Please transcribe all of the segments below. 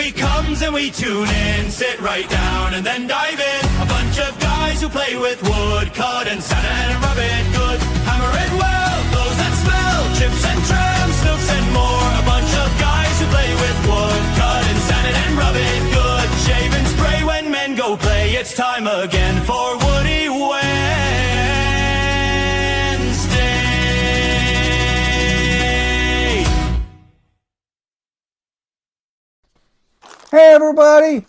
we comes and we tune in, sit right down and then dive in. A bunch of guys who play with wood, cut and sand and rub it good. Hammer it well, those that smell, chips and trams, snooks and more. A bunch of guys who play with wood, cut and sand it and rub it good. Shave and spray when men go play, it's time again for Woody Wednesday. Hey everybody!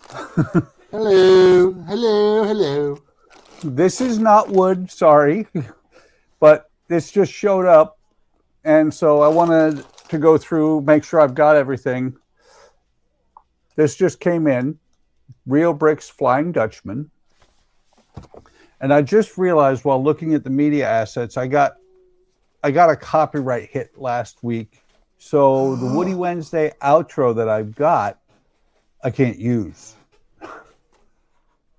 Hello, hello, hello. This is not wood, sorry, but this just showed up, and so I wanted to go through, make sure I've got everything. This just came in, Real Bricks Flying Dutchman, and I just realized while looking at the media assets, I got a copyright hit last week, so the Woody Wednesday outro that I've got, I can't use.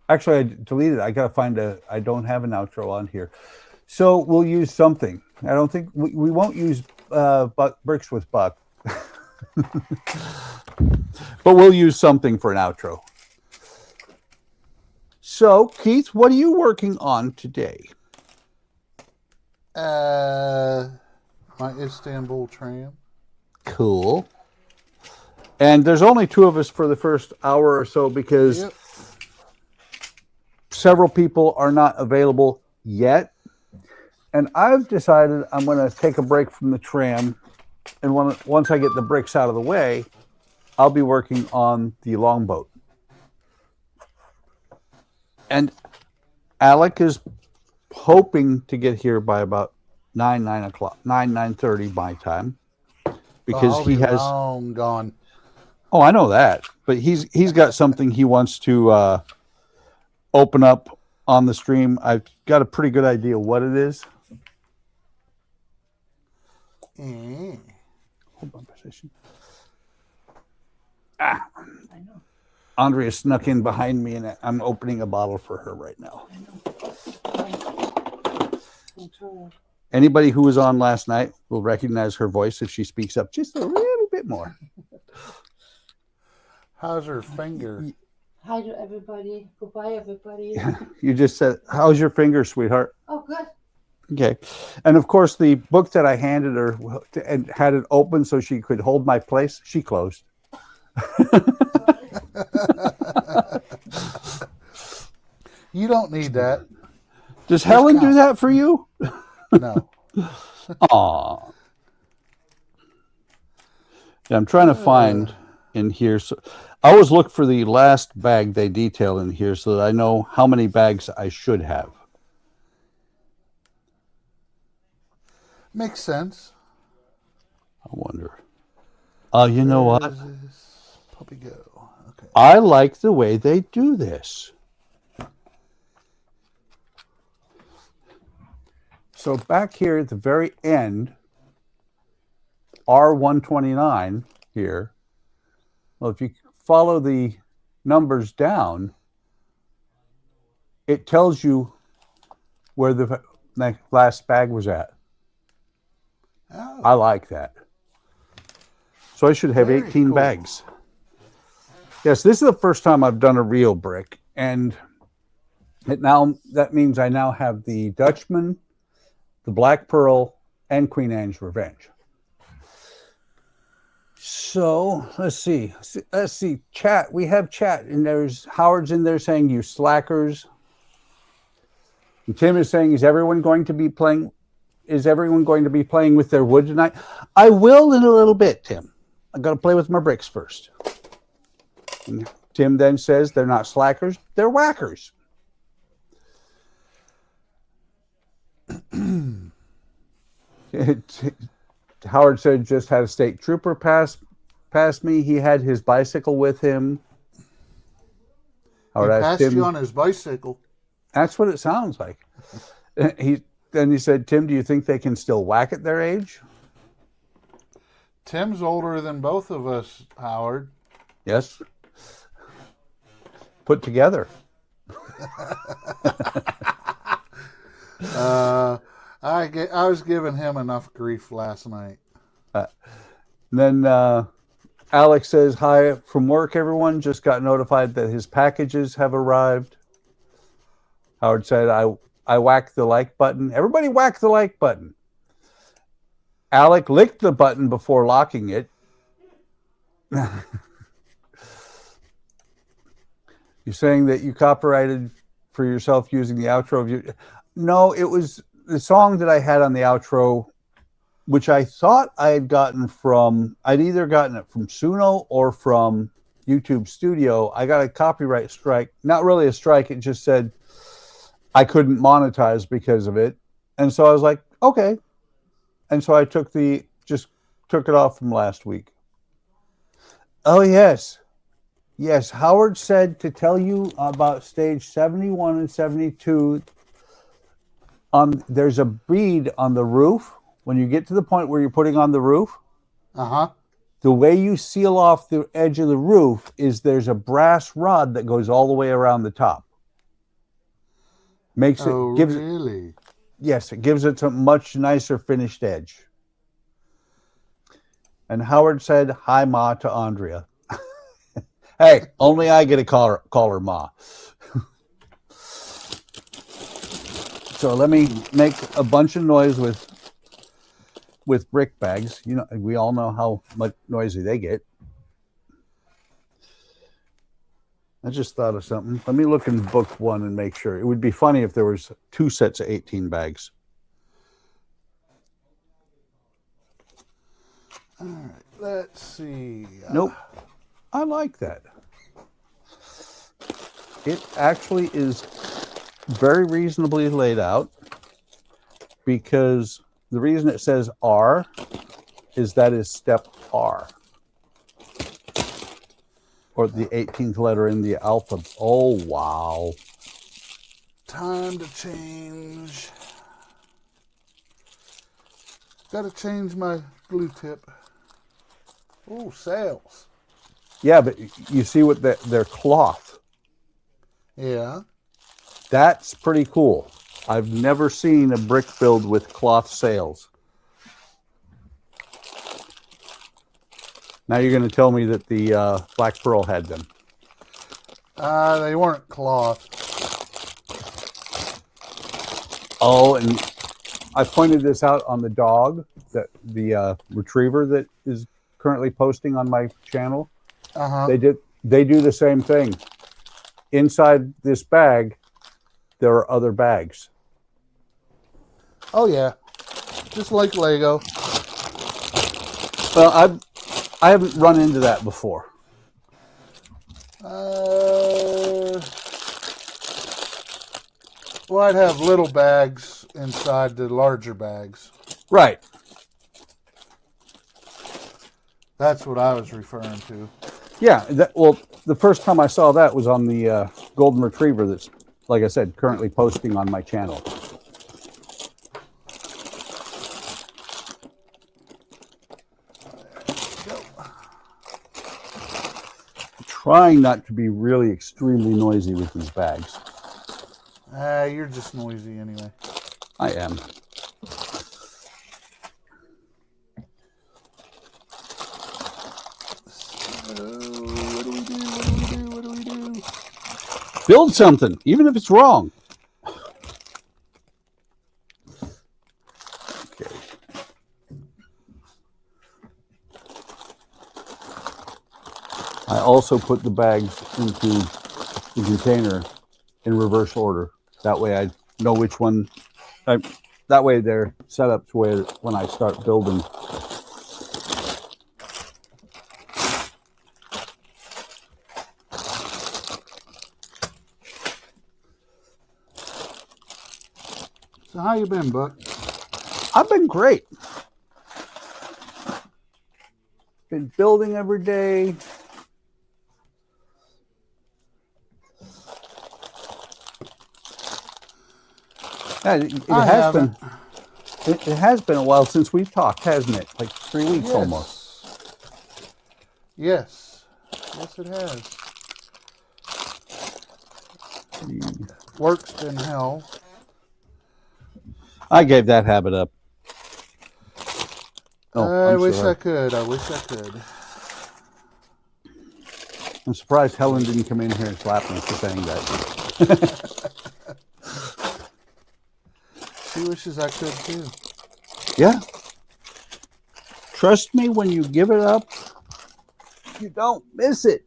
Actually, I deleted it. I got to find I don't have an outro on here. So we'll use something. I don't think, we won't use Bricks with Buck. But we'll use something for an outro. So, Keith, what are you working on today? My Istanbul Tram. Cool. And there's only two of us for the first hour or so because several people are not available yet. And I've decided I'm going to take a break from the tram. And once I get the bricks out of the way, I'll be working on the longboat. And Alec is hoping to get here by about 9:30 my time. Because he has long gone. Oh, I know that, but he's got something he wants to open up on the stream. I've got a pretty good idea what it is. Hold on, position. I know. Andrea snuck in behind me, and I'm opening a bottle for her right now. Anybody who was on last night will recognize her voice if she speaks up just a little bit more. How's her finger? Hi to everybody. Goodbye, everybody. You just said, how's your finger, sweetheart? Oh, good. Okay. And of course, the book that I handed her and had it open so she could hold my place, she closed. You don't need that. Does Helen do that for you? No. Aw. Yeah, I'm trying to find in here. So I always look for the last bag they detail in here so that I know how many bags I should have. Makes sense. I wonder. Oh, you know what? Puppy go. Okay. I like the way they do this. So back here at the very end, R129 here, well, if you follow the numbers down, it tells you where the last bag was at. Oh. I like that. So I should have Very 18 cool. bags. Yes, this is the first time I've done a real brick, and that means I now have the Dutchman, the Black Pearl, and Queen Anne's Revenge. So let's see. Chat. We have chat, and there's Howard's in there saying, "You slackers." And Tim is saying, "Is everyone going to be playing with their wood tonight?" I will in a little bit, Tim. I got to play with my bricks first. And Tim then says, "They're not slackers; they're whackers." Howard said just had a state trooper pass me. He had his bicycle with him. Howard passed you on his bicycle. That's what it sounds like. He said, "Tim, do you think they can still whack at their age?" Tim's older than both of us, Howard. Yes. Put together. I was giving him enough grief last night. Then Alec says, hi from work, everyone. Just got notified that his packages have arrived. Howard said, I whacked the like button. Everybody whack the like button. Alec licked the button before locking it. You're saying that you copyrighted for yourself using the outro of your... No, it was the song that I had on the outro, which I thought I had gotten from... I'd either gotten it from Suno or from YouTube Studio. I got a copyright strike. Not really a strike. It just said I couldn't monetize because of it. And so I was like, okay. And so I just took it off from last week. Oh, yes. Yes, Howard said to tell you about stage 71 and 72. There's a bead on the roof. When you get to the point where you're putting on the roof, the way you seal off the edge of the roof is there's a brass rod that goes all the way around the top. Really? Yes, it gives it a much nicer finished edge. And Howard said, hi, Ma, to Andrea. Hey, only I get to call her Ma. So let me make a bunch of noise with brick bags. You know, we all know how much noisy they get. I just thought of something. Let me look in book one and make sure. It would be funny if there was 2 sets of 18 bags. All right, let's see. Nope. I like that. It actually is very reasonably laid out, because the reason it says R is that is step R, or the 18th letter in the alphabet. Oh, wow. Time to change. Got to change my glue tip. Oh, sails. Yeah, but you see what they're cloth. Yeah. That's pretty cool. I've never seen a brick build with cloth sails. Now you're going to tell me that the Black Pearl had them. They weren't cloth. Oh, and I pointed this out on the dog, the retriever that is currently posting on my channel. They do the same thing. Inside this bag, there are other bags. Oh yeah, just like Lego. Well, I haven't run into that before. Well, I'd have little bags inside the larger bags. Right. That's what I was referring to. Yeah. Well, the first time I saw that was on the golden retriever that's, like I said, currently posting on my channel. Trying not to be really extremely noisy with these bags. You're just noisy anyway. I am. What do we do? Build something, even if it's wrong. Okay. I also put the bags into the container in reverse order. That way I know which one. That way they're set up to where when I start building. So how you been, Buck? I've been great. Been building every day. Yeah, it has been a while since we've talked, hasn't it? Like 3 weeks almost. Yes. Yes, it has. Work's been hell. I gave that habit up. Oh, I wish I could. I wish I could. I'm surprised Helen didn't come in here and slap me for saying that. She wishes I could too. Yeah. Trust me, when you give it up, you don't miss it.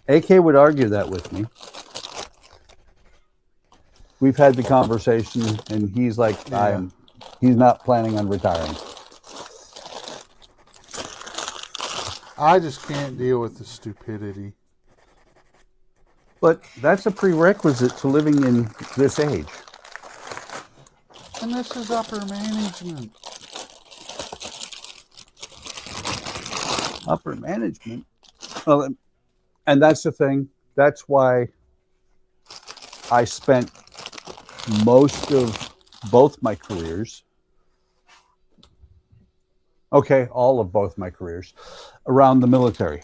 AK would argue that with me. We've had the conversation, and he's like, Yeah. he's not planning on retiring. I just can't deal with the stupidity. But that's a prerequisite to living in this age. And this is upper management. Upper management. Well, and that's the thing. That's why I spent most of both my careers, all of both my careers, around the military.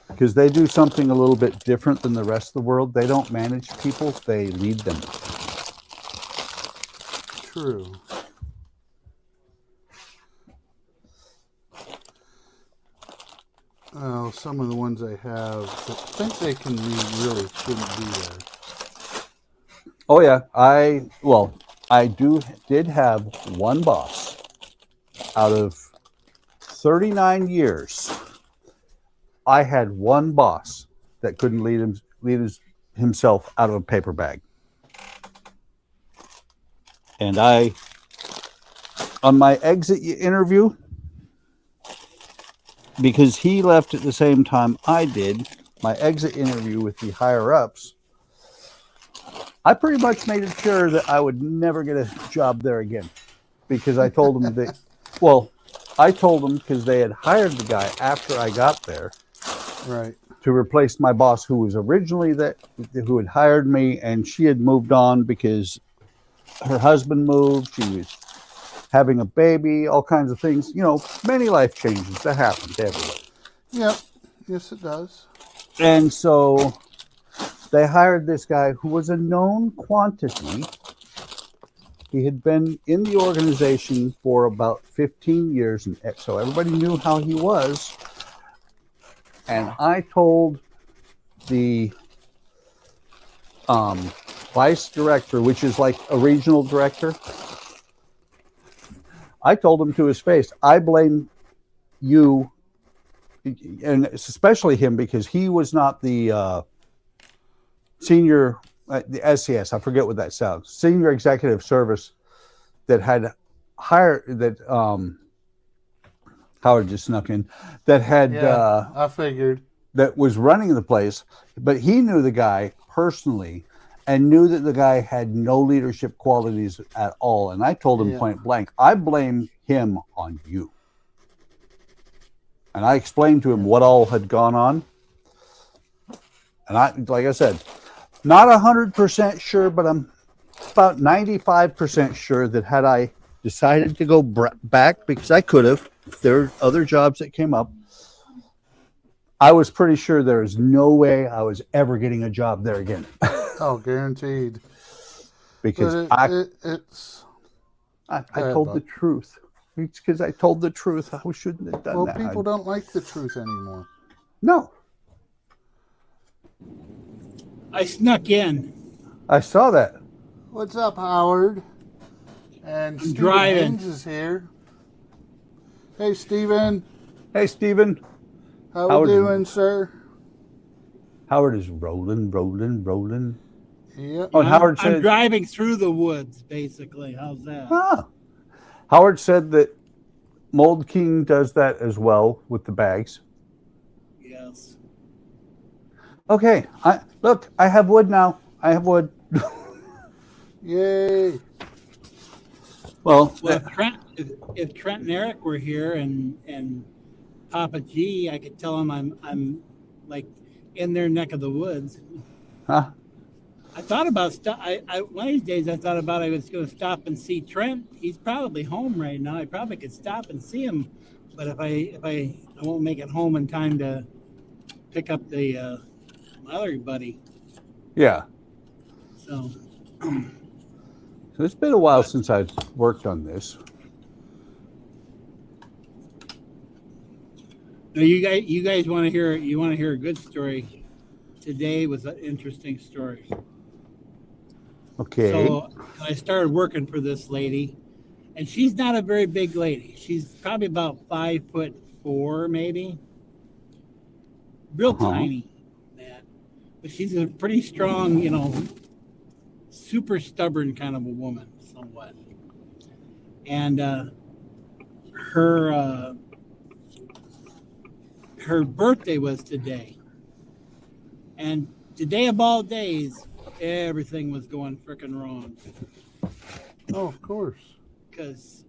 Because they do something a little bit different than the rest of the world. They don't manage people, they lead them. True. Well, some of the ones I have that think they can read really shouldn't be there. Oh yeah, I did have one boss out of 39 years. I had one boss that couldn't lead himself out of a paper bag. And on my exit interview, because he left at the same time I did, my exit interview with the higher ups, I pretty much made it sure that I would never get a job there again. Because I told them that, I told them because they had hired the guy after I got there. Right. To replace my boss who was originally who had hired me, and she had moved on because her husband moved. She was having a baby, all kinds of things. You know, many life changes that happen to everybody. Yep. Yes, it does. And so they hired this guy who was a known quantity. He had been in the organization for about 15 years, and so everybody knew how he was. And I told the vice director, which is like a regional director, I told him to his face, I blame you, and especially him, because he was not the senior, the SCS, I forget what that sounds, senior executive service that had hired, that Howard just snuck in, that had, I figured, that was running the place, but he knew the guy personally and knew that the guy had no leadership qualities at all. And I told him point blank, I blame him on you. And I explained to him what all had gone on. And like I said, not 100% sure, but I'm about 95% sure that had I decided to go back, because I could have, there are other jobs that came up, I was pretty sure there is no way I was ever getting a job there again. Oh, guaranteed. Because I told the truth. It's because I told the truth. I shouldn't have done that. Well, people don't like the truth anymore. No. I snuck in. I saw that. What's up, Howard? And Stephen driving. Haynes is here. Hey, Stephen. Hey, Stephen. How we doing, sir? Howard is rolling. Yep. Oh, and Howard said, I'm driving through the woods, basically. How's that? Howard said that Mold King does that as well with the bags. Yes. Okay. Look, I have wood now. I have wood. Yay. Well, if Trent and Eric were here and Papa G, I could tell him I'm like in their neck of the woods. huh? I thought about one of these days. I thought about I was going to stop and see Trent. He's probably home right now. I probably could stop and see him, but if I won't make it home in time to pick up the my other buddy. Yeah. So it's been a while since I've worked on this. Now you guys want to hear a good story. Today was an interesting story. Okay. So I started working for this lady, and she's not a very big lady. She's probably about 5'4", maybe. Real tiny, man. But she's a pretty strong, you know, super stubborn kind of a woman, somewhat. And her birthday was today. And today of all days, everything was going freaking wrong. Oh, of course. Because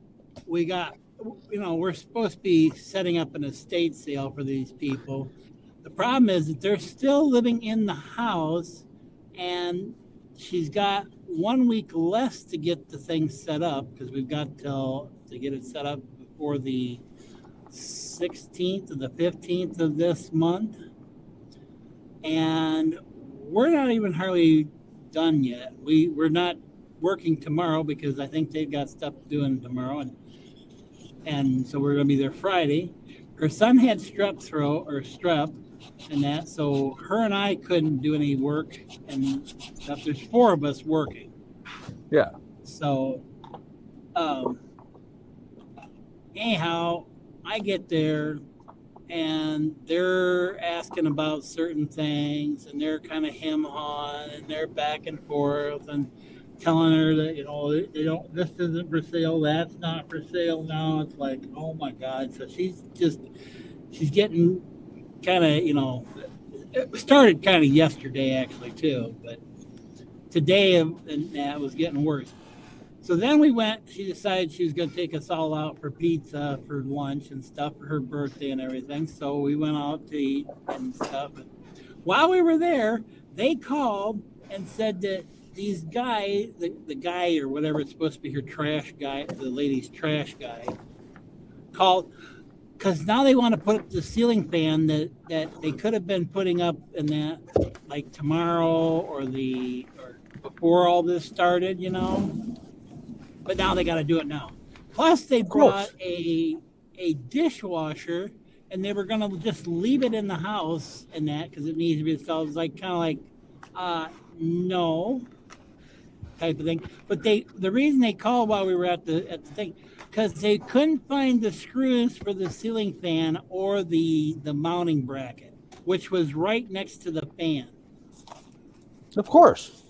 we got, you know, we're supposed to be setting up an estate sale for these people. The problem is that they're still living in the house, and she's got 1 week less to get the thing set up, because we've got to get it set up before the 16th or the 15th of this month. And we're not even hardly done yet. We're not working tomorrow because I think they've got stuff doing tomorrow, and so we're going to be there Friday. Her son had strep and that, so her and I couldn't do any work and stuff. There's 4 of us working. Yeah. So anyhow, I get there and they're asking about certain things, and they're kind of hem-hawing, and they're back and forth and telling her that, you know, they don't, this isn't for sale, that's not for sale now. It's like, oh my God. So she's getting kind of, you know, it started kind of yesterday actually too, but today and that was getting worse. So then she decided she was going to take us all out for pizza for lunch and stuff for her birthday and everything. So we went out to eat and stuff. And while we were there, they called and said that these guys, the guy or whatever, it's supposed to be her trash guy, the lady's trash guy, called because now they want to put up the ceiling fan that they could have been putting up in that like tomorrow or before all this started, you know. But now they got to do it now. Plus, they brought a dishwasher, and they were going to just leave it in the house and that because it needs to be installed. It's like kind of like, no, type of thing. But the reason they called while we were at the thing, because they couldn't find the screws for the ceiling fan or the mounting bracket, which was right next to the fan. Of course.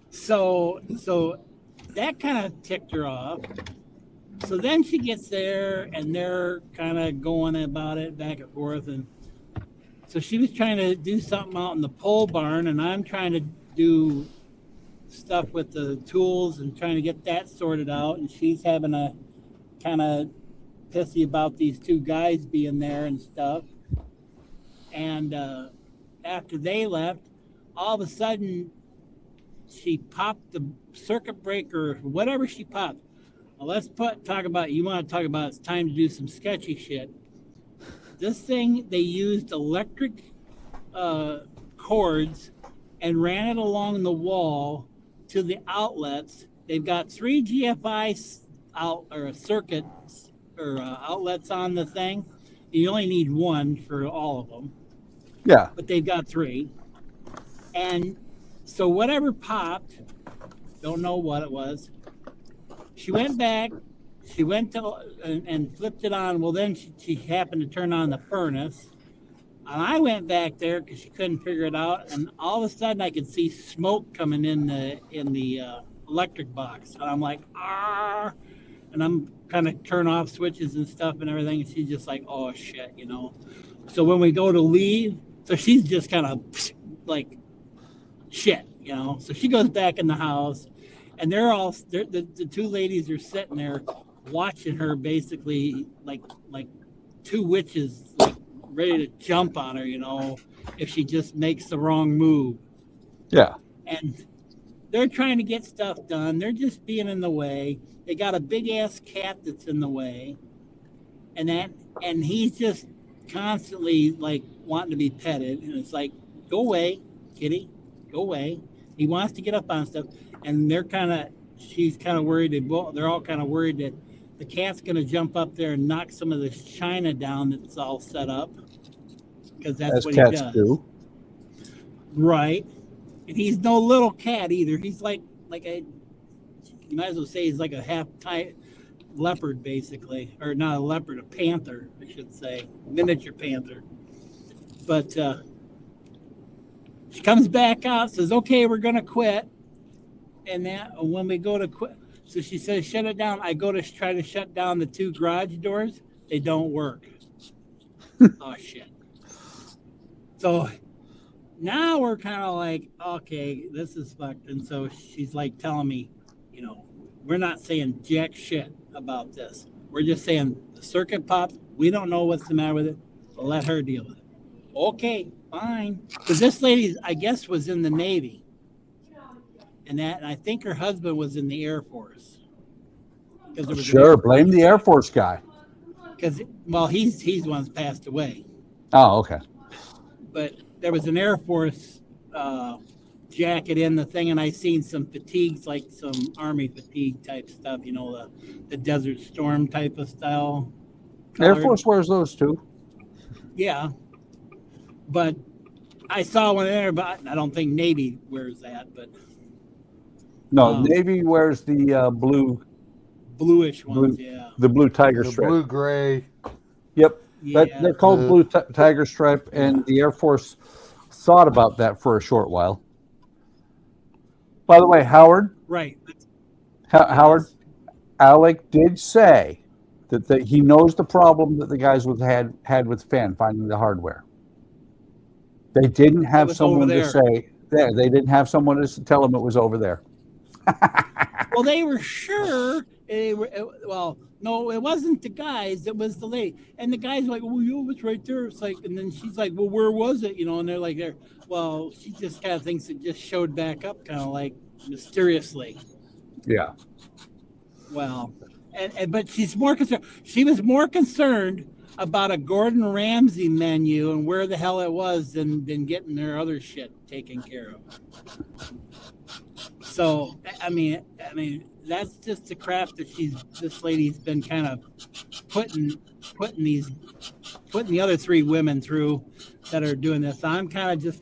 So that kind of ticked her off. So then she gets there, and they're kind of going about it back and forth. And so she was trying to do something out in the pole barn, and I'm trying to do stuff with the tools and trying to get that sorted out. And she's having a kind of pissy about these 2 guys being there and stuff. And after they left, all of a sudden, she popped the circuit breaker, whatever she popped. Well, let's talk about it's time to do some sketchy shit. This thing, they used electric cords and ran it along the wall to the outlets. They've got 3 GFI circuits or outlets on the thing. You only need 1 for all of them. Yeah. But they've got 3. And so whatever popped, don't know what it was. She went back, and flipped it on. Well, then she happened to turn on the furnace. And I went back there because she couldn't figure it out. And all of a sudden I could see smoke coming in the electric box. And I'm like, ah. And I'm kind of turn off switches and stuff and everything. And she's just like, oh shit, you know. So when we go to leave, so she's just kind of like, shit, you know. So she goes back in the house, and the 2 ladies are sitting there watching her, basically like 2 witches, like ready to jump on her, you know, if she just makes the wrong move. Yeah. And they're trying to get stuff done. They're just being in the way. They got a big ass cat that's in the way, and he's just constantly like wanting to be petted, and it's like, go away, kitty. Go away. He wants to get up on stuff, and she's kind of worried. They're all kind of worried that the cat's going to jump up there and knock some of the china down that's all set up. because that's As what he cats does. do. Right. And he's no little cat either. He's like a, you might as well say he's like a half leopard, basically. Or not a leopard, a panther, I should say. Miniature panther. But she comes back out, says, okay, we're going to quit. And that when we go to quit, so she says, shut it down. I go to try to shut down the 2 garage doors. They don't work. Oh, shit. So now we're kind of like, okay, this is fucked. And so she's like telling me, you know, we're not saying jack shit about this. We're just saying the circuit popped. We don't know what's the matter with it. Let her deal with it. Okay, fine. Because this lady, I guess, was in the Navy. And I think her husband was in the Air Force. Sure, blame the Air Force guy. Because, well, he's the one that's passed away. Oh, okay. But there was an Air Force jacket in the thing, and I seen some fatigues, like some Army fatigue type stuff, you know, the Desert Storm type of style. Air Force wears those too. Yeah. But I saw one there, but I don't think Navy wears that. But no, Navy wears the bluish ones, yeah. The blue tiger The stripe. blue gray. Yep. Yeah. They're called blue tiger stripe, and the Air Force thought about that for a short while. By the way, Howard. Right. Howard, Alec did say that he knows the problem that the guys had with Fan finding the hardware. They didn't have someone to say there. They didn't have someone to tell them it was over there. Well, they were sure. Well, no, it wasn't the guys. It was the lady. And the guy's like, well, you was right there. It's like, and then she's like, well, where was it? You know, and they're like, there. Well, she just kind of thinks it just showed back up, kind of like mysteriously. Yeah. Well, but she's more concerned. She was more concerned about a Gordon Ramsay menu and where the hell it was than getting their other shit taken care of. So, I mean, that's just the crap that this lady's been kind of putting the other 3 women through that are doing this. I'm kind of you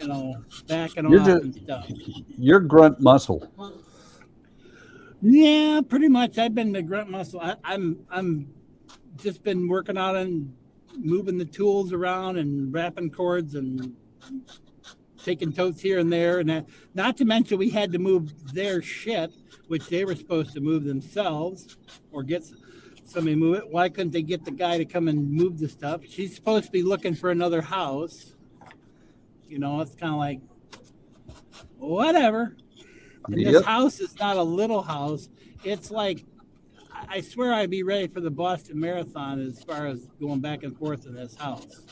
know, backing off and stuff. You're grunt muscle. Yeah, pretty much. I've been the grunt muscle. I'm just been working out and moving the tools around and wrapping cords and taking totes here and there, and that. Not to mention we had to move their shit, which they were supposed to move themselves or get somebody to move it. Why couldn't they get the guy to come and move the stuff? She's supposed to be looking for another house. You know, it's kind of like, whatever. And this house is not a little house. It's like, I swear I'd be ready for the Boston Marathon as far as going back and forth in this house.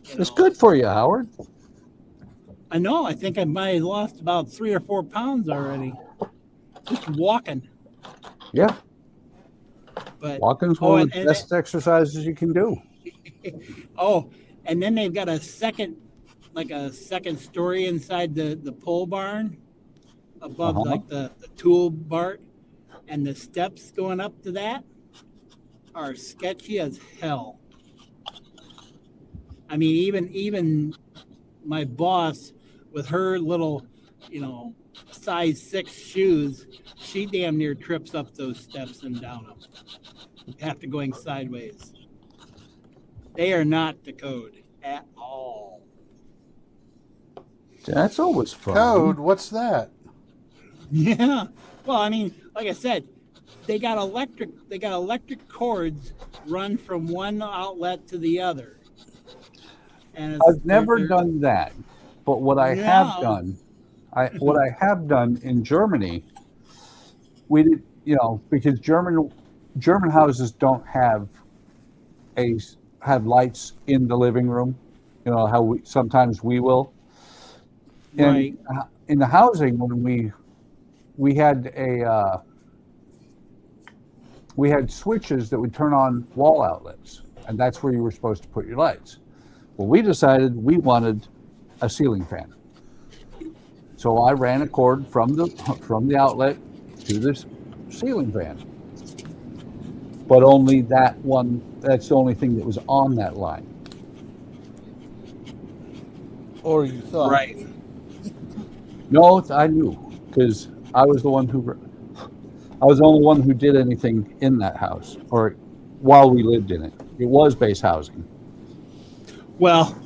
It's good for you, Howard. I know. I think I might have lost about 3 or 4 pounds already. Just walking. Yeah. But walking's one of the best exercises you can do. Oh, and then they've got a second story inside the pole barn above like the tool bar, and the steps going up to that are sketchy as hell. I mean, even my boss with her little, you know, size 6 shoes, she damn near trips up those steps and down them after going sideways. They are not the code at all. That's always fun. Code? What's that? Yeah. Well, I mean, like I said, they got electric cords run from one outlet to the other. And I've never done that, but what I have done, in Germany, we did, you know, because German houses don't have lights in the living room, you know how sometimes we will. Right. And in the housing, when we had switches that would turn on wall outlets, and that's where you were supposed to put your lights. Well, we decided we wanted a ceiling fan. So I ran a cord from the outlet to this ceiling fan. But only that one, that's the only thing that was on that line. Or you thought. Right. No, I knew because I was the only one who did anything in that house or while we lived in it. It was base housing. Well,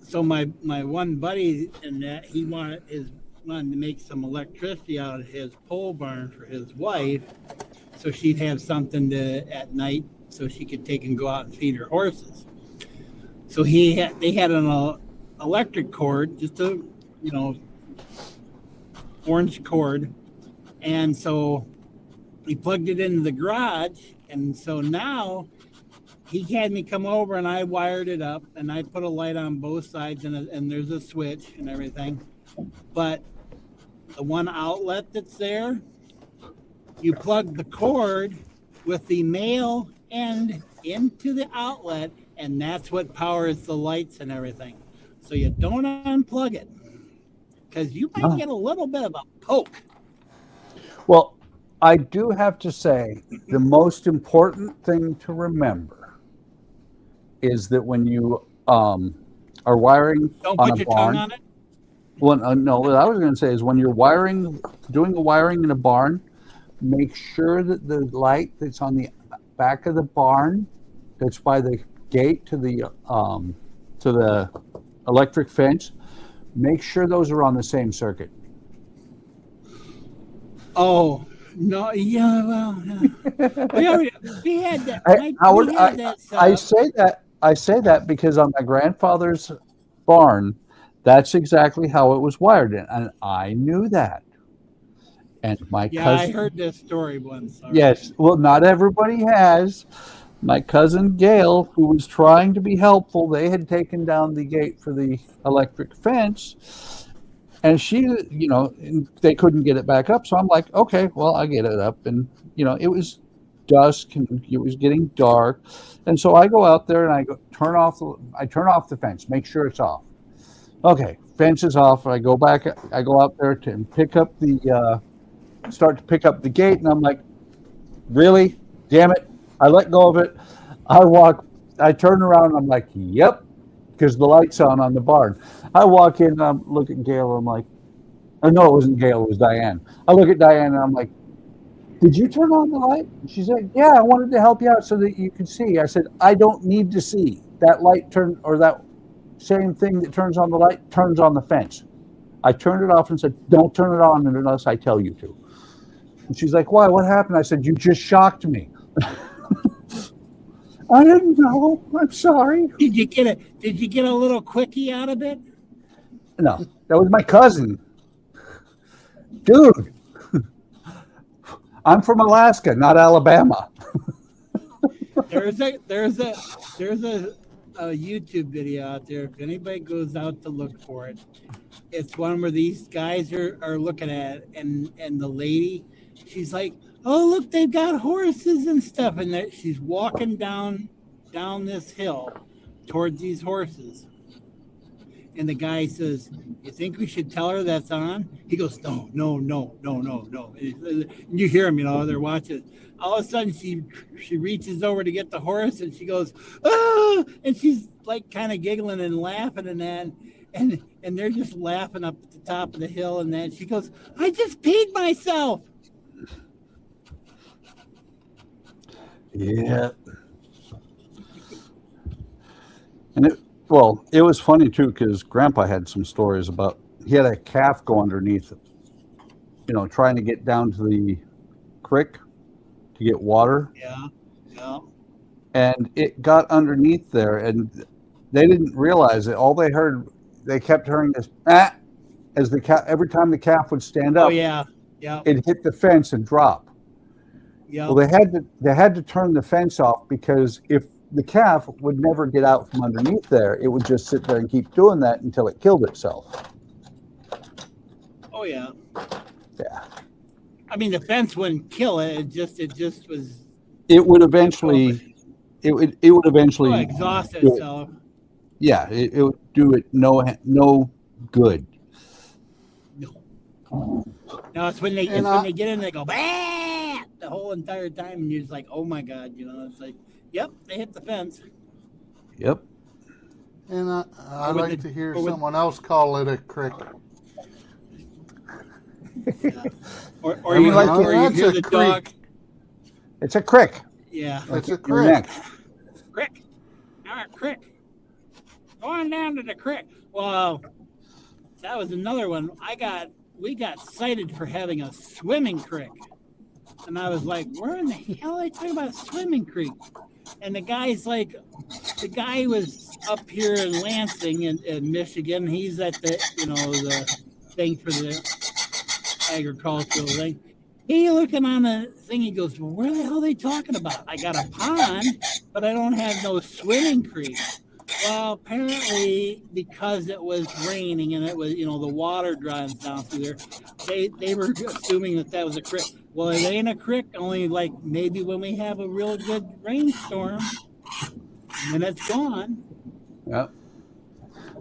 so my one buddy in that he wanted to make some electricity out of his pole barn for his wife, so she'd have something to at night so she could take and go out and feed her horses. So they had an electric cord, just a orange cord, and so he plugged it into the garage, and so now he had me come over and I wired it up and I put a light on both sides and there's a switch and everything. But the one outlet that's there, you plug the cord with the male end into the outlet, and that's what powers the lights and everything. So you don't unplug it because you might get a little bit of a poke. Well, I do have to say the most important thing to remember is that when you are wiring Don't on put a your barn, tongue on it. well, no, what I was going to say is when you're doing the wiring in a barn, make sure that the light that's on the back of the barn, that's by the gate to the electric fence, make sure those are on the same circuit. Oh no! Yeah, well, we had that. I say that because on my grandfather's barn, that's exactly how it was wired, and I knew that. And my cousin, I heard this story once. yes, well, not everybody has. My cousin Gail, who was trying to be helpful, they had taken down the gate for the electric fence, and she, they couldn't get it back up. So I'm like, okay, well, I get it up, and it was dusk and it was getting dark, and so I go out there and I turn off the fence, make sure it's off. Okay, fence is off. I go out there to start to pick up the gate, and I'm like, really? Damn it. I let go of it. I turn around and I'm like, yep, because the light's on the barn. I walk in and I look at Gail and I'm like, oh no, it wasn't Gail, it was Diane. I look at Diane and I'm like, did you turn on the light? She said, yeah, I wanted to help you out so that you could see. I said, I don't need to see. That light that same thing that turns on the light turns on the fence. I turned it off and said, don't turn it on unless I tell you to. And she's like, why? What happened? I said, you just shocked me. I didn't know. I'm sorry. Did you get a little quickie out of it? No, that was my cousin. Dude, I'm from Alaska, not Alabama. There's a YouTube video out there. If anybody goes out to look for it, it's one where these guys are looking at it, and the lady, she's like, oh, look, they've got horses and stuff. And she's walking down this hill towards these horses. And the guy says, you think we should tell her that's on? He goes, no. And you hear him, they're watching. All of a sudden, she reaches over to get the horse, and she goes, ah! And she's like kind of giggling and laughing and that. And they're just laughing up at the top of the hill. And then she goes, I just peed myself. Yeah. And it was funny too, because Grandpa had some stories about, he had a calf go underneath, trying to get down to the creek to get water. Yeah. And it got underneath there, and they didn't realize it. All they kept hearing this, as every time the calf would stand up. Oh, yeah. It hit the fence and drop. Yeah. Well, they had to turn the fence off, because if the calf would never get out from underneath there, it would just sit there and keep doing that until it killed itself. Oh yeah. Yeah. I mean, the fence wouldn't kill it. It just was. It would eventually. It would eventually exhaust itself. Yeah, it would do it no good. No, it's when they get in, they go bah! The whole entire time, and you're just like, oh my god, it's like, yep, they hit the fence. Yep. And I Or with like the- to hear or with- someone else call it a crick. Or I mean, you, like, or you that's hear a the creek. dog. It's a crick. Yeah. It's a Your crick. neck. Crick. Crick. Go on down to the crick. Well, that was another one. We got cited for having a swimming creek. And I was like, where in the hell are they talking about a swimming creek? And the guy was up here in Lansing in Michigan. He's at the thing for the agricultural thing. He looking on the thing, he goes, well, where the hell are they talking about? I got a pond, but I don't have no swimming creek. Well, apparently because it was raining and it was, the water drives down through there, they were assuming that was a creek. Well, it ain't a creek, only like maybe when we have a real good rainstorm, and it's gone. Yeah.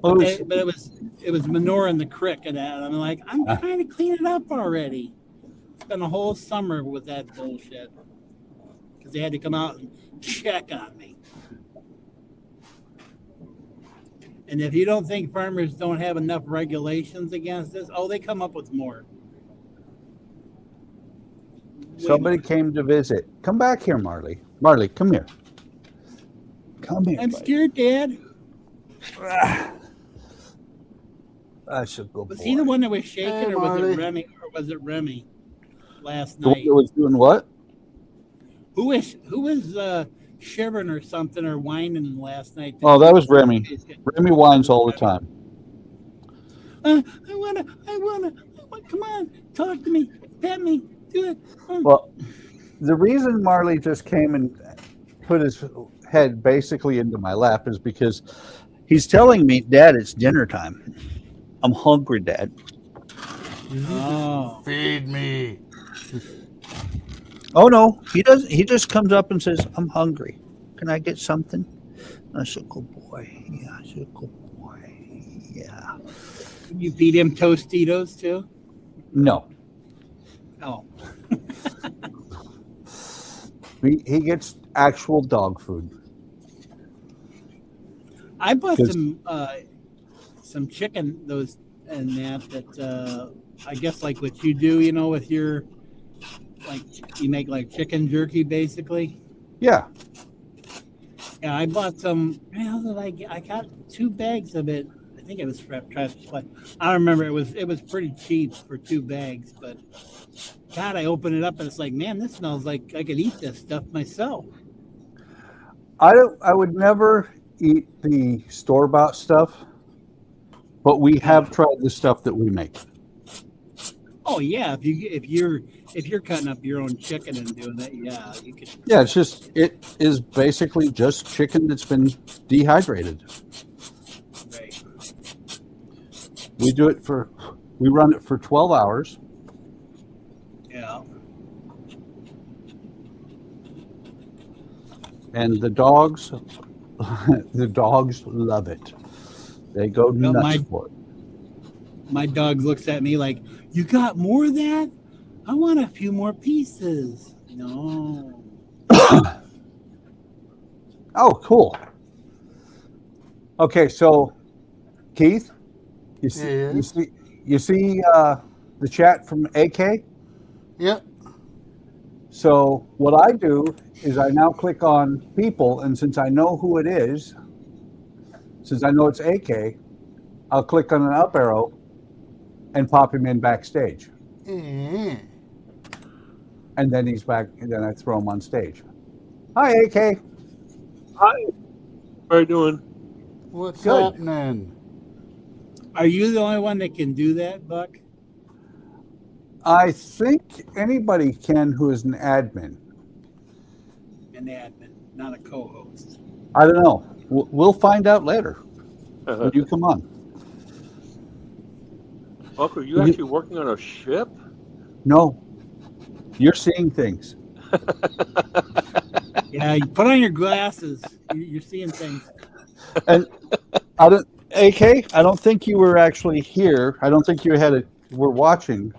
But it was manure in the creek and that. I'm like, I'm trying to clean it up already. Spent a whole summer with that bullshit because they had to come out and check on me. And if you don't think farmers don't have enough regulations against this, they come up with more. Somebody came to visit. Come back here, Marley. Marley, come here. Come here. I'm buddy. scared, Dad. That's a good boy. Was he the one that was shaking, Hey, or was Marty. it Remy? Or was it Remy last The one night? that was doing what? Who was shivering or something or whining last night? Oh, that was Remy. Remy whines all the time. I wanna. Come on, talk to me, pet me, do it. Well, the reason Marley just came and put his head basically into my lap is because he's telling me, Dad, it's dinner time. I'm hungry, Dad. Oh, Feed me. Oh no, he doesn't. He just comes up and says, I'm hungry. Can I get something? That's a good boy. Yeah, that's a good boy. Yeah. you feed him Tostitos too? No. Oh, He gets actual dog food. I bought 'Cause- some chicken and that I guess like what you do, with your you make like chicken jerky basically. Yeah. Yeah, I bought some. How did I get? I got 2 bags of it. I think it was Tractor Supply. I don't remember. It was pretty cheap for 2 bags, but God, I opened it up and it's like, man, this smells like I could eat this stuff myself. I would never eat the store-bought stuff, but we have tried the stuff that we make. Oh yeah, if you're cutting up your own chicken and doing that, yeah, you could. Yeah, it is basically just chicken that's been dehydrated. Right. We run it for 12 hours. Yeah. And the dogs love it. They go No, nuts for it. My dog looks at me like, you got more of that? I want a few more pieces. No. Oh, cool. Okay, so Keith, you see the chat from AK? Yep. So what I do is I now click on people, and since I know who it is, since I know it's AK, I'll click on an up arrow and pop him in backstage. Mm. And then he's back, and then I throw him on stage. Hi, AK. Hi. How are you doing? What's Good. happening? Are you the only one that can do that, Buck? I think anybody can who is an admin. An admin, not a co-host. I don't know. We'll find out later when you come on. Are you actually working on a ship? No, you're seeing things. Yeah, you put on your glasses. You're seeing things. And AK, I don't think you were actually here. I don't think you were watching,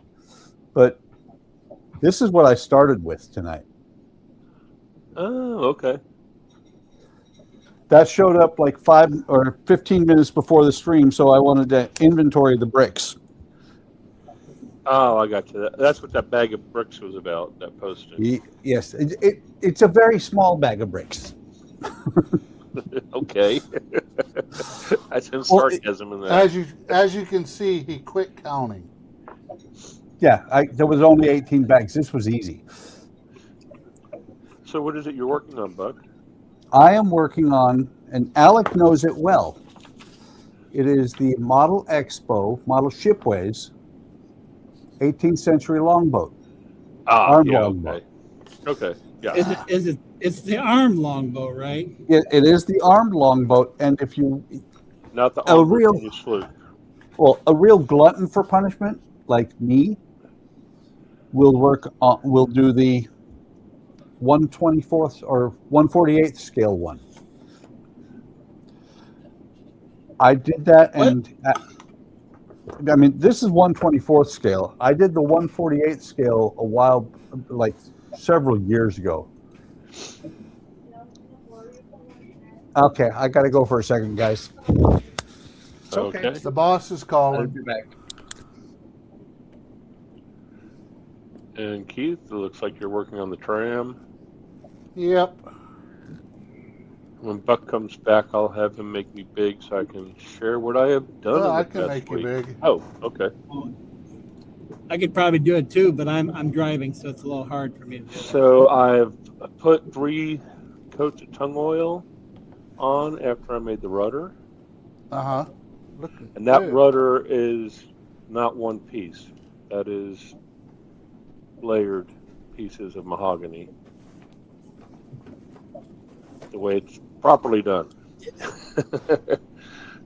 but this is what I started with tonight. Oh, okay. That showed up like 5 or 15 minutes before the stream, so I wanted to inventory the bricks. Oh, I got you. That's what that bag of bricks was about, that posting. Yes, it's a very small bag of bricks. Okay. That's some sarcasm in that. As you can see, he quit counting. Yeah, there was only 18 bags. This was easy. So what is it you're working on, Buck? I am working on, and Alec knows it well. It is the Model Expo, Model Shipways, 18th century longboat. Armed longboat. Okay. Yeah. It's the armed longboat, right? It is the armed longboat, and if you Not the a real sloop. well, a real glutton for punishment like me will do the 1/24th or 1/48th scale one. I did that, and I mean, this is 1/24th scale. I did the 1/48th scale a while, like several years ago. Okay, I got to go for a second, guys. It's okay. The boss is I'll calling. be back. And Keith, it looks like you're working on the tram. Yep. When Buck comes back, I'll have him make me big so I can share what I have done. Well, in I the can past make you week. big. Oh, okay. I could probably do it too, but I'm driving, so it's a little hard for me to do it. So I've put 3 coats of tung oil on after I made the rudder. Uh-huh. And that rudder is not one piece. That is layered pieces of mahogany. The way it's properly done.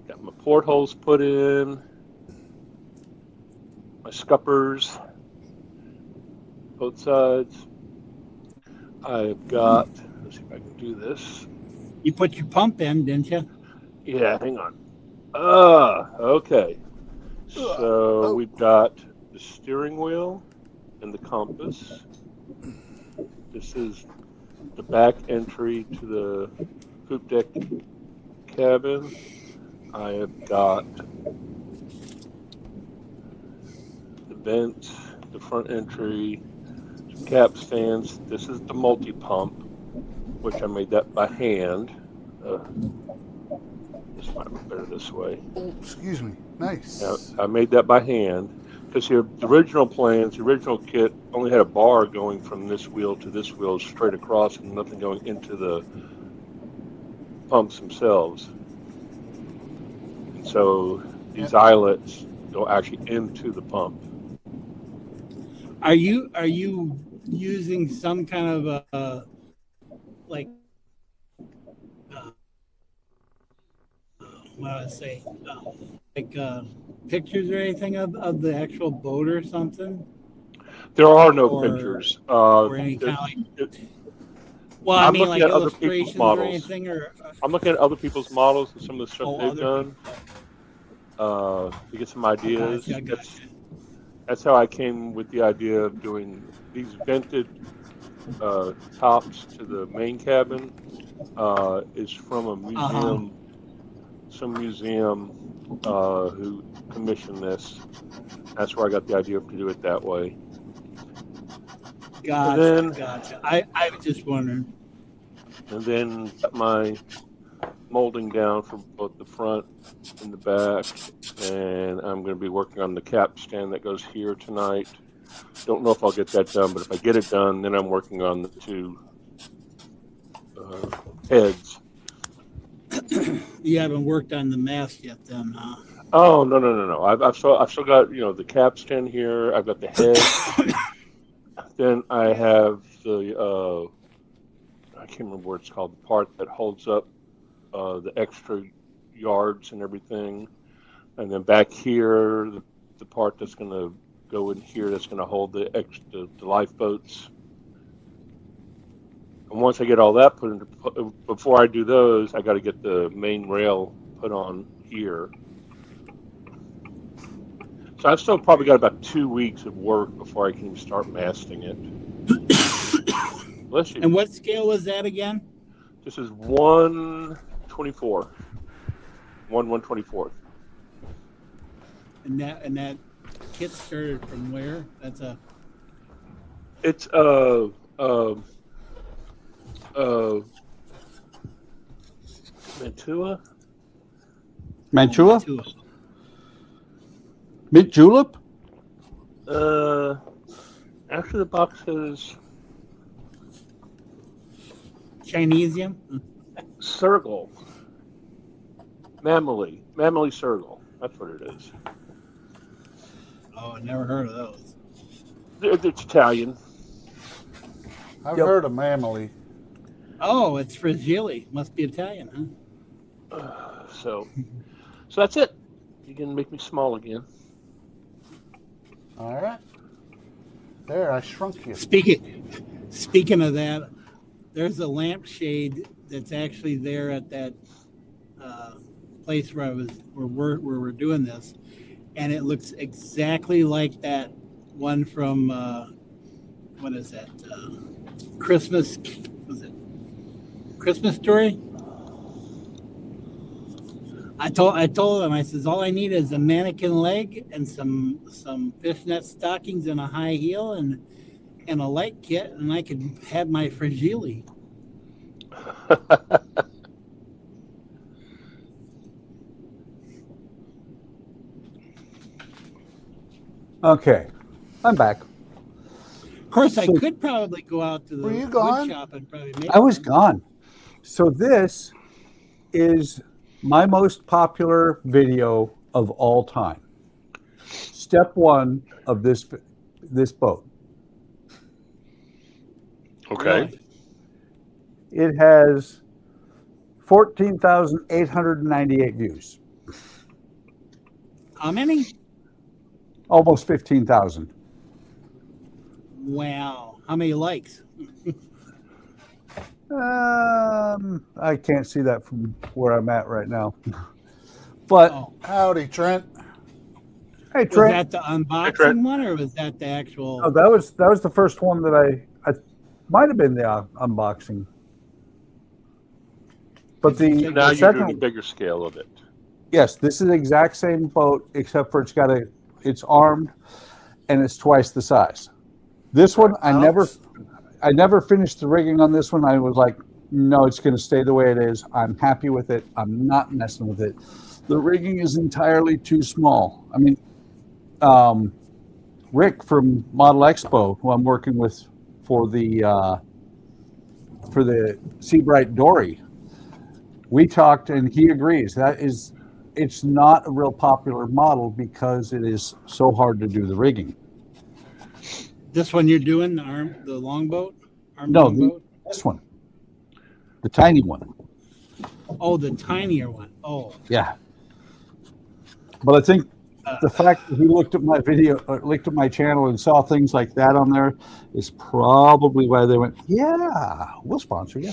Got my portholes put in, my scuppers, both sides. I've got, let's see if I can do this. You put your pump in, didn't you? Yeah, hang on. Okay. So we've got the steering wheel and the compass. This is the back entry to the poop deck cabin. I have got the vent, the front entry, some cap stands. This is the multi-pump, which I made that by hand. This might be better this way. Oh, excuse me. Nice. Now, I made that by hand because the original plans, the original kit only had a bar going from this wheel to this wheel straight across and nothing going into the pumps themselves. And so these eyelets go actually into the pump. Are you using some kind of like what do I say, like pictures or anything of the actual boat or something? There are no pictures. Or any kind of like, well, I mean, like illustrations or anything, or I'm looking at other people's models and some of the stuff they've done to get some ideas. That's how I came with the idea of doing these vented tops to the main cabin. Is from a museum. Some museum who commissioned this. That's where I got the idea to do it that way. Gotcha. I was just wondering. And then got my molding down for both the front and the back. And I'm going to be working on the cap stand that goes here tonight. Don't know if I'll get that done, but if I get it done, then I'm working on the 2 heads. You haven't worked on the mast yet, then, huh? Oh no! I've still got the capstan here. I've got the head. Then I have the I can't remember what it's called. The part that holds up the extra yards and everything. And then back here, the part that's going to go in here that's going to hold the lifeboats. And once I get all that put into, before I do those, I got to get the main rail put on here. So I've still probably got about 2 weeks of work before I can even start masting it. Bless you. And what scale was that again? This is 1/12 1/24. 1/124. And that kit started from where? That's a. It's Mantua. Mantua? Mantua. Mint julep? After the box says Chinesium. Sergal. Mammally Sergal. That's what it is. Oh, I never heard of those. It's Italian. I've Yep. heard of mammally. Oh, it's fragile. Must be Italian, huh? So that's it. You can make me small again. All right. There, I shrunk you. Speaking of that, there's a lampshade that's actually there at that place where we're doing this, and it looks exactly like that one from what is that? Christmas? Was it Christmas Story? I told him, I says, all I need is a mannequin leg and some fishnet stockings and a high heel and a light kit, and I could have my fragile. Okay, I'm back. Of course, I could probably go out to the Were you wood gone? shop and probably make I was one. gone. So this is my most popular video of all time. Step one of this boat. Okay. Really? It has 14,898 views. How many? Almost 15,000. Wow. How many likes? I can't see that from where I'm at right now. But Oh, Howdy, Trent. hey, was Trent. that the unboxing Trent. one, or was that the actual? Oh, that was the first one that I might have been the unboxing. But the Now you're second, doing a bigger scale of it. yes, this is the exact same boat except for it's armed and it's twice the size. This one I never finished the rigging on this one. I was like, no, it's going to stay the way it is. I'm happy with it. I'm not messing with it. The rigging is entirely too small. I mean, Rick from Model Expo, who I'm working with for the Seabright Dory, we talked and he agrees it's not a real popular model because it is so hard to do the rigging. This one you're doing, the longboat? No, Longboat? this one, the tiny one. Oh, the tinier one. Oh, Yeah. But I think the fact that he looked at my video, looked at my channel and saw things like that on there is probably why they went, yeah, we'll sponsor you.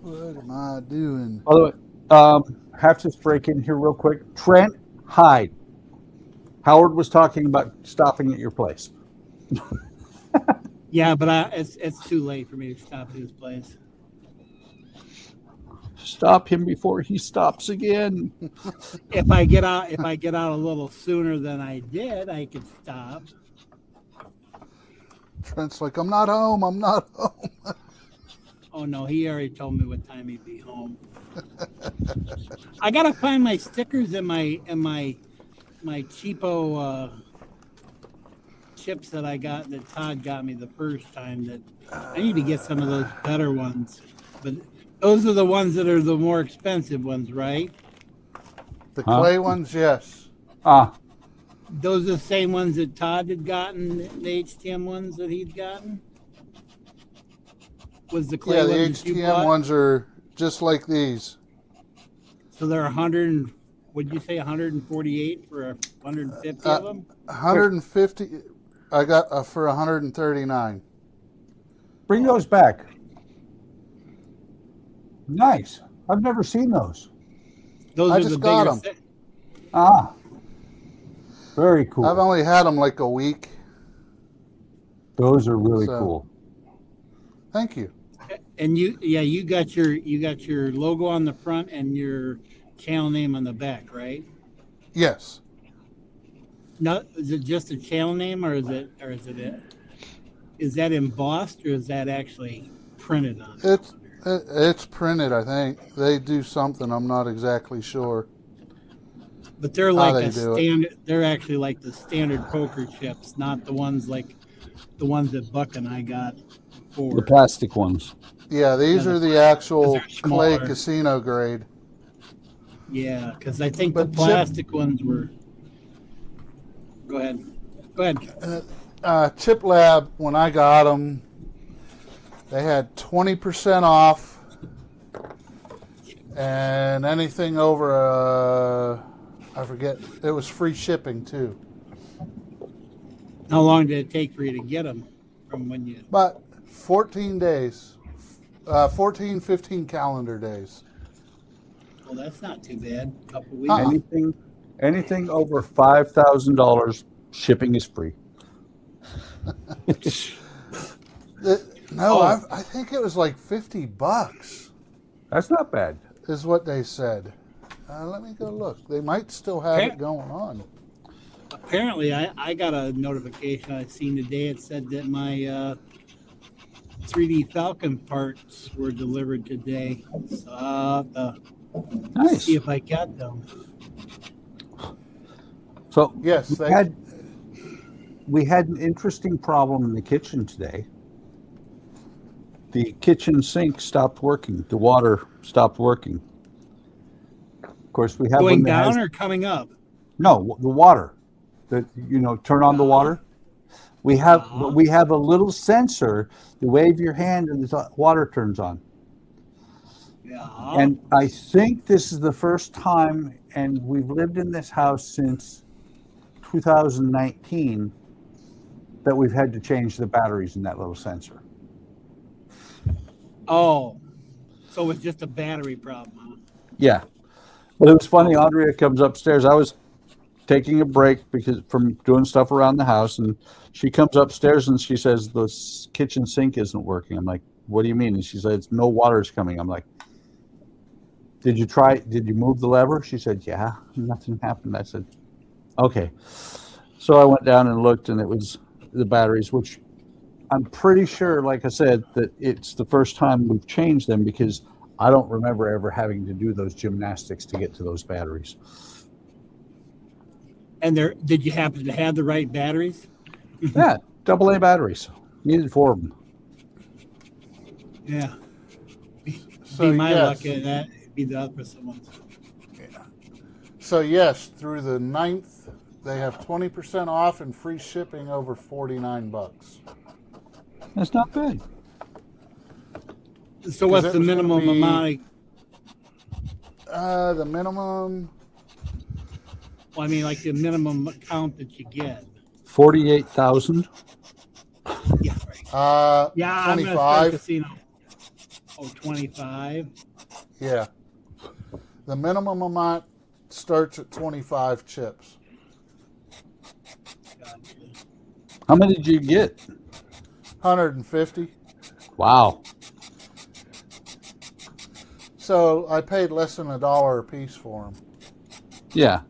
What am I doing? By the way, have to break in here real quick. Trent, hide. Howard was talking about stopping at your place. yeah, but it's too late for me to stop at his place. Stop him before he stops again. If I get out a little sooner than I did, I could stop. Trent's like, I'm not home. I'm not home. Oh no, he already told me what time he'd be home. I gotta find my stickers and my cheapo chips that I got that Todd got me the first time. That I need to get some of those better ones. But those are the ones that are the more expensive ones, right? The clay ones, yes. Those are the same ones that Todd had gotten, the HTM ones that he'd gotten? Was the clay Yeah, the ones that you HTM bought? ones are just like these. So they're 100, would you say 148 for 150 of them? 150. I got for 139. Bring those back. Nice. I've never seen those. Those I are just the got bigger 'em. thi- Very cool. I've only had them like a week. Those are really cool. Thank you. And you got your logo on the front and your channel name on the back, right? Yes. No, is it just a channel name, or is that embossed, or is that actually printed on it? It's printed, I think. They do something, I'm not exactly sure. But they're like a standard. They're actually like the standard poker chips, not the ones like the ones that Buck and I got for The plastic ones. Yeah, these are the actual clay casino grade. Yeah, because I think the plastic ones were. Go ahead. Chip Lab, when I got them, they had 20% off, and anything over I forget, it was free shipping too. How long did it take for you to get them from when you? About 14 days, 15 calendar days. Well, that's not too bad. A couple weeks. Anything over $5,000, shipping is free. I think it was like $50. That's not bad. Is what they said. Let me go look. They might still have it going on. Apparently, I got a notification I seen today. It said that my 3D Falcon parts were delivered today. So I'll have to see if I got them. So yes, we had an interesting problem in the kitchen today. The kitchen sink stopped working. The water stopped working. Of course, we have going down or coming up. No, the water. Turn on the water. We have a little sensor. You wave your hand and the water turns on. Yeah. And I think this is the first time, and we've lived in this house since 2019, that we've had to change the batteries in that little sensor. Oh, so it's just a battery problem, huh? Yeah. But it was funny. Andrea comes upstairs. I was taking a break from doing stuff around the house, and she comes upstairs and she says the kitchen sink isn't working. I'm like, what do you mean? And she says no water's coming. I'm like, did you move the lever? She said, yeah, nothing happened. I said, okay. So I went down and looked, and it was the batteries, which I'm pretty sure, like I said, that it's the first time we've changed them, because I don't remember ever having to do those gymnastics to get to those batteries. And did you happen to have the right batteries? Yeah, AA batteries. Needed 4 of them. Yeah. So, be my luck, and that be the opposite ones. Yeah. So yes, through the 9th, they have 20% off and free shipping over $49. That's not bad. So what's the minimum amount? The minimum. Well, I mean, like the minimum count that you get. 48,000. Yeah. Right. 25. Casino. Oh, 25. Yeah. The minimum amount starts at 25 chips. Gotcha. How many did you get? 150. Wow. So I paid less than $1 a piece for them. Yeah.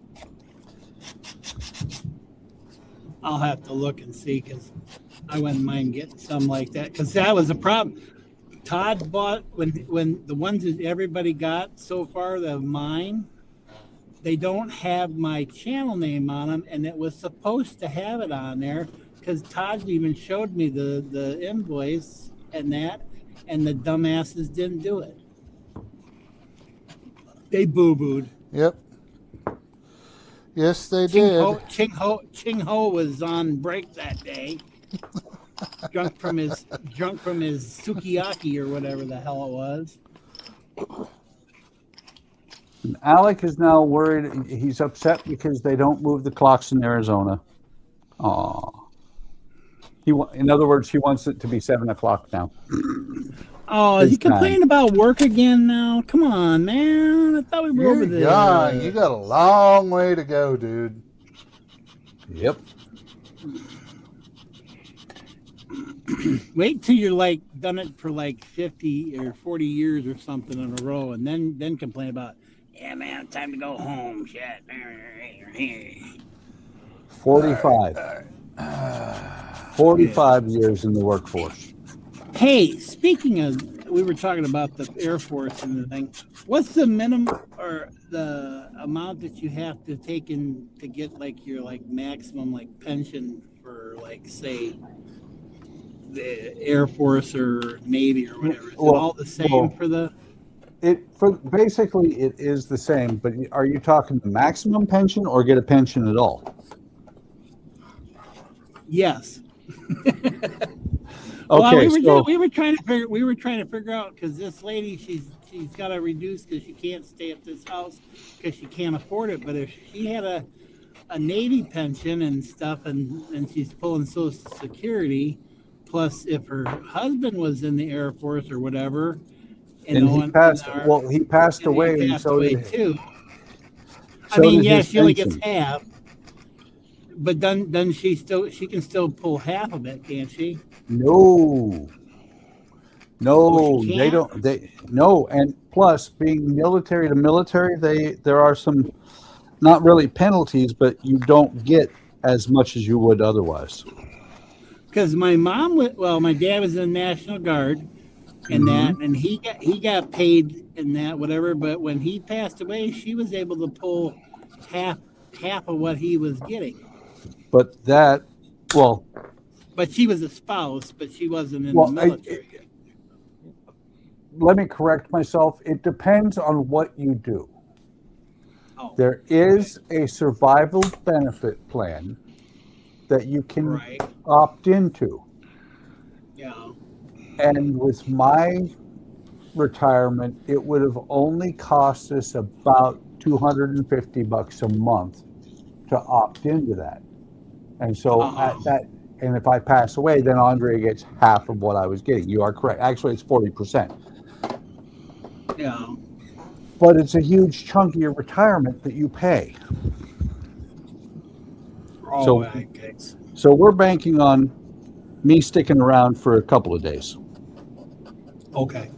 I'll have to look and see, because I wouldn't mind getting some like that, because that was a problem. Todd bought, when the ones that everybody got so far of mine, they don't have my channel name on them, and it was supposed to have it on there, because Todd even showed me the invoice and that, and the dumbasses didn't do it. They boo-booed. Yep. Yes, they did. Ching Ho was on break that day, drunk from his sukiyaki or whatever the hell it was. And Alec is now worried. He's upset because they don't move the clocks in Arizona. Aw. In other words, he wants it to be 7 o'clock now. Oh, is he complaining about work again now? Come on, man. I thought we were over this. You got a long way to go, dude. Yep. Wait till you're like done it for like 50 or 40 years or something in a row, and then complain about, yeah, man, time to go home. Shit. 45. 45 years in the workforce. Hey, speaking of, we were talking about the Air Force and the thing. What's the minimum or the amount that you have to take in to get like your like maximum like pension for like say the Air Force or Navy or whatever? Is it all the same for the? Basically it is the same, but are you talking the maximum pension or get a pension at all? Yes. Okay, well, we were trying to figure out because this lady she's got to reduce because she can't stay at this house because she can't afford it. But if she had a Navy pension and stuff, and she's pulling Social Security, plus if her husband was in the Air Force or whatever, and he passed away, and so did too. So I mean, did yeah, his she only gets pension. half, but then she can still pull half of it, can't she? No, she they don't. No, and plus being military to military, there are some not really penalties, but you don't get as much as you would otherwise. Because my dad was in the National Guard, and and he got paid in that whatever. But when he passed away, she was able to pull half of what he was getting. But but she was a spouse, but she wasn't in the military. Let me correct myself. It depends on what you do. Oh, there is a survival benefit plan that you can opt into. Yeah. And with my retirement, it would have only cost us about $250 a month to opt into that. And so at that, and if I pass away, then Andre gets half of what I was getting. You are correct. Actually, it's 40%. Yeah. But it's a huge chunk of your retirement that you pay. So we're banking on me sticking around for a couple of days. Okay.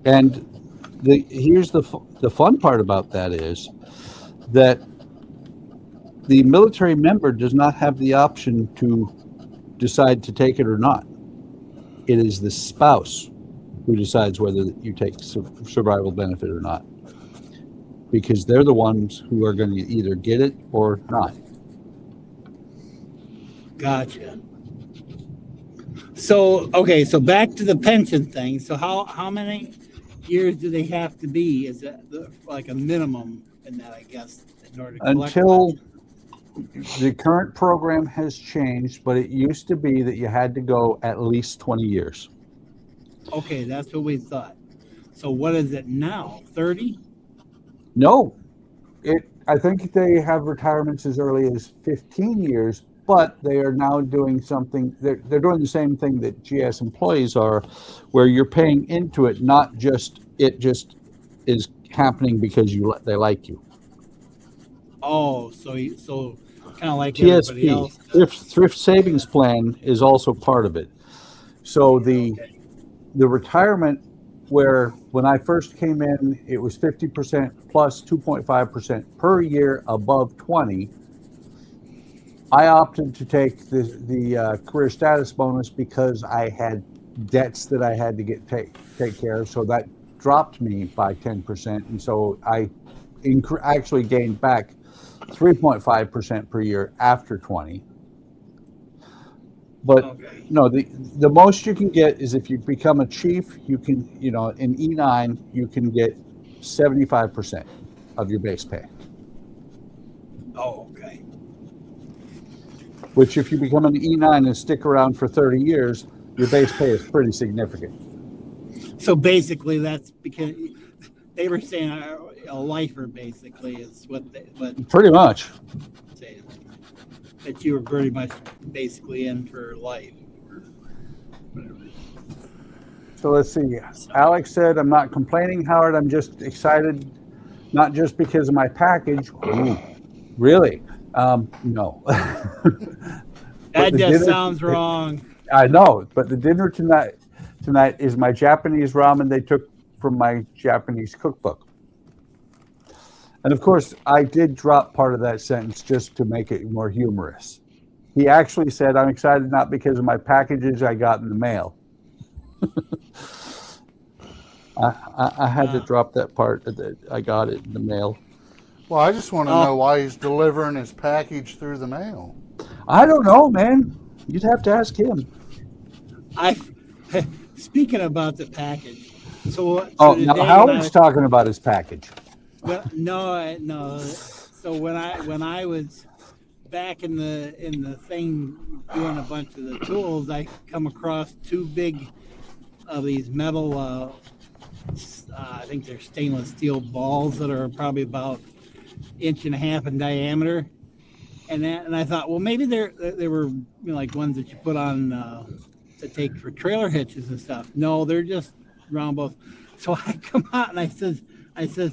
And here's the fun part about that is that the military member does not have the option to decide to take it or not. It is the spouse who decides whether you take survival benefit or not, because they're the ones who are going to either get it or not. Gotcha. So so back to the pension thing. So how many years do they have to be? Is that like a minimum in that, I guess, in order to collect until that? The current program has changed, but it used to be that you had to go at least 20 years. Okay, that's what we thought. So what is it now? 30? No, I think they have retirements as early as 15 years, but they are now doing something. They're doing the same thing that GS employees are, where you're paying into it, not just it just is happening because they like you. Oh, so kind of like everybody else. Thrift savings plan is also part of it. So the retirement, where when I first came in, it was 50% plus 2.5% per year above 20. I opted to take the career status bonus because I had debts that I had to take care of. So that dropped me by 10%, and so I actually gained back 3.5% per year after 20. But no, the most you can get is if you become a chief, you can, in E9, you can get 75% of your base pay. Oh, okay. Which if you become an E9 and stick around for 30 years, your base pay is pretty significant. So basically that's because they were saying a lifer basically is what pretty much saying that you were pretty much basically in for life or whatever. So let's see. Alex said, I'm not complaining, Howard. I'm just excited, not just because of my package. Ooh, really? No. That just sounds wrong. I know, but the dinner tonight is my Japanese ramen they took from my Japanese cookbook. And of course, I did drop part of that sentence just to make it more humorous. He actually said, I'm excited not because of my packages I got in the mail. I had to drop that part that I got it in the mail. Well, I just want to know why he's delivering his package through the mail. I don't know, man. You'd have to ask him. Speaking about the package. So now Howard's talking about his package. Well, no. So when I was back in the thing doing a bunch of the tools, I come across two big of these metal. I think they're stainless steel balls that are probably about 1.5 inches in diameter, and I thought, well, maybe they were like ones that you put on to take for trailer hitches and stuff. No, they're just round balls. So I come out and I says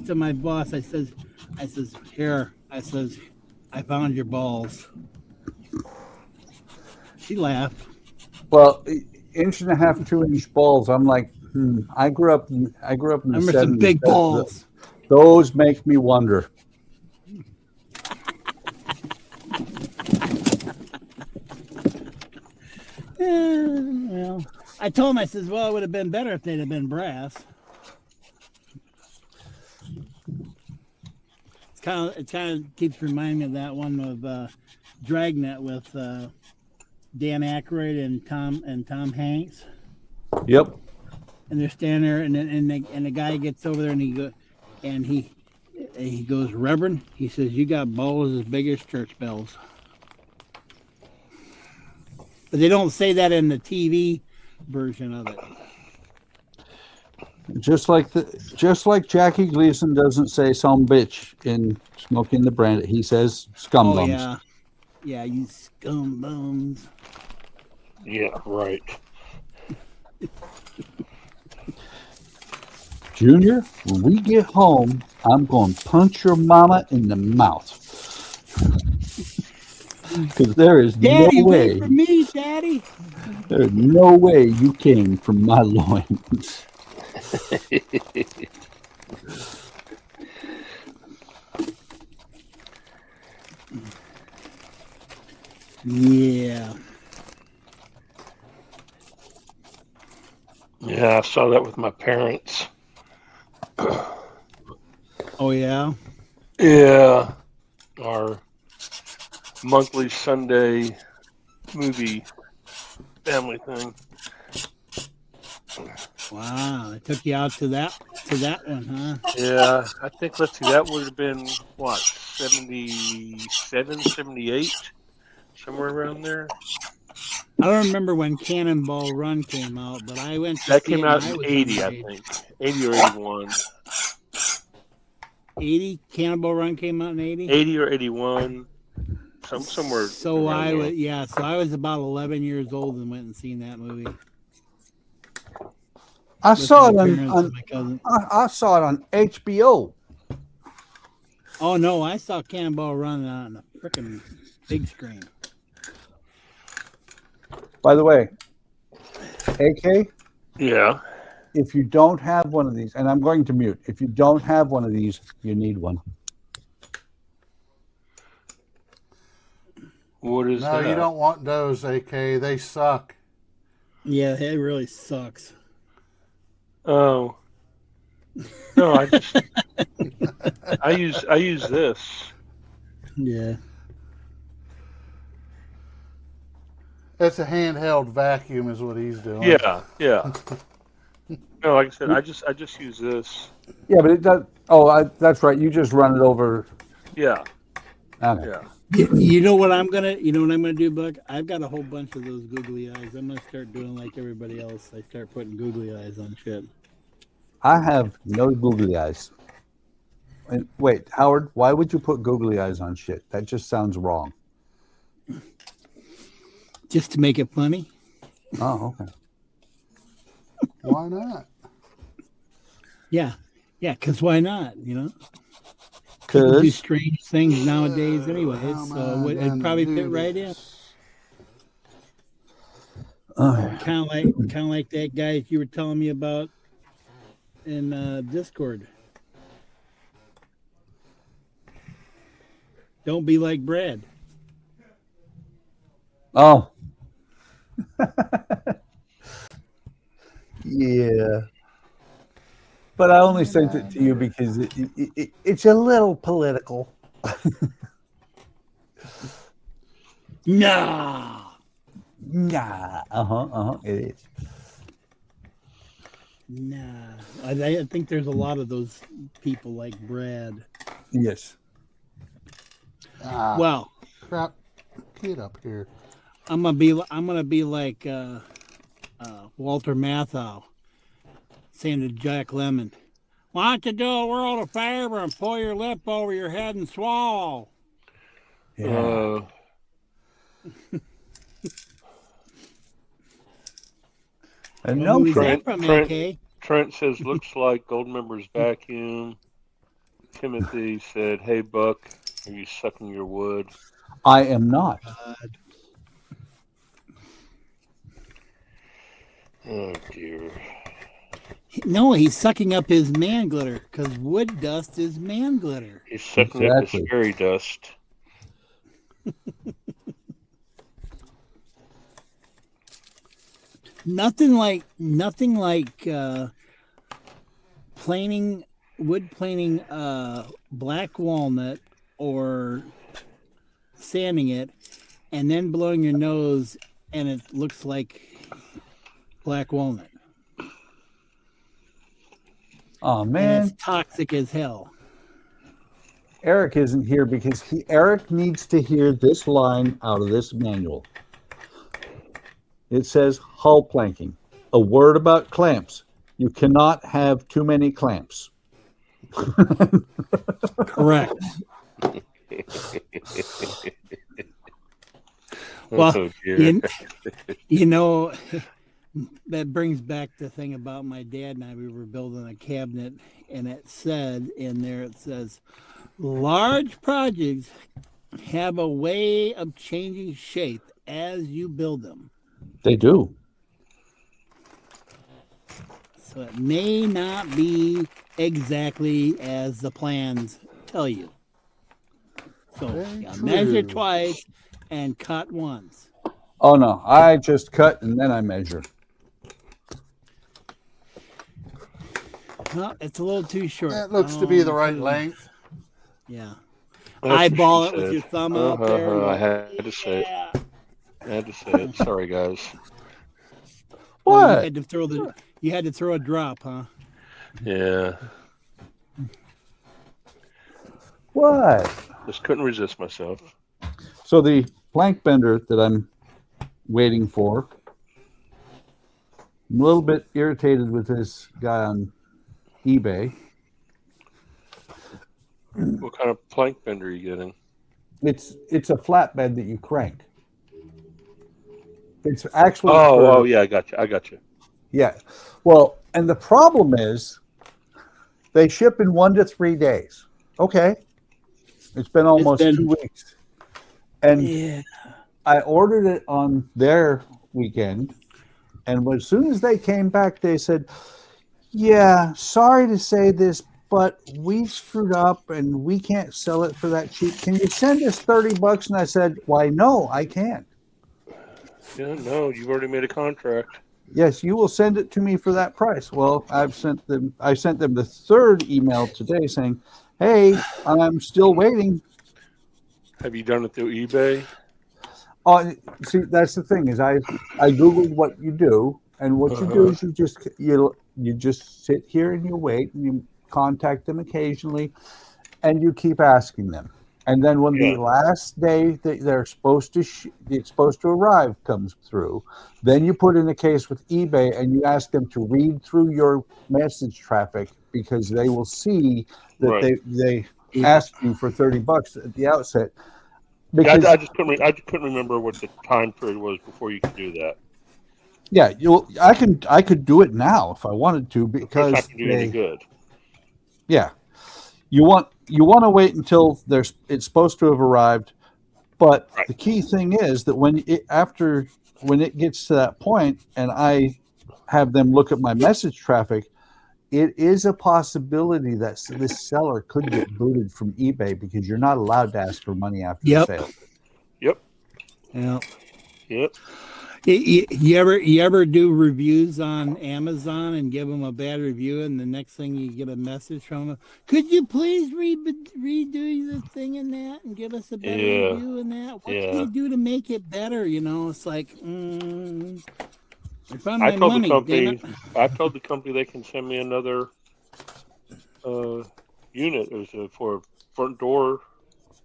to my boss, I says, here, I says, I found your balls. She laughed. Well, 1.5 inch, 2-inch balls. I'm like, I grew up in the 70s. Some big balls. Those make me wonder. Well, I told him, I says, well, it would have been better if they'd have been brass. It kind of keeps reminding me of that one of Dragnet with Dan Aykroyd and Tom Hanks. Yep. And they're standing there, and the guy gets over there, and he goes, Reverend, he says, you got balls as big as church bells. But they don't say that in the TV version of it. Just like Jackie Gleason doesn't say some bitch in Smoking the Brand, he says scum bums. Yeah, you scum bums. Yeah, right. Junior, when we get home, I'm going to punch your mama in the mouth. Because there is Daddy, no way. wait for me, Daddy. There's no way you came from my loins. Yeah. Yeah, I saw that with my parents. Oh, yeah? Yeah. Our monthly Sunday movie family thing. Wow, I took you out to that one, huh? Yeah, I think, let's see, that would have been, what, 77, 78? Somewhere around there. I don't remember when Cannonball Run came out, but I went to That see came it out when in I was 80, I underage. think. 80 or 81. 80? Cannonball Run came out in 80? 80 or 81. Somewhere. So around I there. was, yeah, so I was about 11 years old and went and seen that movie. I saw it my on, parents and my cousin. I saw it on HBO. Oh no, I saw Cannonball Run on a freaking big screen. By the way, AK, Yeah. if you don't have one of these, and I'm going to mute, if you don't have one of these, you need one. What is No, that? you don't want those, AK. They suck. Yeah, it really sucks. Oh. No, I use this. Yeah. It's a handheld vacuum, is what he's doing. Yeah. No, like I said, I just use this. Yeah, but it does. Oh, that's right. You just run it over. Yeah. Okay. Yeah. You know what I'm gonna do, Buck? I've got a whole bunch of those googly eyes. I'm gonna start doing like everybody else. I start putting googly eyes on shit. I have no googly eyes. And wait, Howard, why would you put googly eyes on shit? That just sounds wrong. Just to make it funny. Oh, okay. Why not? Yeah, because why not? You know. People do because strange things nowadays, anyways. How So am I it'd gonna probably do fit right in. this? Kind of like that guy you were telling me about in Discord. Don't be like Brad. oh, yeah. But I only sent it to you because it's a little political. Nah. Nah. It is. Nah. I think there's a lot of those people like Brad. Yes. Well, Crap. Get up here. I'm gonna be like Walter Matthau saying to Jack Lemmon, "Why don't you do a world a favor and pull your lip over your head and swallow?" Yeah. And Well, no, who is Trent. that from, AK? Trent says, looks like Goldmember's vacuum. Timothy said, hey, Buck, are you sucking your wood? I am not. Oh, dear. No, he's sucking up his man glitter because wood dust is man glitter. He's sucking up his Exactly. fairy dust. Nothing like wood planing black walnut or sanding it and then blowing your nose and it looks like black walnut. Oh And man, it's toxic as hell. Eric isn't here because Eric needs to hear this line out of this manual. It says hull planking. A word about clamps. You cannot have too many clamps. Correct. Well, Oh, dear. you know, that brings back the thing about my dad and I. We were building a cabinet, and it said in there, it says, large projects have a way of changing shape as you build them. They do. So it may not be exactly as the plans tell you. So Very you measure true. twice and cut once. Oh no, I just cut and then I measure. Well, it's a little too short. That looks to be the right Oh, length. Yeah. That's what Eyeball she it with said. your thumb out there. I had to say it. Yeah. I had to say it. Sorry, guys. Oh, you What? had to throw a drop, huh? Yeah. What? Just couldn't resist myself. So the plank bender that I'm waiting for, I'm a little bit irritated with this guy on eBay. What kind of plank bender are you getting? It's a flatbed that you crank. It's actually Oh, yeah, I got you. Yeah. Well, and the problem is they ship in 1 to 3 days. Okay. It's been almost 2 weeks. And Yeah. I ordered it on their weekend. And as soon as they came back, they said, yeah, sorry to say this, but we screwed up and we can't sell it for that cheap. Can you send us $30? And I said, why, no, I can't. Yeah, no, you've already made a contract. Yes, you will send it to me for that price. Well, I sent them the third email today saying, hey, I'm still waiting. Have you done it through eBay? See, that's the thing is I Googled what you do, and what you do is you just sit here and you wait and you contact them occasionally and you keep asking them. And then when the last day that they're supposed to arrive comes through, then you put in a case with eBay and you ask them to read through your message traffic because they will see that they asked you for $30 at the outset. Because, I just couldn't remember what the time period was before you could do that. Yeah, I could do it now if I wanted to because It's not going to do any good. Yeah, you want you want to wait until it's supposed to have arrived. But the key thing is that when it gets to that point and I have them look at my message traffic, it is a possibility that this seller could get booted from eBay because you're not allowed to ask for money after the sale. Yep. Yeah. Yep. You ever do reviews on Amazon and give them a bad review, and the next thing you get a message from them, could you please redo the thing in that and give us a better review in that? What can you do to make it better? You know, it's like, I told the company they can send me another unit. It was for front door,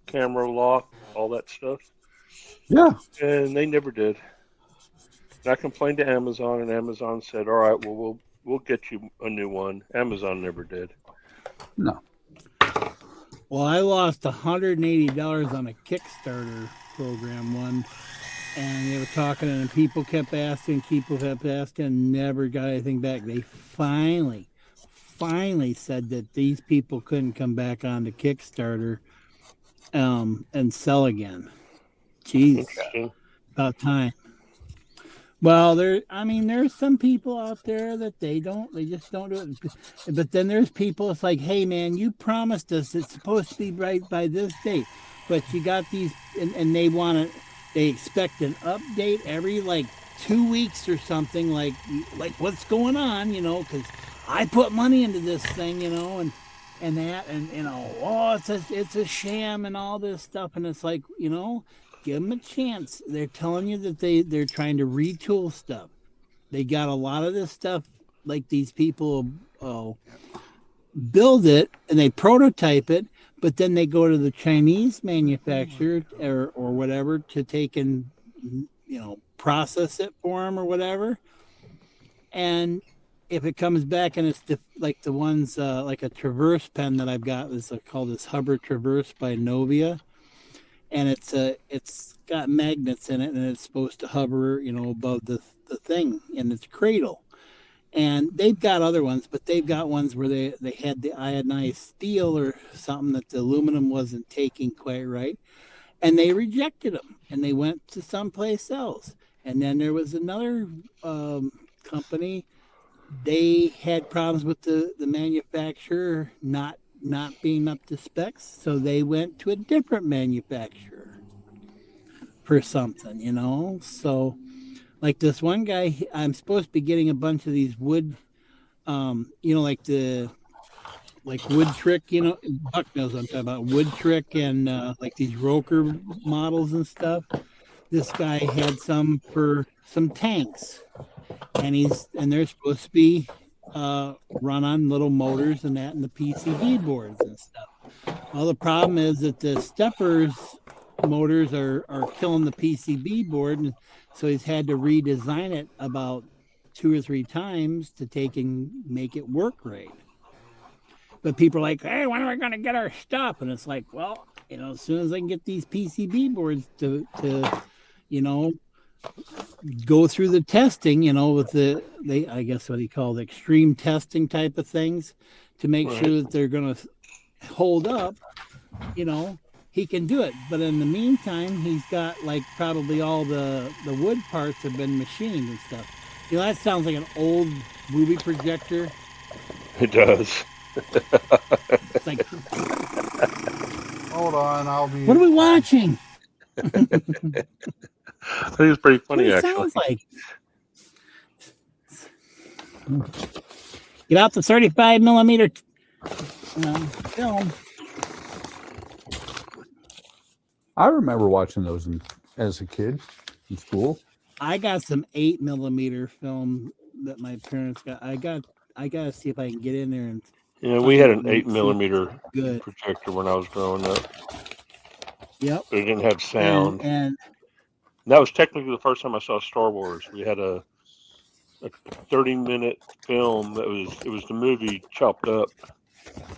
camera lock, all that stuff. Yeah. And they never did. And I complained to Amazon, and Amazon said, "All right, well, we'll get you a new one." Amazon never did. No. Well, I lost $180 on a Kickstarter program one, and they were talking, and people kept asking, never got anything back. They finally said that these people couldn't come back onto Kickstarter and sell again. Jeez, about time. Well, there's some people out there that they just don't do it. But then there's people, it's like, hey man, you promised us it's supposed to be right by this date, but you got these, and they expect an update every like 2 weeks or something, like what's going on, you know, because I put money into this thing, you know, and that, and you know, it's a sham and all this stuff, and it's like, you know, give them a chance. They're telling you that they're trying to retool stuff. They got a lot of this stuff, like these people build it and they prototype it, but then they go to the Chinese manufacturer or whatever to take and, you know, process it for them or whatever. And if it comes back and it's like the ones like a Traverse pen that I've got, is called this Hubbard Traverse by Novia. And it's got magnets in it, and it's supposed to hover, you know, above the thing in its cradle. And they've got other ones, but they've got ones where they had the iodized steel or something that the aluminum wasn't taking quite right, and they rejected them, and they went to someplace else. And then there was another company. They had problems with the manufacturer not being up to specs, so they went to a different manufacturer for something, you know. So like this one guy, I'm supposed to be getting a bunch of these wood, you know, like Wood Trick, you know, Buck knows what I'm talking about, Wood Trick, and like these Roker models and stuff. This guy had some for some tanks, and they're supposed to be run on little motors and that, and the PCB boards and stuff. Well, the problem is that the steppers motors are killing the PCB board, and so he's had to redesign it about 2 or 3 times to take and make it work right. But people are like, hey, when are we going to get our stuff? And it's like, well, you know, as soon as I can get these PCB boards to you know, go through the testing, you know, with I guess what he called extreme testing type of things to make sure that they're going to hold up, you know, he can do it. But in the meantime, he's got like probably all the wood parts have been machined and stuff. You know, that sounds like an old movie projector. It does. It's like, Hold on, I'll be. what are we watching? I think it's pretty funny, What it actually. sounds like. Get out the 35 millimeter film. I remember watching those as a kid in school. I got some 8 millimeter film that my parents got. I gotta see if I can get in there and. Yeah, we had an 8 millimeter Good. projector when I was growing up. Yep. But it didn't have sound. And that was technically the first time I saw Star Wars. We had a 30-minute film that was the movie chopped up.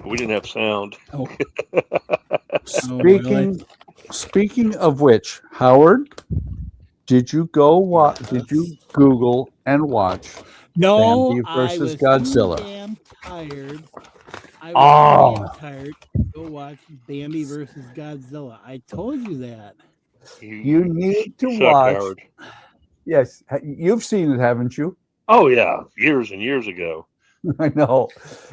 We didn't have sound. oh, Speaking of which, Howard, did you Google and watch no, Bambi I versus was Godzilla? too damn tired I was Oh. damn tired. Go watch Bambi versus Godzilla. I told you that. You need to suck, watch. Howard. Yes, you've seen it, haven't you? Oh yeah, years and years ago. I know.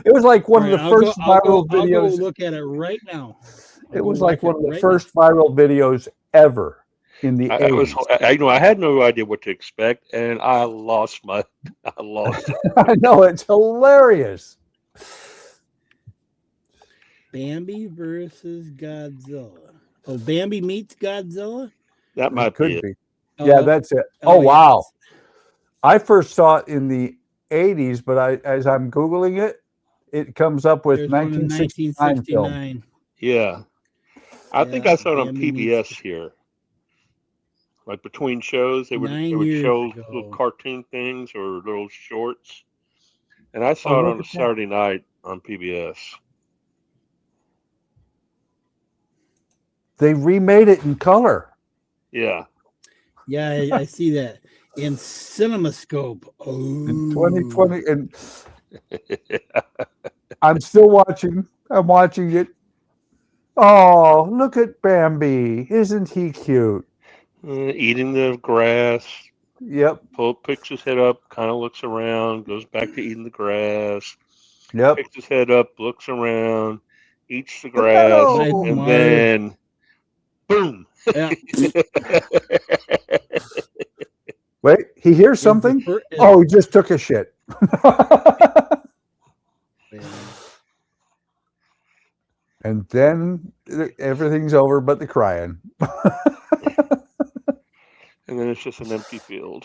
It was like one of the first viral I'll go videos. look at it right now. It was like one of the first viral videos ever in the 80s. I had no idea what to expect, and I lost it. I know, it's hilarious. Bambi versus Godzilla. Oh, Bambi meets Godzilla? That might could be. Yeah, that's it. Oh, wow. I first saw it in the 80s, but as I'm Googling it, it comes up with 1969 film. Yeah. I think I saw it on PBS here. Like between shows, they would show little cartoon things or little shorts. And I saw it on a Saturday night on PBS. They remade it in color. Yeah. Yeah, I see that. In CinemaScope. Oh. In 2020. And I'm still watching. I'm watching it. Oh, look at Bambi. Isn't he cute? Eating the grass. Yep. Picks his head up, kind of looks around, goes back to eating the grass. Yep. Picks his head up, looks around, eats the grass, and then boom. Yeah. Wait, he hears something? Oh, he just took a shit. And then everything's over but the crying. And then it's just an empty field.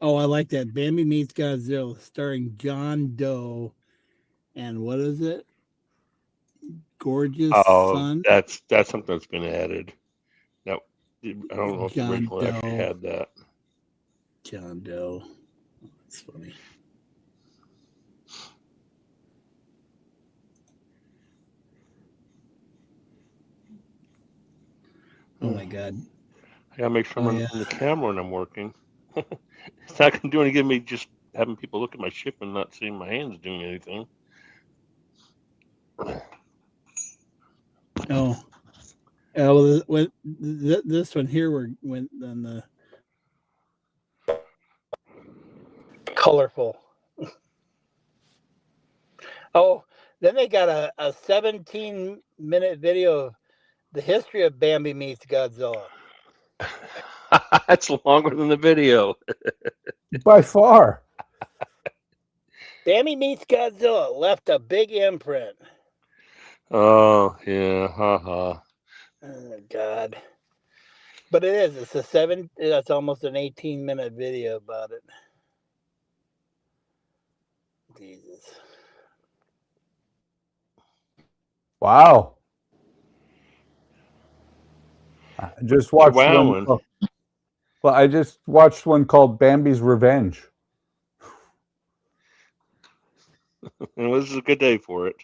Oh, I like that. Bambi meets Godzilla, starring John Doe. And what is it? Gorgeous Sun? That's something that's been added. No, I don't know if the original actually had that. John Doe. That's funny. Oh my God. I gotta make sure I'm on the camera when I'm working. It's not gonna do any good me just having people look at my ship and not seeing my hands doing anything. Oh. Well, this one here went on the colorful. Oh, then they got a 17-minute video of the history of Bambi meets Godzilla. That's longer than the video. By far. Bambi meets Godzilla left a big imprint. Oh, yeah. Haha. Oh, God. But it is. That's almost an 18-minute video about it. Jesus. Wow. I just watched one. Well, I just watched one called Bambi's Revenge. Well, this is a good day for it.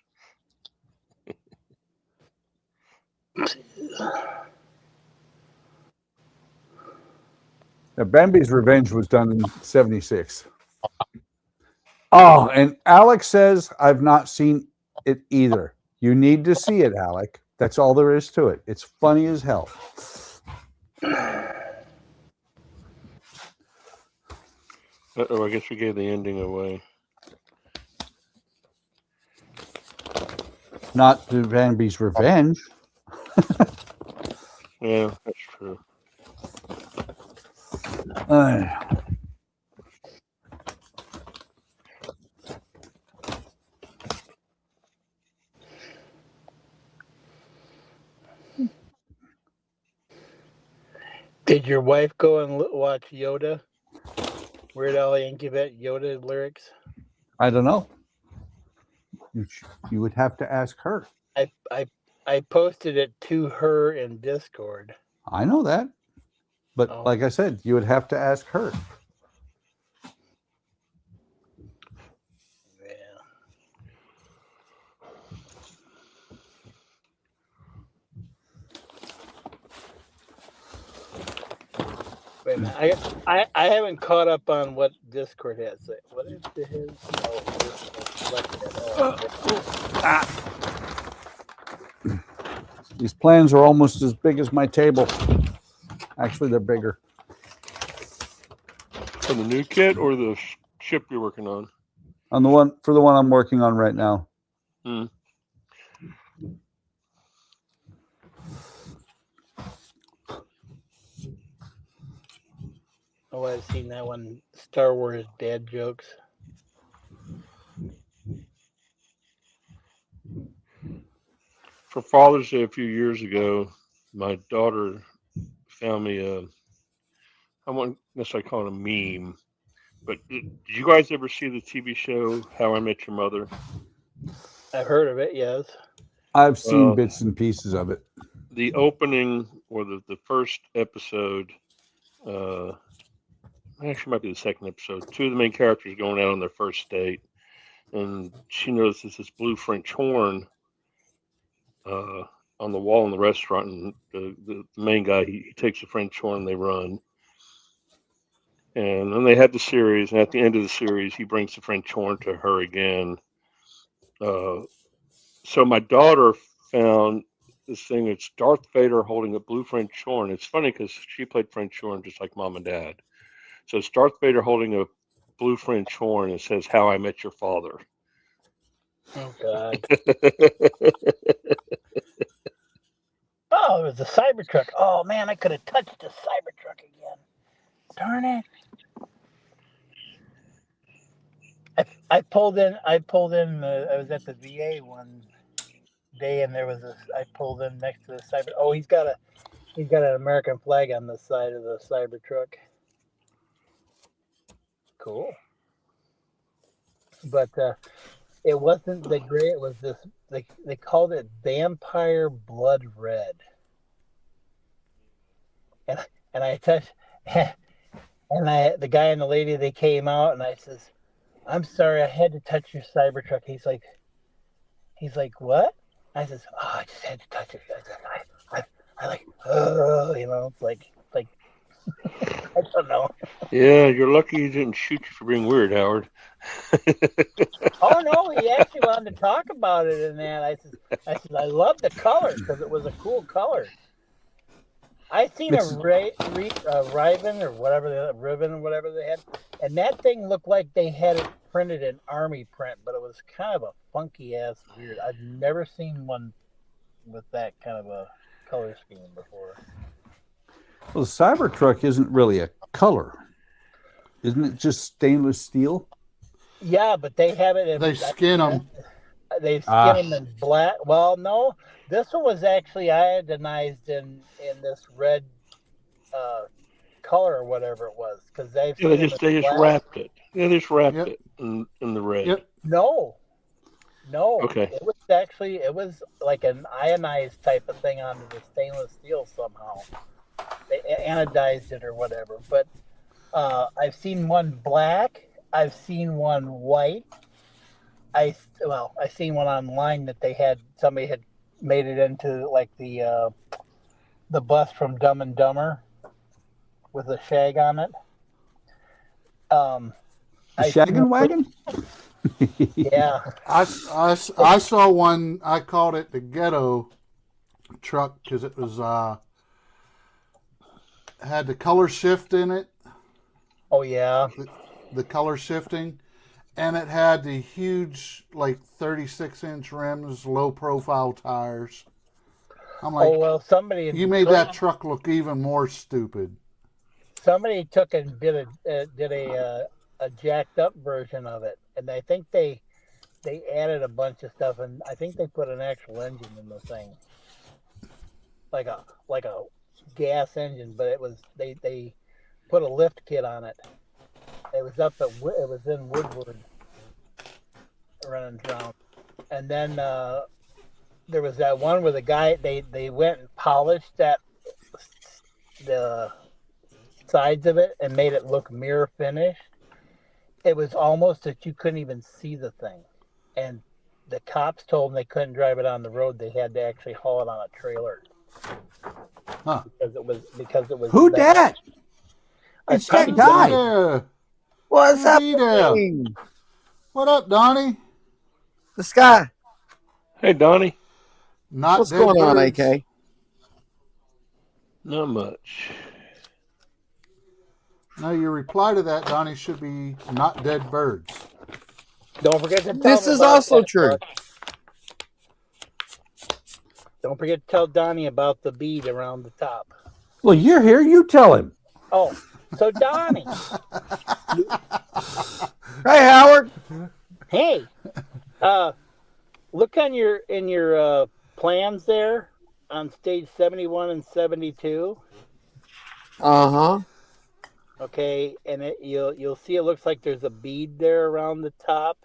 Now, Bambi's Revenge was done in '76. Oh, and Alec says I've not seen it either. You need to see it, Alec. That's all there is to it. It's funny as hell. Oh, I guess we gave the ending away. Not to Bambi's Revenge. Yeah, that's true. Did your wife go and watch Yoda? Weird Al Yankovic Yoda lyrics? I don't know. You would have to ask her. I posted it to her in Discord. I know that. But like I said, you would have to ask her. Yeah. Wait a minute. I haven't caught up on what Discord has. What is his? These plans are almost as big as my table. Actually, they're bigger. For the new kit or the ship you're working on? On the one for the one I'm working on right now. Hmm. Oh, I've seen that one. Star Wars dad jokes. For Father's Day a few years ago, my daughter found me I won't necessarily call it a meme, but did you guys ever see the TV show How I Met Your Mother? I've heard of it, yes. I've seen bits and pieces of it. The opening or the first episode, actually might be the second episode. Two of the main characters going out on their first date, and she notices this blue French horn on the wall in the restaurant, and the main guy he takes the French horn and they run. And then they had the series, and at the end of the series, he brings the French horn to her again. So my daughter found this thing. It's Darth Vader holding a blue French horn. It's funny because she played French horn just like Mom and Dad. So it's Darth Vader holding a blue French horn and says, "How I Met Your Father." Oh, God. Oh, it was a Cybertruck. Oh, man, I could have touched the Cybertruck again. Darn it. I pulled in, I was at the VA one day, and I pulled in next to the Cyber. Oh, he's got an American flag on the side of the Cybertruck. Cool. But it wasn't the gray, it was this, they called it Vampire Blood Red. And I touched, and the guy and the lady, they came out, and I says, "I'm sorry, I had to touch your Cybertruck." He's like, "What?" I says, "Oh, I just had to touch it." I like, oh, it's like, I don't know. Yeah, you're lucky he didn't shoot you for being weird, Howard. Oh no, he actually wanted to talk about it, and that I said, I love the color because it was a cool color. I seen a ribbon or whatever they had, and that thing looked like they had it printed in army print, but it was kind of a funky ass weird. I've never seen one with that kind of a color scheme before. Well, the Cybertruck isn't really a color, isn't it? Just stainless steel. Yeah, but they have it. They skin them. They skin them in black. Well, no, this one was actually iodinized in this red color or whatever it was, because they just wrapped it. Yeah, they just wrapped it in the red. Yep. No. Okay. It was like an ionized type of thing onto the stainless steel somehow. They anodized it or whatever. But I've seen one black. I've seen one white. I seen one online that somebody had made it into like the bus from Dumb and Dumber with a shag on it. The shaggin' wagon? Yeah. I saw one. I called it the ghetto truck because it was had the color shift in it. Oh yeah. The color shifting, and it had the huge, like 36-inch rims, low profile tires. I'm like, oh well, you made that truck look even more stupid. Somebody took and did a jacked up version of it, and I think they added a bunch of stuff, and I think they put an actual engine in the thing, like a gas engine, but it was they put a lift kit on it. It was it was in Woodward, running around, and then there was that one where the guy they went and polished the sides of it and made it look mirror finished. It was almost that you couldn't even see the thing, and the cops told them they couldn't drive it on the road. They had to actually haul it on a trailer. Huh? Because it was Who dat? It's that guy. Yeah. What's Hey there. happening? What up, Donnie? The sky. Hey, Donnie. Not What's dead going on, birds. AK? Not much. No, your reply to that, Donnie, should be not dead birds. Don't forget to tell This him is about also that, true. Buck. Don't forget to tell Donnie about the bead around the top. Well, you're here. You tell him. Oh, so Donnie, Hey, Howard. hey, look on your plans there on stage 71 and 72. Uh-huh. Okay, and you'll see it looks like there's a bead there around the top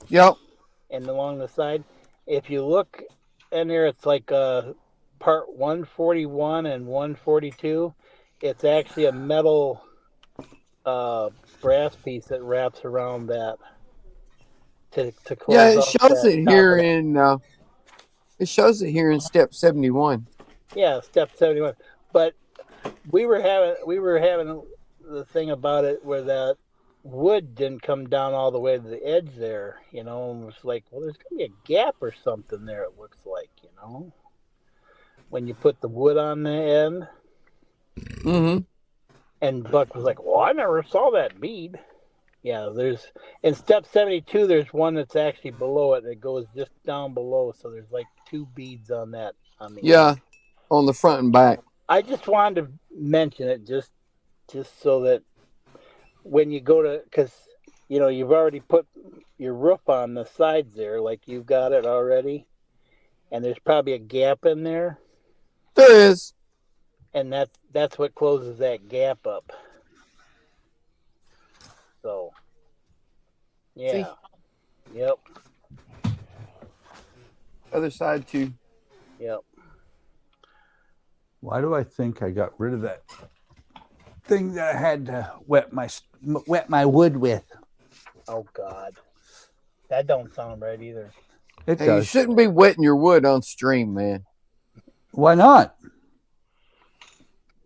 Yep. and along the side. If you look in there, it's like part 141 and 142. It's actually a metal brass piece that wraps around that to close. Yeah, it up shows that it top here of that. in it shows it here in step 71. Yeah, step 71. But we were having the thing about it where that wood didn't come down all the way to the edge there, you know, and it was like, well, there's gonna be a gap or something there, it looks like, you know, when you put the wood on the end. Mm-hmm. And Buck was like, well, I never saw that bead. Yeah, there's in step 72 there's one that's actually below it, and it goes just down below, so there's like two beads on that on the Yeah, end. on the front and back. I just wanted to mention it just so that when you go to, because you know you've already put your roof on the sides there, like you've got it already, and there's probably a gap in there, There is. and that's what closes that gap up. So, yeah, yep, Other side too. yep. Why do I think I got rid of that thing that I had to wet my wood with? Oh God, that don't sound right either. It Hey, you does. shouldn't be wetting your wood on stream, man. Why not?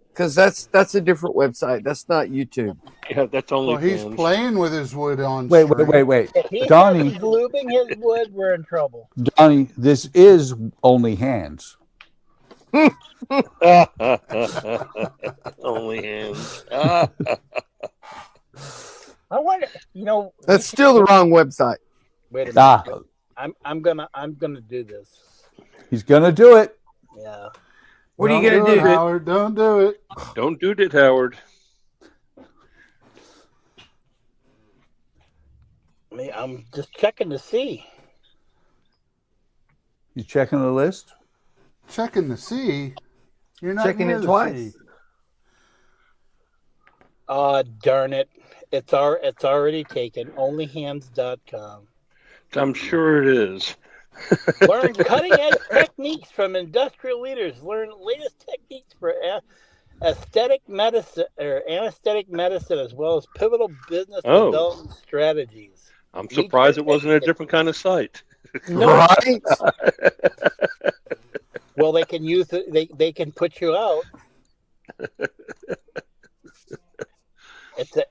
Because that's a different website. That's not YouTube. Yeah, that's only. Well, he's playing with his wood on Wait. If he Donnie, he's lubing his wood, we're in trouble. Donnie, this is only hands. Only hands. I wonder, you know. That's still the wrong website. Wait a minute. Ah, I'm gonna do this. he's gonna do it. Yeah. What are you Don't gonna do? Howard? Don't do it. Don't do it, Howard. I mean, I'm just checking to see. You checking the list? Checking the sea. You're not Checking near it the twice. sea. Darn it. It's already taken. Onlyhands.com. I'm sure it is. Learn cutting edge techniques from industrial leaders. Learn latest techniques for aesthetic medicine or anesthetic medicine, as well as pivotal business development strategies. I'm surprised it wasn't a different kind of site. No. Right? Well, they can use it. They can put you out. Okay.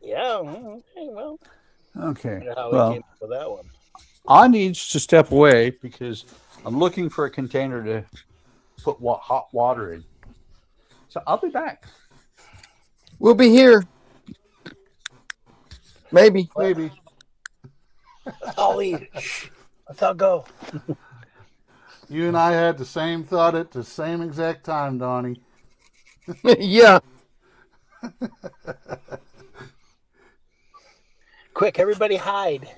Well, Okay. I don't know how Well, we came up with that one. I needs to step away because I'm looking for a container to put hot water in. So I'll be back. We'll be here. Maybe. Maybe. I'll leave. Let's all go. You and I had the same thought at the same exact time, Donnie. Yeah. Quick, everybody hide.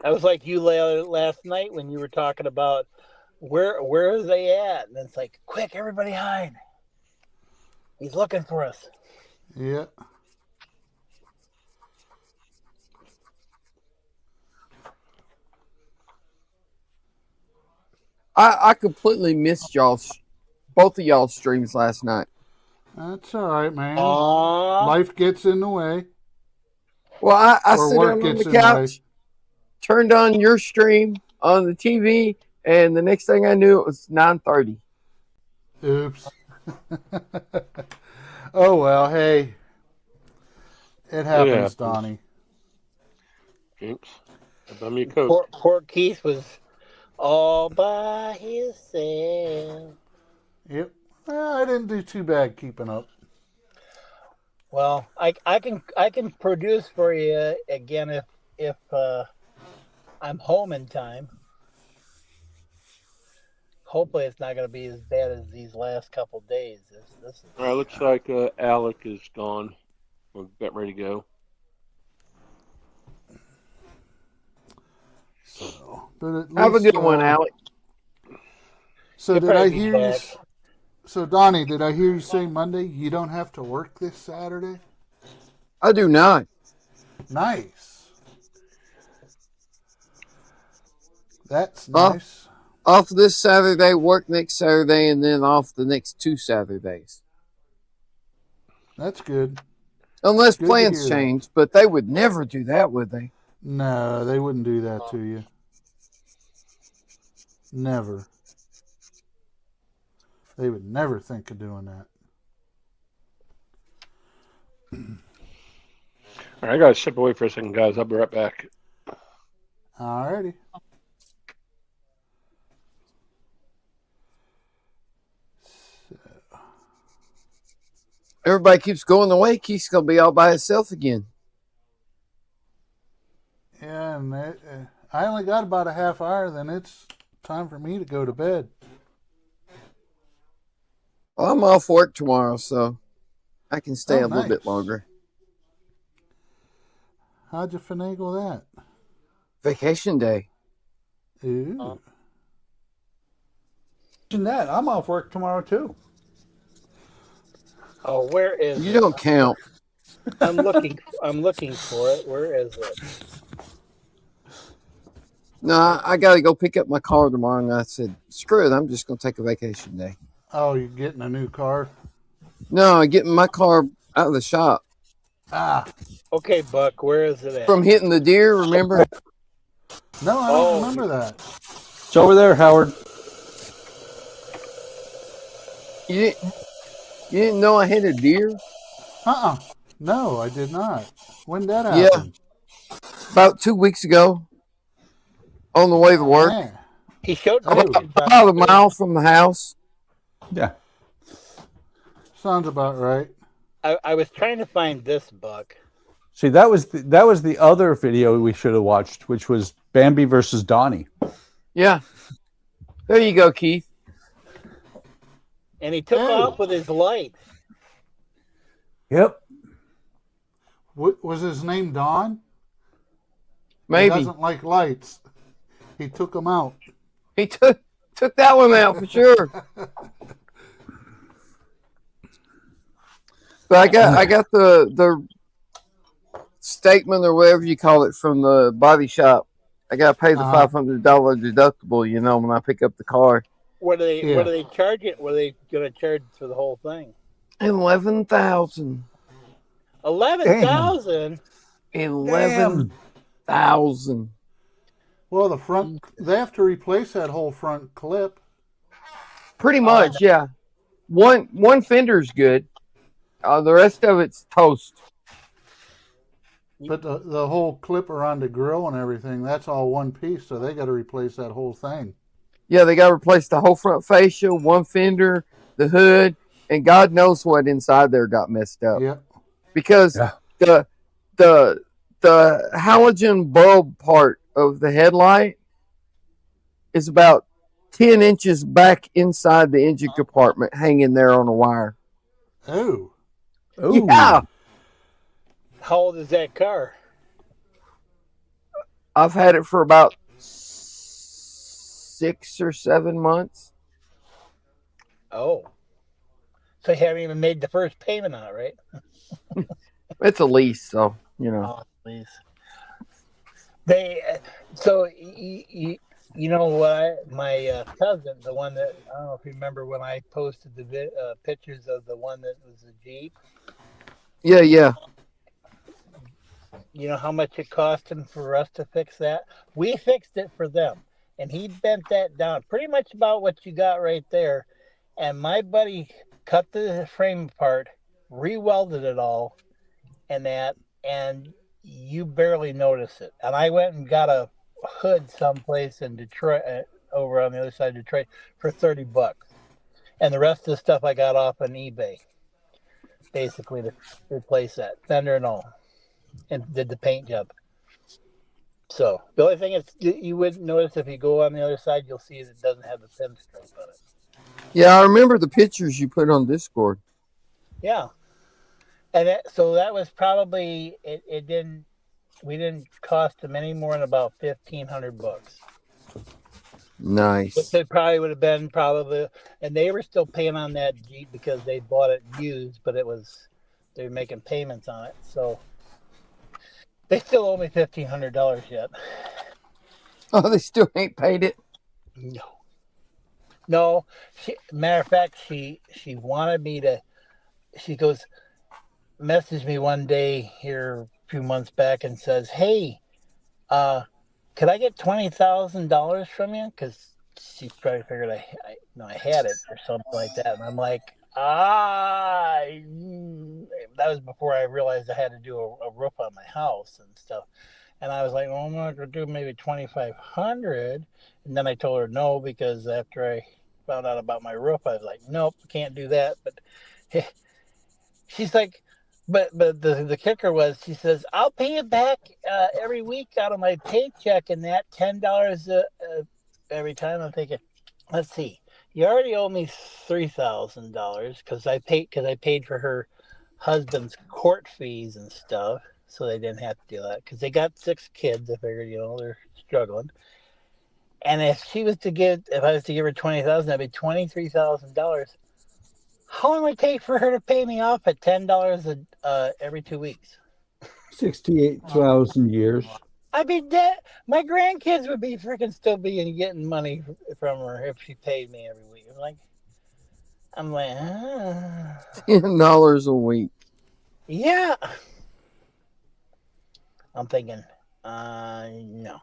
I was like you last night when you were talking about where are they at? And it's like, quick, everybody hide. He's looking for us. Yeah. I completely missed both of y'all's streams last night. That's all right, man. Aww. Life gets in the way. Well, I Or sit work down on gets the in the way. couch, turned on your stream on the TV, and the next thing I knew, it was 9:30. Oops. Oh, well, hey. It happens, happens. Donnie. Jinx. Buy me a Coke. Poor Keith was all by himself. Yep. Well, I didn't do too bad keeping up. Well, I can produce for you again if I'm home in time. Hopefully, it's not going to be as bad as these last couple days. This is... All right, looks like Alec is gone. We're about ready to go. So, but at Have a least, good one, Alec. So You'll did I probably be hear you? back. So Donnie, did I hear you say Monday you don't have to work this Saturday? I do not. Nice. That's Oh. nice. Off this Saturday, work next Saturday, and then off the next 2 Saturdays. That's good. Unless Good to plans hear that. change, but they would never do that, would they? No, they wouldn't do that to you. Never. They would never think of doing that. All right, I got to step away for a second, guys. I'll be right back. Alrighty. Everybody keeps going away. Keith's going to be all by himself again. Yeah, and I only got about a half hour, then it's time for me to go to bed. Well, I'm off work tomorrow, so I can stay Oh, a little bit nice. longer. How'd you finagle that? Vacation day. Ooh. Imagine that. I'm off work tomorrow too. Oh, where is You it? don't count. I'm looking for it. Where is it? No, I got to go pick up my car tomorrow, and I said, screw it, I'm just going to take a vacation day. Oh, you're getting a new car? No, getting my car out of the shop. Ah. Okay, Buck, where is it at? From hitting the deer, remember? No, I don't remember that. It's over there, Howard. You didn't know I hit a deer? No, I did not. When did that Yeah. happen? About 2 weeks ago. On the way to work. Man. He showed Oh. pictures. About a mile from the house. Yeah. Sounds about right. I was trying to find this, Buck. See, that was the other video we should have watched, which was Bambi versus Donnie. Yeah. There you go, Keith. And he took off with his light. Yep. What, was his name Don? Maybe. He doesn't like lights. He took them out. He took that one out for sure. But I got the statement or whatever you call it from the body shop. I got to pay the $500 deductible, you know, when I pick up the car. What do they charge it? What are they going to charge for the whole thing? $11,000. 11,000. 11,000. Well, the front, they have to replace that whole front clip. Pretty much, yeah. One fender's good. The rest of it's toast. But the whole clip around the grill and everything, that's all one piece, so they got to replace that whole thing. Yeah, they got to replace the whole front fascia, one fender, the hood, and God knows what inside there got messed up. Yep. Because the halogen bulb part of the headlight is about 10 inches back inside the engine compartment, hanging there on a wire. Oh. Ooh. Yeah. How old is that car? I've had it for about 6 or 7 months. Oh. So you haven't even made the first payment on it, right? It's a lease, so, you know. Oh, please. So you know what? My cousin, the one that, I don't know if you remember when I posted the pictures of the one that was a Jeep. Yeah. You know how much it cost him for us to fix that? We fixed it for them. And he bent that down pretty much about what you got right there. And my buddy cut the frame apart, re-welded it all, and you barely notice it. And I went and got a hood someplace in Detroit, over on the other side of Detroit, for $30, and the rest of the stuff I got off on eBay, basically to replace that fender and all, and did the paint job. So the only thing is, you wouldn't notice if you go on the other side, you'll see it doesn't have the pinstripe on it. Yeah, I remember the pictures you put on Discord. Yeah, and so that was probably it. We didn't cost them any more than about $1,500. Nice. Which it probably would have been and they were still paying on that Jeep because they bought it used, but they were making payments on it, so they still owe me $1,500 yet. Oh, they still ain't paid it? No. Matter of fact, she wanted me to. She messaged me one day here a few months back and says, "Hey, could I get $20,000 from you?" Because she probably figured I had it or something like that. And I'm like, that was before I realized I had to do a roof on my house and stuff. And I was like, well, I'm going to do maybe $2,500. And then I told her no, because after I found out about my roof, I was like, nope, can't do that. But she's like, but the kicker was, she says, I'll pay you back every week out of my paycheck, and that $10 every time. I'm thinking, let's see, you already owe me $3,000 because I paid for her husband's court fees and stuff, so they didn't have to do that because they got 6 kids. I figured, they're struggling. And if I was to give her $20,000, that'd be $23,000. How long would it take for her to pay me off at $10 every 2 weeks? 68,000 years. I'd be dead. My grandkids would be freaking still getting money from her if she paid me every week. I'm like, $10 a week. Yeah. I'm thinking, no.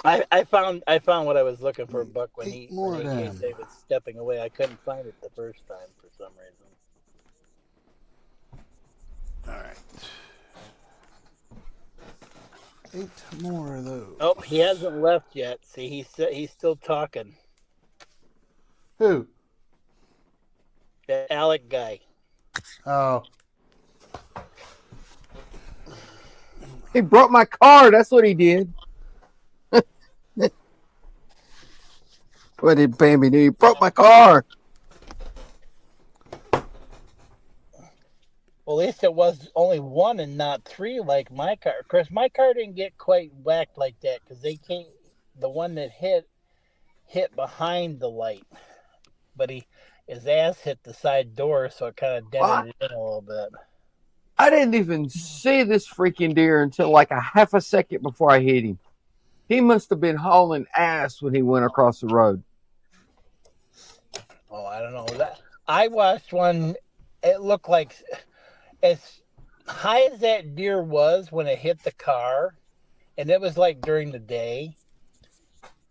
I found what I was looking for, Buck, when he came. They was stepping away. I couldn't find it the first time for some reason. All right. 8 more of those. Oh, he hasn't left yet. See, he's still talking. Who? The Alec guy. Oh. He broke my car. That's what he did. What did Bambi do? He broke my car. Well, at least it was only 1 and not 3 like my car. Of course, my car didn't get quite whacked like that because they can't. The one that hit behind the light, but his ass hit the side door, so it kind of dented it in a little bit. I didn't even see this freaking deer until like a half a second before I hit him. He must have been hauling ass when he went across the road. Oh, I don't know. I watched one. It looked like, as high as that deer was when it hit the car, and it was like during the day,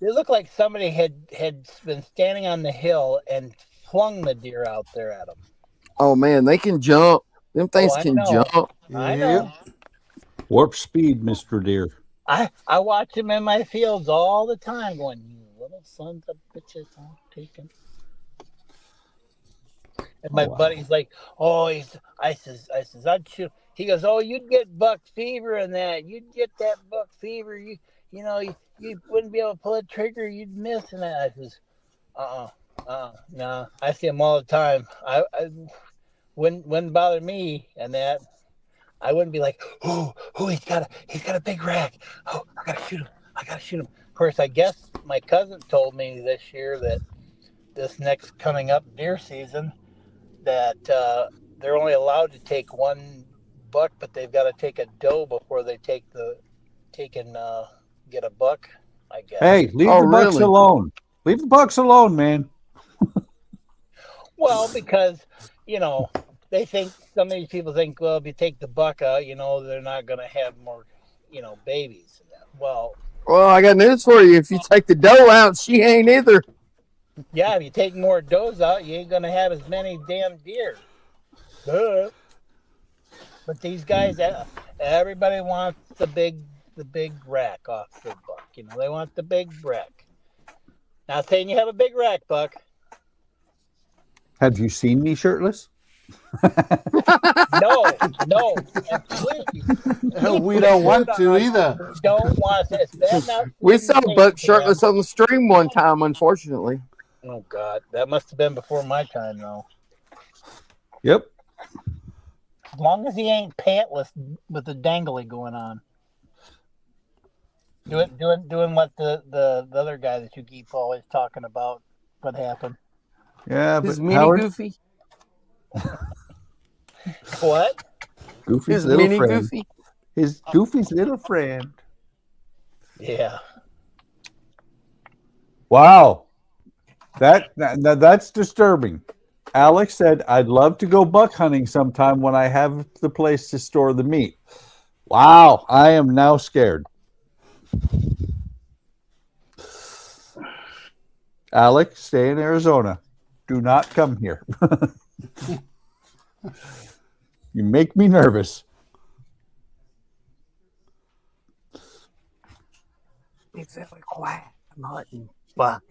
it looked like somebody had been standing on the hill and flung the deer out there at him. Oh, man, they can jump. Them things can jump. I know. Warp speed, Mr. Deer. I watch him in my fields all the time going, you little sons of bitches, I'm taking. And my buddy's like, I says, I'd shoot. He goes, oh, you'd get buck fever in that. You'd get that buck fever. You wouldn't be able to pull a trigger. You'd miss. And I says, no. I see him all the time. I wouldn't bother me and that. I wouldn't be like, he's got a big rack. Oh, I gotta shoot him. Of course, I guess my cousin told me this year that this next coming up deer season, that they're only allowed to take 1 buck, but they've got to take a doe before they get a buck, I guess. Hey, leave the bucks alone. Leave the bucks alone, man. Well, because, they think, some of these people think, well, if you take the buck out, they're not going to have more, babies. Well, I got news for you. If you take the doe out, she ain't either. Yeah, if you take more does out, you ain't gonna have as many damn deer. Duh. But these guys, everybody wants the big rack off the buck. You know, they want the big rack. Not saying you have a big rack, Buck. Have you seen me shirtless? No. And please, We don't want to either. don't want to. We saw Buck shirtless on the stream one time, unfortunately. Oh God, that must have been before my time, though. Yep. As long as he ain't pantless with the dangly going on. Doing what the other guy that you keep always talking about. What happened? Yeah, but His mini Howard, Goofy. What? Goofy's His little mini friend. Goofy. His Goofy's little friend. Yeah. Wow. That's disturbing. Alex said, I'd love to go buck hunting sometime when I have the place to store the meat. Wow. I am now scared. Alec, stay in Arizona. Do not come here. You make me nervous. Be very quiet. I'm hunting buck.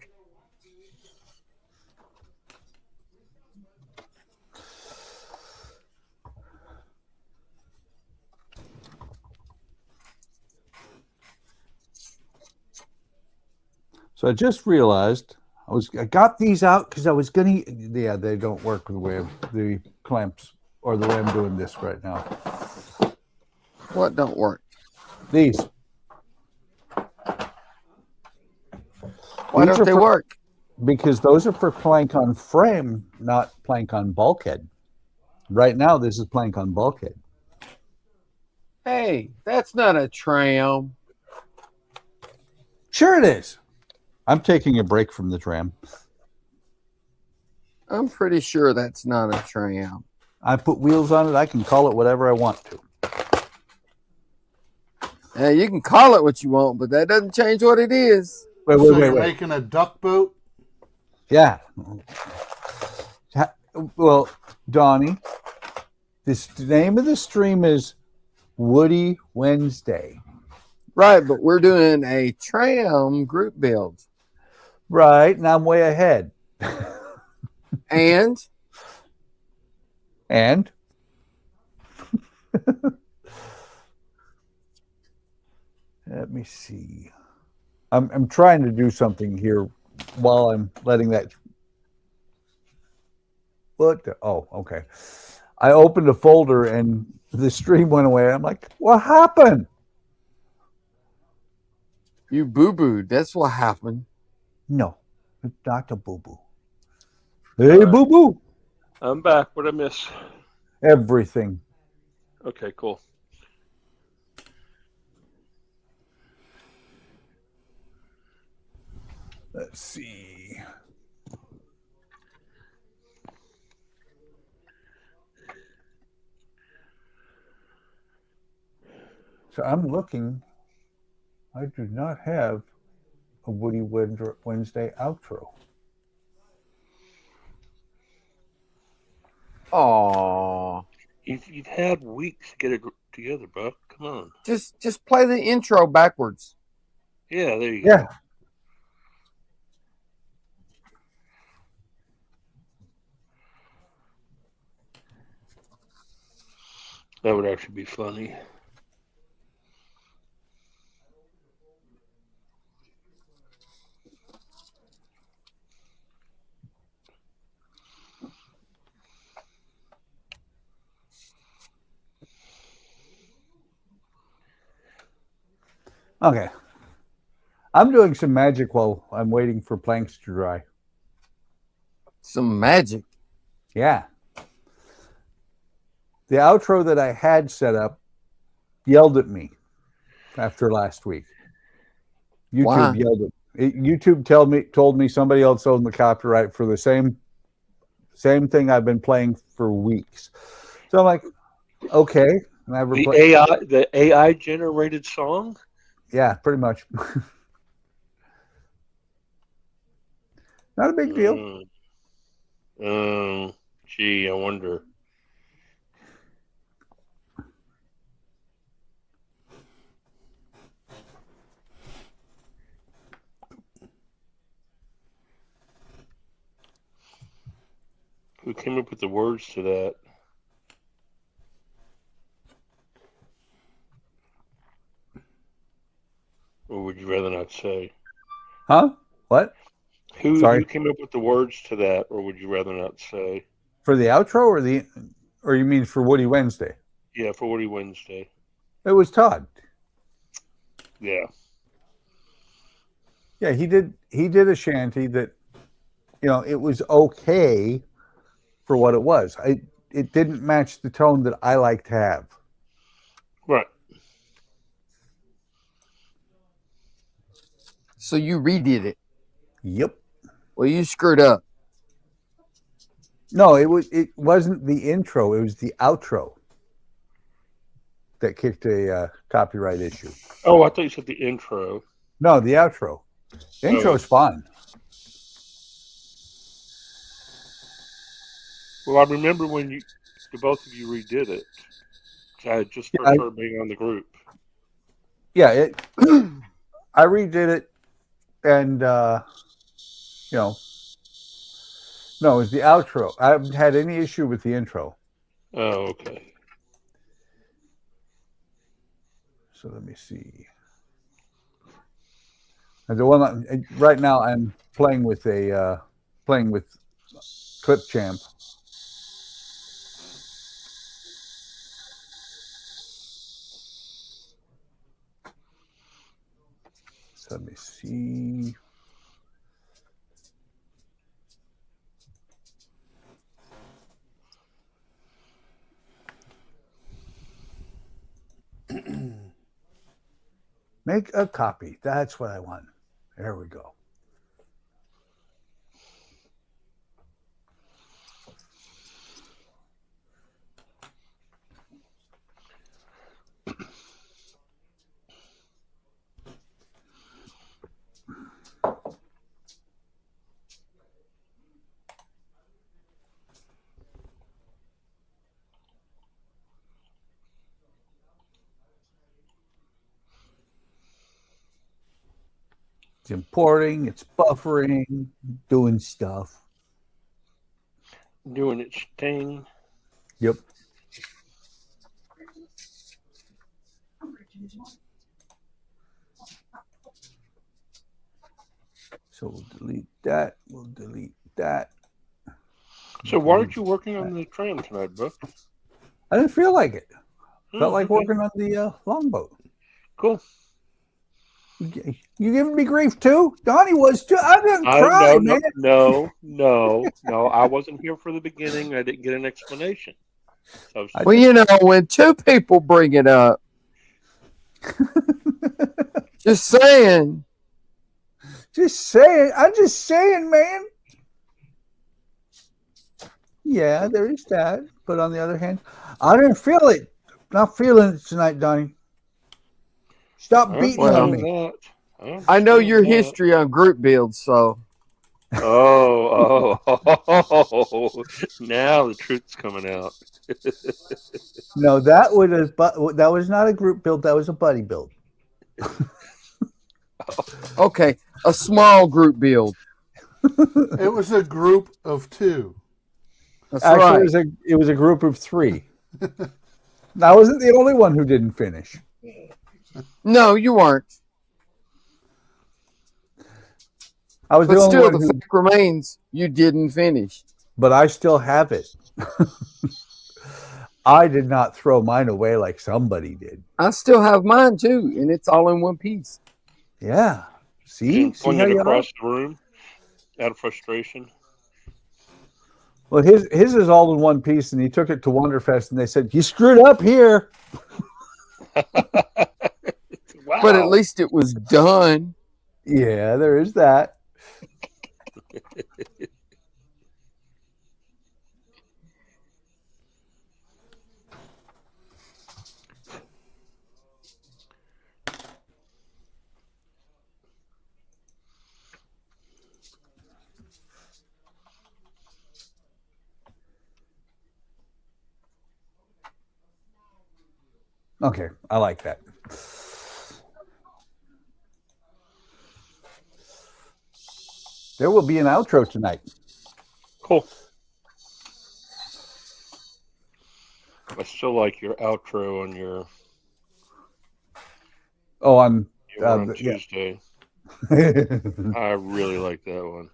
So I just realized I got these out because I was gonna. Yeah, they don't work the way the clamps or the way I'm doing this right now. What don't work? These. Why These don't are they for- work? Because those are for plank on frame, not plank on bulkhead. Right now, this is plank on bulkhead. Hey, that's not a tram. Sure it is. I'm taking a break from the tram. I'm pretty sure that's not a tram. I put wheels on it. I can call it whatever I want to. You can call it what you want, but that doesn't change what it is. Wait, So you're wait. making a duck boat? Yeah. Well, Donnie, the name of the stream is Woody Wednesday. Right, but we're doing a tram group build. Right, and I'm way ahead. And let me see. I'm trying to do something here while I'm letting that. What? Oh, okay. I opened a folder and the stream went away. I'm like, what happened? you boo-booed. That's what happened. No, it's not a boo-boo. Hey, boo-boo. I'm back. What did I miss? Everything. Okay, cool. Let's see. So I'm looking. I do not have a Woody Wednesday outro. Aw. You've had weeks to get it together, Buck. Come on. Just play the intro backwards. Yeah, there you go. Yeah. That would actually be funny. Okay. I'm doing some magic while I'm waiting for planks to dry. Some magic. Yeah. The outro that I had set up yelled at me after last week. YouTube Why? yelled at me. YouTube told me somebody else owned the copyright for the same thing I've been playing for weeks. So I'm like, okay. And I The AI generated song? Yeah, pretty much. Not a big deal. Gee, I wonder. Who came up with the words to that? Or would you rather not say? Huh? What? Who Sorry. came up with the words to that, or would you rather not say? For the outro, or you mean for Woody Wednesday? Yeah, for Woody Wednesday. It was Todd. Yeah. Yeah, he did a shanty that, it was okay for what it was. It didn't match the tone that I like to have. Right. So you redid it. Yep. Well, you screwed up. No, it wasn't the intro. It was the outro that kicked a copyright issue. Oh, I thought you said the intro. No, the outro. The intro's fine. Well, I remember when the both of you redid it. I had just first started being on the group. Yeah, I redid it, and no, it was the outro. I haven't had any issue with the intro. Oh, okay. So let me see. And the one right now, I'm playing with Clipchamp. So let me see. Make a copy. That's what I want. There we go. It's importing, it's buffering, doing stuff. Doing its thing. Yep. So we'll delete that. We'll delete that. So why aren't you working on the tram tonight, bro? I didn't feel like it. Felt like working on the longboat. Cool. You giving me grief too? Donnie was too. I didn't cry, man. No. I wasn't here for the beginning. I didn't get an explanation. So Well, when two people bring it up, just saying. Just saying. I'm just saying, man. Yeah, there is that. But on the other hand, I didn't feel it. Not feeling it tonight, Donnie. Stop beating on me. I know your history on group builds, so. Oh, now the truth's coming out. No, that was not a group build. That was a buddy build. Okay, a small group build. It was a group of two. That's Actually, right. it was a group of three. I wasn't the only one who didn't finish. No, you weren't. I was But the only still, one the fact remains you didn't finish. But I still have it. I did not throw mine away like somebody did. I still have mine too, and it's all in one piece. Yeah. See Flung how it you across are? the room out of frustration. Well, his is all in one piece, and he took it to Wonderfest, and they said, "You screwed up here." Wow. But at least it was done. Yeah, there is that. Okay, I like that. There will be an outro tonight. Cool. I still like your outro on your on Tuesday. I really like that one.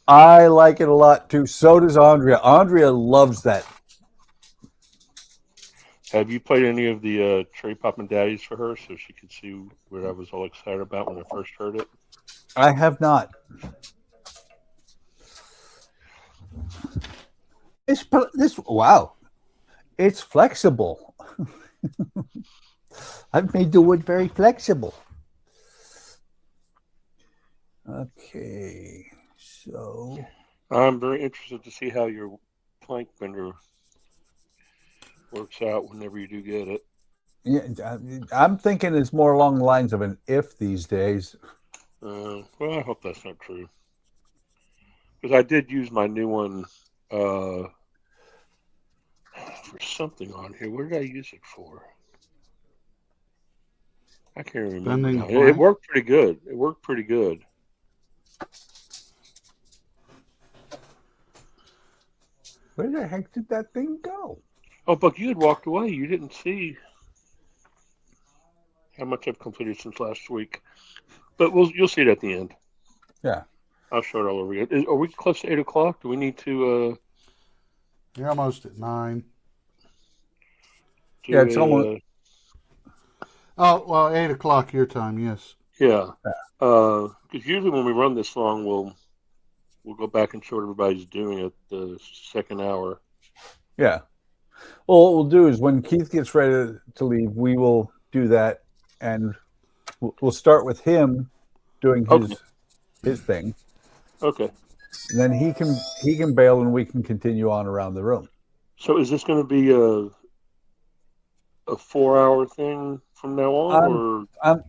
I like it a lot too. So does Andrea. Andrea loves that. Have you played any of the Cherry Poppin' Daddies for her so she could see what I was all excited about when I first heard it? I have not. This wow, it's flexible. I've made the wood very flexible. Okay, so I'm very interested to see how your plank bender works out whenever you do get it. yeah, I'm thinking it's more along the lines of an if these days. Well, I hope that's not true. Because I did use my new one for something on here. What did I use it for? I can't remember. Now. It worked pretty good. It worked pretty good. Where the heck did that thing go? Oh, Buck, you had walked away. You didn't see how much I've completed since last week. But you'll see it at the end. Yeah. I'll show it all over again. Are we close to 8 o'clock? Do we need to... You're almost at 9. Yeah, it's almost... Oh, well, 8 o'clock your time, yes. Yeah. Because usually when we run this long, we'll go back and show what everybody's doing at the second hour. Yeah. Well, what we'll do is when Keith gets ready to leave, we will do that, and we'll start with him doing his thing. Okay. And then he can bail, and we can continue on around the room. So is this going to be a 4-hour thing from now on, or?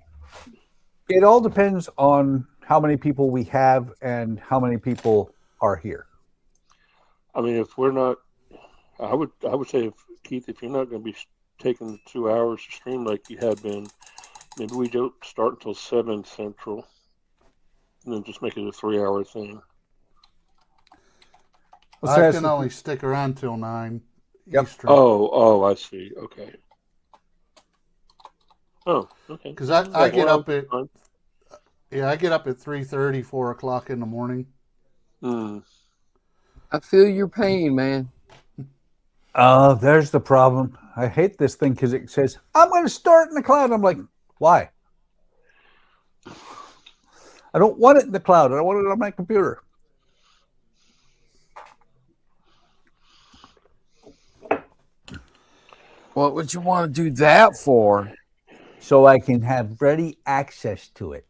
It all depends on how many people we have and how many people are here. I mean, if we're not, I would say, Keith, if you're not going to be taking 2 hours to stream like you have been, maybe we don't start until 7 Central, and then just make it a 3-hour thing. I can only stick around till 9 Eastern. Oh, I see. Okay. Oh, okay. Because I get up at I get up at 3:30, 4 o'clock in the morning. I feel your pain, man. There's the problem. I hate this thing because it says, I'm going to start in the cloud. I'm like, why? I don't want it in the cloud. I want it on my computer. What would you want to do that for? So I can have ready access to it.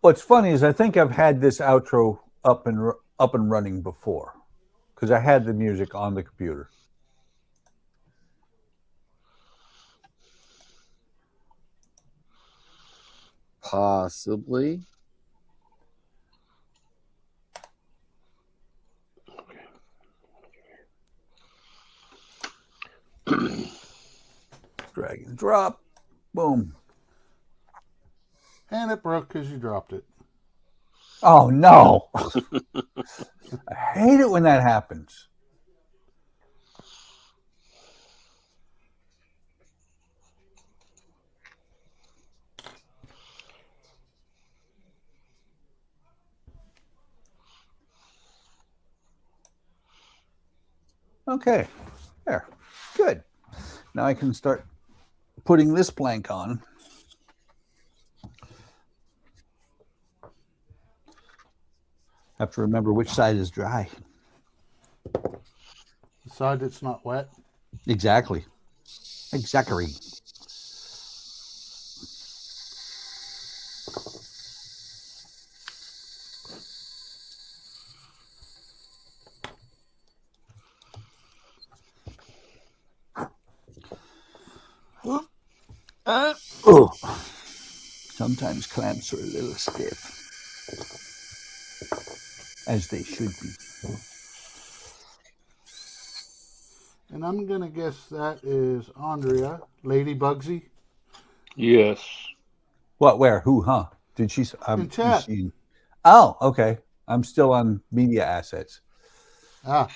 What's funny is I think I've had this outro up and running before because I had the music on the computer. Possibly. Drag and drop. Boom. And it broke because you dropped it. Oh, no. I hate it when that happens. Okay. There. Good. Now I can start putting this plank on. Have to remember which side is dry. The side that's not wet. Exactly. Exactly. Oh. Sometimes clamps are a little stiff. As they should be. And I'm going to guess that is Andrea, Lady Bugsy. Yes. What? Where? Who? Huh? Did she? In chat. Oh, okay. I'm still on media assets. Ah.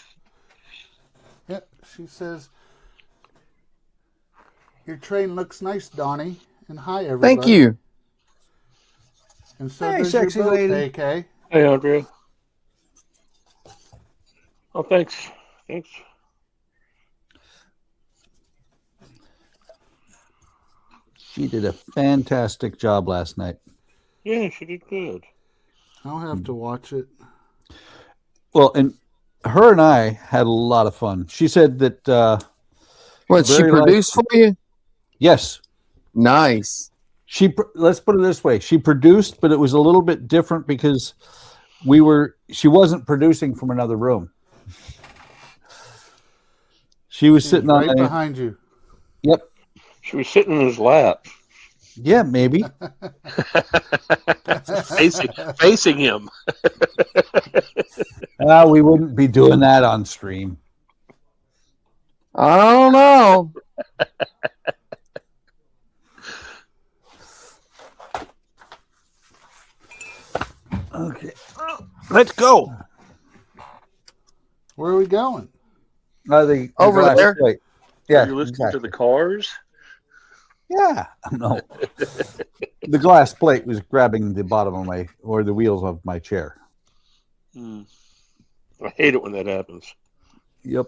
Yep, she says, your train looks nice, Donnie. And hi, everybody. Thank you. And so Hey, does your sexy boat, lady. AK. Hey, Andrea. Oh, thanks. Thanks. She did a fantastic job last night. Yeah, she did good. I'll have to watch it. Well, and her and I had a lot of fun. She said that. What, she Very produced for you? Yes. Nice. Let's put it this way. She produced, but it was a little bit different because she wasn't producing from another room. She was sitting right on behind you. Yep. She was sitting in his lap. Yeah, maybe. facing him. We wouldn't be doing that on stream. I don't know. Okay. Let's go. Where are we going? The Over glass there? plate. Yeah. You're listening exactly. to the cars? Yeah. No. The glass plate was grabbing the bottom of the wheels of my chair. I hate it when that happens. Yep.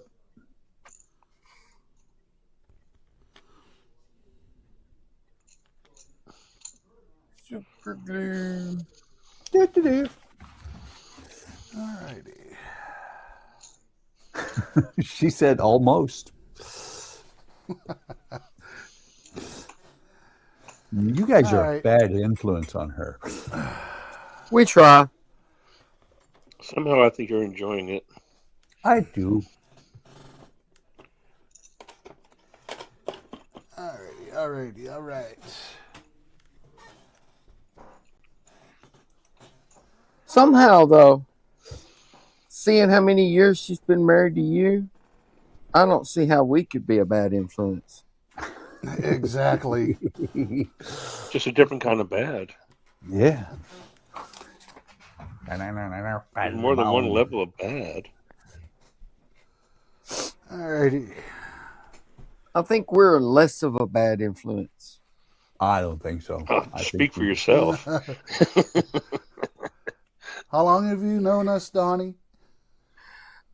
Super glue. Alrighty. She said almost. You guys are a bad influence on her. We try. Somehow I think you're enjoying it. I do. Alrighty. All right. Somehow, though, seeing how many years she's been married to you, I don't see how we could be a bad influence. Exactly. Just a different kind of bad. Yeah. There's more than one level of bad. Alrighty. I think we're less of a bad influence. I don't think so. Speak for yourself. How long have you known us, Donnie?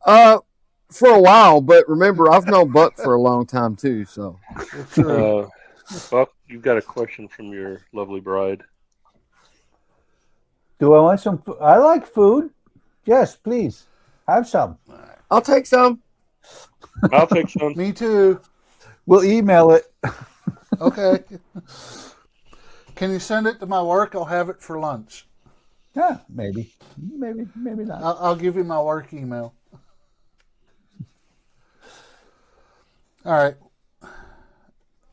For a while, but remember, I've known Buck for a long time too. So, Buck, you've got a question from your lovely bride. Do I want some? I like food. Yes, please. Have some. I'll take some. I'll take some. Me too. We'll email it. Okay. Can you send it to my work? I'll have it for lunch. Yeah, maybe not. I'll give you my work email. All right.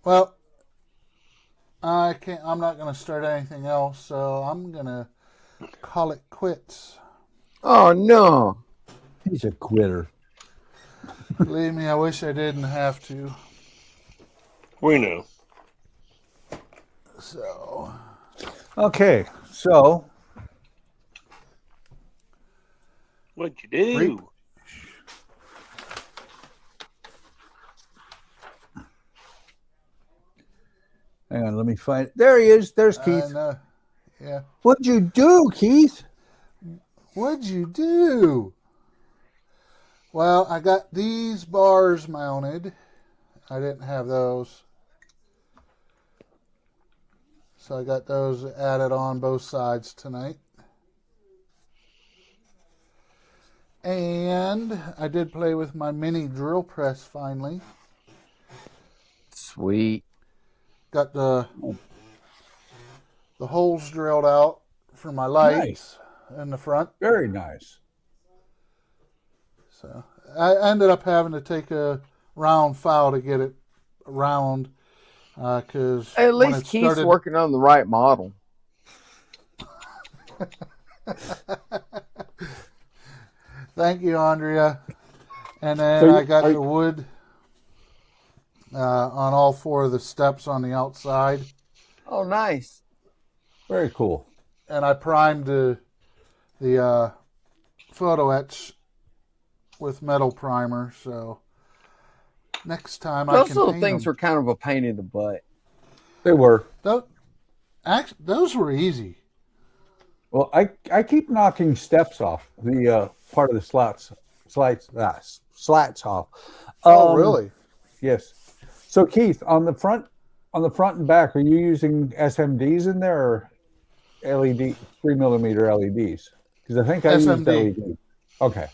Well, I'm not going to start anything else, so I'm going to call it quits. Oh no. He's a quitter. Believe me, I wish I didn't have to. We know. So. Okay, so. What'd you do? Hang on, let me find it. There he is. There's Keith. Yeah. What'd you do, Keith? What'd you do? Well, I got these bars mounted. I didn't have those. So I got those added on both sides tonight. And I did play with my mini drill press finally. Sweet. Got the holes drilled out for my lights in the front. Very nice. So I ended up having to take a round file to get it round because At least Keith's working on the right model. Thank you, Andrea. And then I got the wood on all 4 of the steps on the outside. Oh, nice. Very cool. And I primed the photo etch with metal primer. So next time I Those can little paint things them. were kind of a pain in the butt. They were. Those were easy. Well, I keep knocking steps off the part of the slats off. Oh, really? Yes. So Keith, on the front and back, are you using SMDs in there or LED 3mm LEDs? Because I think I used SMD. LED. Okay.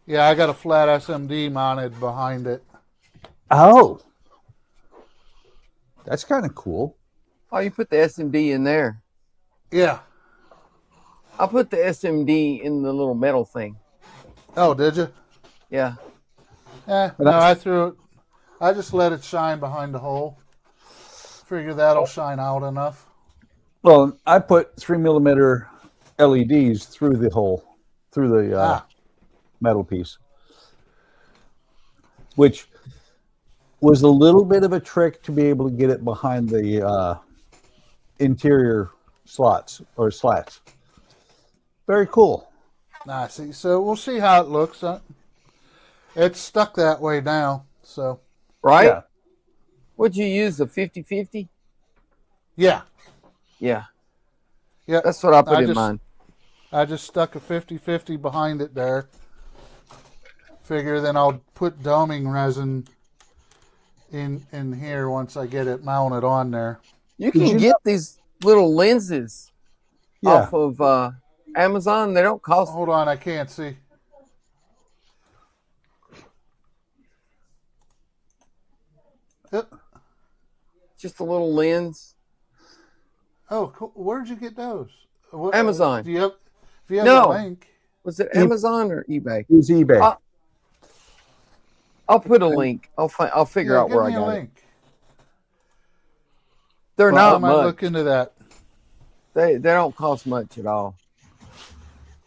Yeah, I got a flat SMD mounted behind it. Oh, that's kind of cool. Oh, you put the SMD in there. Yeah. I put the SMD in the little metal thing. Oh, did you? Yeah. No, I threw it. I just let it shine behind the hole. Figure that'll shine out enough. Well, I put 3mm LEDs through the hole, through the metal piece, which was a little bit of a trick to be able to get it behind the interior slots or slats. Very cool. Nice. So we'll see how it looks. It's stuck that way now. So. Right? Yeah. What'd you use, the 50-50? Yeah. Yeah. Yeah. That's what I put in mine. I just stuck a 50-50 behind it there. Figure then I'll put doming resin in here once I get it mounted on there. You can get these little lenses off of Amazon. They don't cost. Hold on, I can't see. Yep. Just a little lens. Oh, cool. Where'd you get those? Amazon. Do you have? If you have No. a link. Was it Amazon or eBay? It was eBay. I'll put a link. I'll figure out where I got it. They're Well, I not might much. look into that. They don't cost much at all.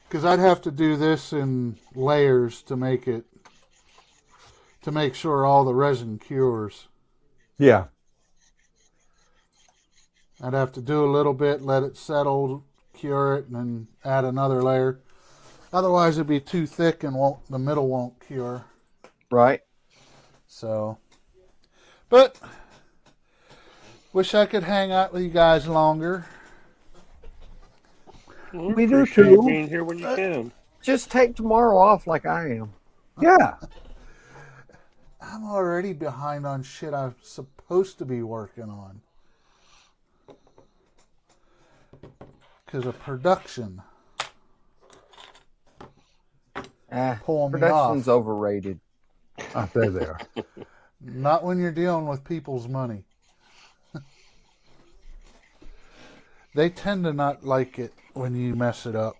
Because I'd have to do this in layers to make sure all the resin cures. Yeah. I'd have to do a little bit, let it settle, cure it, and then add another layer. Otherwise, it'd be too thick and the middle won't cure. Right. So, but wish I could hang out with you guys longer. We do Appreciate too. being here when you can. Just take tomorrow off like I am. Yeah. I'm already behind on shit I'm supposed to be working on. Because of production. Pulling me Production's off. overrated. Oh, there they are. Not when you're dealing with people's money. They tend to not like it when you mess it up.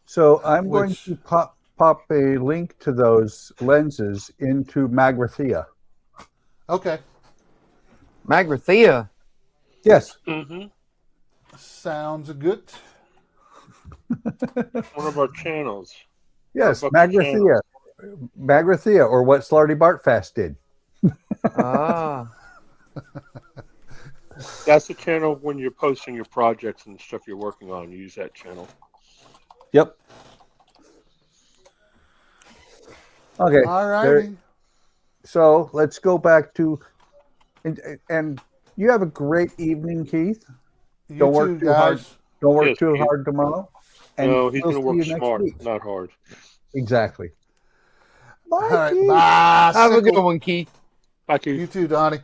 So I'm going to pop a link to those lenses into Magrathea. Okay. Magrathea. Yes. Mm-hmm. Sounds good. One of our channels. Yes, Buckman Magrathea. Magrathea, or what Slarty Bartfast did. Ah. That's the channel when you're posting your projects and stuff you're working on. You use that channel. Yep. Okay. All righty. So let's go back to, and you have a great evening, Keith. You Don't work too, too hard. guys. Don't work Yes, too Keith. hard tomorrow. And No, he's we'll going to see work you next smart, week. not hard. Exactly. Bye, All right. Keith. Bye. Have a good Sickle. one, Keith. Bye, Keith. You too, Donnie.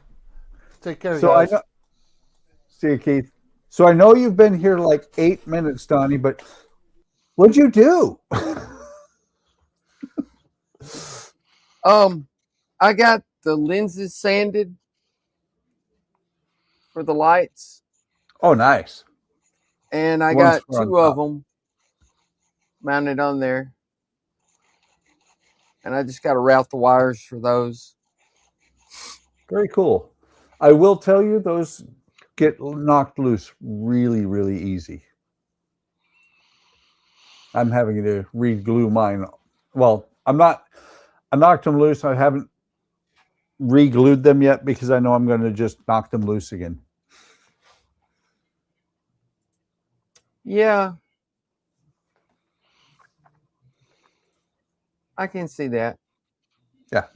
Take care, So I guys. know. See you, Keith. So I know you've been here like 8 minutes, Donnie, but what'd you do? I got the lenses sanded for the lights, Oh, nice. and I One's got on 2 of top. them mounted on there. And I just got to route the wires for those. Very cool. I will tell you, those get knocked loose really, really easy. I'm having to re-glue mine. Well, I knocked them loose. I haven't re-glued them yet because I know I'm going to just knock them loose again. Yeah. I can see that. Yeah.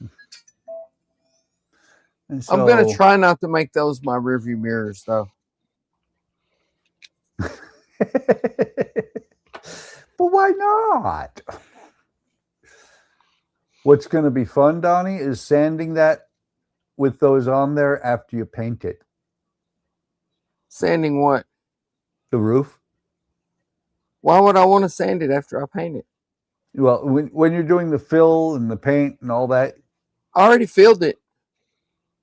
And so, I'm going to try not to make those my rearview mirrors, though. but why not? What's going to be fun, Donnie, is sanding that with those on there after you paint it. Sanding what? The roof. Why would I want to sand it after I paint it? Well, when you're doing the fill and the paint and all that. I already filled it.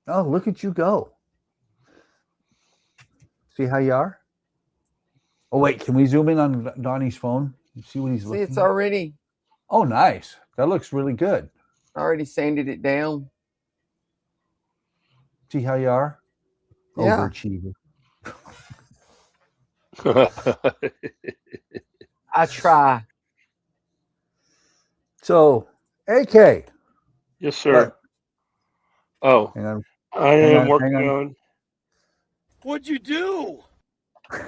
Oh, look at you go. See how you are? Oh, wait, can we zoom in on Donnie's phone and see what he's looking at? See, it's already. Oh, nice. That looks really good. I already sanded it down. See how you are? Yeah. Overachiever. I try. So, AK. Yes, sir. Oh, Hang on. I am working on. What'd you do? We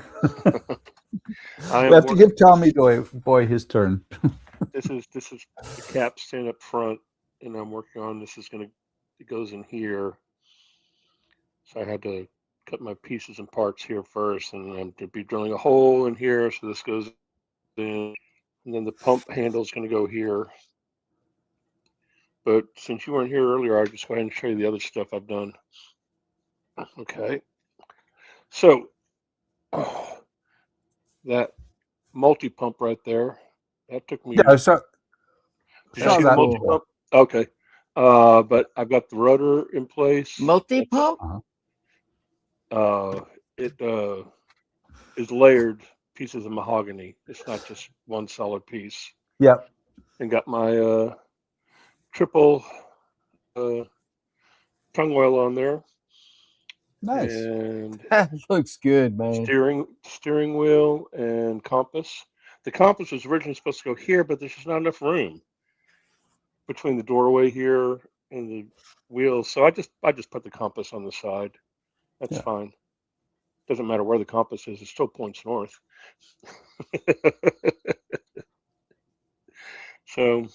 have to give Tommy boy his turn. This is the capstan up front, and I'm working on this. It goes in here, so I had to cut my pieces and parts here first, and I'm going to be drilling a hole in here, so this goes in, and then the pump handle is going to go here. But since you weren't here earlier, I'll just go ahead and show you the other stuff I've done. Okay, so that multi-pump right there, that took me. Yeah, I saw Did you see the multi-pump? Okay, but I've got the rotor in place. Multi-pump? It is layered pieces of mahogany. It's not just one solid piece. Yep. And got my triple tongue oil on there. Nice. And That looks good, man. steering wheel and compass. The compass was originally supposed to go here, but there's just not enough room between the doorway here and the wheels. So I just put the compass on the side. That's fine. Doesn't matter where the compass is, it still points north. So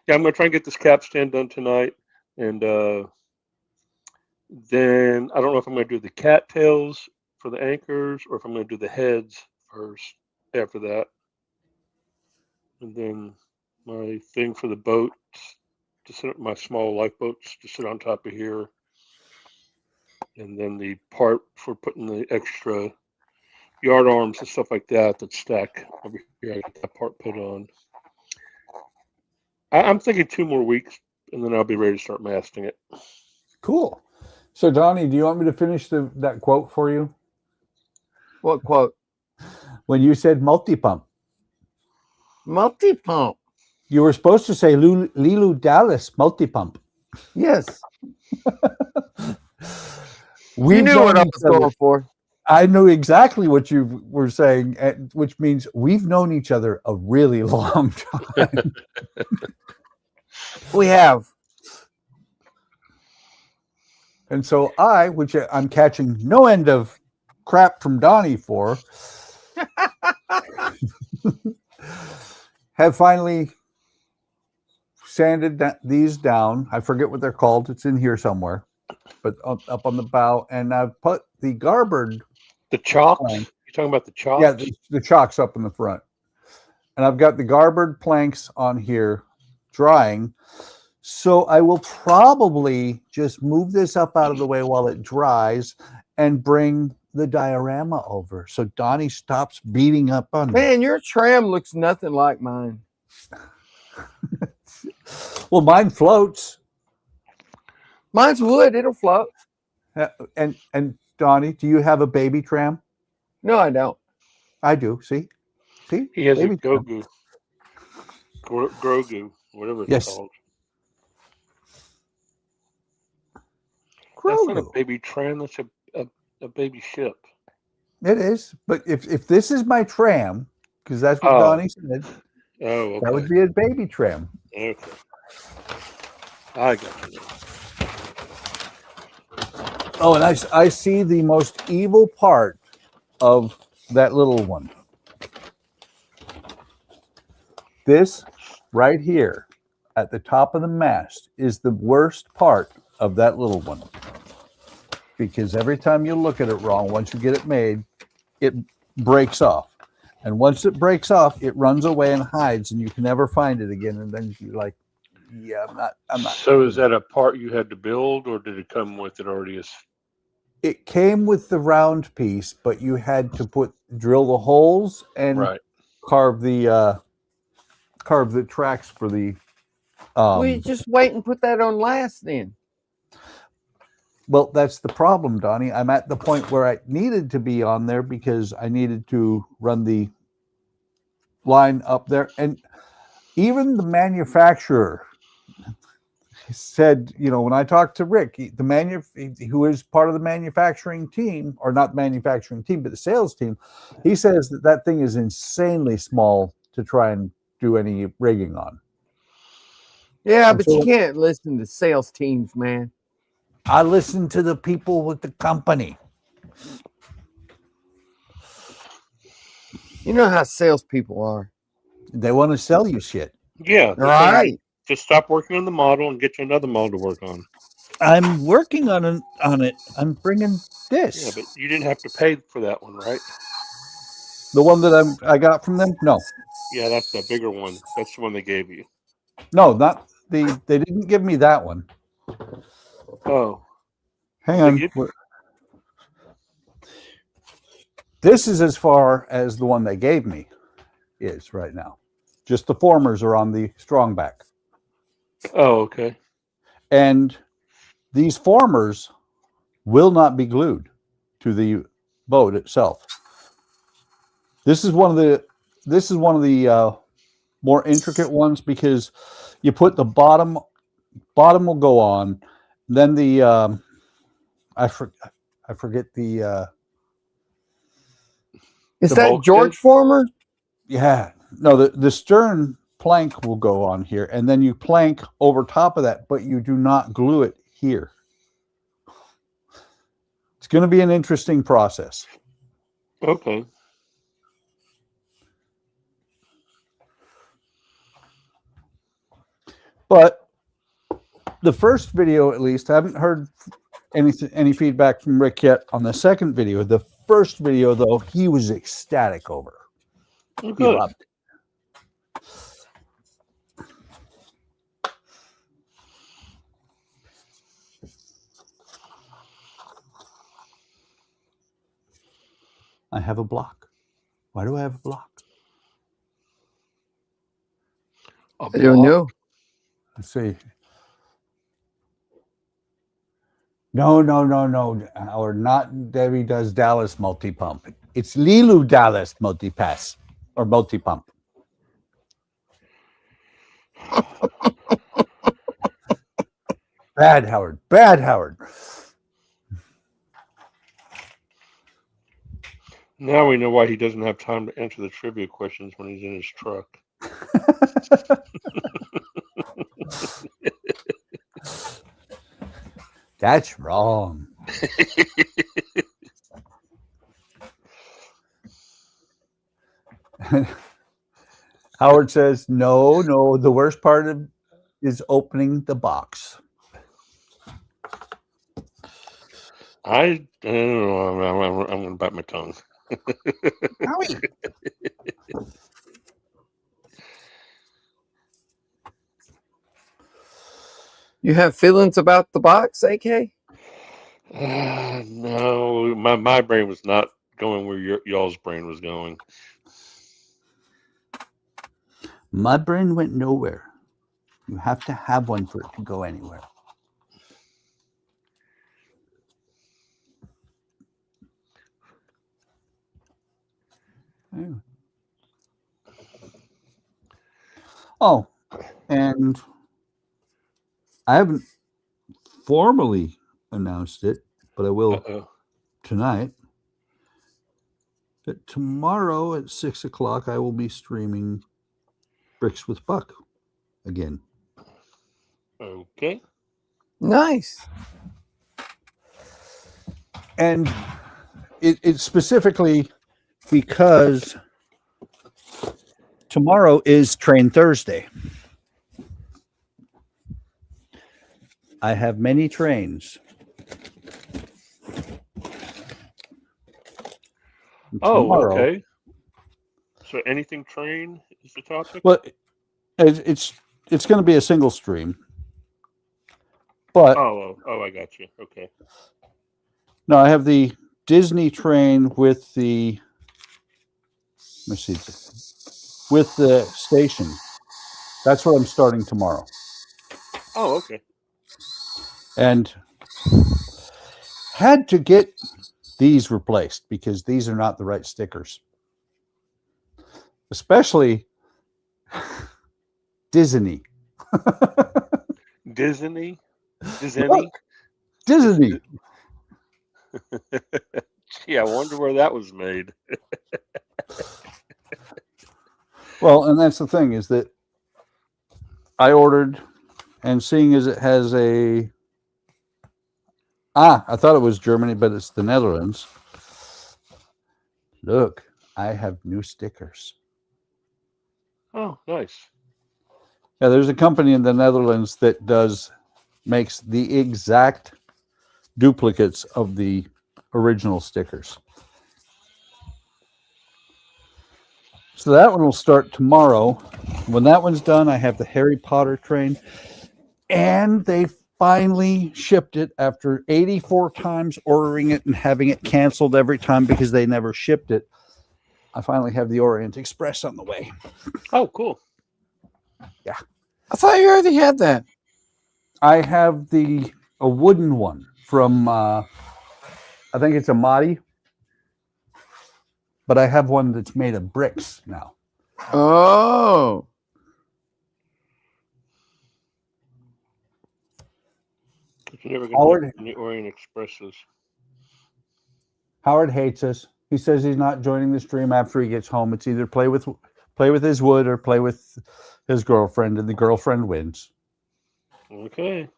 yeah, I'm gonna try and get this capstan done tonight, and then I don't know if I'm gonna do the cattails for the anchors or if I'm gonna do the heads first after that. And then my thing for the boat to sit, my small lifeboats to sit on top of here. And then the part for putting the extra yard arms and stuff like that stack over here. I got that part put on. I'm thinking 2 more weeks, and then I'll be ready to start masting it. Cool. So, Donnie, do you want me to finish that quote for you? What quote? When you said multi-pump. Multi-pump. You were supposed to say Lilu Dallas multi-pump. Yes. We knew what I was going for. I knew exactly what you were saying, which means we've known each other a really long time. We have. And so which I'm catching no end of crap from Donnie for, have finally sanded these down. I forget what they're called. It's in here somewhere, but up on the bow. And I've put the garboard. The chocks? You're talking about the chocks? Yeah, the chocks up in the front. And I've got the garboard planks on here drying. So I will probably just move this up out of the way while it dries and bring the diorama over. So Donnie stops beating up on me. Man, your tram looks nothing like mine. Well, mine floats. Mine's wood. It'll float. And Donnie, do you have a baby tram? No, I don't. I do. See? He has baby a Grogu, whatever it's called. That's not a baby tram. That's a baby ship. It is. But if this is my tram, because that's what Donnie said, okay. that would be a baby tram. Okay. I got you. Oh, and I see the most evil part of that little one. This right here at the top of the mast is the worst part of that little one. Because every time you look at it wrong, once you get it made, it breaks off. And once it breaks off, it runs away and hides, and you can never find it again. And then you're like, yeah, I'm not. So is that a part you had to build, or did it come with it already? It came with the round piece, but you had to drill the holes and Right. carve the tracks for the. We just wait and put that on last then. Well, that's the problem, Donnie. I'm at the point where I needed to be on there because I needed to run the line up there. And even the manufacturer said, when I talked to Rick, who is part of the manufacturing team, or not manufacturing team, but the sales team, he says that thing is insanely small to try and do any rigging on. Yeah, but you can't listen to sales teams, man. I listen to the people with the company. You know how salespeople are. They want to sell you shit. Yeah. Right. Just stop working on the model and get you another model to work on. I'm working on it. I'm bringing this. Yeah, but you didn't have to pay for that one, right? The one that I got from them? No. Yeah, that's the bigger one. That's the one they gave you. No, not they didn't give me that one. Oh. Hang on. This is as far as the one they gave me is right now. Just the formers are on the strong back. Oh, okay. And these formers will not be glued to the boat itself. This is one of the more intricate ones because you put the bottom will go on, then the I forget the is the that bulkhead? George Former? Yeah, no, the stern plank will go on here, and then you plank over top of that, but you do not glue it here. It's going to be an interesting process. Okay. But the first video, at least, I haven't heard any feedback from Rick yet on the second video. The first video, though, he was ecstatic over. Well, He good. loved it. I have a block. Why do I have a block? A I don't block? know. Let's see. No. Or not Debbie does Dallas multi-pump. It's Lilu Dallas multi-pass or multi-pump. Bad Howard. Now we know why he doesn't have time to answer the trivia questions when he's in his truck. That's wrong. Howard says, no, the worst part is opening the box. I don't know. I'm going to bite my tongue. You have feelings about the box, AK? No, my brain was not going where y'all's brain was going. My brain went nowhere. You have to have one for it to go anywhere. Yeah. Oh, and I haven't formally announced it, but I will tonight. That tomorrow at 6 o'clock, I will be streaming Bricks with Buck again. Okay. Nice. And it's specifically because tomorrow is Train Thursday. I have many trains. Oh, Tomorrow- okay. So anything train is the topic? Well, it's going to be a single stream. But Oh, I got you. Okay. no, I have the Disney train with the, let me see, with the station. That's what I'm starting tomorrow. Oh, okay. And had to get these replaced because these are not the right stickers. Especially Disney. Disney? Disney? Disney. Gee, I wonder where that was made. Well, and that's the thing is that I ordered, and seeing as it has I thought it was Germany, but it's the Netherlands. Look, I have new stickers. Oh, nice. Yeah, there's a company in the Netherlands that makes the exact duplicates of the original stickers. So that one will start tomorrow. When that one's done, I have the Harry Potter train, and they finally shipped it after 84 times ordering it and having it canceled every time because they never shipped it. I finally have the Orient Express on the way. Oh, cool. Yeah. I thought you already had that. I have a wooden one from, I think it's a Mahdi, but I have one that's made of bricks now. Oh. You never Howard- get any Orient Expresses. Howard hates us. He says he's not joining the stream after he gets home. It's either play with his wood or play with his girlfriend, and the girlfriend wins. Okay.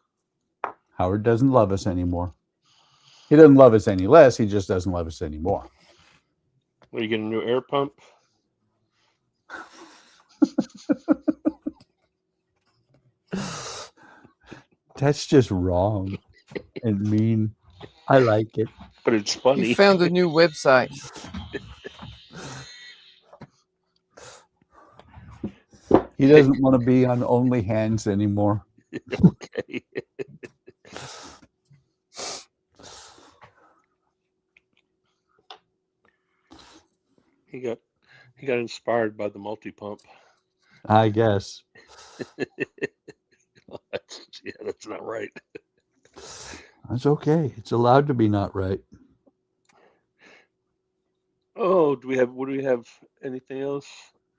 Howard doesn't love us anymore. He doesn't love us any less. He just doesn't love us anymore. Well, you get a new air pump? That's just wrong and mean. I like it. But it's funny. You found a new website. He doesn't want to be on OnlyHands anymore. Okay. He got inspired by the multi-pump. I guess. That's not right. That's okay. It's allowed to be not right. Oh, would we have anything else?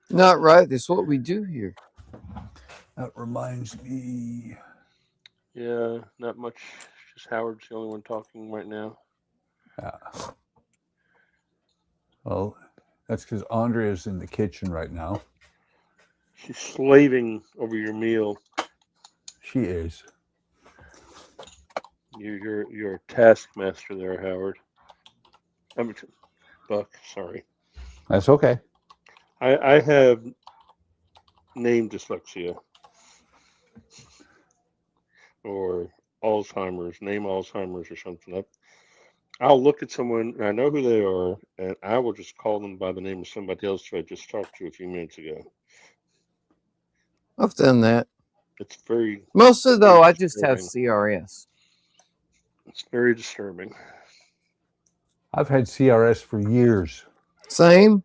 Not right. That's what we do here. That reminds me. Yeah, not much. Just Howard's the only one talking right now. Well, that's because Andrea's in the kitchen right now. She's slaving over your meal. She is. You're a taskmaster there, Howard. Buck, sorry. That's okay. I have name dyslexia or Alzheimer's, name Alzheimer's or something. I'll look at someone and I know who they are, and I will just call them by the name of somebody else who I just talked to a few minutes ago. I've done that. It's very Mostly though, I just disturbing. have CRS. It's very disturbing. I've had CRS for years. Same.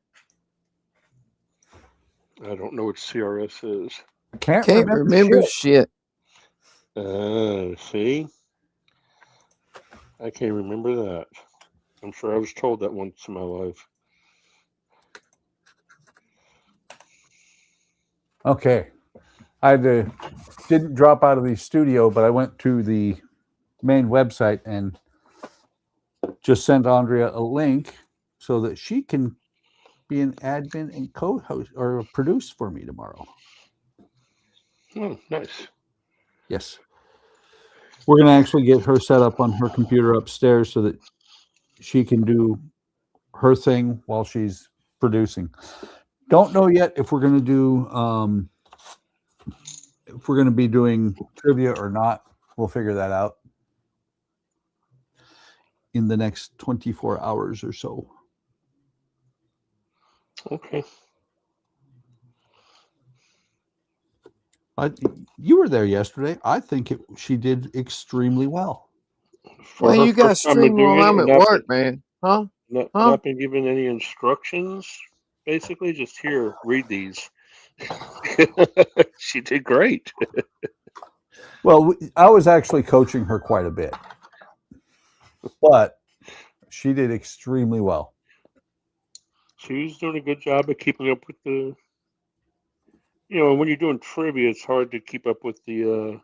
I don't know what CRS is. Can't remember shit. See? I can't remember that. I'm sure I was told that once in my life. Okay. I didn't drop out of the studio, but I went to the main website and just sent Andrea a link so that she can be an admin and co-host or produce for me tomorrow. Oh, nice. Yes. We're going to actually get her set up on her computer upstairs so that she can do her thing while she's producing. Don't know yet if we're going to do if we're going to be doing trivia or not. We'll figure that out in the next 24 hours or so. Okay. You were there yesterday. I think she did extremely well. For Well, her you guys first time of stream doing while it, I'm and at work, man. Huh? not been given any instructions. Basically, just here, read these. She did great. Well, I was actually coaching her quite a bit, but she did extremely well. She was doing a good job of keeping up with the. When you're doing trivia, it's hard to keep up with the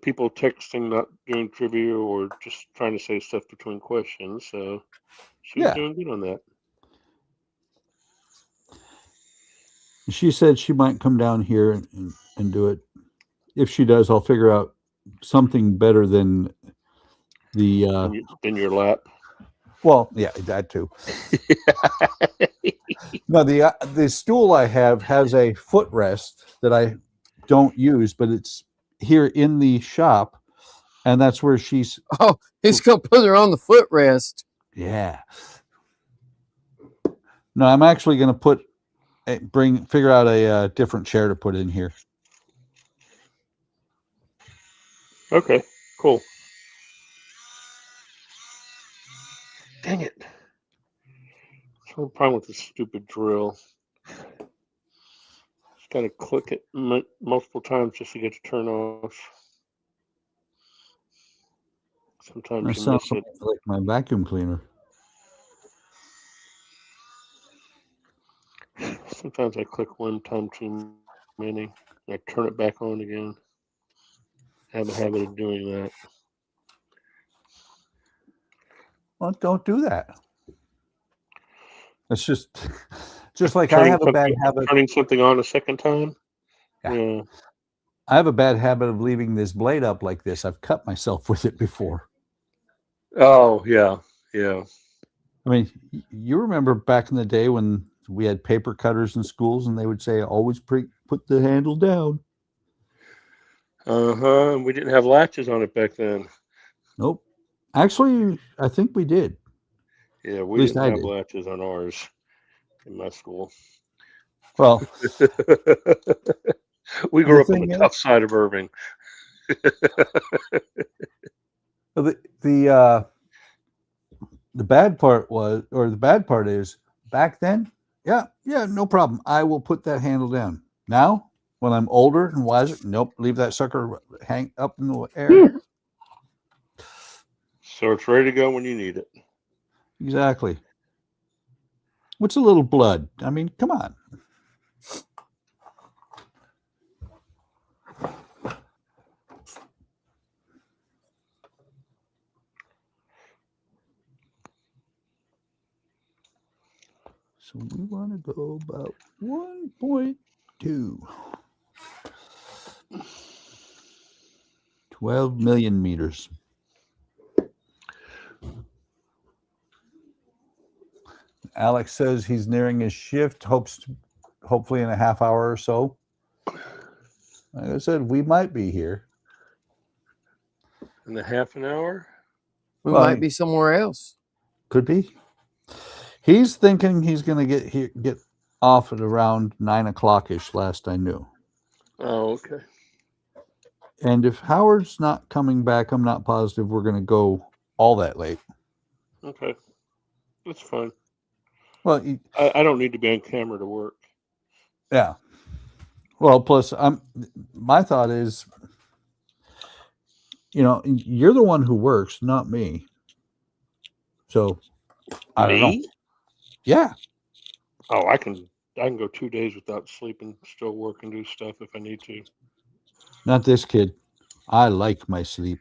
people texting, not doing trivia, or just trying to say stuff between questions. So she was doing good on that. She said she might come down here and do it. If she does, I'll figure out something better than the in your lap. Well, yeah, that too. No, the stool I have has a footrest that I don't use, but it's here in the shop, and that's where she's. Oh, he's gonna put her on the footrest. Yeah. No, I'm actually gonna figure out a different chair to put in here. Okay, cool. Dang it. What's the problem with this stupid drill? Just got to click it multiple times just to get to turn off. Sometimes you miss it. Like my vacuum cleaner. Sometimes I click one time too many. I turn it back on again. I have a habit of doing that. Well, don't do that. It's just like I have a bad habit. Turning something on a second time? Yeah. I have a bad habit of leaving this blade up like this. I've cut myself with it before. Oh, yeah. Yeah. I mean, you remember back in the day when we had paper cutters in schools and they would say, always put the handle down. Uh-huh. We didn't have latches on it back then. Nope. Actually, I think we did. Yeah, we didn't have latches on ours in my school. Well, we grew up on the tough side of Irving. The bad part is back then, yeah, no problem. I will put that handle down. Now, when I'm older and wiser, nope, leave that sucker hang up in the air. So it's ready to go when you need it. Exactly. What's a little blood? I mean, come on. So we want to go about 1.2. 12 million meters. Alex says he's nearing his shift, hopefully in a half hour or so. Like I said, we might be here. In a half an hour? We might be somewhere else. Could be. He's thinking he's going to get off at around 9 o'clock-ish, last I knew. Oh, okay. And if Howard's not coming back, I'm not positive we're going to go all that late. Okay. That's fine. Well, I don't need to be on camera to work. Yeah. Well, plus, my thought is, you're the one who works, not me. So, I don't know. Yeah. Oh, I can go 2 days without sleeping, still work and do stuff if I need to. Not this kid. I like my sleep.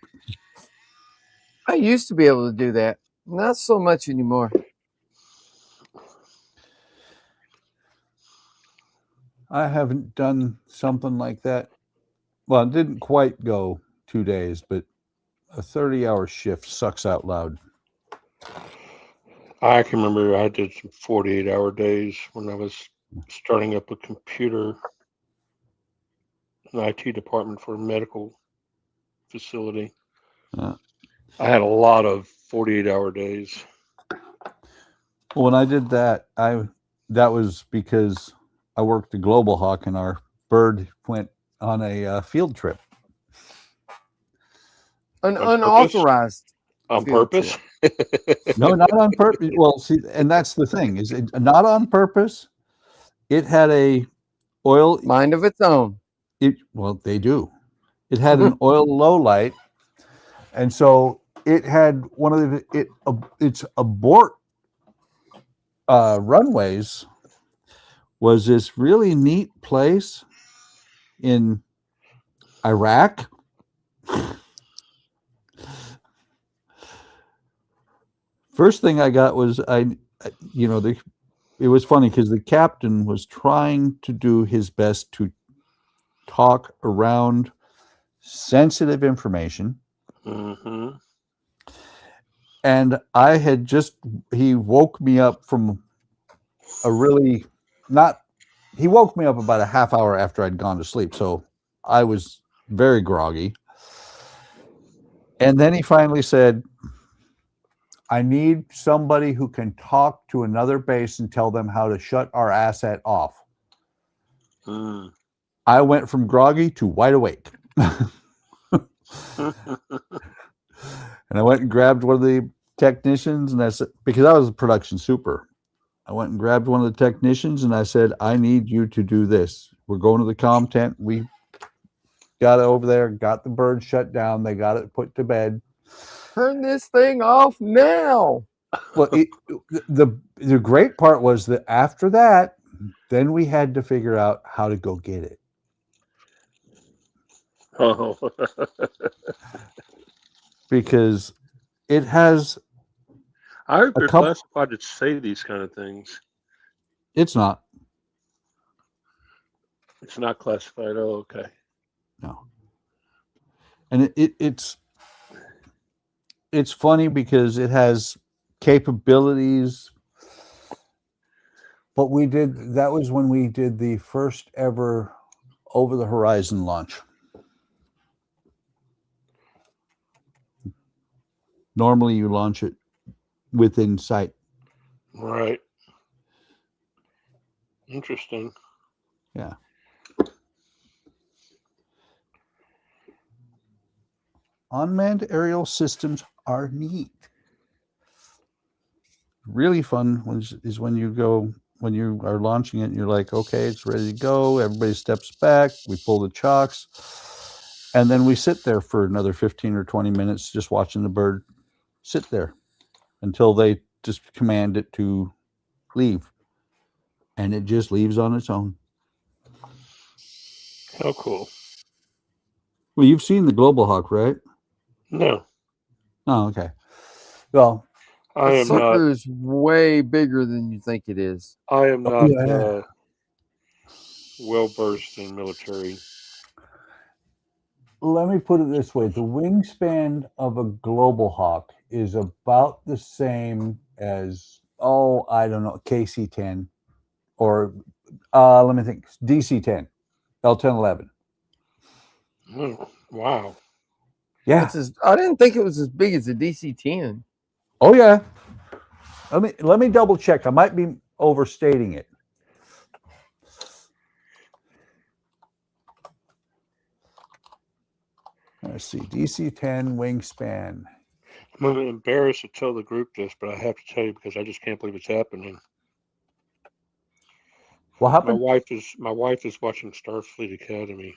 I used to be able to do that. Not so much anymore. I haven't done something like that. Well, it didn't quite go 2 days, but a 30-hour shift sucks out loud. I can remember I did some 48-hour days when I was starting up a computer, an IT department for a medical facility. Yeah. I had a lot of 48-hour days. Well, when I did that, that was because I worked at Global Hawk and our bird went on a field trip. An On purpose? unauthorized. On field purpose? No, not on purpose. Well, see, and that's the thing, is it not on purpose. It had a oil. Mind of its own. Well, they do. It had an oil low light, and so it had one of its abort runways was this really neat place in Iraq. First thing I got was it was funny because the captain was trying to do his best to talk around sensitive information. Mm-hmm. And he woke me up from he woke me up about a half hour after I'd gone to sleep. So I was very groggy. And then he finally said, I need somebody who can talk to another base and tell them how to shut our asset off. Mm. I went from groggy to wide awake. And I went and grabbed one of the technicians, and I said, because I was a production super, I went and grabbed one of the technicians and I said, I need you to do this. We're going to the comm tent. We got it over there, got the bird shut down. They got it put to bed. Turn this thing off now. Well, the great part was that after that, then we had to figure out how to go get it. Oh. Because it has I hope you're classified to say these kind of things. It's not. It's not classified. Oh, okay. No. And it's funny because it has capabilities, but that was when we did the first ever over the horizon launch. Normally you launch it within sight. Right. Interesting. Yeah. Unmanned aerial systems are neat. Really fun is when you are launching it and you're like, okay, it's ready to go. Everybody steps back. We pull the chocks. And then we sit there for another 15 or 20 minutes just watching the bird sit there until they just command it to leave. And it just leaves on its own. How cool. Well, you've seen the Global Hawk, right? No. Oh, okay. Well, I am not. Sucker is way bigger than you think it is. I am not yeah. well versed in military. Let me put it this way. The wingspan of a Global Hawk is about the same as, I don't know, KC-10 or, let me think, DC-10, L-1011. Oh, wow. Yeah. I didn't think it was as big as a DC-10. Oh, yeah. Let me double check. I might be overstating it. Let's see. DC-10 wingspan. I'm embarrassed to tell the group this, but I have to tell you because I just can't believe it's happening. What happened? My wife is watching Starfleet Academy.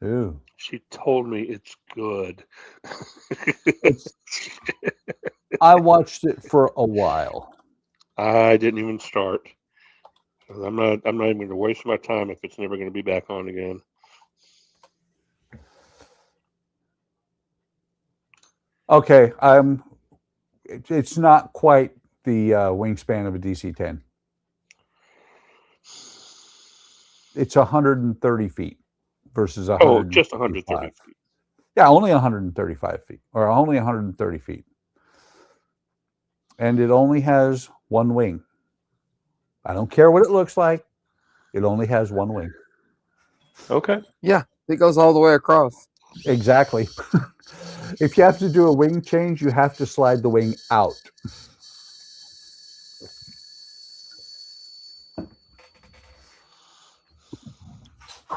Ooh. She told me it's good. I watched it for a while. I didn't even start. I'm not even going to waste my time if it's never going to be back on again. Okay, it's not quite the wingspan of a DC-10. It's 130 feet. versus Oh, just 130 feet. Yeah, only 135 feet, or only 130 feet. And it only has one wing. I don't care what it looks like. It only has one wing. Okay. Yeah, it goes all the way across. Exactly. If you have to do a wing change, you have to slide the wing out.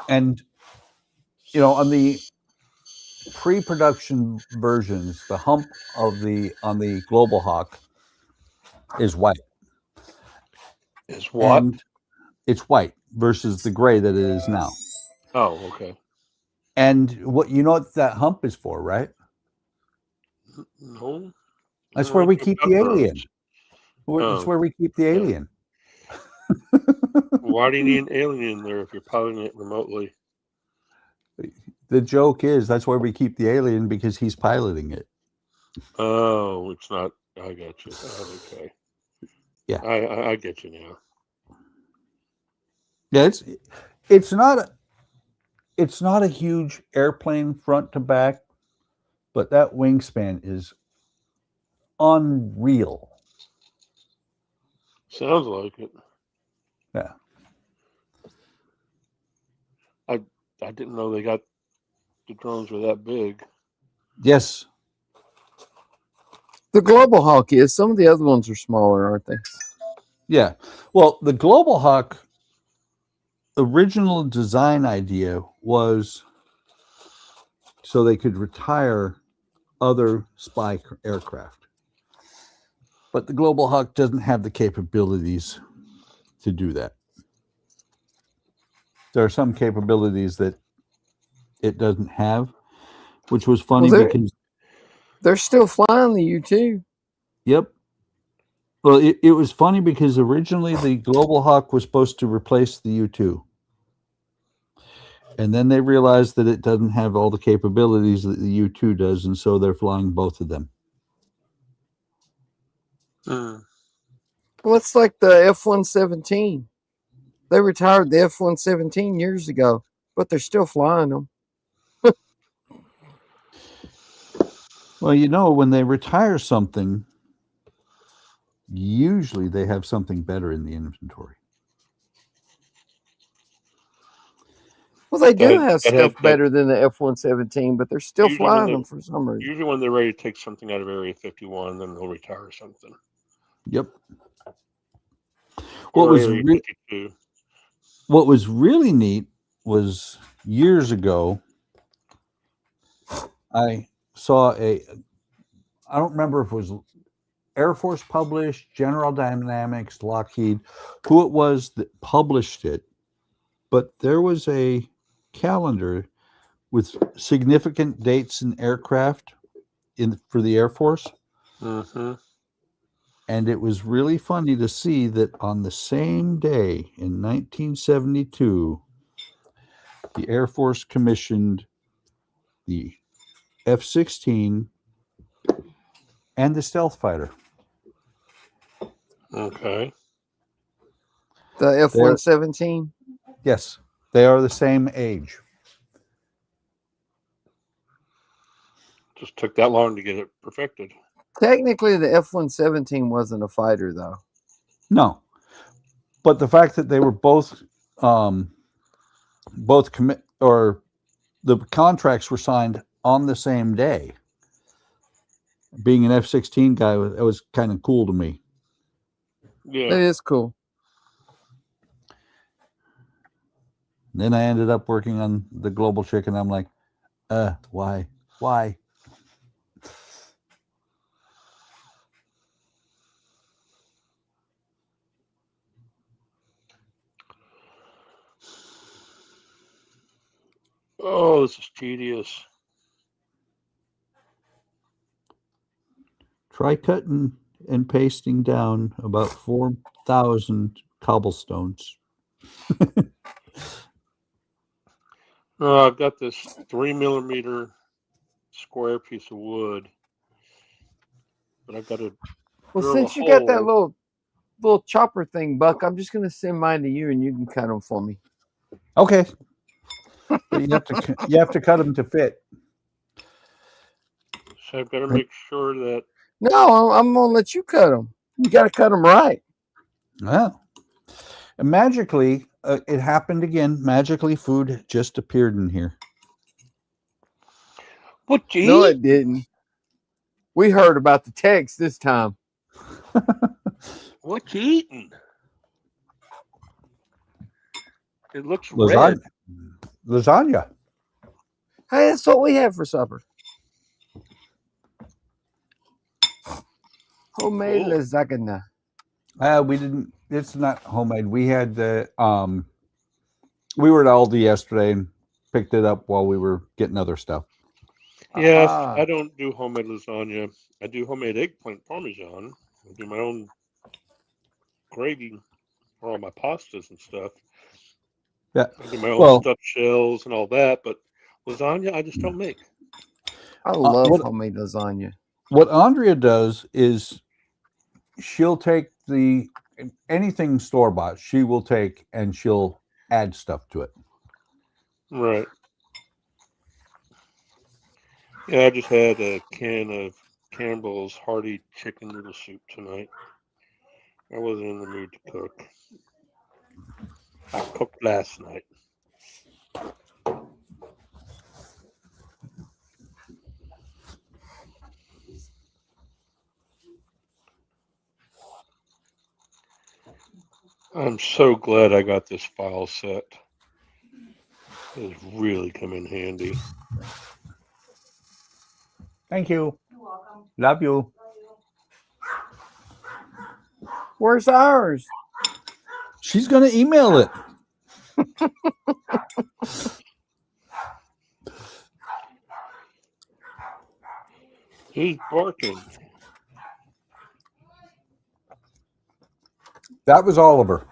And, you know, on the pre-production versions, the hump of on the Global Hawk is white. Is what? And it's white versus the gray that it is now. Oh, okay. And what you know what that hump is for, right? No. That's where we keep the alien. Oh. That's where we keep the alien. Why do you need an alien there if you're piloting it remotely? The joke is that's where we keep the alien because he's piloting it. Oh, it's not. I got you. Oh, okay. Yeah, I get you now. Yeah, it's not a huge airplane front to back, but that wingspan is unreal. Sounds like it. Yeah. I didn't know the drones were that big. Yes. The Global Hawk is. Some of the other ones are smaller, aren't they? Yeah. Well, the Global Hawk original design idea was so they could retire other spy aircraft. But the Global Hawk doesn't have the capabilities to do that. There are some capabilities that it doesn't have, which was funny because they're still flying the U-2. Yep. Well, it was funny because originally the Global Hawk was supposed to replace the U-2. And then they realized that it doesn't have all the capabilities that the U-2 does, and so they're flying both of them. Well, it's like the F-117. They retired the F-117 years ago, but they're still flying them. Well, you know, when they retire something, usually they have something better in the inventory. Well, they do have stuff better than the F-117, but they're still flying them for some reason. Usually when they're ready to take something out of Area 51, then they'll retire something. Yep. What was really neat was years ago, I saw I don't remember if it was Air Force published, General Dynamics, Lockheed, who it was that published it, but there was a calendar with significant dates in aircraft for the Air Force. Mm-hmm. And it was really funny to see that on the same day in 1972, the Air Force commissioned the F-16 and the stealth fighter. Okay. The F-117? Yes, they are the same age. Just took that long to get it perfected. Technically, the F-117 wasn't a fighter, though. No, but the fact that they were both the contracts were signed on the same day. Being an F-16 guy, it was kind of cool to me. Yeah, it is cool. Then I ended up working on the Global Chick, and I'm like, why? Oh, this is tedious. Try cutting and pasting down about 4,000 cobblestones. I've got this 3mm square piece of wood, but I've got to. Well, since you got that little chopper thing, Buck, I'm just going to send mine to you, and you can cut them for me. Okay. But you have to cut them to fit. So I've got to make sure that. No, I'm gonna let you cut them. You got to cut them right. Well, and magically, it happened again. Magically, food just appeared in here. What you No, eat? it didn't. We heard about the text this time. What you eating? It looks Lasagna. red. Lasagna. Hey, that's what we had for supper. Homemade Cool. lasagna. We didn't. It's not homemade. We had the. We were at Aldi yesterday and picked it up while we were getting other stuff. Yes, Ah. I don't do homemade lasagna. I do homemade eggplant parmesan. I do my own gravy for all my pastas and stuff. Yeah. I do my own stuffed shells and all that, but lasagna I just don't make. I love what- homemade lasagna. What Andrea does is she'll take anything store bought. She will take and she'll add stuff to it. Right. Yeah, I just had a can of Campbell's hearty chicken noodle soup tonight. I wasn't in the mood to cook. I cooked last night. I'm so glad I got this file set. It's really come in handy. Thank you. Love you. Where's ours? She's going to email it. Who's barking? That was Oliver.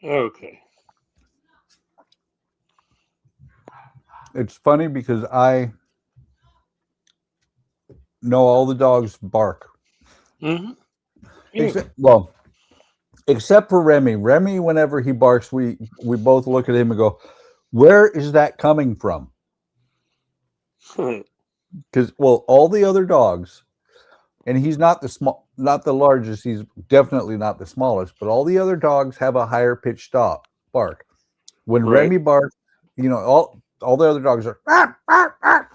Okay. It's funny because I know all the dogs bark. Mm-hmm. Except for Remy. Remy, whenever he barks, we both look at him and go, "Where is that coming from?" Because all the other dogs, and he's not the largest. He's definitely not the smallest. But all the other dogs have a higher pitched bark. When Right. Remy barks, all the other dogs are. "Arr, arr, arr."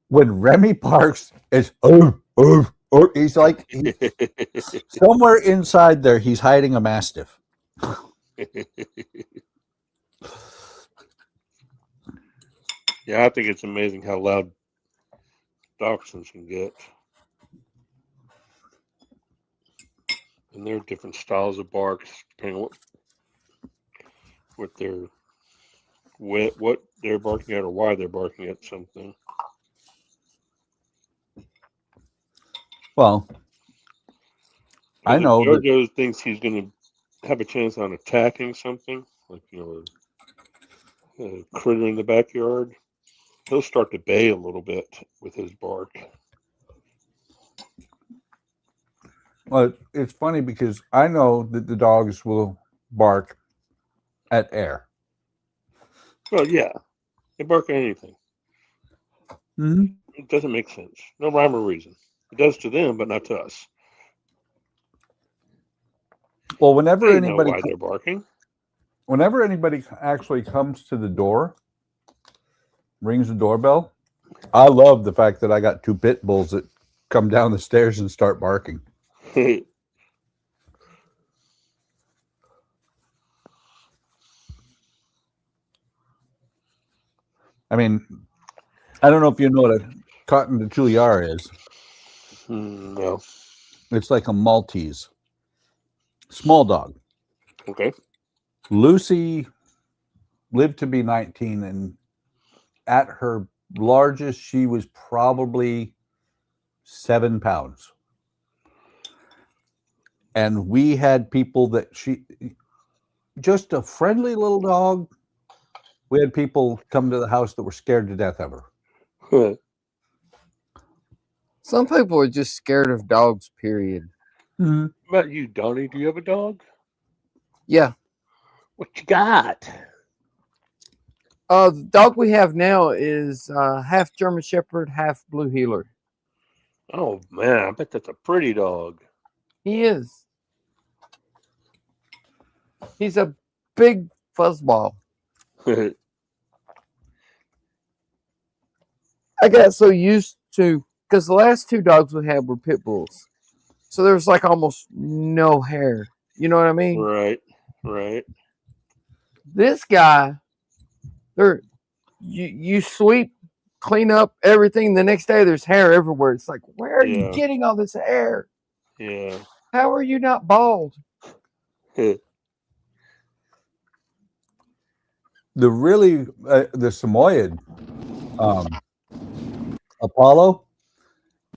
When Remy barks, it's he's like somewhere inside there. He's hiding a mastiff. Yeah, I think it's amazing how loud dachshunds can get. And there are different styles of barks depending on what they're barking at or why they're barking at something. Well, I know that Jojo thinks he's going to have a chance on attacking something, like a critter in the backyard. He'll start to bay a little bit with his bark. well, it's funny because I know that the dogs will bark at air. Well, yeah, they bark at anything. Mm-hmm. It doesn't make sense. No rhyme or reason. It does to them, but not to us. Well, whenever They know why they're barking. Whenever anybody actually comes to the door, rings the doorbell, I love the fact that I got two pit bulls that come down the stairs and start barking. I mean, I don't know if you know what a cotton de Tulear is. No. It's like a Maltese. Small dog. Okay. Lucy lived to be 19, and at her largest, she was probably 7 pounds. And we had people that just a friendly little dog. We had people come to the house that were scared to death of her. Some people are just scared of dogs, period. Mm-hmm. What about you, Donnie? Do you have a dog? Yeah. What you got? The dog we have now is half German Shepherd, half Blue Heeler. Oh man, I bet that's a pretty dog. He is. He's a big fuzzball. I got so used to, because the last 2 dogs we had were pit bulls, so there was like almost no hair. You know what I mean? Right. This guy, you sweep, clean up everything. The next day, there's hair everywhere. It's like, where are you getting all this hair? Yeah. How are you not bald? The Samoyed Apollo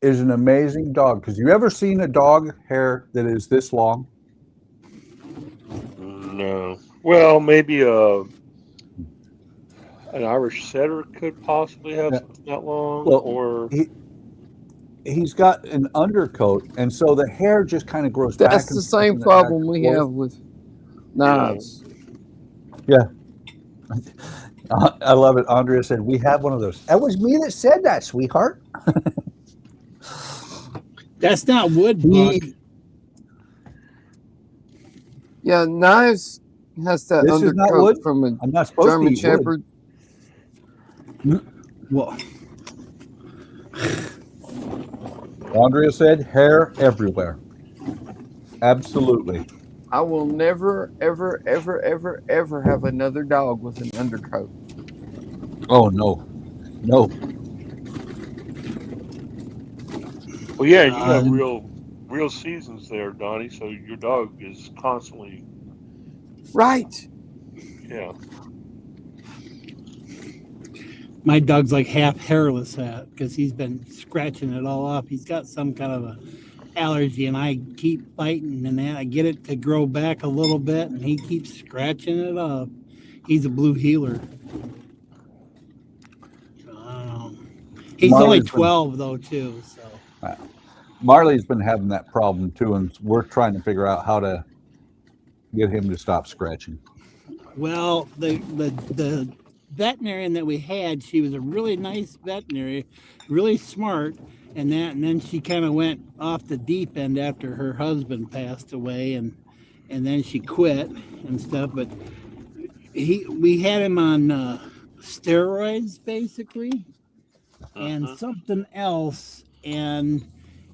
is an amazing dog. Because you ever seen a dog hair that is this long? No. Well, maybe an Irish setter could possibly have something that long. Well, or he's got an undercoat, and so the hair just kind of grows back. That's the same problem we have with knives. Yeah. I love it. Andrea said, we have one of those. That was me that said that, sweetheart. That's not wood, Buck. Yeah, knives has that This is not undercoat wood? from a I'm not supposed to German eat Shepherd. Well, Andrea said, hair everywhere. Absolutely. I will never, ever, ever, ever, ever have another dog with an undercoat. Oh, no. No. Well, yeah, you have real seasons there, Donnie. So your dog is constantly Right. Yeah. My dog's like half hairless because he's been scratching it all off. He's got some kind of a allergy, and I keep fighting and then I get it to grow back a little bit, and he keeps scratching it off. He's a Blue Heeler. He's only 12 though too. So Marley's been having that problem too, and we're trying to figure out how to get him to stop scratching. Well, the veterinarian that we had, she was a really nice veterinarian, really smart, and then she kind of went off the deep end after her husband passed away, and then she quit and stuff. But we had him on steroids basically, and something else, and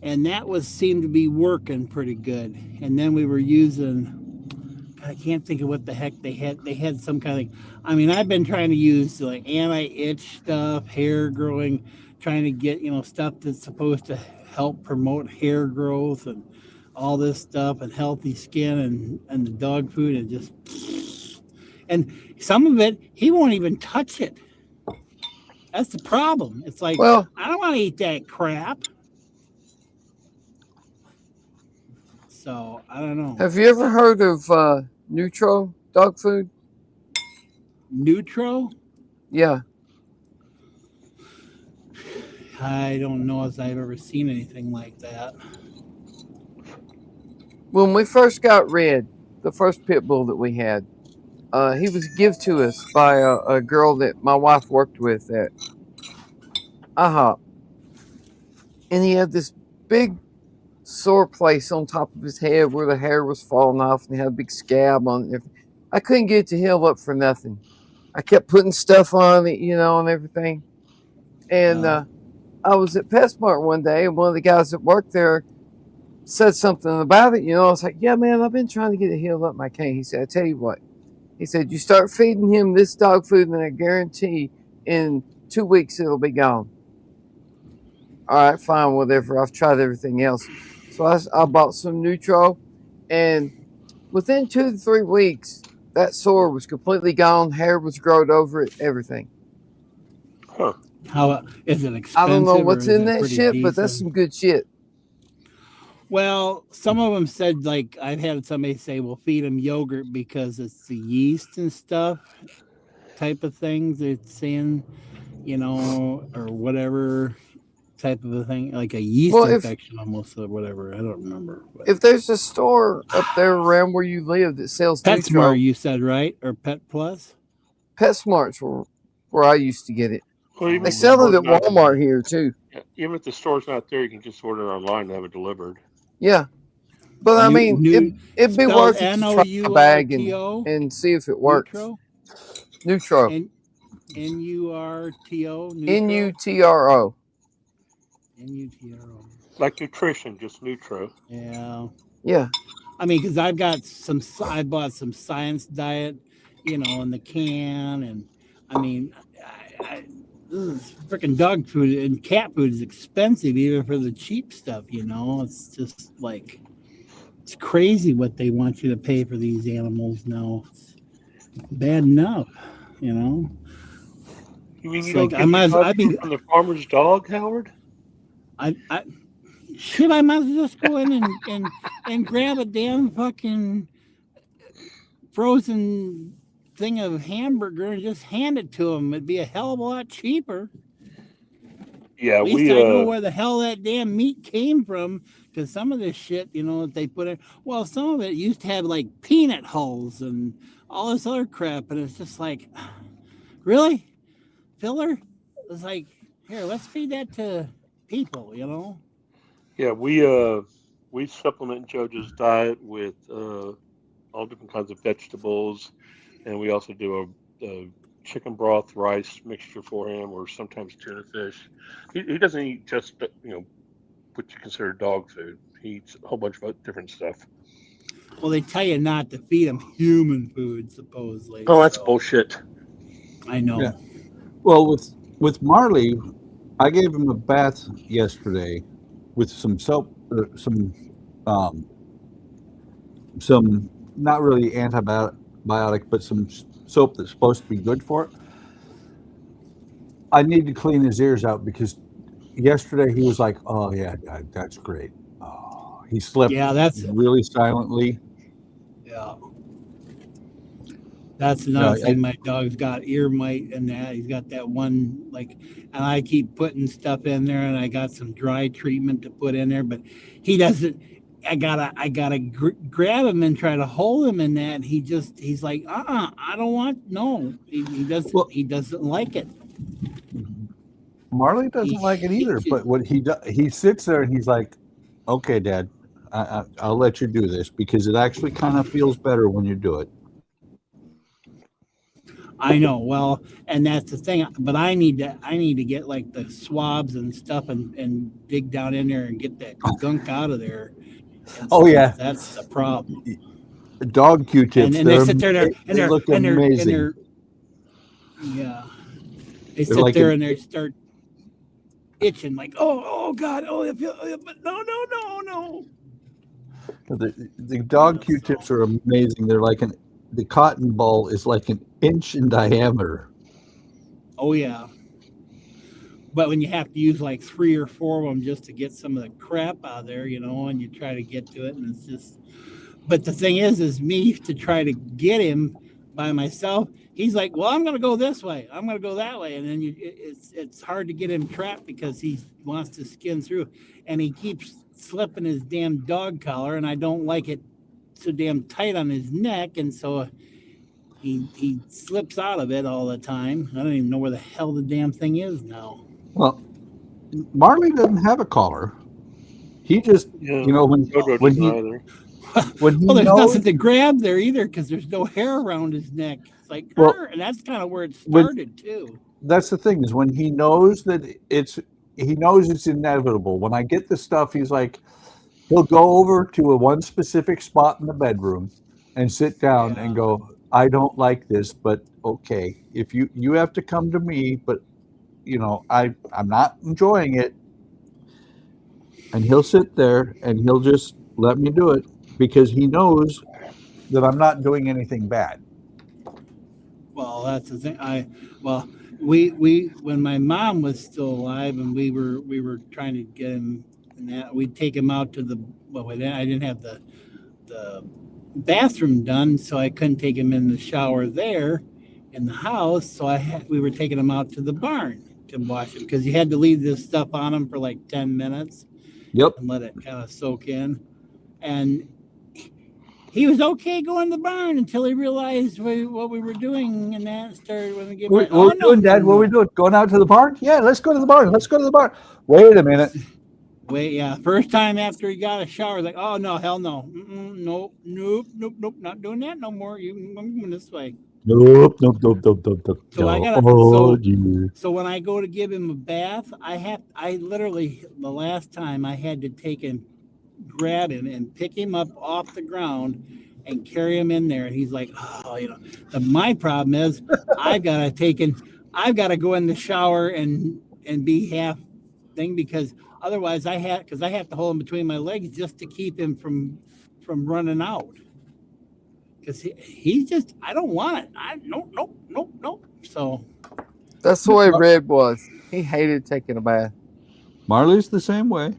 that seemed to be working pretty good. And then we were using, I can't think of what the heck they had. They had some kind of, I mean, I've been trying to use like anti-itch stuff, hair growing, trying to get, stuff that's supposed to help promote hair growth and all this stuff and healthy skin and the dog food, and some of it, he won't even touch it. That's the problem. It's like, well, I don't want to eat that crap. So I don't know. Have you ever heard of Neutro dog food? Neutro? Yeah. I don't know if I've ever seen anything like that. When we first got Red, the first pit bull that we had, he was given to us by a girl that my wife worked with at IHOP. And he had this big sore place on top of his head where the hair was falling off, and he had a big scab on it. I couldn't get it to heal up for nothing. I kept putting stuff on it, and everything. And I was at PetSmart one day, and one of the guys that worked there said something about it. I was like, yeah, man, I've been trying to get it healed up, and I can't. He said, I tell you what. He said, you start feeding him this dog food, and I guarantee in 2 weeks it'll be gone. All right, fine, whatever. I've tried everything else. So I bought some Neutro, and within 2 to 3 weeks, that sore was completely gone. Hair was growed over it, everything. Huh. How is it expensive? I don't know what's in that shit, but that's some good shit. Well, some of them said, like, I've had somebody say, well, feed them yogurt because it's the yeast and stuff type of things. It's saying, or whatever type of a thing, like a yeast infection almost, or whatever. I don't remember. But. If there's a store up there around where you live that sells PetSmart, you said, right? Or Pet Plus? PetSmart's where I used to get it. Well, even They if the sell it store's at not, Walmart here too. even if the store's not there, you can just order it online and have it delivered. Yeah, but I mean, it'd be spelled worth it to try a bag NOURTO, and see if it works. Neutro, Neutro. NURTO, NUTRO. NUTRO. Like nutrition, just Nutro. Yeah. Yeah. I mean, because I bought some Science Diet, in the can, and I mean, freaking dog food and cat food is expensive even for the cheap stuff. It's just like it's crazy what they want you to pay for these animals now. It's bad enough, You mean you It's don't like, get I'd be from the farmer's dog, Howard? I might as well just go in and grab a damn fucking frozen thing of hamburger and just hand it to them. It'd be a hell of a lot cheaper. Yeah, At least I know where the hell that damn meat came from, because some of this shit, that they put in. Well, some of it used to have like peanut hulls and all this other crap, and it's just like, really, filler? It's like, here, let's feed that to people, Yeah, we supplement JoJo's diet with all different kinds of vegetables, and we also do a chicken broth rice mixture for him, or sometimes tuna fish. He doesn't eat just what you consider dog food. He eats a whole bunch of different stuff. Well, they tell you not to feed him human food, supposedly. Oh, that's bullshit. I know. Yeah. Well, with Marley, I gave him a bath yesterday with some soap, some not really antibiotic, but some soap that's supposed to be good for it. I need to clean his ears out because yesterday he was like, "Oh yeah, that's great." Oh, he slept really silently. Yeah. That's another thing. My dog's got ear mite and that. He's got that one, and I keep putting stuff in there, and I got some dry treatment to put in there, but he doesn't. I gotta grab him and try to hold him in that. And he's like, I don't want, no. He doesn't. Well, he doesn't like it. Marley doesn't like it either. But what he sits there and he's like, "Okay, Dad, I'll let you do this because it actually kind of feels better when you do it." I know. Well, and that's the thing. But I need to get like the swabs and stuff and dig down in there and get that gunk out of there. Oh yeah, that's the problem. Dog Q-tips. And they sit there they look amazing. Yeah, they sit there and they start itching like, oh God, but no. The dog Q-tips are amazing. They're like the cotton ball is like an inch in diameter. Oh yeah. But when you have to use like 3 or 4 of them just to get some of the crap out of there, and you try to get to it, and it's just. But the thing is me to try to get him by myself. He's like, well, I'm going to go this way. I'm going to go that way, and then it's hard to get him trapped because he wants to skin through, and he keeps slipping his damn dog collar, and I don't like it so damn tight on his neck, and so he slips out of it all the time. I don't even know where the hell the damn thing is now. Well, Marley doesn't have a collar. He just, when he there's nothing to grab there either because there's no hair around his neck. It's like, and that's kind of where it started too. That's the thing is when he knows that it's inevitable. When I get the stuff, he's like, he'll go over to one specific spot in the bedroom and sit down and go, I don't like this, but okay, if you have to come to me, but I'm not enjoying it. And he'll sit there and he'll just let me do it because he knows that I'm not doing anything bad. Well, that's the thing. We when my mom was still alive and we were trying to get him and that, we'd take him out to I didn't have the bathroom done, so I couldn't take him in the shower there in the house. So we were taking him out to the barn to wash him because you had to leave this stuff on him for like 10 minutes. Yep. And let it kind of soak in. And he was okay going to the barn until he realized what we were doing, and that started when we get What back. are we doing, Dad? What are we doing? Going out to the barn? Yeah, let's go to the barn. Let's go to the barn. Wait a minute. Wait, yeah. First time after he got a shower, like, oh no, hell no, nope, not doing that no more. I'm going this way. Nope. So I gotta. So when I go to give him a bath, I literally the last time I had to take him, grab him, and pick him up off the ground and carry him in there. And he's like, oh, my problem is I've got to go in the shower and be half thing, because otherwise I have to hold him between my legs just to keep him from running out. Because he's just, I don't want it. Nope. So that's the way Red was. He hated taking a bath. Marley's the same way,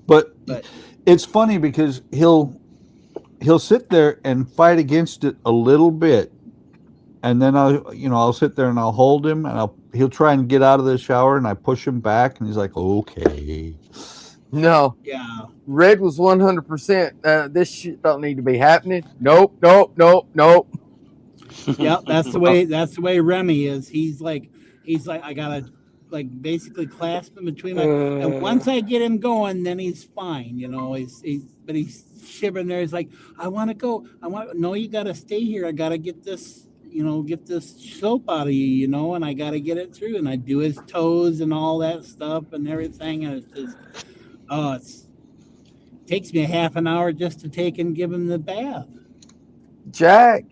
but it's funny because he'll sit there and fight against it a little bit, and then I'll sit there and I'll hold him, and he'll try and get out of the shower, and I push him back, and he's like, okay. No. Yeah. Red was 100%. This shit don't need to be happening. Nope. Yeah, that's the way Remy is. He's like I gotta basically clasp him between my, and once I get him going, then he's fine. But he's shivering there. He's like, I want to go. No, you gotta stay here. I gotta get this. Get this soap out of you, and I got to get it through. And I do his toes and all that stuff and everything. And it's just, it takes me a half an hour just to take and give him the bath. Jack,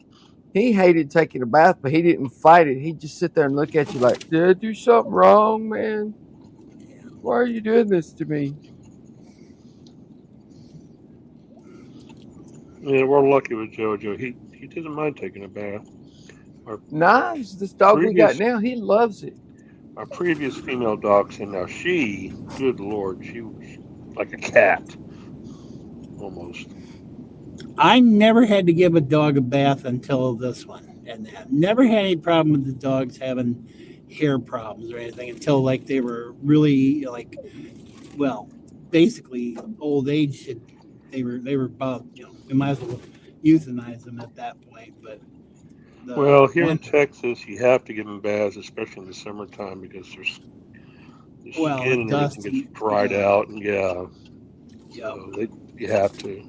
he hated taking a bath, but he didn't fight it. He'd just sit there and look at you like, did I do something wrong, man? Why are you doing this to me? Yeah, we're lucky with JoJo. He doesn't mind taking a bath. Nice. This dog we got now, he loves it. Our previous female dog, and now she, good Lord, she was like a cat, almost. I never had to give a dog a bath until this one, and I never had any problem with the dogs having hair problems or anything until they were really basically old age. They were about we might as well euthanize them at that point, but. Well, here in Texas, you have to give them baths, especially in the summertime, because the skin and everything gets dried out, and so you have to.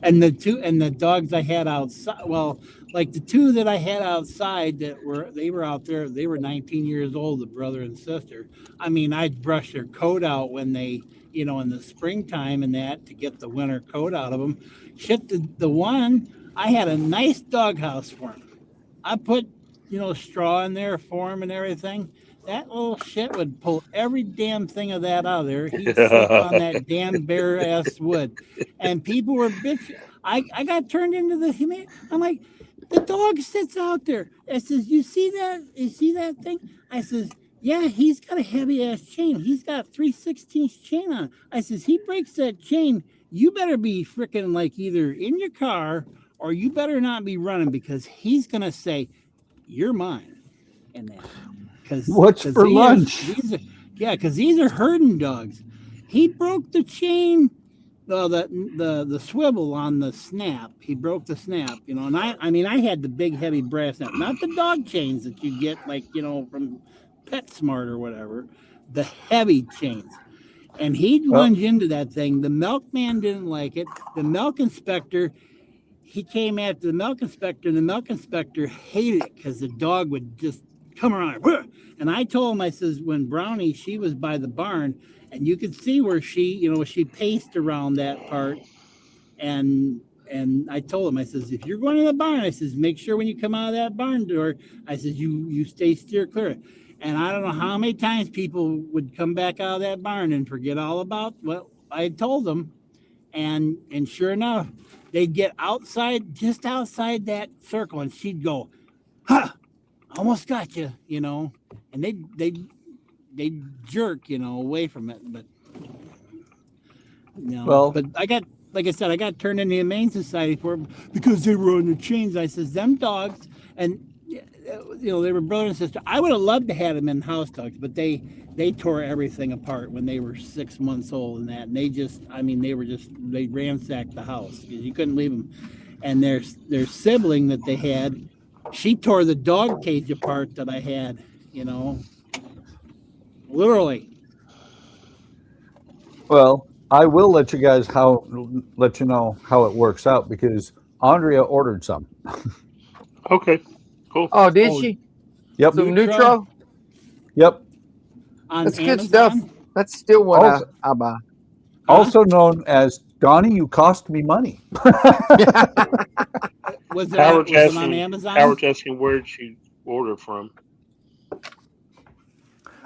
And the dogs I had outside, the two that I had outside they were out there, they were 19 years old, the brother and sister. I mean, I'd brush their coat out when they, in the springtime and that, to get the winter coat out of them. Shit, the one. I had a nice doghouse for him. I put, straw in there for him and everything. That little shit would pull every damn thing of that out of there. He'd sit on that damn bare ass wood. And people were bitching. I got turned into I'm like, the dog sits out there. I says, you see that? You see that thing? I says, yeah, he's got a heavy ass chain. He's got 3/16 chain on. I says, he breaks that chain. You better be freaking either in your car, or you better not be running, because he's going to say, you're mine. And that. What's for lunch? Because these are herding dogs. He broke the chain, the swivel on the snap. He broke the snap, and I had the big, heavy brass snap, not the dog chains that you get from PetSmart or whatever, the heavy chains. And he'd lunge into that thing. The milkman didn't like it. The milk inspector, he came after the milk inspector, and the milk inspector hated it because the dog would just come around. And I told him, I says, when Brownie, she was by the barn, and you could see where she, she paced around that part. And I told him, I says, if you're going to the barn, I says, make sure when you come out of that barn door, I says, you steer clear. And I don't know how many times people would come back out of that barn and forget all about what I had told them. And sure enough, they'd get just outside that circle, and she'd go, "Ha! Almost got you," and they'd jerk, away from it. But but I got, like I said, I got turned into the Humane Society for them because they were on the chains. I says, them dogs, and they were brother and sister. I would have loved to have them in house dogs, but they tore everything apart when they were 6 months old and that. And they ransacked the house because you couldn't leave them. and their sibling that they had, she tore the dog cage apart that I had, you know, literally. Well, I will let you know how it works out because Andrea ordered some. Okay, cool. Oh, did Oh, she? Yep. Some Neutro? Neutro? Yep. On That's Amazon? good stuff. That's still what Also, I buy. also known as Donnie, you cost me money. Was it Howard's on asking, Amazon? Howard's asking where'd she order from?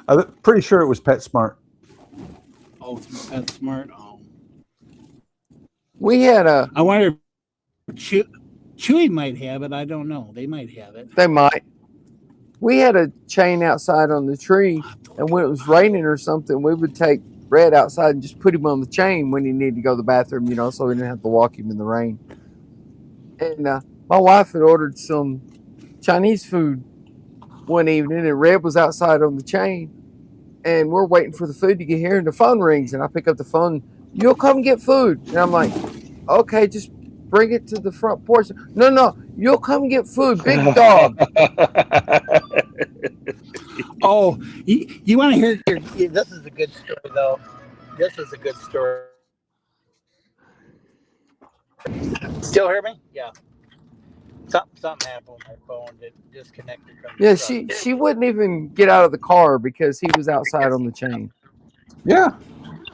I'm pretty sure it was PetSmart. Oh, that's smart. Oh. We had a. I wonder if Chewy might have it. I don't know. They might have it. They might. We had a chain outside on the tree, and when it was raining or something, we would take Red outside and just put him on the chain when he needed to go to the bathroom, you know, so we didn't have to walk him in the rain. And my wife had ordered some Chinese food one evening, and Red was outside on the chain, and we're waiting for the food to get here, and the phone rings, and I pick up the phone. You'll come get food. And I'm like, okay, just bring it to the front porch. No, you'll come get food, big dog. Oh, you want to hear? This is a good story, though. This is a good story. Still hear me? Yeah. Something happened with my phone. It disconnected from the Yeah, truck. she wouldn't even get out of the car because he was outside on the chain. Yeah.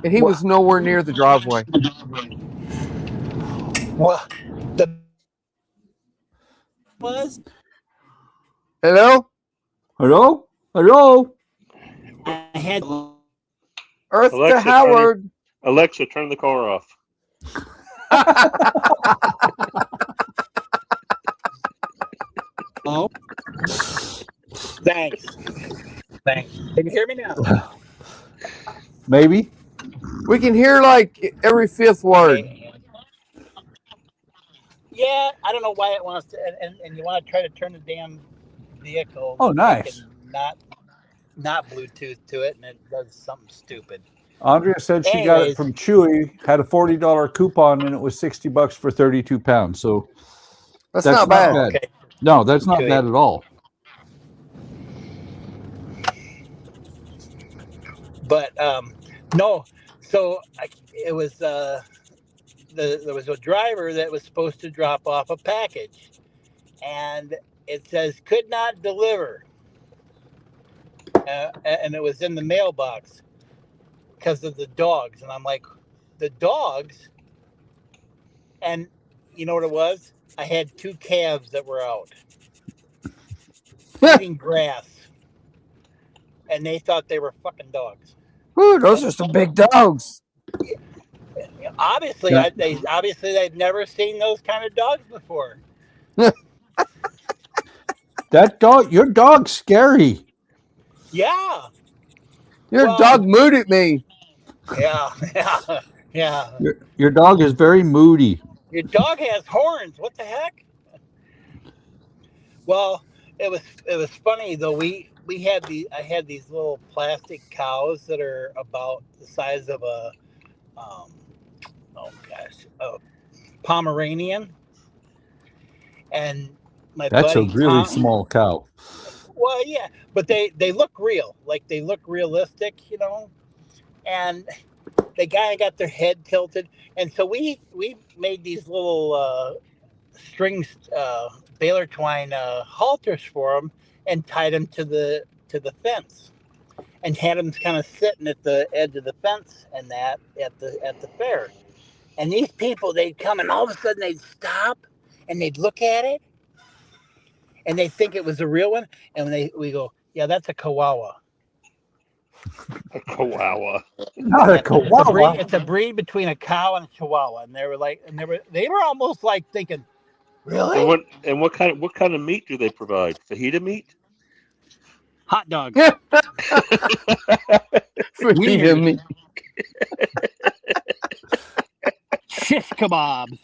And he was nowhere near the driveway. Well, the was Hello? Hello? Hello? I had Earth Alexa, to Howard. Alexa, turn the car off. oh. Thanks. Can you hear me now? Maybe. We can hear like every fifth word. Yeah, I don't know why it wants to, and you want to try to turn the damn vehicle. Oh, nice. Not Bluetooth to it, and it does something stupid. Andrea said she got it from Chewy, had a $40 coupon, and it was $60 for 32 pounds. So That's not bad. Okay. No, that's not Chewy. bad at all. But no, so it was there was a driver that was supposed to drop off a package, and it says could not deliver, and it was in the mailbox because of the dogs. And I'm like, the dogs? And you know what it was? I had 2 calves that were out eating grass, and they thought they were fucking dogs. Whew, those are some big dogs. Obviously, Yeah. they've never seen those kind of dogs before. Your dog's scary. Yeah, Your Well- dog mooed at me. yeah. Your dog is very moody. Your dog has horns. What the heck? Well, it was funny though. I had these little plastic cows that are about the size of a Pomeranian, and my That's buddy a really Tom, small cow. Well, yeah, but they look real, like they look realistic, you know. And they kind of got their head tilted, and so we made these little strings, baler twine halters for them, and tied them to the fence, and had them kind of sitting at the edge of the fence, and that at the fair. And these people, they'd come, and all of a sudden they'd stop, and they'd look at it, and they'd think it was a real one, and we go, yeah, that's a Chihuahua. A Chihuahua. Not a Chihuahua. It's a breed between a cow and a Chihuahua, and they were almost like thinking, really? And what kind of meat do they provide? Fajita meat? Hot dog. Forgive me. Shish kebabs.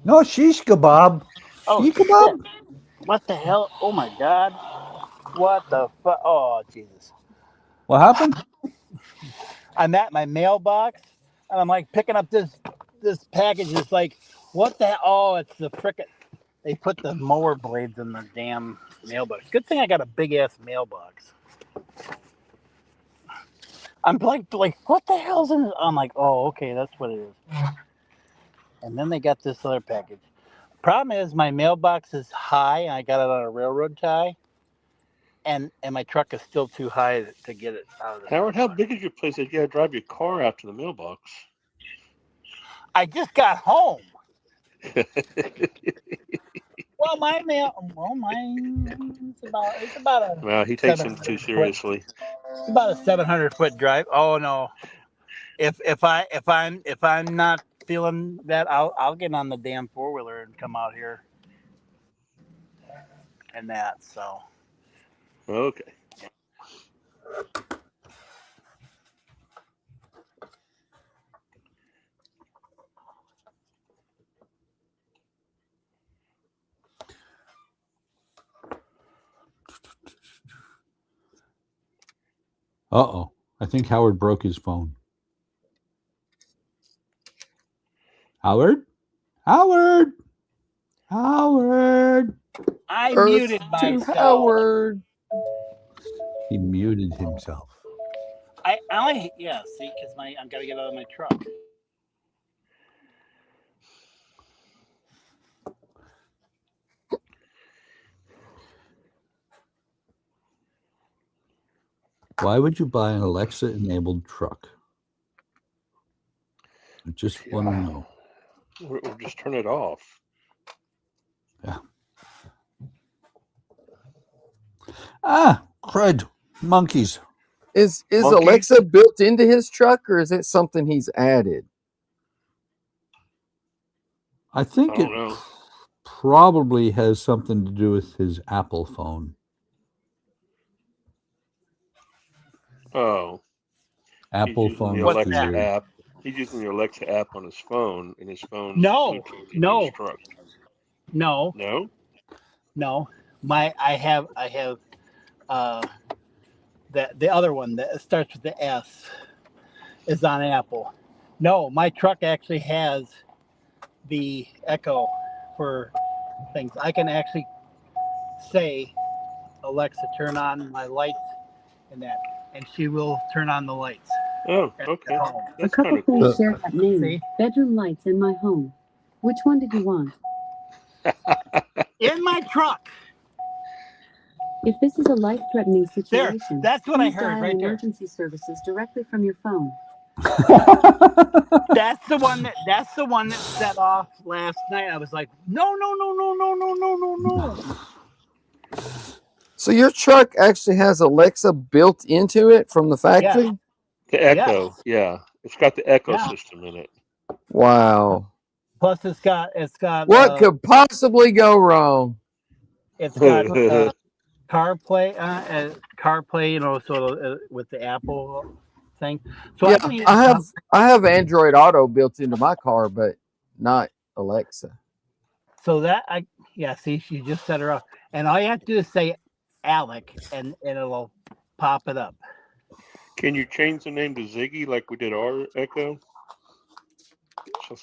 No, shish kebab. Oh, Shish kebab? shit. What the hell? Oh my God. What the fuck? Oh, Jesus. What happened? I'm at my mailbox. And I'm like picking up this package. It's like, what the hell? Oh, it's the frickin'. They put the mower blades in the damn mailbox. Good thing I got a big ass mailbox. I'm like, what the hell's in it? I'm like, oh, okay, that's what it is. And then they got this other package. Problem is, my mailbox is high, and I got it on a railroad tie, and my truck is still too high to get it out of the Howard, how mailbox. big is your place that you gotta drive your car out to the mailbox? I just got home. Well, it's about a. Well, he takes him too seriously. It's about a 700-foot drive. Oh no! If I'm not feeling that, I'll get on the damn 4-wheeler and come out here. And that so. Okay. Uh-oh. I think Howard broke his phone. Howard? Howard! Howard! I Earth muted to myself. Howard. He muted himself. See, because I'm gotta get out of my truck. Why would you buy an Alexa-enabled truck? I just want to know. Or just turn it off. Yeah. Ah, crud. Monkeys. Is Monkey? Alexa built into his truck, or is it something he's added? I think I don't know. probably has something to do with his Apple phone. Oh. Apple He's using phone. the What's Alexa that? app. He's using the Alexa app on his phone, and his phone No, Bluetooth in no. his truck. No, No? I have the other one that starts with the S is on Apple. No, my truck actually has the Echo for things. I can actually say, Alexa, turn on my lights and that, and she will turn on the lights Oh, at okay. home. A That's couple kind of things cool. share that name. See? Bedroom lights in my home. Which one did you want? In my truck. If this is a life-threatening There, situation, that's what I please heard dial right there. emergency services directly from your phone. That's the one that set off last night. I was like, no. So your truck actually has Alexa built into it from the factory? The Echo, yeah. It's got the Echo Yeah. system in it. Wow. Plus, it's got What could possibly go wrong? it's got CarPlay, you know, so with the Apple thing. So Yeah, I can use I have Android Auto built into my car, but not Alexa. so that see, she just set her up, and all you have to do is say Alec, and it'll pop it up. Can you change the name to Ziggy like we did our Echo?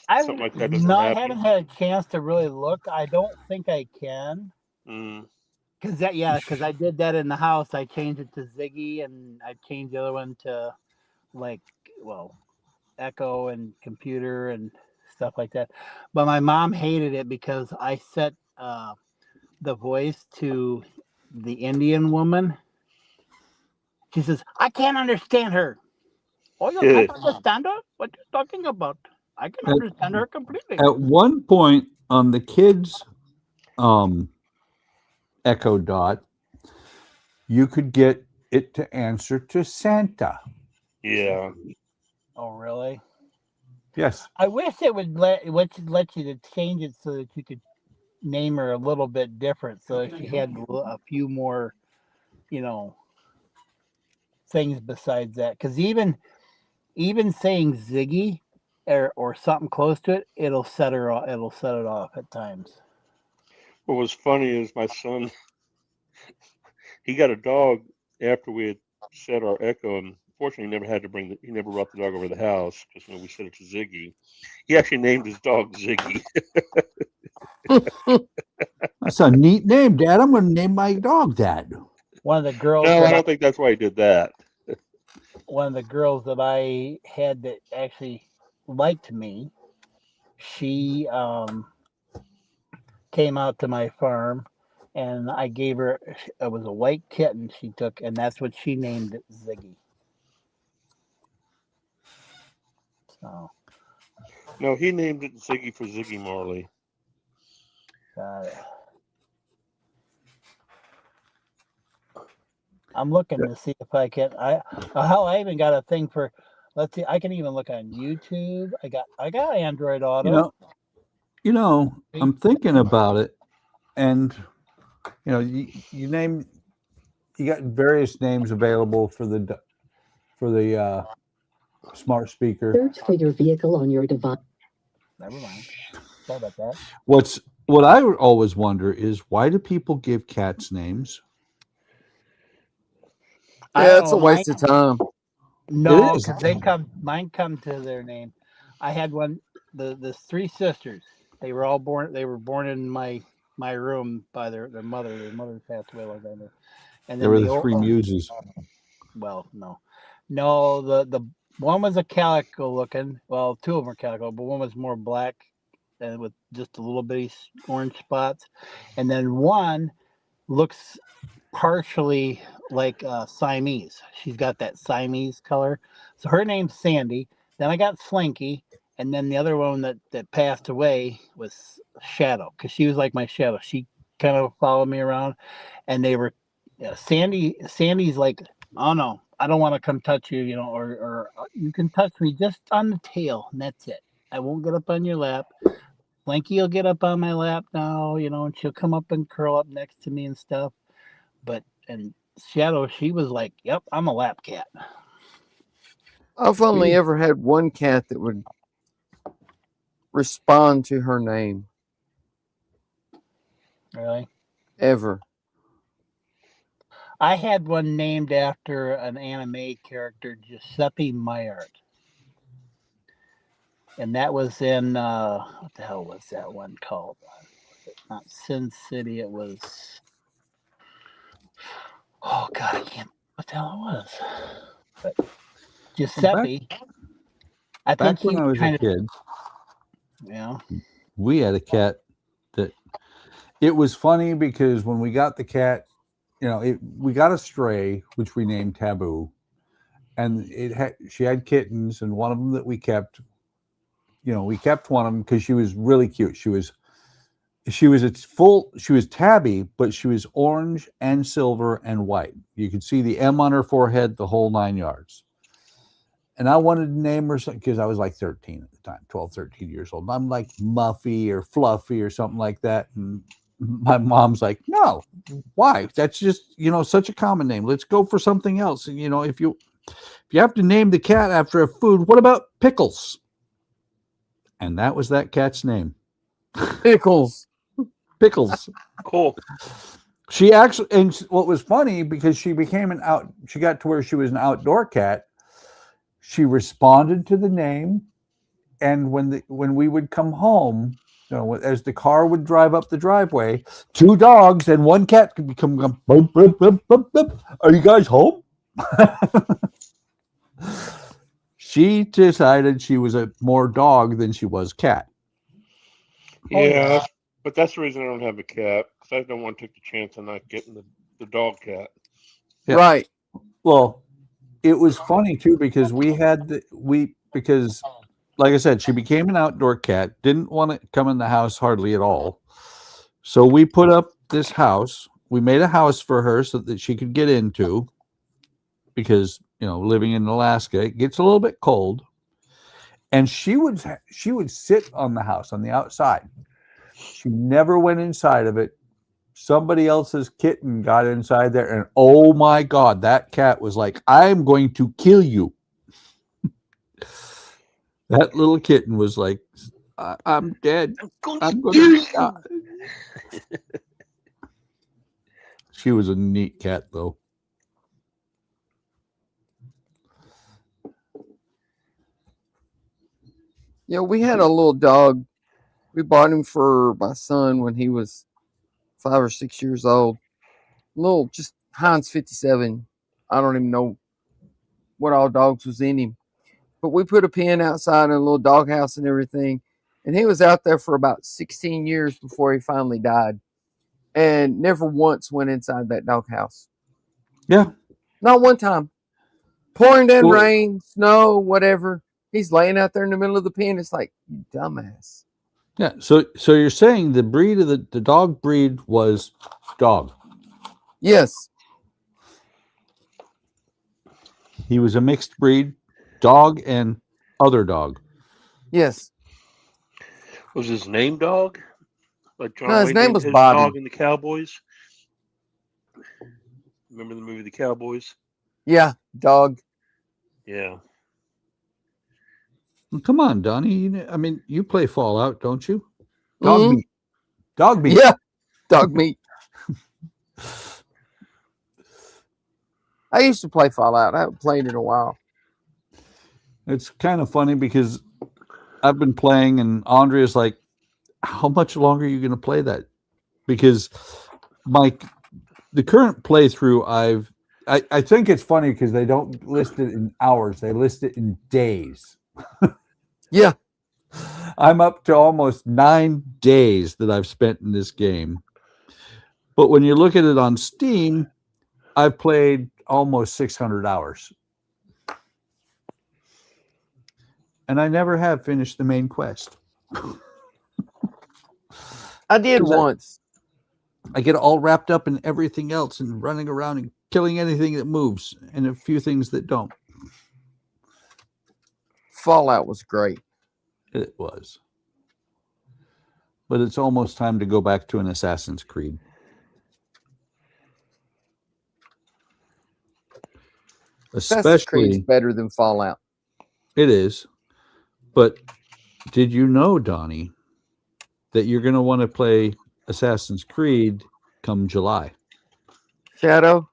Something like that doesn't I happen. haven't had a chance to really look. I don't think I can. Because I did that in the house. I changed it to Ziggy, and I changed the other one to Echo and computer and stuff like that. But my mom hated it because I set the voice to the Indian woman. She says, "I can't understand her." Oh, you can't understand her? What are you talking about? I can understand her completely. At one point on the kids' Echo Dot, you could get it to answer to Santa. Yeah. Oh, really? Yes. I wish it would let you to change it so that you could name her a little bit different, so that she had a few more, things besides that. Because even saying Ziggy or something close to it, it'll set it off at times. What was funny is my son, he got a dog after we had set our Echo and unfortunately never had to he never brought the dog over to the house because we said it to Ziggy. He actually named his dog Ziggy. That's a neat name, Dad. I'm going to name my dog that. One of the girls. No, that I don't think that's why he did that. One of the girls that I had that actually liked me, she came out to my farm, and I gave her. It was a white kitten she took, and that's what she named it, Ziggy. So. No, he named it Ziggy for Ziggy Marley. Got it. I'm looking to see if I can. I even got a thing for. Let's see. I can even look on YouTube. I got Android Auto. I'm thinking about it, and you got various names available for the smart speaker. Search for your vehicle on your device. Never mind. Sorry about that. What I would always wonder is, why do people give cats names? Yeah, it's a waste of time. No, because mine come to their name. I had one, the three sisters. They were all born. They were born in my room by their mother. Their mother passed away like that. And then There were the three muses. Well, no. The one was a calico looking. Well, two of them were calico, but one was more black and with just a little bitty orange spots, and then one looks partially like Siamese. She's got that Siamese color. So her name's Sandy. Then I got Slinky, and then the other one that passed away was Shadow, because she was like my shadow. She kind of followed me around, and they were Sandy's like, oh no, I don't want to come touch you, or you can touch me just on the tail, and that's it. I won't get up on your lap. Slinky will get up on my lap now, and she'll come up and curl up next to me and stuff. And Shadow, she was like, yep, I'm a lap cat. I've only ever had one cat that would respond to her name. Really? Ever. I had one named after an anime character, Giuseppe Maillard. And that was in, what the hell was that one called? Not Sin City, it was... Oh God, I can't. What the hell it was? But Giuseppe, I think Back when I was a kid, we had a cat that. It was funny because when we got the cat, we got a stray which we named Taboo, and she had kittens, and one of them that we kept. We kept one of them because she was really cute. She was tabby, but she was orange and silver and white. You could see the M on her forehead, the whole 9 yards. And I wanted to name her something because I was like 13 at the time, 12, 13 years old. I'm like Muffy or Fluffy or something like that. And my mom's like, no, why? That's just, such a common name. Let's go for something else. And, if you have to name the cat after a food, what about Pickles? And that was that cat's name. Pickles. Cool. She actually, and what was funny, because she got to where she was an outdoor cat. She responded to the name, and when we would come home, as the car would drive up the driveway, two dogs and one cat could become, boop, boop, boop, boop, boop. Are you guys home? She decided she was more dog than she was cat. Yeah. But that's the reason I don't have a cat, because I don't want to take the chance of not getting the dog cat. Yeah. Right. Well, it was funny too, because because like I said, she became an outdoor cat, didn't want to come in the house hardly at all. So we put up this house. We made a house for her so that she could get into, because living in Alaska, it gets a little bit cold. And she would sit on the house on the outside. She never went inside of it. Somebody else's kitten got inside there, and oh my God, that cat was like, I'm going to kill you. That little kitten was like, I'm dead. I'm going to die. She was a neat cat, though. Yeah, we had a little dog. We bought him for my son when he was 5 or 6 years old. Little, just Heinz 57. I don't even know what all dogs was in him. But we put a pen outside in a little doghouse and everything. And he was out there for about 16 years before he finally died. And never once went inside that doghouse. Yeah. Not one time. Pouring down Well- rain, snow, whatever. He's laying out there in the middle of the pen. It's like, you dumbass. Yeah. So you're saying the breed of the dog breed was dog. Yes. He was a mixed breed, dog and other dog. Yes. Was his name Dog? Like John No, his Wayne name named was his Bobby. Dog in the Cowboys. Remember the movie The Cowboys? Yeah, dog. Yeah. Well, come on, Donnie. I mean, you play Fallout, don't you? Dog Mhm. meat. Dog meat. Yeah, dog meat. I used to play Fallout. I haven't played in a while. It's kind of funny because I've been playing, and Andrea's like, "How much longer are you going to play that?" Because the current playthrough, I think it's funny because they don't list it in hours; they list it in days. Yeah. I'm up to almost 9 days that I've spent in this game. But when you look at it on Steam, I've played almost 600 hours. And I never have finished the main quest. I did once. I get all wrapped up in everything else and running around and killing anything that moves and a few things that don't. Fallout was great. It was. But it's almost time to go back to an Assassin's Creed. Assassin's Creed's Especially, better than Fallout. it is. But did you know, Donnie, that you're going to want to play Assassin's Creed come July? Shadow?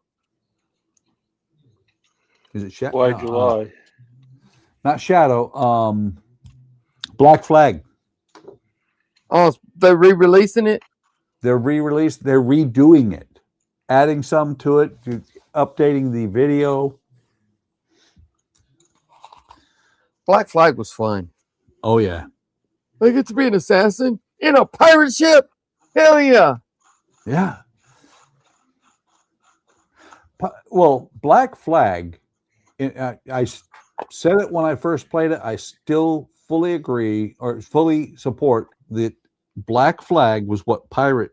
Is it Shadow? Why July? Not Shadow. Black Flag. Oh, they're re-releasing it? They're re-released. They're redoing it, adding some to it, updating the video. Black Flag was fun. Oh yeah, I get to be an assassin in a pirate ship. Hell yeah. yeah. Well, Black Flag. I said it when I first played it. I still fully agree or fully support that Black Flag was what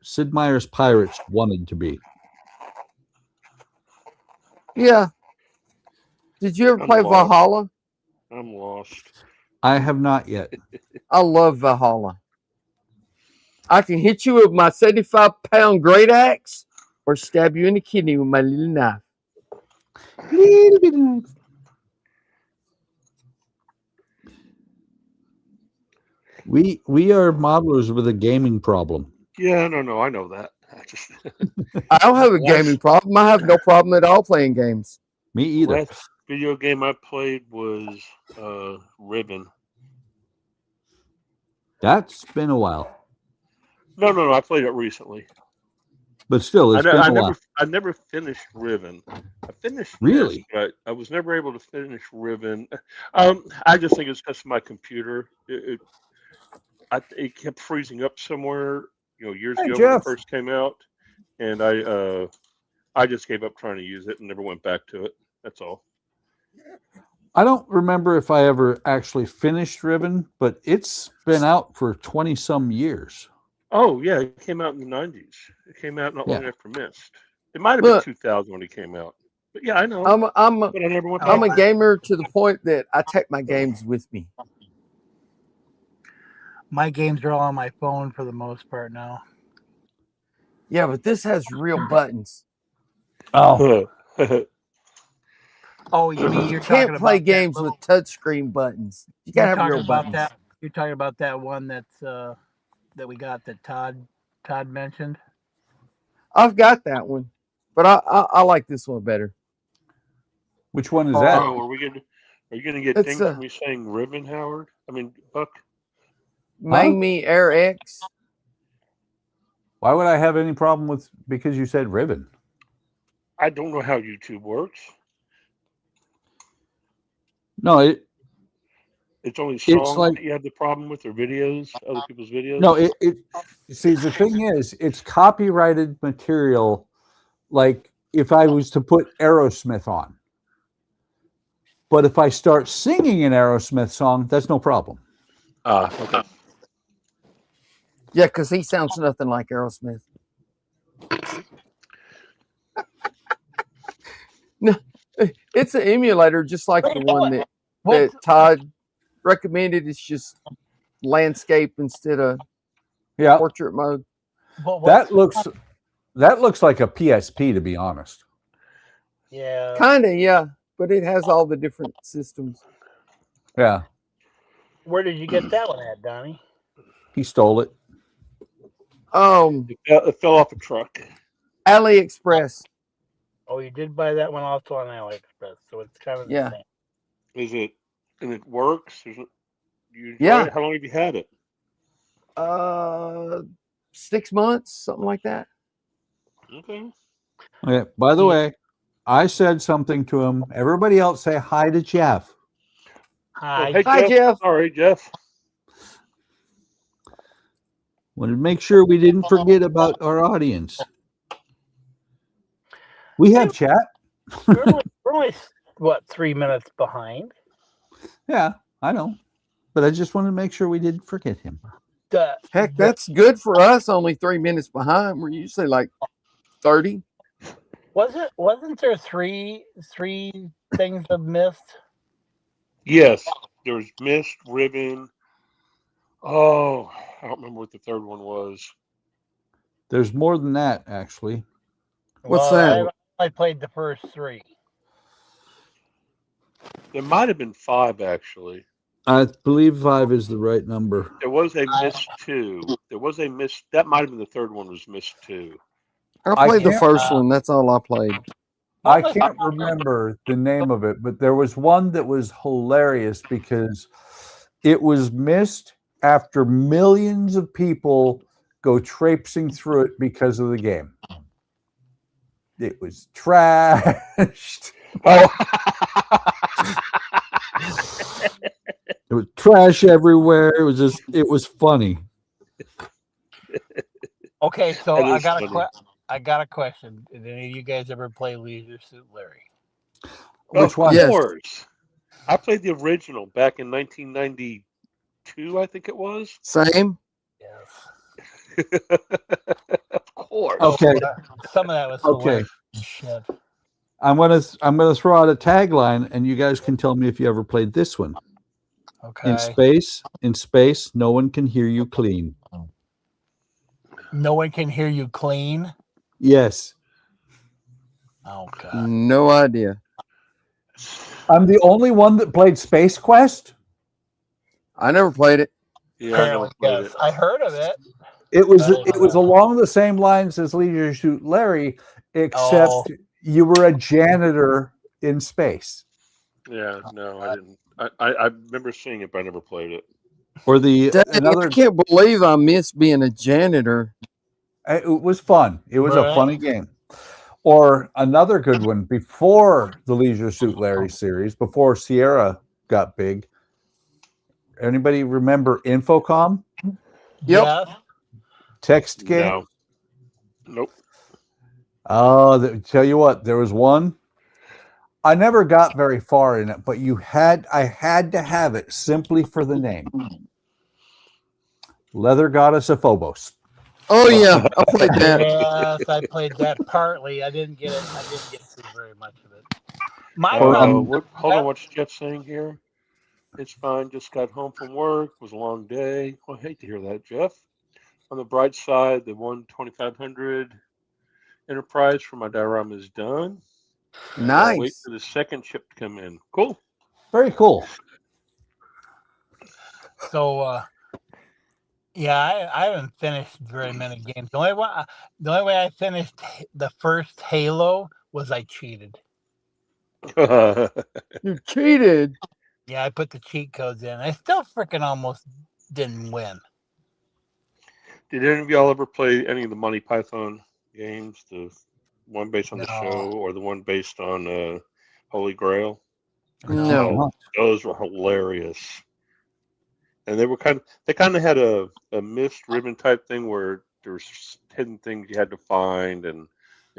Sid Meier's Pirates wanted to be. Yeah. Did you ever I'm play lost. Valhalla? I'm lost. I have not yet. I love Valhalla. I can hit you with my 75-pound great axe or stab you in the kidney with my little knife. Little bit of knife. We are modelers with a gaming problem. Yeah, no, I know that. I just I don't have a gaming problem. I have no problem at all playing games. Me either. last video game I played was Ribbon. That's been a while, No, I played it recently. but still, it's been a while. I never finished Ribbon. I finished this, Really? but I was never able to finish Ribbon. I just think it's because of my computer. It kept freezing up somewhere, years Hey, ago when Jeff. it first came out, and I just gave up trying to use it and never went back to it. That's all. I don't remember if I ever actually finished Ribbon, but it's been out for 20 some years. Oh yeah, it came out in the '90s. It came out not long Yeah. after Myst. It might have been Look. 2000 when it came out. But yeah, I know. I'm but I never went back. I'm a gamer to the point that I take my games with me. My games are all on my phone for the most part now. Yeah, but this has real buttons. Oh, Oh, you mean you're Can't talking play about games that with little, touchscreen buttons. You gotta have real buttons. You're talking about that one that's that we got that Todd mentioned. I've got that one, but I like this one better. which one is that? Oh, are you gonna get It's, dinged for me saying Ribbon, Howard? I mean, Buck. Mangme Air X. Why would I have any problem with because you said ribbon? I don't know how YouTube works. No, It's only songs like that you have the problem with, or videos, other people's videos. no. See, the thing is, it's copyrighted material. Like if I was to put Aerosmith on, but if I start singing an Aerosmith song, that's no problem. Okay. Yeah, because he sounds nothing like Aerosmith. No, it's an emulator just like the one that Todd recommended. It's just landscape instead of portrait mode. That looks like a PSP, to be honest. Yeah. Kind of, yeah. But it has all the different systems. Yeah. Where did you get that one at, Donnie? He stole it. It fell off a truck. AliExpress. Oh, you did buy that one also on AliExpress, so it's kind of the same. Is it? And it works? Yeah. How long have you had it? 6 months, something like that. Okay. Okay. By the way, I said something to him. Everybody else say hi to Jeff. Hi. Oh, hey, Hi, Jeff. Sorry, Jeff. Wanted to make sure we didn't forget about our audience. We have chat. We're only, what, 3 minutes behind? Yeah, I know. But I just wanted to make sure we didn't forget him. Heck, that's good for us. Only 3 minutes behind. We're usually like 30. Wasn't there three things of mist? Yes. There's mist, ribbon. Oh, I don't remember what the third one was. There's more than that, actually. What's that? I played the first 3. There might have been 5, actually. I believe 5 is the right number. There was a Mist 2. There was a Mist. That might have been the third one, was Mist 2. I played the first one. That's all I played. I can't remember the name of it, but there was one that was hilarious because it was missed after millions of people go traipsing through it because of the game. It was trashed. Oh. It was trash everywhere. It was funny. Okay, so That I is got a question. Did any of you guys ever play Leisure Suit Larry? Which one? Yes. Of course. I played the original back in 1992, I think it was. Same. Yes. Of course. Okay. Some of that was Okay. shit. I'm gonna throw out a tagline, and you guys can tell me if you ever played this one. Okay. In space, no one can hear you clean. No one can hear you clean. Yes. Oh god. No idea. I'm the only one that played Space Quest. I never played it. Yeah, I Apparently, never played yes. it. I heard of it. It was along the same lines as Leisure Suit Larry, except you were a janitor in space. Yeah, no, I didn't. I remember seeing it, but I never played it. Or the I can't believe I missed being a janitor. It was fun. It was a funny game. Or another good one before the Leisure Suit Larry series, before Sierra got big. Anybody remember Infocom? Yep. Yeah. Text game? No. Nope. Oh, tell you what, there was one. I never got very far in it, but I had to have it simply for the name. Leather Goddess of Phobos. Oh yeah, I played that. Yes, I played that partly. I didn't get through very much of it. My problem. Hold on, what's Jeff saying here? It's fine. Just got home from work. It was a long day. Well, I hate to hear that, Jeff. On the bright side, the 12500 Enterprise for my diorama is done. Nice. Wait for the second ship to come in. Cool. Very cool. So, yeah, I haven't finished very many games. The only way I finished the first Halo was I cheated. You cheated. Yeah, I put the cheat codes in. I still freaking almost didn't win. Did any of y'all ever play any of the Monty Python games? The one based on the show or the one based on Holy Grail? No. Oh, those were hilarious. And they kind of had a missed ribbon type thing where there's hidden things you had to find and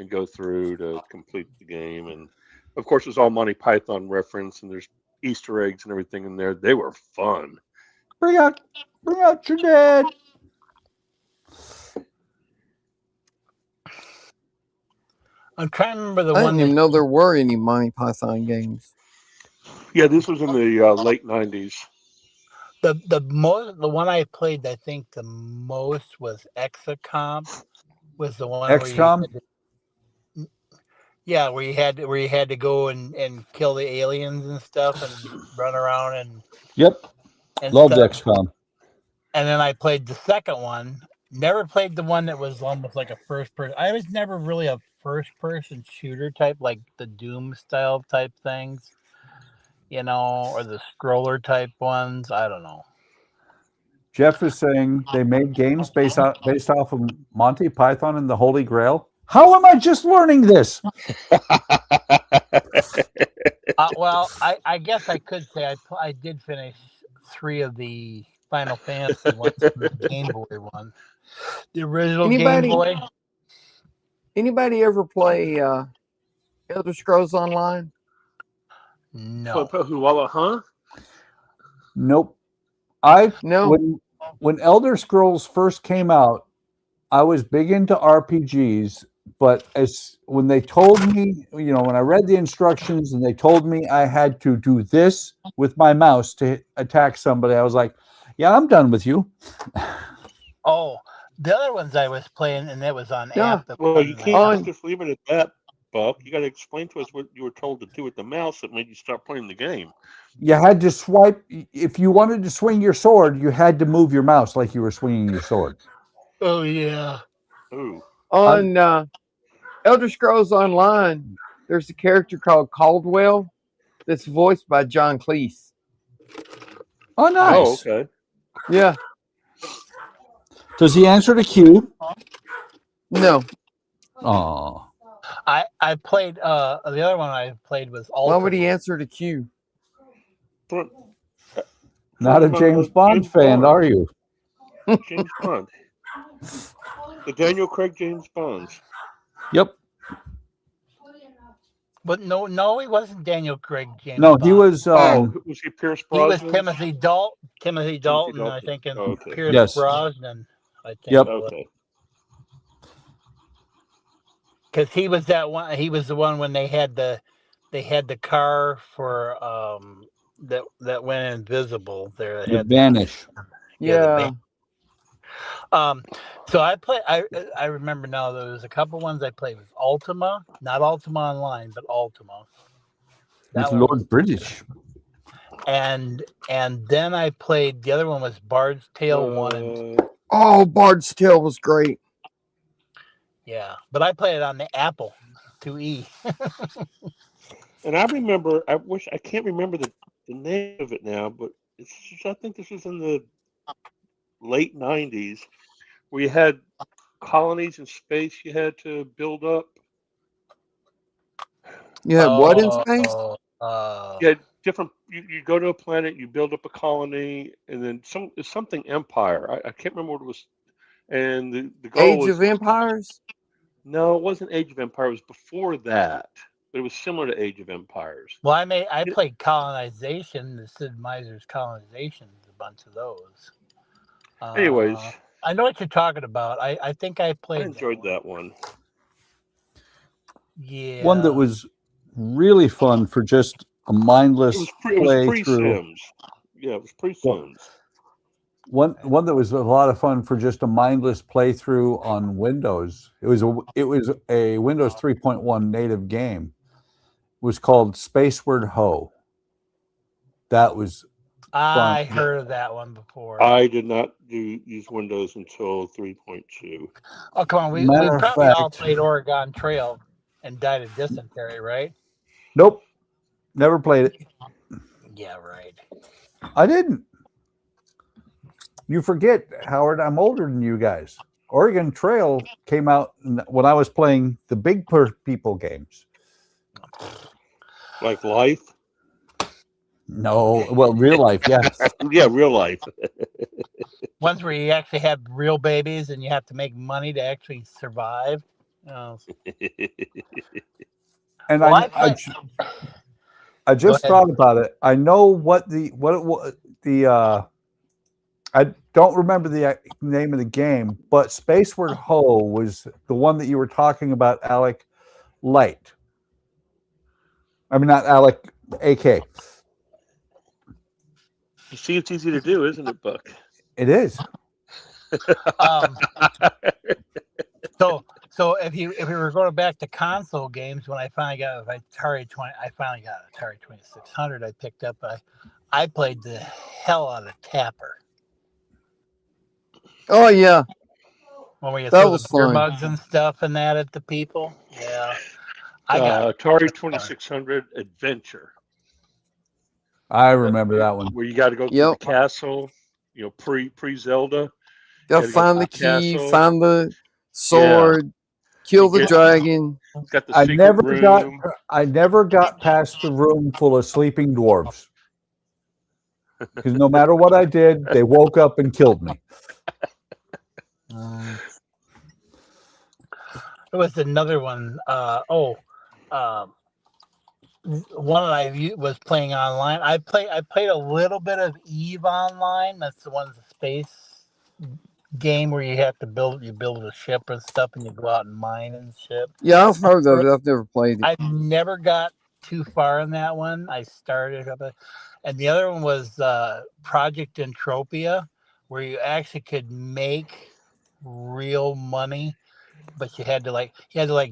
go through to complete the game. And of course, it's all Monty Python reference, and there's Easter eggs and everything in there. They were fun. Bring out your dad. I'm trying to remember the I one didn't even know there were any Monty Python games. Yeah, this was in the late 90s. The one I played, I think the most was XCOM. Was the one XCOM? where you had to go and kill the aliens and stuff and run around and Loved stuff. XCOM. And then I played the second one. Never played the one that was almost like a first person. I was never really a first person shooter type, like the Doom style type things, or the scroller type ones. I don't know. Jeff is saying they made games based off of Monty Python and the Holy Grail. How am I just learning this? Well, I guess I could say I did finish 3 of the Final Fantasy ones from the Game Boy one. The original Game Boy. Anybody ever play Elder Scrolls Online? No. Nope. No. When Elder Scrolls first came out, I was big into RPGs, but when they told me, when I read the instructions and they told me I had to do this with my mouse to attack somebody, I was like, yeah, I'm done with you. Oh, the other ones I was playing, and that was on app. Well, you can't just leave it at that, Buck. You got to explain to us what you were told to do with the mouse that made you start playing the game. You had to swipe. If you wanted to swing your sword, you had to move your mouse like you were swinging your sword. Oh, yeah. Ooh. On Elder Scrolls Online, there's a character called Caldwell that's voiced by John Cleese. Oh, nice. Oh, okay. Yeah. Does he answer to Q? No. Oh. I played the other one I played was Ultima. Why would he answer to Q? Not a James Bond fan, are you? James Bond. The Daniel Craig James Bonds. Yep. But no, he wasn't Daniel Craig James No, Bond. he was. Was he Pierce Brosnan? He was Timothy Dalton, I think, and Okay. Pierce Brosnan. I think. Yep. Okay. Because he was that one. He was the one when they had the car for that went invisible. There, The Vanish. Yeah. So I remember now there was a couple ones I played with Ultima, not Ultima Online, but Ultima. With Lord British. And then I played the other one was Bard's Tale 1 and 2. Oh, Bard's Tale was great. Yeah, but I played it on the Apple IIe. And I remember, I can't remember the name of it now, but I think this was in the late 90s, where you had colonies in space you had to build up. You had what in space? You had different, you go to a planet, you build up a colony, and then something empire. I can't remember what it was. And the goal Age was, of Empires? No, it wasn't Age of Empires. It was before that. But it was similar to Age of Empires. Well, I played Colonization, the Sid Meier's Colonization, a bunch of those. Anyways. I know what you're talking about. I think I played. I enjoyed that one. Yeah. One that was really fun for just a mindless it was play through. Sims. Yeah, it was pre-Sims. One that was a lot of fun for just a mindless playthrough on Windows. It was a Windows 3.1 native game. It was called Spaceward Ho. That was fun. I heard of that one before. I did not use Windows until 3.2. Oh, come on. We probably all played Oregon Trail and died of dysentery, right? Nope. Never played it. Yeah, right. I didn't. You forget, Howard, I'm older than you guys. Oregon Trail came out when I was playing the big people games. Like life? No, well, real life, yes. Yeah, real life. Ones where you actually have real babies and you have to make money to actually survive. And Well, I just ahead. thought about it. I know what it was. I don't remember the name of the game, but Spaceward Ho was the one that you were talking about, Alec. Light. I mean, not Alec. AK. You see, it's easy to do, isn't it, Buck? It is. So if we were going back to console games, when I finally got Atari 2600, I picked up. I played the hell out of Tapper. Oh yeah, When you that throw was the beer fun. mugs and stuff and that at the people. Yeah, I got Atari 2600 Adventure. I remember that one. Where you got to go through the castle, you know, pre Zelda. Gotta find the key, find the sword, kill the dragon. Got the I secret room. I never got past the room full of sleeping dwarves. Because no matter what I did, they woke up and killed me. There was another one. One that I was playing online. I played a little bit of Eve Online. That's the one, the space game where you have to build a ship and stuff, and you go out and mine and ship. Yeah, I've heard of it. I've never played it. I never got too far in that one. I started up, and the other one was Project Entropia, where you actually could make real money, but you had to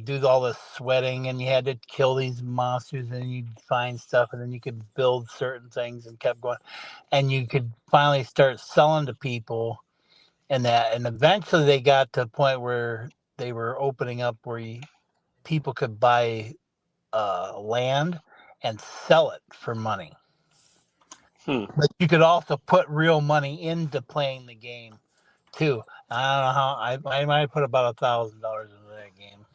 do all the sweating, and you had to kill these monsters, and you'd find stuff, and then you could build certain things, and kept going, and you could finally start selling to people. And eventually they got to a point where they were opening up where people could buy land and sell it for money. But you could also put real money into playing the game too. I don't know how. I might put about $1,000 into that game.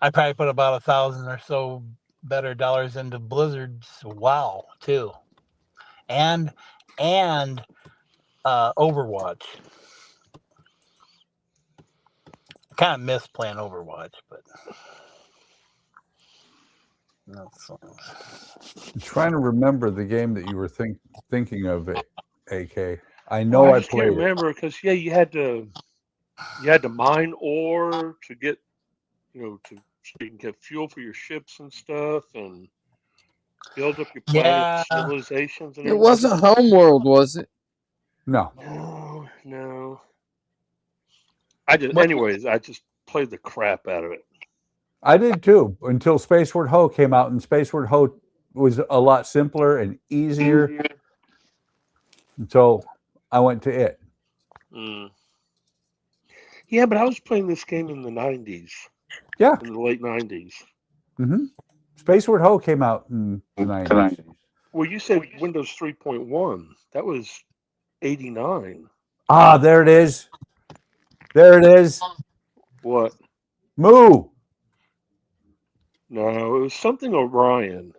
I probably put about 1,000 or so better dollars into Blizzard's WoW too, and Overwatch. I kind of miss playing Overwatch, but I'm trying to remember the game that you were thinking of, AK. I know I played. Can't remember because you had to mine ore to get, so you can get fuel for your ships and stuff, and build up your planet civilizations. And it wasn't Homeworld, was it? No. I just played the crap out of it. I did too, until Spaceward Ho came out, and Spaceward Ho was a lot simpler and easier. So I went to it. Yeah, but I was playing this game in the 90s. Yeah. In the late 90s. Mm-hmm. Spaceward Ho came out in the 90s. Well, you said Windows 3.1. That was 89. Ah, there it is. There it is. What? Moo. No, it was something Orion.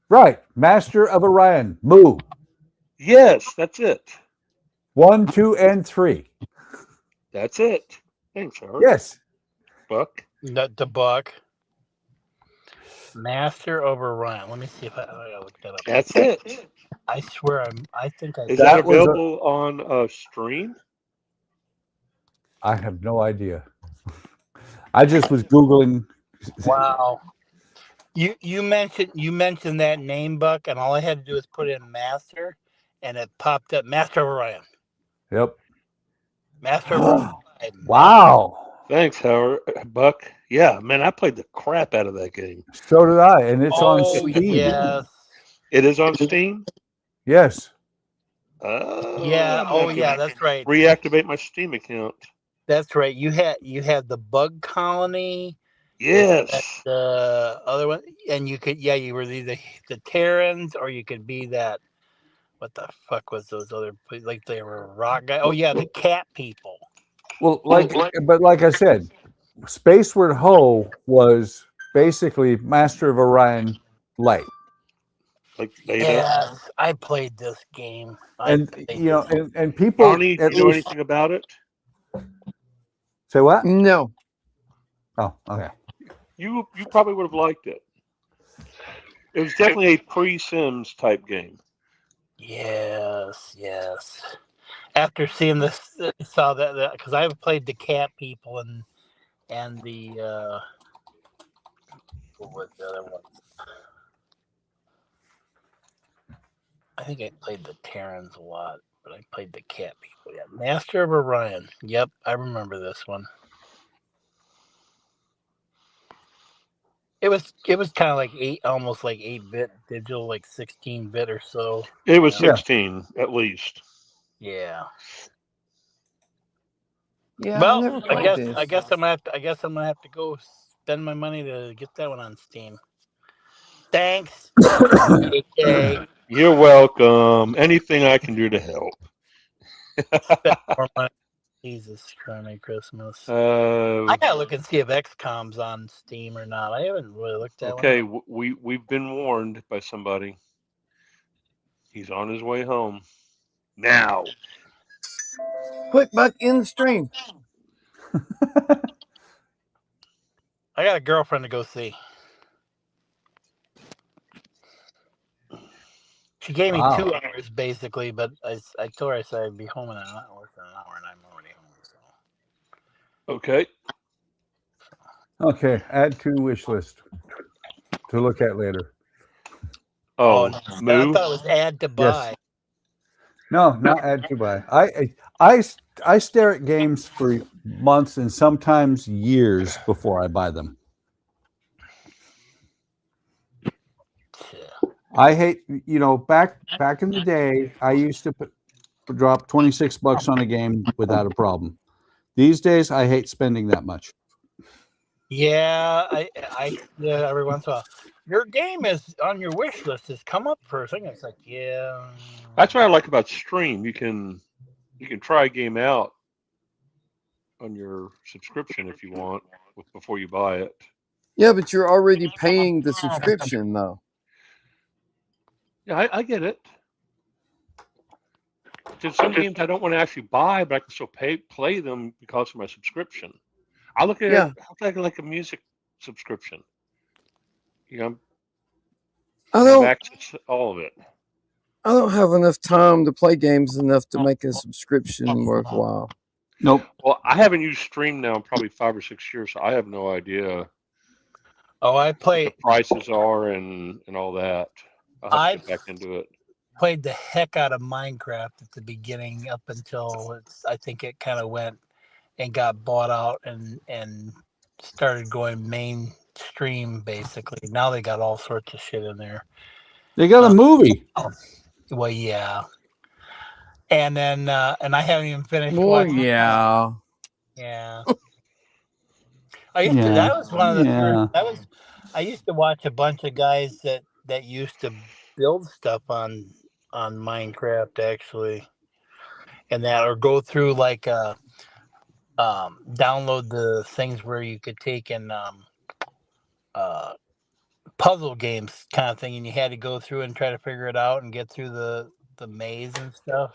Right. Master of Orion. Moo. Yes, that's it. 1, 2, and 3. That's it. Thanks, Howard. Yes. Buck. The Buck. Master of Orion. Let me see if I look that up. That's it. I swear I think I. Is that available on stream? I have no idea. I just was Googling. Wow. You mentioned that name, Buck, and all I had to do was put in Master, and it popped up Master of Orion. Yep. Master of Orion. Wow. Thanks, Howard. Buck. Yeah, man, I played the crap out of that game. So did I, and it's on Steam. Yes. It is on Steam? Yes. Yeah. Oh, yeah. That's right. Reactivate my Steam account. That's right. You had the Bug Colony. Yes. The other one, and you were either the Terrans or you could be that. what the fuck was those other like they were rock guy? Oh yeah, the cat people. Well, like I said, Spaceward Ho was basically Master of Orion Light. Like beta. Yes, I played this game. And and people Donnie, do at you know least anything about it? say what? No. Oh, okay. You probably would have liked it. It was definitely a pre-Sims type game. Yes. After seeing this, saw that because I've played the cat people and the what was the other one? I think I played the Terrans a lot, but I played the cat people. Yeah, Master of Orion. Yep, I remember this one. It was kind of like almost like 8-bit digital, like 16-bit or so. It was 16 at least. Yeah. Yeah. Well, I guess I'm gonna have to go spend my money to get that one on Steam. Thanks. Okay. You're welcome. Anything I can do to help. Spend more money. Jesus Christmas. I gotta look and see if XCOM's on Steam or not. I haven't really looked at it. Okay, we've been warned by somebody. He's on his way home. Now. Quick, Buck, in the stream. I got a girlfriend to go see. She gave me 2 hours basically, but I told her I said I'd be home in an hour, and I'm already home. So. Okay. Okay, add to wish list to look at later. Oh, I thought it was add to buy. Yes. No, not add to buy. I stare at games for months and sometimes years before I buy them. I hate, back in the day, I used to drop $26 on a game without a problem. These days, I hate spending that much. Yeah, I every once in a while. Your game is on your wish list has come up for a second. It's like, yeah. That's what I like about Stream. You can try a game out on your subscription if you want before you buy it. Yeah, but you're already paying the subscription though. Yeah, I get it. There's some games I don't want to actually buy, but I can still play them because of my subscription. I look at it like a music subscription. I have access to all of it. I don't have enough time to play games enough to make a subscription worthwhile. Nope. Well, I haven't used Stream now in probably 5 or 6 years, so I have no idea. Oh, I play what the prices are and all that. I'll have to get back into it. Played the heck out of Minecraft at the beginning up until I think it kind of went and got bought out and started going mainstream basically. Now they got all sorts of shit in there. They got a movie. Well, yeah. And then and I haven't even finished watching. Yeah. That was one of the first. I used to watch a bunch of guys that used to build stuff on Minecraft actually, and that or go through like download the things where you could take and puzzle games kind of thing, and you had to go through and try to figure it out and get through the maze and stuff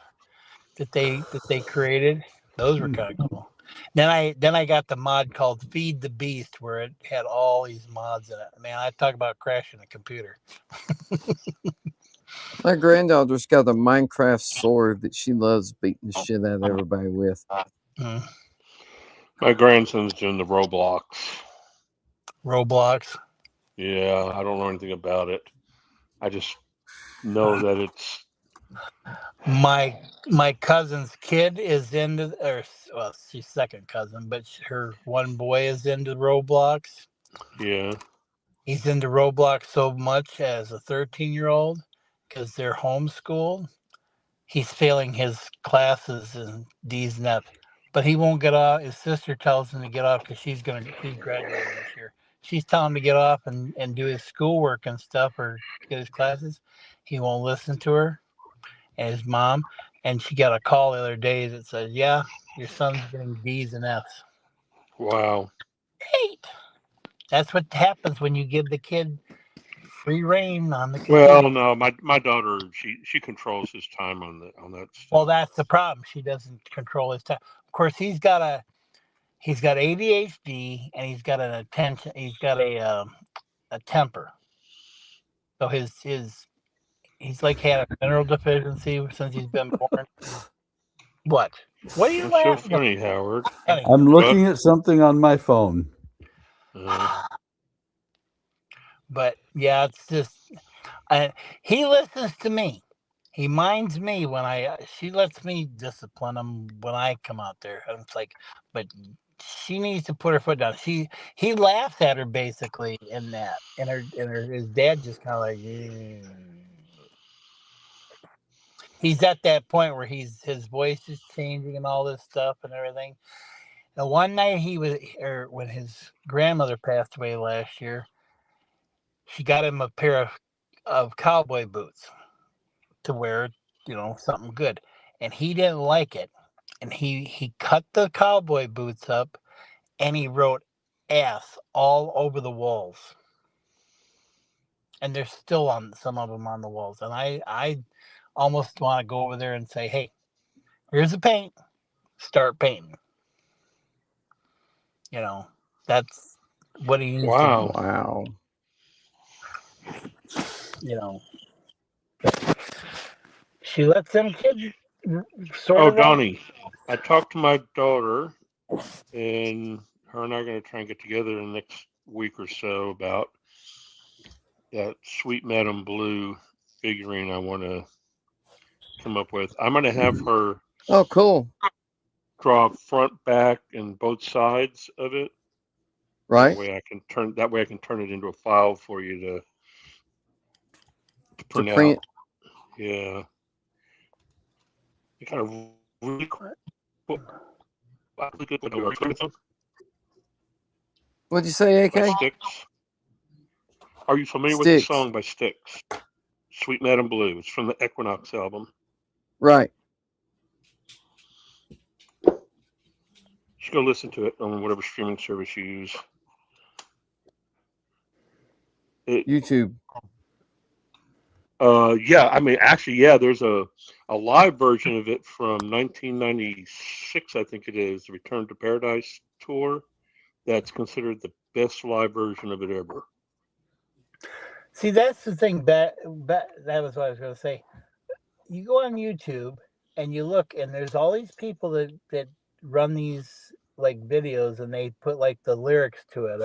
that they created. Those were kind of cool. Then I got the mod called Feed the Beast where it had all these mods in it. Man, I talk about crashing a computer. My granddaughter's got a Minecraft sword that she loves beating the shit out of everybody with. My grandson's doing the Roblox. Roblox? Yeah, I don't know anything about it. I just know that it's... My cousin's kid is into, she's second cousin, but her one boy is into Roblox. Yeah. He's into Roblox so much as a 13-year-old because they're homeschooled. He's failing his classes and D's and F's, but he won't get off. His sister tells him to get off because she's graduating this year. She's telling him to get off and do his schoolwork and stuff or get his classes. He won't listen to her. and his mom, and she got a call the other day that said, "Yeah, your son's getting D's and F's." Wow. Great. That's what happens when you give the kid free reign on the computer. Well, no, my daughter, she controls his time on that stuff. Well, that's the problem. She doesn't control his time. Of course, he's got ADHD, and he's got a temper. So he's like had a mineral deficiency since he's been born. What? What are you That's so laughing at? funny, Howard. I'm looking at something on my phone. But yeah, it's just he listens to me. He minds me when she lets me discipline him when I come out there. And it's like, but she needs to put her foot down. He laughs at her basically in that, and his dad just kind of like, he's at that point where his voice is changing and all this stuff and everything. And one night when his grandmother passed away last year, she got him a pair of cowboy boots to wear, something good. And he didn't like it. And he cut the cowboy boots up, and he wrote ass all over the walls. And there's still some of them on the walls. And I almost want to go over there and say, hey, here's the paint. Start painting. That's what he needs to do. Wow. She lets them kids sort of. Donnie, I talked to my daughter, and her and I are going to try and get together in the next week or so about that Sweet Madam Blue figurine I want to come up with. I'm going to have her. Oh, cool. Draw front, back, and both sides of it. Right. That way I can turn it into a file for you to print out. Yeah. You kind of really cool. What'd you say, AK? Styx. Are you familiar with the song by Styx? Sweet Madam Blue. It's from the Equinox album. Right. Just go listen to it on whatever streaming service you use. YouTube. Yeah, I mean, actually, yeah, there's a live version of it from 1996, I think it is, the Return to Paradise tour. That's considered the best live version of it ever. See, that's the thing. That was what I was going to say. You go on YouTube and you look, and there's all these people that run these like videos, and they put like the lyrics to it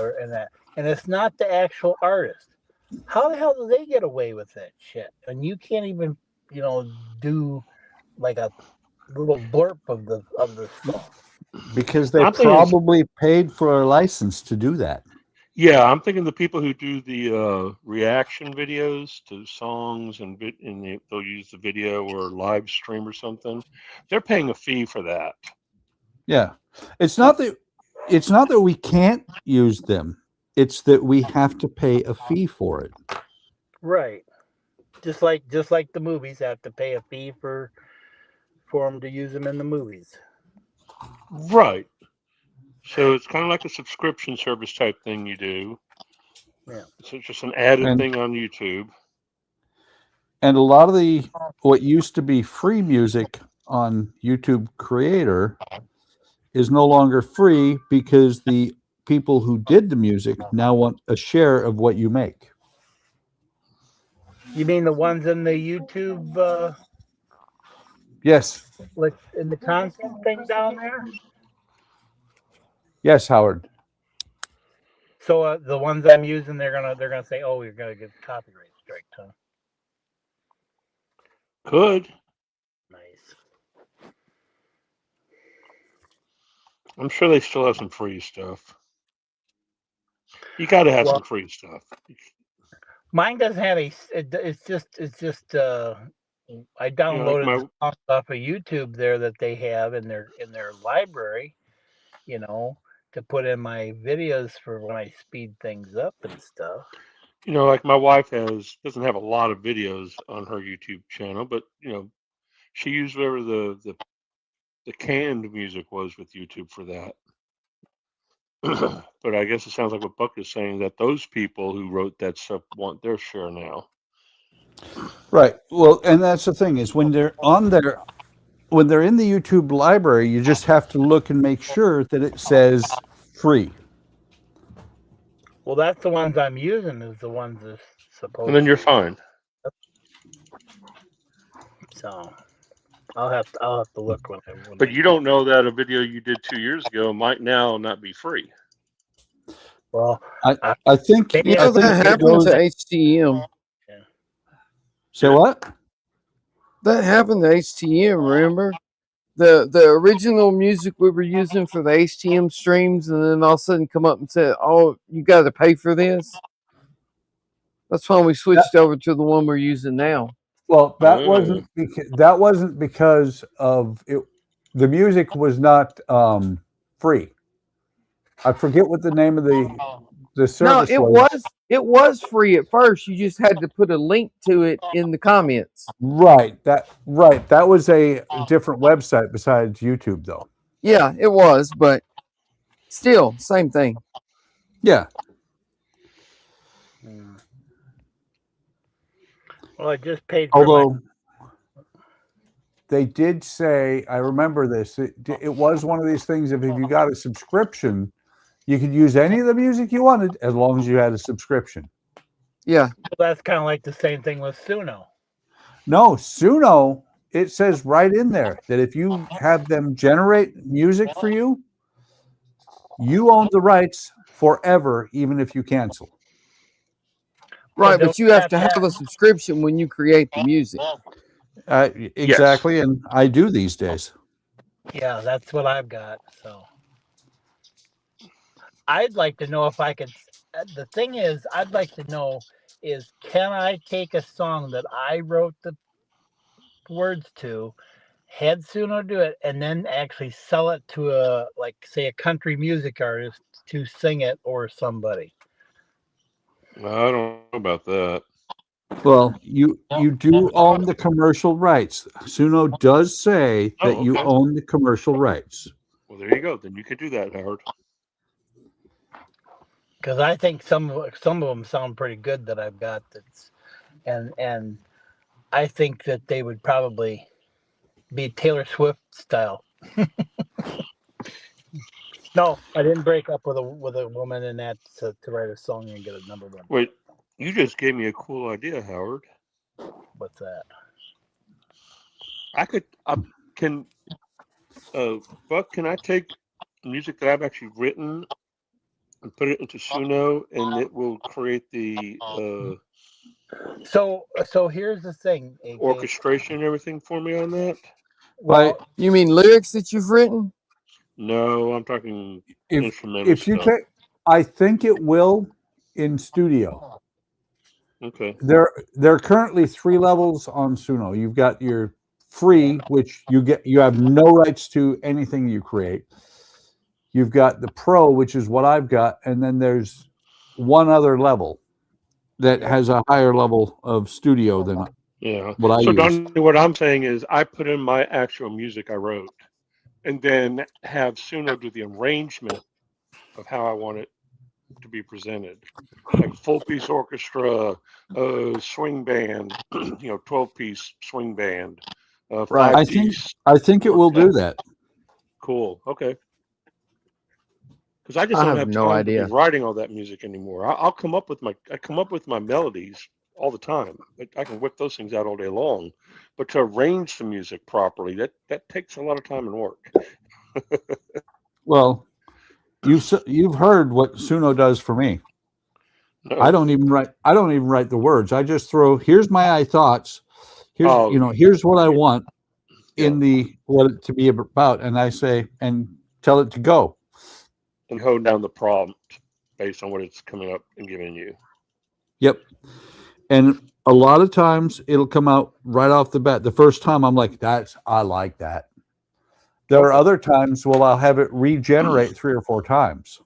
and it's not the actual artist. How the hell do they get away with that shit? And you can't even, do like a little blurb of the stuff. Because they probably paid for a license to do that. Yeah, I'm thinking the people who do the reaction videos to songs and they'll use the video or live stream or something. They're paying a fee for that. Yeah. It's not that we can't use them. It's that we have to pay a fee for it. Right. Just like the movies have to pay a fee for them to use them in the movies. Right. So it's kind of like a subscription service type thing you do. Yeah. So it's just an added thing on YouTube. And a lot of what used to be free music on YouTube Creator is no longer free because the people who did the music now want a share of what you make. You mean the ones in the YouTube? Yes. Like in the content thing down there? Yes, Howard. So the ones I'm using, they're gonna say, "Oh, you're gonna get copyright strike, huh?" Could. Nice. I'm sure they still have some free stuff. You got to have some free stuff. Mine doesn't have it's just I downloaded stuff off of YouTube there that they have in their library, to put in my videos for when I speed things up and stuff. Like my wife doesn't have a lot of videos on her YouTube channel, but She used whatever the canned music was with YouTube for that. But I guess it sounds like what Buck is saying, that those people who wrote that stuff want their share now. Right. Well, and that's the thing is when they're on there, when they're in the YouTube library, you just have to look and make sure that it says free. Well, that's the ones I'm using. Is the ones that's supposed. And then you're fine. So I'll have to look when But you don't know that a video you did 2 years ago might now not be free. Well, I think You know, that happened to HTM. Yeah. Say what? That happened to HTM, remember? The original music we were using for the HTM streams, and then all of a sudden come up and said, "Oh, you got to pay for this." That's why we switched over to the one we're using now. Well, that wasn't because of it. The music was not free. I forget what the name of the service was. It was free at first. You just had to put a link to it in the comments. Right. That was a different website besides YouTube, though. Yeah, it was, but still, same thing. Yeah. Well, I just paid for Although they did say, I remember this, it was one of these things, if you got a subscription, you could use any of the music you wanted as long as you had a subscription. Yeah. Well, that's kind of like the same thing with Suno. No, Suno, it says right in there that if you have them generate music for you, you own the rights forever, even if you cancel. Right, but you have to have a subscription when you create the music. Exactly, yes. And I do these days. Yeah, that's what I've got. So I'd like to know if I could. The thing is, I'd like to know is, can I take a song that I wrote the words to, had Suno do it, and then actually sell it to a, like, say, a country music artist to sing it, or somebody? I don't know about that. Well, you do own the commercial rights. Suno does say that you own the commercial rights. Well, there you go. Then you could do that, Howard. Because I think some of them sound pretty good that I've got. That's and I think that they would probably be Taylor Swift style. No, I didn't break up with a woman in that to write a song and get a number one. Wait, you just gave me a cool idea, Howard. What's that? Buck, can I take music that I've actually written and put it into Suno, and it will create the So here's the thing, AJ. Orchestration and everything for me on that? Well, you mean lyrics that you've written? No, I'm talking instrumental if you stuff. take, I think it will in Studio. Okay. There are currently 3 levels on Suno. You've got your free, which you have no rights to anything you create. You've got the pro, which is what I've got, and then there's one other level that has a higher level of Studio than what I use. Donnie, what I'm saying is I put in my actual music I wrote, and then have Suno do the arrangement of how I want it to be presented, like full piece orchestra, swing band, 12-piece swing band, right. I think it will do that. Cool. Okay. Because I just don't have no time idea to be writing all that music anymore. I come up with my melodies all the time. I can whip those things out all day long, but to arrange the music properly, that takes a lot of time and work. Well, you've heard what Suno does for me. No. I don't even write the words. I just throw, here's my thoughts. Here's what I want in what it to be about, and I say and tell it to go. And hold down the prompt based on what it's coming up and giving you. Yep. And a lot of times it'll come out right off the bat. The first time I'm like, I like that. There are other times I'll have it regenerate 3 or 4 times.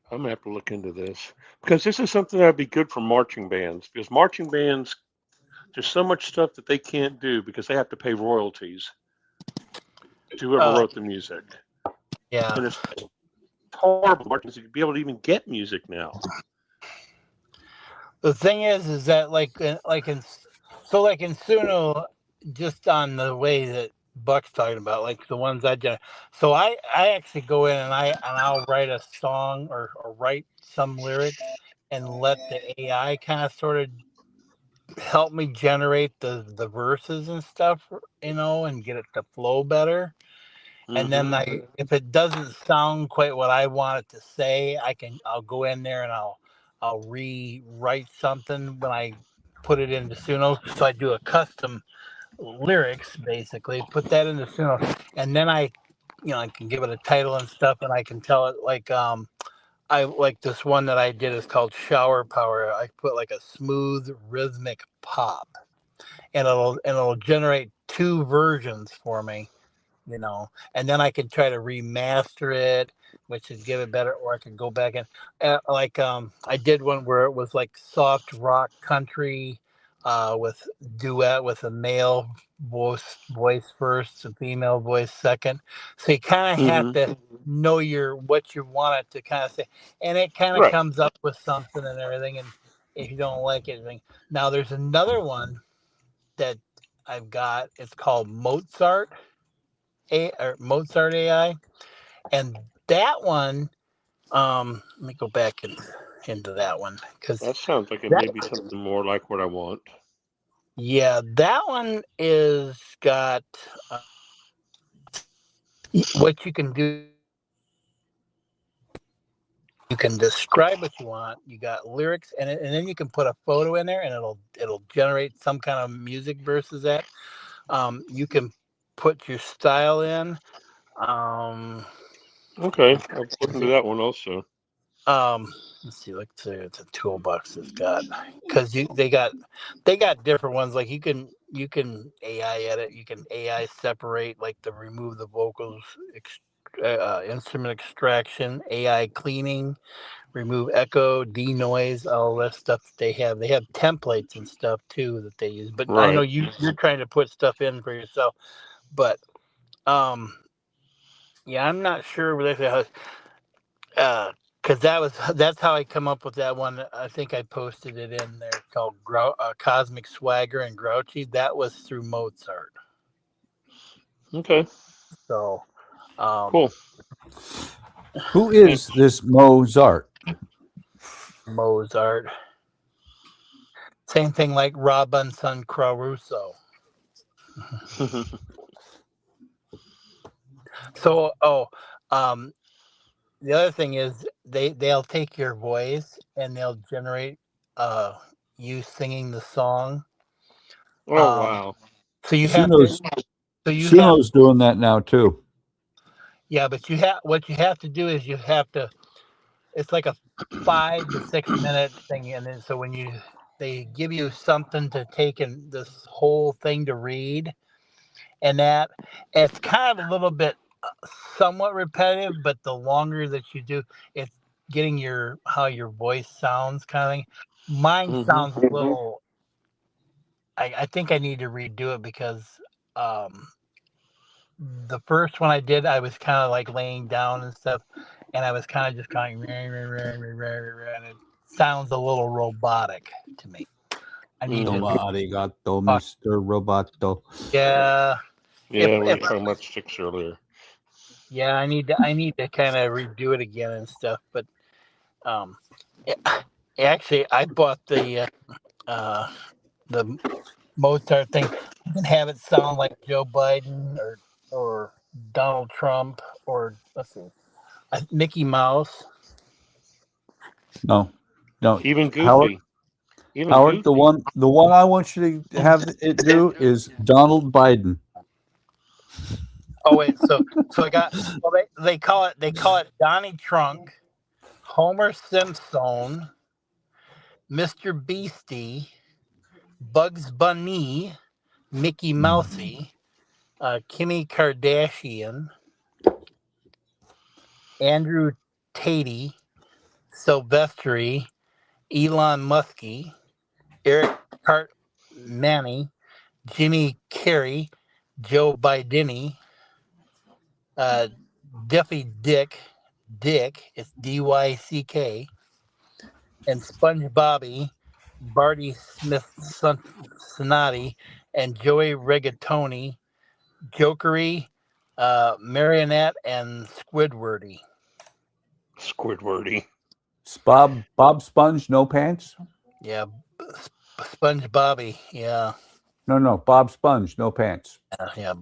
I'm gonna have to look into this because this is something that'd be good for marching bands, because marching bands there's so much stuff that they can't do because they have to pay royalties to whoever wrote the music. Yeah. And it's horrible because you'd be able to even get music now. The thing is that like in Suno, just on the way that Buck's talking about, like the ones I did. So I actually go in and I'll write a song or write some lyrics and let the AI kind of sort of help me generate the verses and stuff, and get it to flow better. And then if it doesn't sound quite what I want it to say, I'll go in there and I'll rewrite something when I put it into Suno. So I do a custom lyrics, basically, put that into Suno, and then I can give it a title and stuff, and I can tell it like I like this one that I did is called Shower Power. I put like a smooth rhythmic pop, and it'll generate 2 versions for me. And then I can try to remaster it, which is give it better, or I can go back and I did one where it was like soft rock country with duet with a male voice first, a female voice second. So you kind of have to know what you want it to kind of say, and it kind of comes up with something and everything. And if you don't like it, now there's another one that I've got. It's called Mozart AI, and that one, let me go back into that one, because that sounds like it may be something more like what I want. Yeah, that one is got what you can do. You can describe what you want. You got lyrics, and then you can put a photo in there, and it'll generate some kind of music versus that. You can put your style in. Okay, I'll look into that one also. Let's see. Let's see. It's a toolbox it's got, because they got different ones. Like you can AI edit. You can AI separate, like remove the vocals, instrument extraction, AI cleaning, remove echo, denoise, all that stuff that they have. They have templates and stuff too that they use. But I know you're trying to put stuff in for yourself. But yeah, I'm not sure exactly how. Because that's how I come up with that one. I think I posted it in there called Cosmic Swagger and Grouchy. That was through Mozart. Okay. So, cool. Who is this Mozart? Mozart. Same thing like Robinson Crusoe. So, the other thing is they'll take your voice and they'll generate you singing the song. Oh wow! So you Suno's, have to. So you Suno's doing that now too. Yeah, but what you have to do is you have to. It's like a 5 to 6 minute thing, and then so when they give you something to take in this whole thing to read, and that it's kind of a little bit somewhat repetitive, but the longer that you do, it's getting how your voice sounds kind of thing. Mine sounds a little. I think I need to redo it because the first one I did, I was kind of like laying down and stuff, and I was kind of just going, and it sounds a little robotic to me. I need to. Arigato, Mr. Roboto. Yeah. Yeah, we were talking about sticks earlier. Yeah, I need to kind of redo it again and stuff. But actually, I bought the Mozart thing. You can have it sound like Joe Biden or Donald Trump or let's see, Mickey Mouse. No. Even Goofy. Howard, the one I want you to have it do is Donald Biden. Oh wait, so I got. Well, they call it Donnie Trunk, Homer Simpson, Mr. Beastie, Bugs Bunny, Mickey Mousey, Kimmy Kardashian, Andrew Tate, Silvestri, Elon Muskie, Eric Manny, Jimmy Carey, Joe Bideni, Duffy Dick, it's DYCK, and Sponge Bobby, Barty Smith Sonati, and Joey Rigatoni, Jokery, Marionette, and Squidwardy. Squidwardy. Bob Sponge, no pants? Yeah, Sponge Bobby. Yeah. No, Bob Sponge, no pants. Yeah.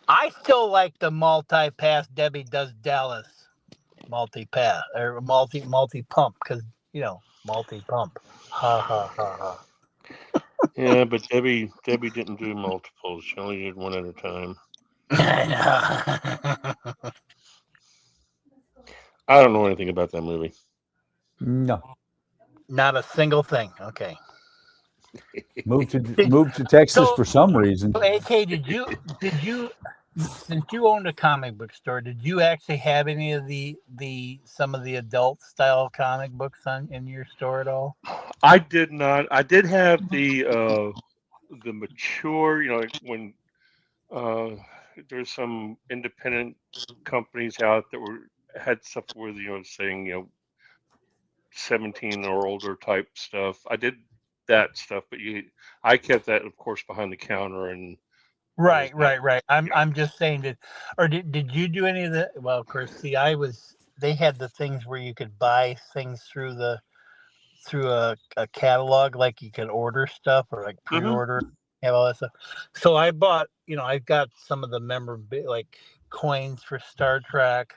I still like the multi-pass Debbie Does Dallas multi-pass or multi-pump because, multi-pump. Ha, ha, ha, ha. Yeah, but Debbie didn't do multiples. She only did one at a time. I know. I don't know anything about that movie. No. Not a single thing. Okay. Moved to Texas for some reason. AK, did you since you owned a comic book store, did you actually have any of some of the adult style comic books in your store at all? I did not. I did have the mature, like when there's some independent companies out that had stuff with saying 17 or older type stuff. I did that stuff, but I kept that, of course, behind the counter. And right. I'm just saying that, or did you do any of the? Well, of course, see, they had the things where you could buy things through a catalog, like you could order stuff or like pre-order, have all that stuff. So I bought, I've got some of the memorabilia, like coins for Star Trek,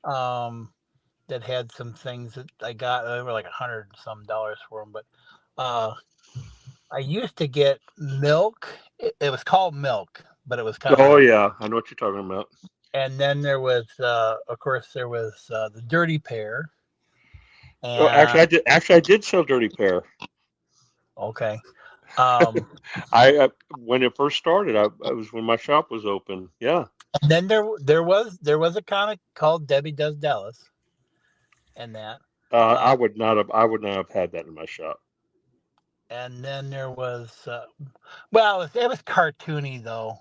that had some things that I got. They were like $100 and some for them, but I used to get milk. It was called milk, but it was kind of. Oh yeah, I know what you're talking about. And then there was, of course, the Dirty Pair. And, I did sell Dirty Pair. Okay. I when it first started, I was when my shop was open. Yeah. And then there was a comic called Debbie Does Dallas, and that. I would not have had that in my shop. And then there was, it was cartoony though.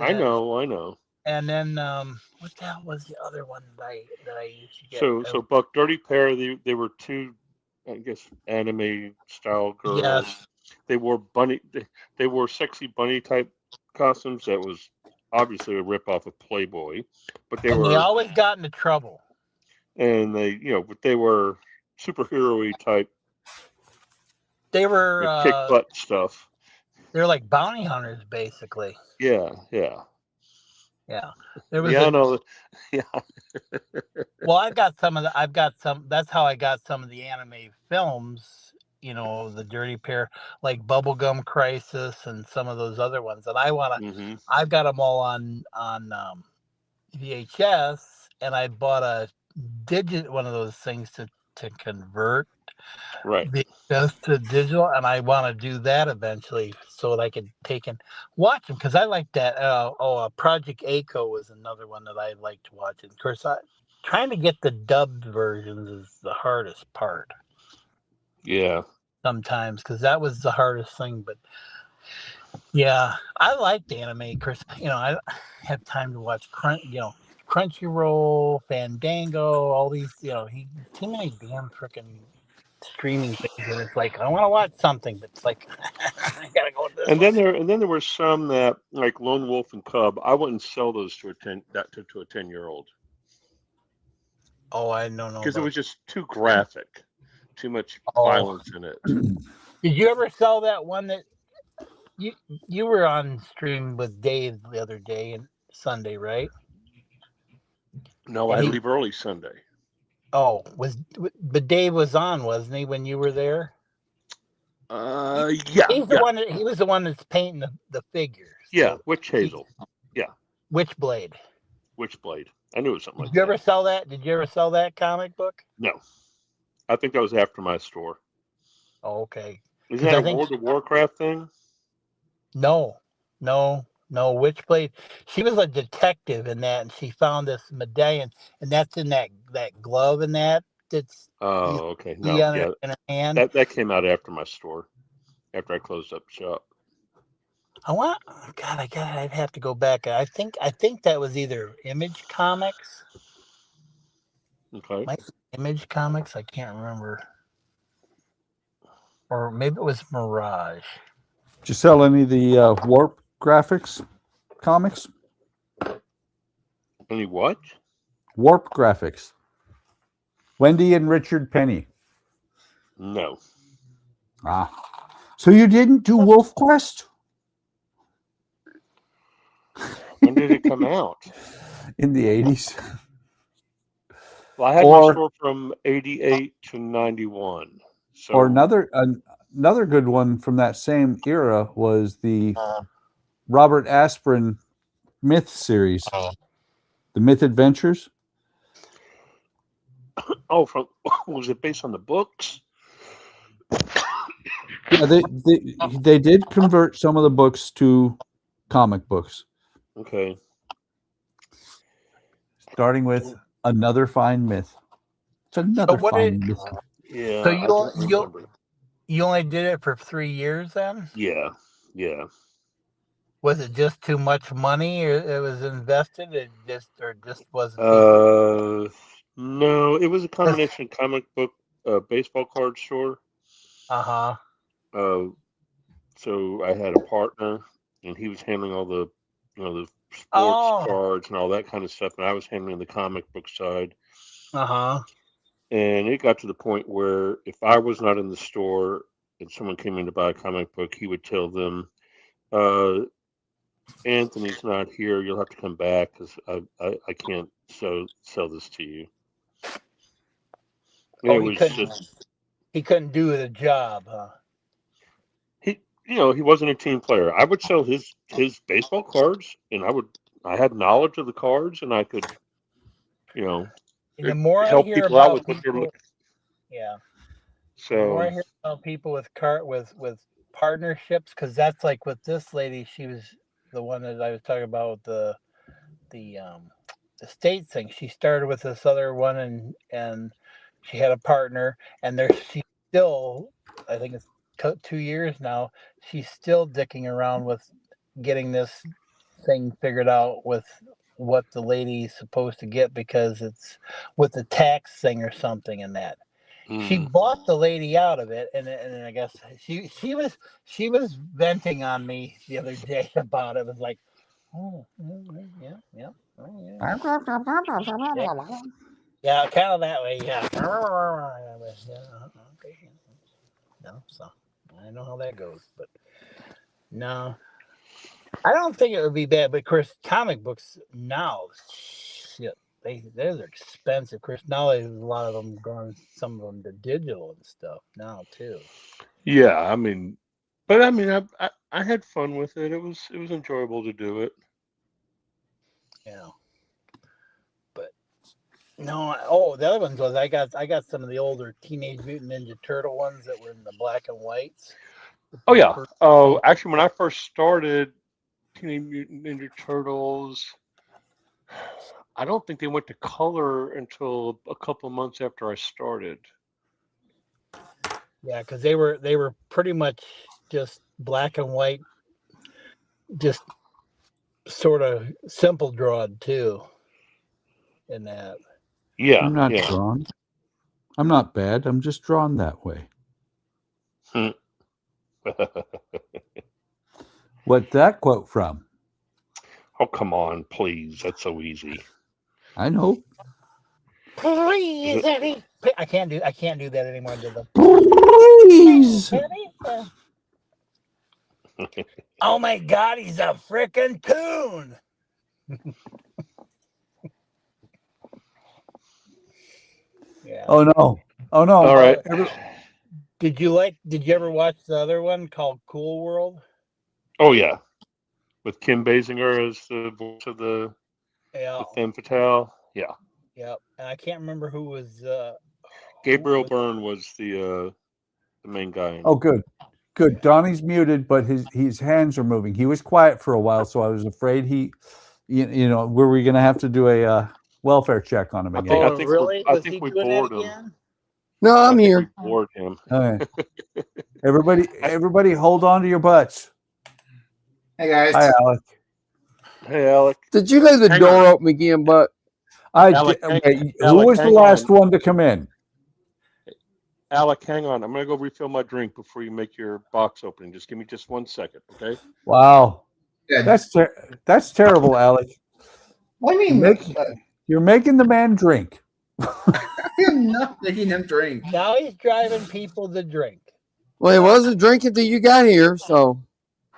I know. And then what the hell was the other one that I used to get? So Buck, Dirty Pair, they were two, I guess, anime style girls. Yes. They wore they wore sexy bunny type costumes. That was obviously a ripoff of Playboy, but they always got into trouble. And but they were superhero-y type. They were kick butt stuff. They're like bounty hunters, basically. Yeah. There was. Yeah, I know. Yeah. Well, that's how I got some of the anime films. The Dirty Pair, like Bubblegum Crisis, and some of those other ones. And I've got them all on VHS, and I bought a one of those things to convert VHS to digital, and I want to do that eventually so that I can take and watch them, because I like that. Project ACO was another one that I like to watch. And of course, trying to get the dubbed versions is the hardest part. Yeah. Sometimes, because that was the hardest thing. But yeah, I like the anime, Chris. I have time to watch Crunchyroll, Fandango, all these. Too many damn freaking streaming things, and it's like I want to watch something, but it's like I gotta go to this. And then there were some that, like Lone Wolf and Cub, I wouldn't sell those to a 10-year-old. Oh, I don't know. Because it was just too graphic, too much violence in it. Did you ever sell that one that you were on stream with Dave the other day and Sunday, right? No, I leave early Sunday. Oh, but Dave was on, wasn't he, when you were there? Yeah. He's the one. He was the one that's painting the figures. Yeah, Witch Hazel. Yeah. Witchblade. Witchblade. I knew it was something like that. Did you ever sell that? Did you ever sell that comic book? No. I think that was after my store. Oh, okay. Isn't that a World of Warcraft thing? No. Witchblade. She was a detective in that, and she found this medallion, and that's in that glove, and that's. Oh, okay. No, in her hand. That came out after my store. after I closed up shop. God, I'd have to go back. I think that was either Image Comics. Okay. Might be Image Comics. I can't remember. Or maybe it was Mirage. Did you sell any of the Warp Graphics comics? Any what? Warp Graphics. Wendy and Richard Penny. No. Ah. So you didn't do Wolf Quest? When did it come out? In the 80s. Well, I had my store from 88 to 91. So Or another good one from that same era was the Robert Aspirin Myth series. The Myth Adventures. Oh, was it based on the books? Yeah, they did convert some of the books to comic books. Okay. Starting with Another Fine Myth. It's another fine myth. Yeah. So you only did it for 3 years then? Yeah. Was it just too much money, or it was invested? It just wasn't. No, it was a combination comic book, baseball card store. So I had a partner, and he was handling all the, the sports cards and all that kind of stuff, and I was handling the comic book side. And it got to the point where if I was not in the store and someone came in to buy a comic book, he would tell them, Anthony's not here. You'll have to come back because I can't sell this to you. He couldn't do the job, huh? He wasn't a team player. I would sell his baseball cards, and I had knowledge of the cards, and I could, the more help I hear people out about with what they're looking. Yeah. So the more I hear about people with partnerships, because that's like with this lady, she was the one that I was talking about with the state thing. She started with this other one, and she had a partner, and she's still, I think it's 2 years now, she's still dicking around with getting this thing figured out with what the lady's supposed to get, because it's with the tax thing or something in that. She bought the lady out of it, and I guess she was venting on me the other day about it. It was like, yeah, kind of that way, yeah. Okay. No, so I know how that goes, but no, I don't think it would be bad. But of course, comic books now, shit, they're expensive. Of course, now there's a lot of them going, some of them to digital and stuff now too. Yeah, I had fun with it. It was enjoyable to do it. Yeah. But no, the other ones was I got some of the older Teenage Mutant Ninja Turtle ones that were in the black and whites. Oh yeah. Oh, actually, when I first started Teenage Mutant Ninja Turtles, I don't think they went to color until a couple of months after I started. Yeah, because they were pretty much just black and white, just sort of simple drawed too. In that. Yeah. I'm not drawn. I'm not bad. I'm just drawn that way. What's that quote from? Oh, come on, please. That's so easy. I know. Please, Eddie. I can't do that anymore. Please. Oh my God, he's a frickin' coon. Yeah. Oh no. All right. Did you ever watch the other one called Cool World? Oh yeah. With Kim Basinger as the voice of the femme fatale. Yeah. Yep. And I can't remember who was Gabriel Byrne was the main guy. Oh good. Donnie's muted, but his hands are moving. He was quiet for a while, so I was afraid were we gonna have to do a welfare check on him again? Really? I think we bored him. No, I'm I think here. we bored him. All right. Everybody, hold on to your butts. Hey guys. Hi, Alec. Hey, Alec. Did you leave the Hang door on. open again, but Alec, Wait, who Alec, was the hang last on. one to come in? Alec, hang on. I'm going to go refill my drink before you make your box opening. Just give me just 1 second, okay? Wow, Good. that's terrible, Alec. What do you mean? You're making the man drink. I'm not making him drink. Now he's driving people to drink. well, he wasn't drinking till you got here, so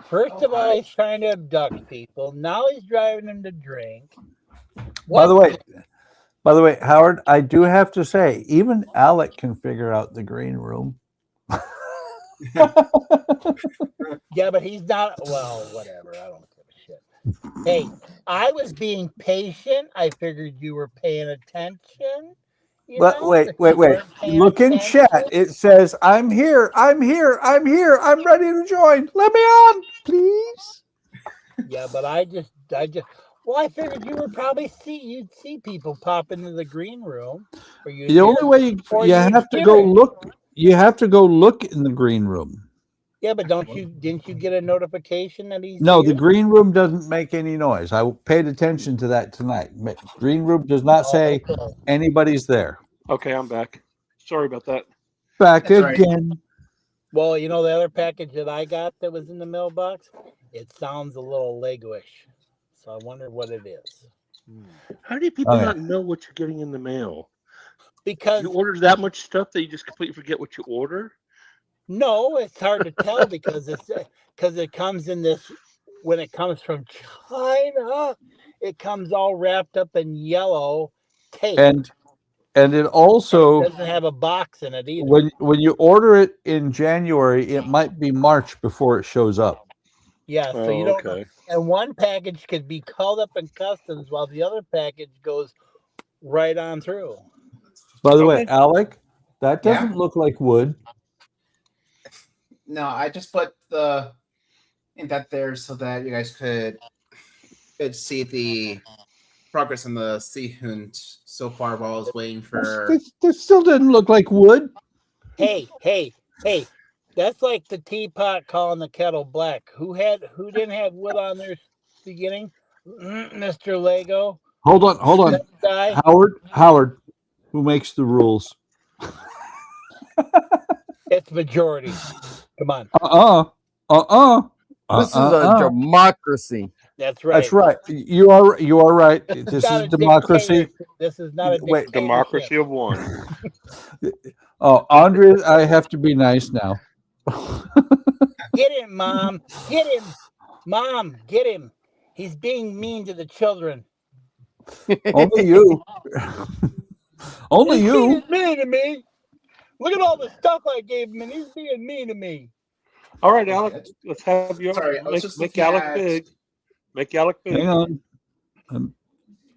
First of all, he's trying to abduct people. Now he's driving them to drink. By the way, Howard, I do have to say, even Alec can figure out the green room. Yeah, but he's not. Well, whatever. I don't give a shit. Hey, I was being patient. I figured you were paying attention. But wait. Look in chat. It says, I'm here. I'm ready to join. Let me on, please. Yeah, but I just. Well, I figured you would probably you'd see people pop into the green room. Or The only way you have to go look. You have to go look in the green room. Yeah, but didn't you get a notification that he's No, here? the green room doesn't make any noise. I paid attention to that tonight. Green room does not say anybody's there. Okay, I'm back. Sorry about that. Back That's right. again. Well, the other package that I got that was in the mailbox, it sounds a little Lego-ish. So I wonder what it is. How do people not know what you're getting in the mail? Because you order that much stuff that you just completely forget what you order? No, it's hard to tell because it comes in this. When it comes from China, it comes all wrapped up in yellow tape. And it also doesn't have a box in it either. When you order it in January, it might be March before it shows up. Yeah, so you don't know. And one package could be called up in customs while the other package goes right on through. By the way, Alec, that doesn't look like wood. No, I just put that there so that you guys could see the progress on the sea hunt so far while I was waiting for. This still didn't look like wood. Hey! That's like the teapot calling the kettle black. Who didn't have wood on their beginning? Mr. Lego. Hold on. Howard, who makes the rules? It's majority. Come on. This is a democracy. That's right. That's right. You are right. This is democracy. This is not a democracy of one. Oh, Andre, I have to be nice now. Get him, Mom. Get him. Mom, get him. He's being mean to the children. Only you. Only you. He's mean to me. Look at all the stuff I gave him, and he's being mean to me. All right, Alec. Let's have you make Alec big. Make Alec big. Hang on. I'm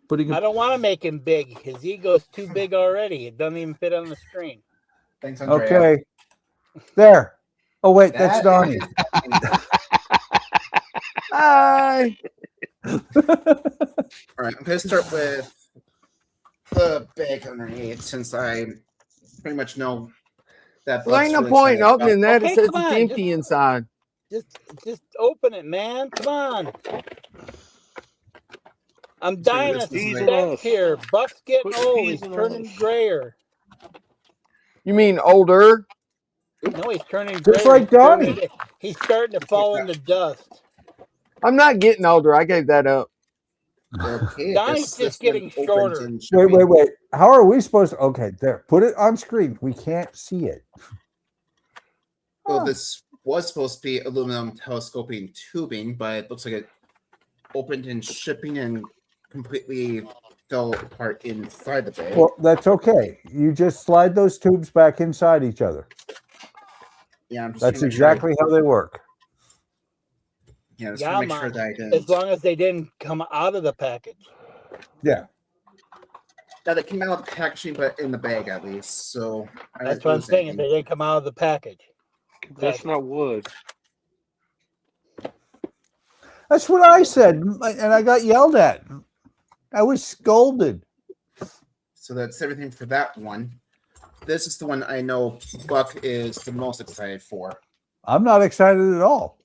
putting. I don't want to make him big. His ego's too big already. It doesn't even fit on the screen. Thanks, Andrea. Okay. There. Oh wait, that's Donnie. Hi. All right, I'm going to start with the bag underneath since I pretty much know that. Well, ain't no point in opening that. It says it's empty inside. Just open it, man. Come on. I'm dying of respect here. Buck's getting old. He's turning grayer. You mean older? No, he's turning grayer. Just like Donnie. He's starting to fall into dust. I'm not getting older. I gave that up. Okay, Donnie's just getting shorter. Wait. How are we supposed to? Okay, there. Put it on screen. We can't see it. Well, this was supposed to be aluminum telescoping tubing, but it looks like it opened in shipping and completely fell apart inside the bag. Well, that's okay. You just slide those tubes back inside each other. Yeah, I'm just that's exactly how they work. Yeah, just to make sure that I didn't. As long as they didn't come out of the package. Yeah. Now they came out of the packaging, but in the bag at least. So that's what I'm saying. They didn't come out of the package. That's not wood. That's what I said, and I got yelled at. I was scolded. So that's everything for that one. this is the one I know Buck is the most excited for. I'm not excited at all.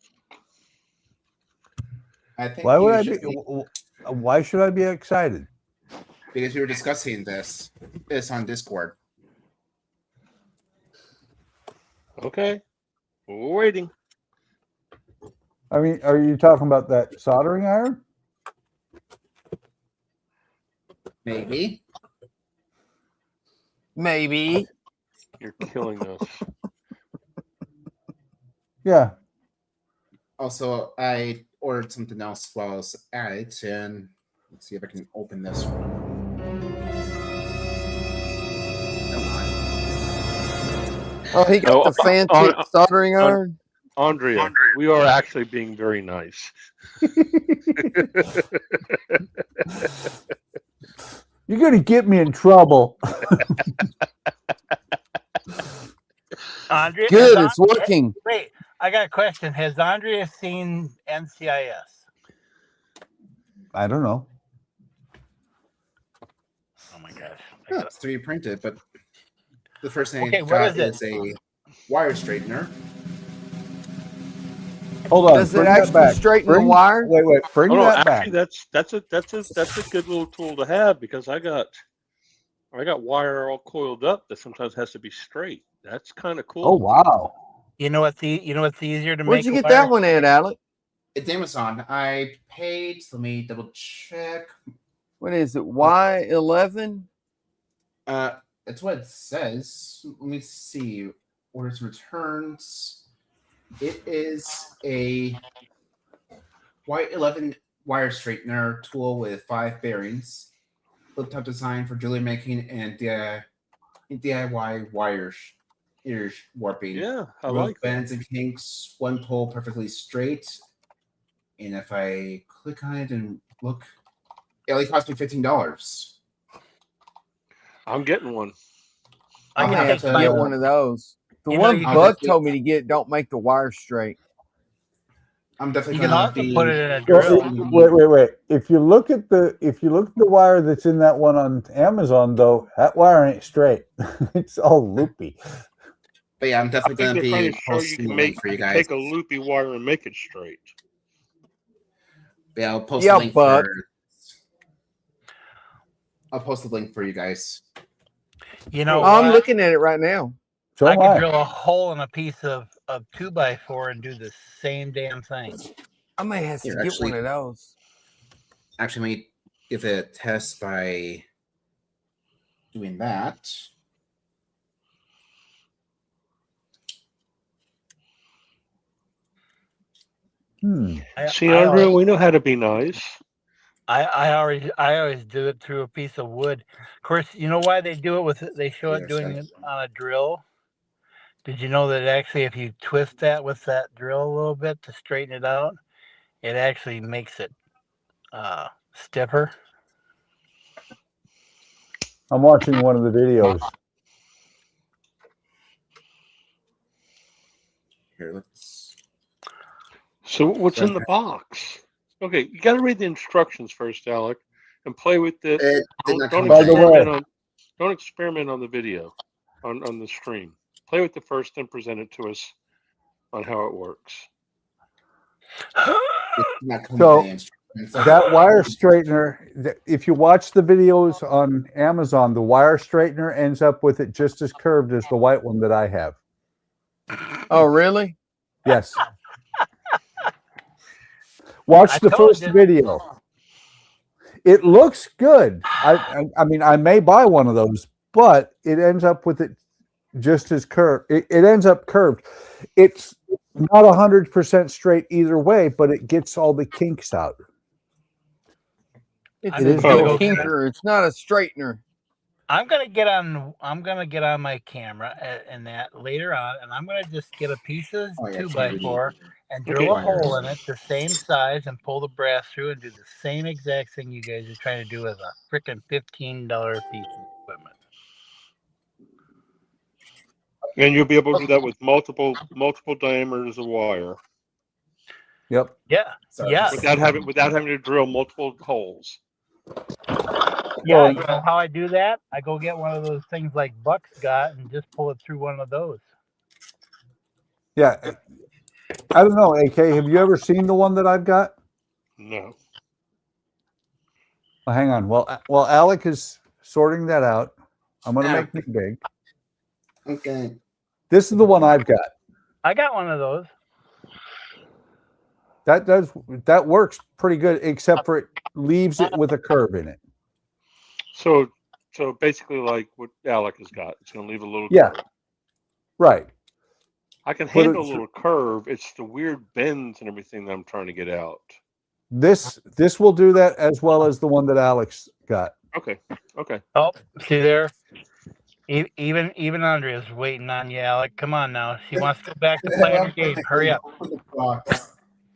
I think Why would I should be? Why should I be excited? Because we were discussing this on Discord. Okay, we're waiting. I mean, are you talking about that soldering iron? Maybe. Maybe. You're killing us. Yeah. Also, I ordered something else while I was at it, and let's see if I can open this one. Come on. Oh, he got the fancy soldering iron. Andrea, we are actually being very nice. You're going to get me in trouble. Andrea, Good, it's working. Wait, I got a question. Has Andrea seen NCIS? I don't know. Oh my gosh. Yeah, it's 3D printed, but the first thing Okay, I what got is is a wire straightener. Hold on. Does it bring that actually back. straighten Bring- the wire? Wait. Bring Oh, no, that actually, back. that's a good little tool to have because I got wire all coiled up that sometimes has to be straight. That's kind of cool. Oh wow. You know what's easier to make? Where'd you get that one at, Alec? It's Amazon. I paid. Let me double check. What is it? Y11? That's what it says. Let me see. Orders returns. It is a Y11 wire straightener tool with 5 bearings. Flip top design for jewelry making and DIY wires. Ears warping. Yeah, I Both like that. bends and kinks. One pole perfectly straight. And if I click on it and look, it only cost me $15. I'm getting one. I'm gonna have to to- get one of those. The You know, one you Bud can- told me to get don't make the wire straight. I'm definitely You can gonna also be put it in a Well, drill. wait. If you look at the wire that's in that one on Amazon, though, that wire ain't straight. It's all loopy. But yeah, I'm I definitely think gonna they're trying be to show you posting can the make link for you guys. take a loopy wire and make it straight. Yeah, I'll post Yeah, the link but- I'll post the link for you guys. You know, I'm what? looking at it right now. So I am could I. drill a hole in a piece of 2x4 and do the same damn thing. I may have to Here, get actually- one of those. Actually, let me give it a test by doing that. See, Andrea, we know how to be nice. I always do it through a piece of wood. Of course, you know why they do it with it? They show it Yes, doing it on a drill. Did you know that actually, if you twist that with that drill a little bit to straighten it out, it actually makes it stiffer. I'm watching one of the videos. Here, let's. So what's in the box? Okay, you got to read the instructions first, Alec, and play with it. It did not come By the experiment way- on. Don't experiment on the video, on the stream. Play with it first, then present it to us on how it works. It did not come So, with the instructions. That wire straightener, if you watch the videos on Amazon, the wire straightener ends up with it just as curved as the white one that I have. Oh, really? Yes. Watch I the told first you. video. It looks good. I mean, I may buy one of those, but it ends up with it just as curved. It ends up curved. It's not 100% straight either way, but it gets all the kinks out. It's I'm a is gonna good. kinker. It's not a straightener. I'm gonna get on my camera and that later on, and I'm gonna just get a piece of Oh, yeah, 2x4 and Okay. drill a hole in it the same size and pull the brass through and do the same exact thing you guys are trying to do with a freaking $15 piece of equipment. And you'll be able to do that with multiple diameters of wire Yep. Yeah, Sorry. yeah. without having to drill multiple holes. Yeah, Well, you know how I do that? I go get one of those things like Buck's got and just pull it through one of those. yeah. I don't know, AK. Have you ever seen the one that I've got? No. Well, hang on. Well, Alec is sorting that out. I'm going to Yeah. make me big. Okay. This is the one I've got. I got one of those. That works pretty good, except for it leaves it with a curve in it. So basically, like what Alec has got, it's going to leave a little Yeah. curve. Right. I can Put handle it a little curve. It's the weird bends and everything that I'm trying to get out. This will do that as well as the one that Alex got. Okay. Okay. Oh, see there? Even Andrea's waiting on you, Alec. Come on now. She wants to go back to playing her game. Hurry up.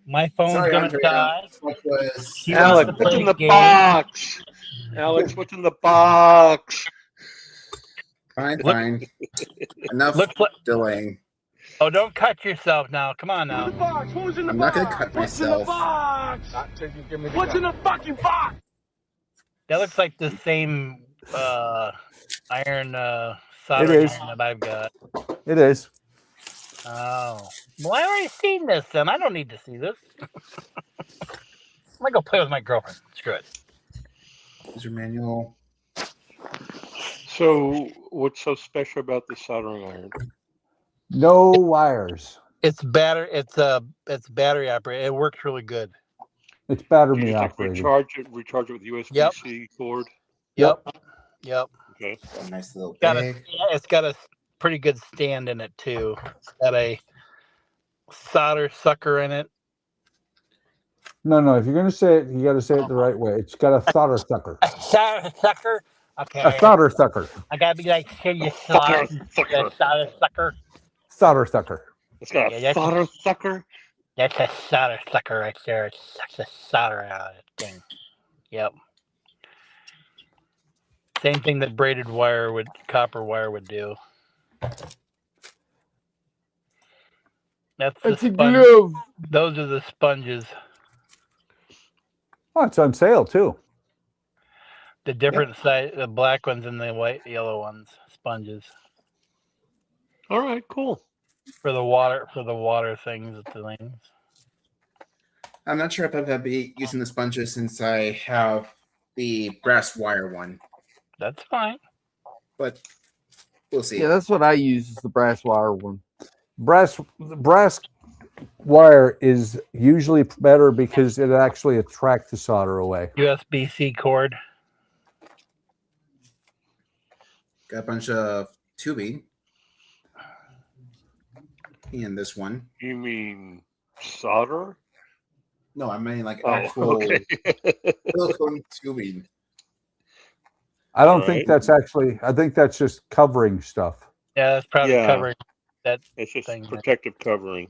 My phone's Sorry, gonna Andrea. die. What was She Alec, wants to what's play in the game. box? Alex, what's in the box? fine, Look- fine. Enough Looks like, delaying. oh, don't cut yourself now. Come on now. I'm not gonna cut myself. What's in the fucking box? That looks like the same iron It soldering is. iron that I've got. It is. Oh. Well, I already seen this then. I don't need to see this. I'm gonna go play with my girlfriend. Screw it. User manual. So, what's so special about this soldering iron? No wires. It's battery battery operated. It works really good. It's You battery just like operated. recharge it with USB-C cord. Yep. Okay. A nice little It's bag. got a pretty good stand in it too. It's got a solder sucker in it. No. If you're going to say it, you got to say it the right way. It's got a solder sucker. A solder sucker. Okay. A solder sucker. I gotta be like, here you Solder solder sucker. Solder sucker. It's got a Yeah, solder sucker. That's a solder sucker right there. It sucks the solder out of the thing. Yep. Same thing that braided wire copper wire would do. That's the It's a sponge. glove. Those are the sponges. Oh, it's on sale too. The different size, the black ones and the white, yellow ones, sponges All right, cool. for the water things. I'm not sure if I'll be using the sponges since I have the brass wire one, That's fine. but we'll see. Yeah, that's what I use, is the brass wire one. Brass wire is usually better because it actually attracts the solder away. USB-C cord. Got a bunch of tubing. And this one. You mean solder? No, I mean like Oh, actual okay. silicone tubing. I don't All think right. that's actually. I think that's just covering stuff. Yeah, that's probably Yeah. covering that. It's just thing. protective covering.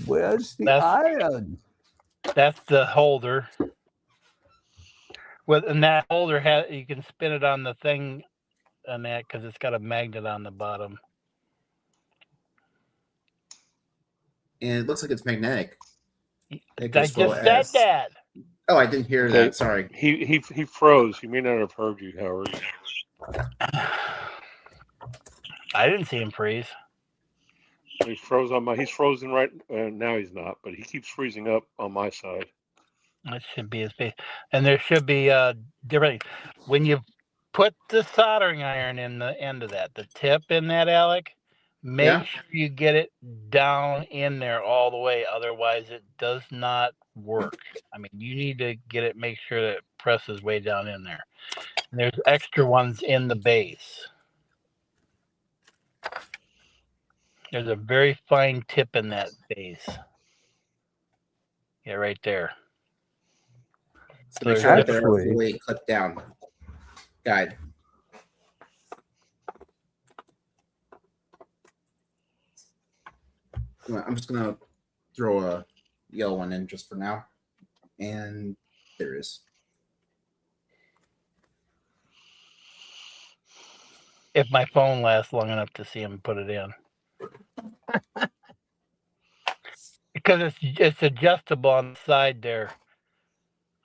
Where's the That's- iron? That's the holder. And that holder you can spin it on the thing on that because it's got a magnet on the bottom. And it looks like it's magnetic. I It just goes full said S. that. Oh, I didn't hear Okay. that. Sorry. He froze. He may not have heard you, Howard. I didn't see him freeze. He froze on my. He's frozen right now. He's not, but he keeps freezing up on my side. That should be his base. And there should be different. When you put the soldering iron in the end of that, the tip in that, Alec, make sure you get it down in there all the way. Otherwise, it does not work. I mean, you need to make sure that it presses way down in there. And there's extra ones in the base. There's a very fine tip in that base. Yeah, right there. So make sure that they're Actually- fully clipped down. Guide. I'm just gonna throw a yellow one in just for now. And there is. If my phone lasts long enough to see him put it in. because it's adjustable on the side there,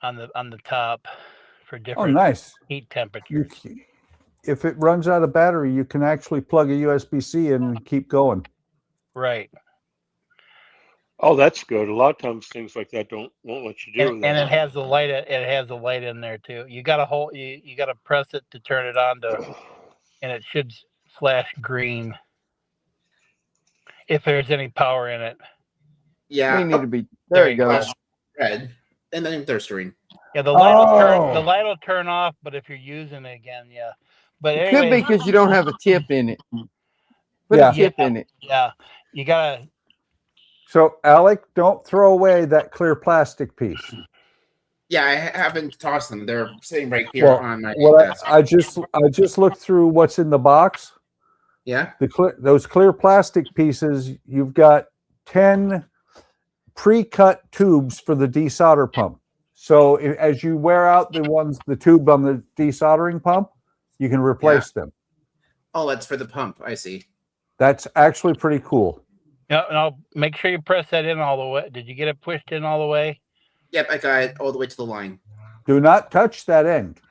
on the top for Oh, different nice. heat temperatures. If it runs out of battery, you can actually plug a USB-C in and keep going. Right. Oh, that's good. A lot of times things like that won't let you do that. And it has the light. It has a light in there too. You gotta hold. You gotta press it to turn it on and it should flash green if there's any power in it. Yeah. We need to be there. You go. Flash red, and then they're green. Yeah, the light will turn off, but if you're using it again, yeah. But It anyway, could be because you don't have a tip in it. Put a tip in it. Yeah, you gotta. So, Alec, don't throw away that clear plastic piece. Yeah, I haven't tossed them. They're sitting right here on my desk. I just looked through what's in the box. Yeah. Those clear plastic pieces, you've got 10 pre-cut tubes for the desolder pump. So as you wear out the tube on the desoldering pump, you can replace them. Oh, that's for the pump. I see. That's actually pretty cool. Yeah, no, make sure you press that in all the way. Did you get it pushed in all the way? Yep, I got it all the way to the line. Do not touch that end.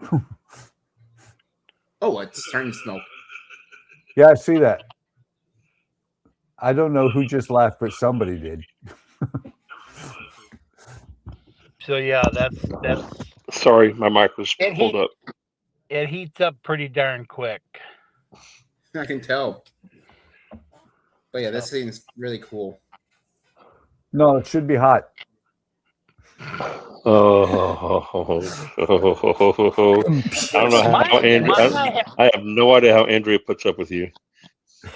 Oh, it's starting to smoke. Yeah, I see that. I don't know who just laughed, but somebody did. So yeah, that's. Sorry, my mic was pulled up. It heats up pretty darn quick. I can tell. But yeah, this thing's really cool. No, it should be hot. I don't know how Andrew. I have no idea how Andrea puts up with you.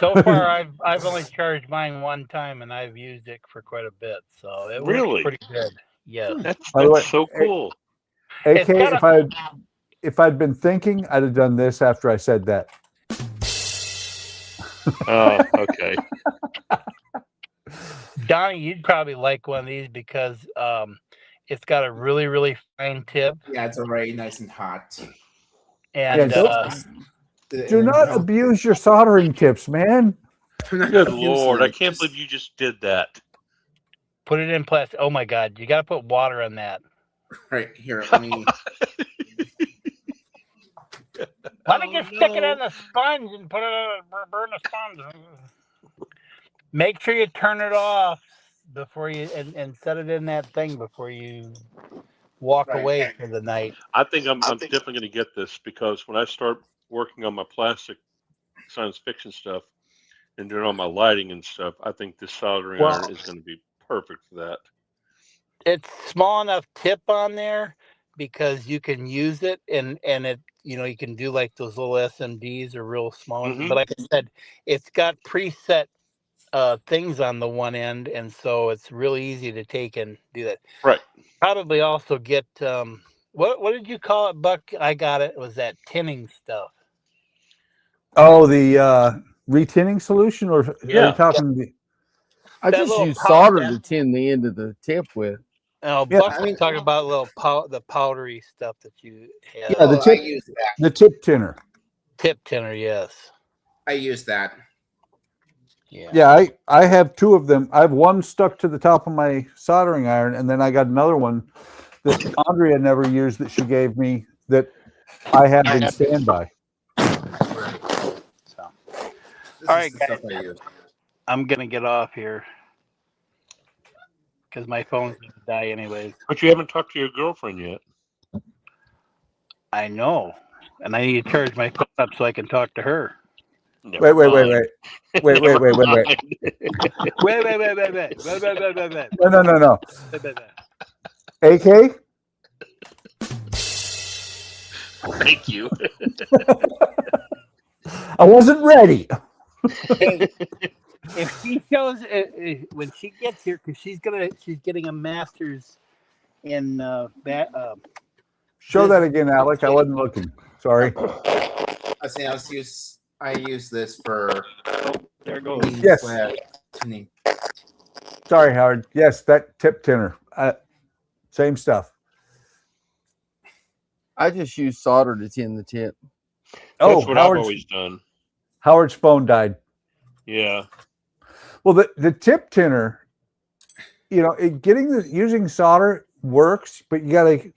So far, I've only charged mine one time, and I've used it for quite a bit, so it works pretty good. Yeah, that's way, so cool. AK, if I'd been thinking, I'd have done this after I said that. Oh, okay. Donnie, you'd probably like one of these because it's got a really, really fine tip. Yeah, it's already nice and hot. And do not abuse your soldering tips, man. Good Lord, I can't believe you just did that. Put it in plastic. Oh my God, you got to put water on that. Right here, let me. Why don't you stick it on the sponge and put it on burn the sponge? Make sure you turn it off before you and set it in that thing before you walk away for the night. I think I'm definitely going to get this because when I start working on my plastic science fiction stuff and doing all my lighting and stuff, I think this soldering iron is going to be perfect for that. It's small enough tip on there because you can use it and it, you can do like those little SMDs or real small ones. But like I said, it's got preset things on the one end, and so it's really easy to take and do that. Right. Probably also get what did you call it, Buck? I got it. It was that tinning stuff. Oh, the retinning solution, or are you talking? I just use solder to tin the end of the tip with. Oh, Buck was talking about the powdery stuff that you have. Yeah, the tip tinner. Tip tinner, yes. I use that. Yeah, I have two of them. I have one stuck to the top of my soldering iron, and then I got another one that Andrea never used that she gave me that I have in standby. So. All right, guys. I'm going to get off here because my phone's going to die anyways. But you haven't talked to your girlfriend yet. I know. And I need to charge my phone up so I can talk to her. Wait. Wait. No. AK? Thank you. I wasn't ready. Hey, if she shows when she gets here, because she's getting a master's in Show that again, Alec. I wasn't looking. Sorry. I use this for. There it goes. Yes. Tinning. Sorry, Howard. Yes, that tip tinner. Same stuff. I just use solder to tin the tip. That's what I've always done. Howard's phone died. Yeah. Well, the tip tinner you know, using solder works, but you got to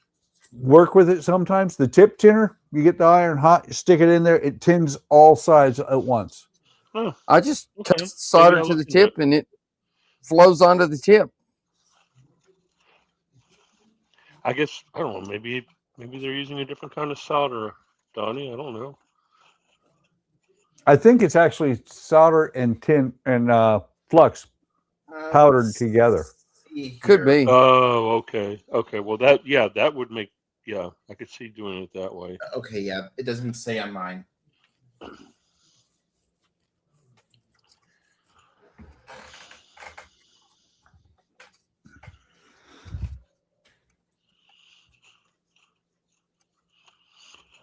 work with it sometimes. The tip tinner, you get the iron hot, you stick it in there, it tins all sides at once. Oh, I just okay. touch solder Maybe I'll to the look into tip and it flows onto the tip. I guess I don't know. Maybe they're using a different kind of solder, Donnie. I don't know. I think it's actually solder and tin and flux powdered Let's together. see Could here. be. Oh, okay. Okay. Well, that would make, yeah, I could see doing it that way. Okay, yeah, it doesn't say on mine.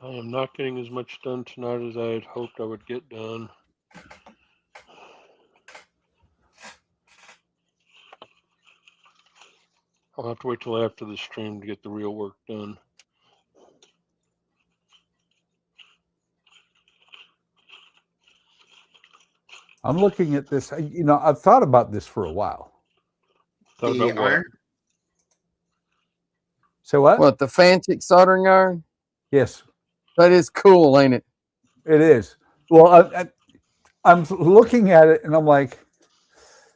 I am not getting as much done tonight as I had hoped I would get done. I'll have to wait till after the stream to get the real work done. I'm looking at this. You know, I've thought about this for a while. Thought The about what? iron? So what? What, the Fantic soldering iron? Yes, That is cool, ain't it? it is. Well, I'm looking at it and I'm like,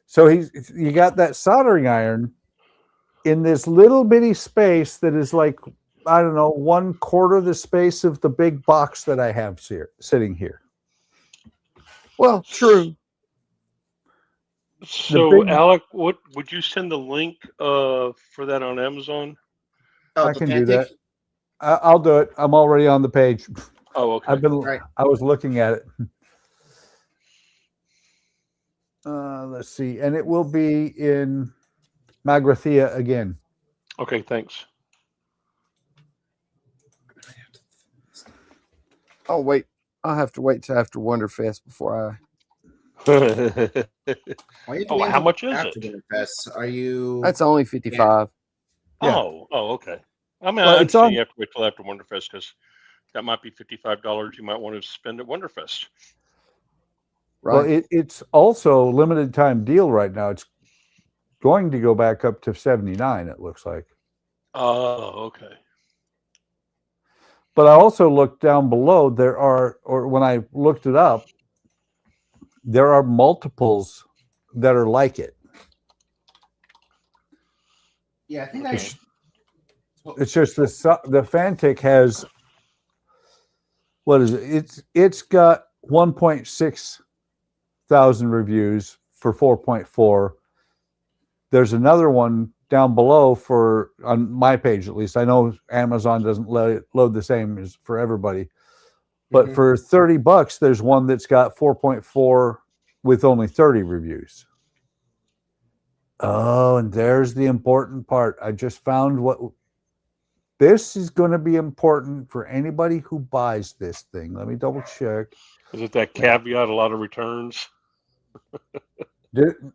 so you got that soldering iron in this little bitty space that is like, I don't know, 1/4 the space of the big box that I have here, sitting here. Well, true. So, big- Alec, what would you send the link for that on Amazon? Oh, I the can do Fantic? that. I'll do it. I'm already on the page. Oh, okay. Right. I was looking at it. Let's see, and it will be in Magrathea again. Okay, thanks. Oh, wait. I'll have to wait till after Wonderfest before I... Why are you Oh, doing how much is after it? Winterfest? Are you? That's only 55. Yeah. Oh, okay. I mean, Well, I'm it's on- saying you have to wait till after Wonderfest because that might be $55 you might want to spend at Wonderfest. Right. Well, it's also a limited time deal right now. It's going to go back up to 79, it looks like. Oh, okay. But I also looked down below. When I looked it up, there are multiples that are like it. Yeah, I think Okay. It's just the Fantic has, what is it? It's got 1.6 thousand reviews for 4.4. There's another one down below on my page, at least. I know Amazon doesn't load the same as for everybody, but for $30, there's one that's got 4.4 with only 30 reviews. Oh, and there's the important part. I just found this is going to be important for anybody who buys this thing. Let me double check. Is it that caveat, a lot of returns?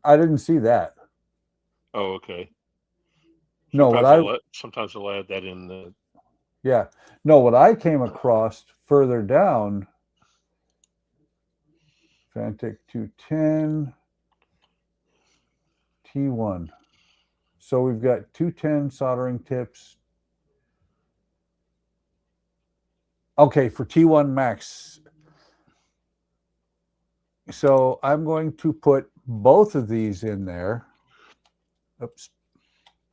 I didn't see that. Oh, okay. No, Sometimes they'll add that in. Yeah. No, what I came across further down, Fantic 210, T1. So we've got 210 soldering tips. Okay, for T1 Max. So I'm going to put both of these in there. Oops.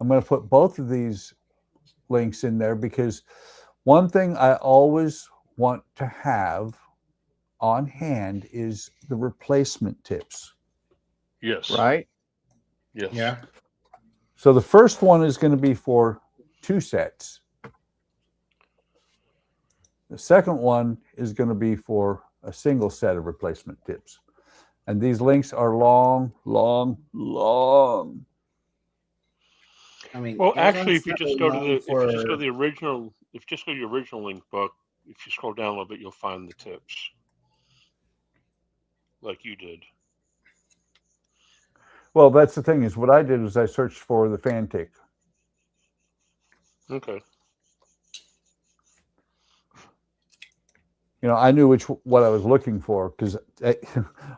I'm going to put both of these links in there because one thing I always want to have on hand is the replacement tips. Yes. Right? Yes. Yeah. So the first one is going to be for 2 sets. The second one is going to be for a single set of replacement tips. And these links are long, long, long. I mean, Well, actually, Amazon's if you not just really go to known the if you just go for- to the original link book, if you scroll down a little bit, you'll find the tips, like you did. Well, that's the thing is what I did was I searched for the Fantic. Okay. You know, I knew what I was looking for because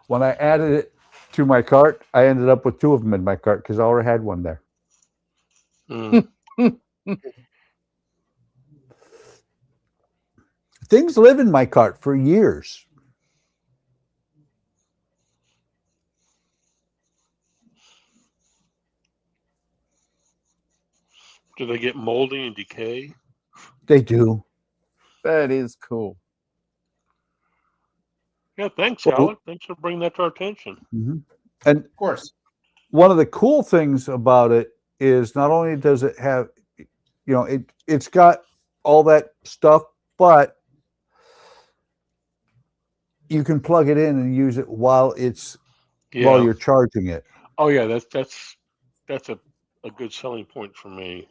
when I added it to my cart, I ended up with 2 of them in my cart because I already had one there. Mm. Things live in my cart for years. Do they get moldy and decay? They do. That is cool. Yeah, thanks, Well, Alec. Thanks for bringing that to our attention. And Of course. one of the cool things about it is not only does it have, it's got all that stuff, but you can plug it in and use it while you're charging it. Oh yeah, that's a good selling point for me.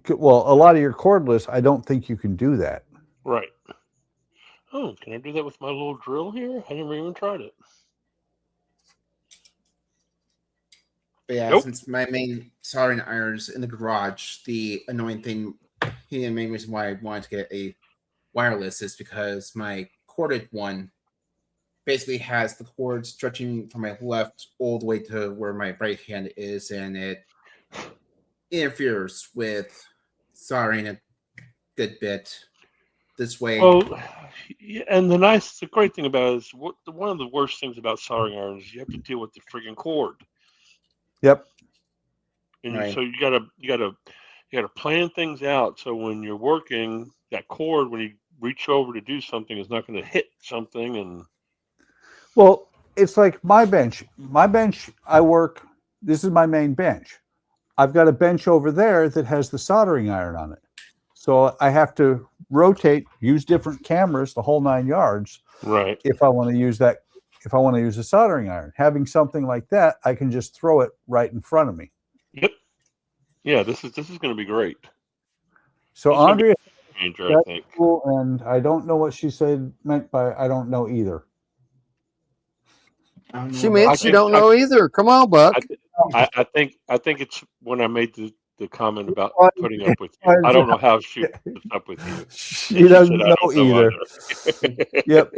Well, a lot of your cordless, I don't think you can do that. Right. Oh, can I do that with my little drill here? I never even tried it. But yeah, Nope. since my main soldering iron's in the garage, the annoying thing, the main reason why I wanted to get a wireless is because my corded one basically has the cord stretching from my left all the way to where my right hand is, and it interferes with soldering a good bit. This way, Well, yeah, and the great thing about it is one of the worst things about soldering irons is you have to deal with the friggin' cord. Yep. And Right. so you gotta plan things out. So when you're working, that cord, when you reach over to do something, is not going to hit something. And Well, it's like my bench. My bench, this is my main bench. I've got a bench over there that has the soldering iron on it. So I have to rotate, use different cameras, the whole 9 yards, right, if I want to use that. If I want to use a soldering iron, having something like that, I can just throw it right in front of me. yep, yeah, this is going to be great. So This is gonna be Andrea, a changer, I that's think. cool, and I don't know what she said meant by I don't know either. I don't know She about meant I she think- don't know either. Come on, Buck. I think it's when I made the comment about putting up with you. I don't know how she puts up with you. She doesn't know either. Yep.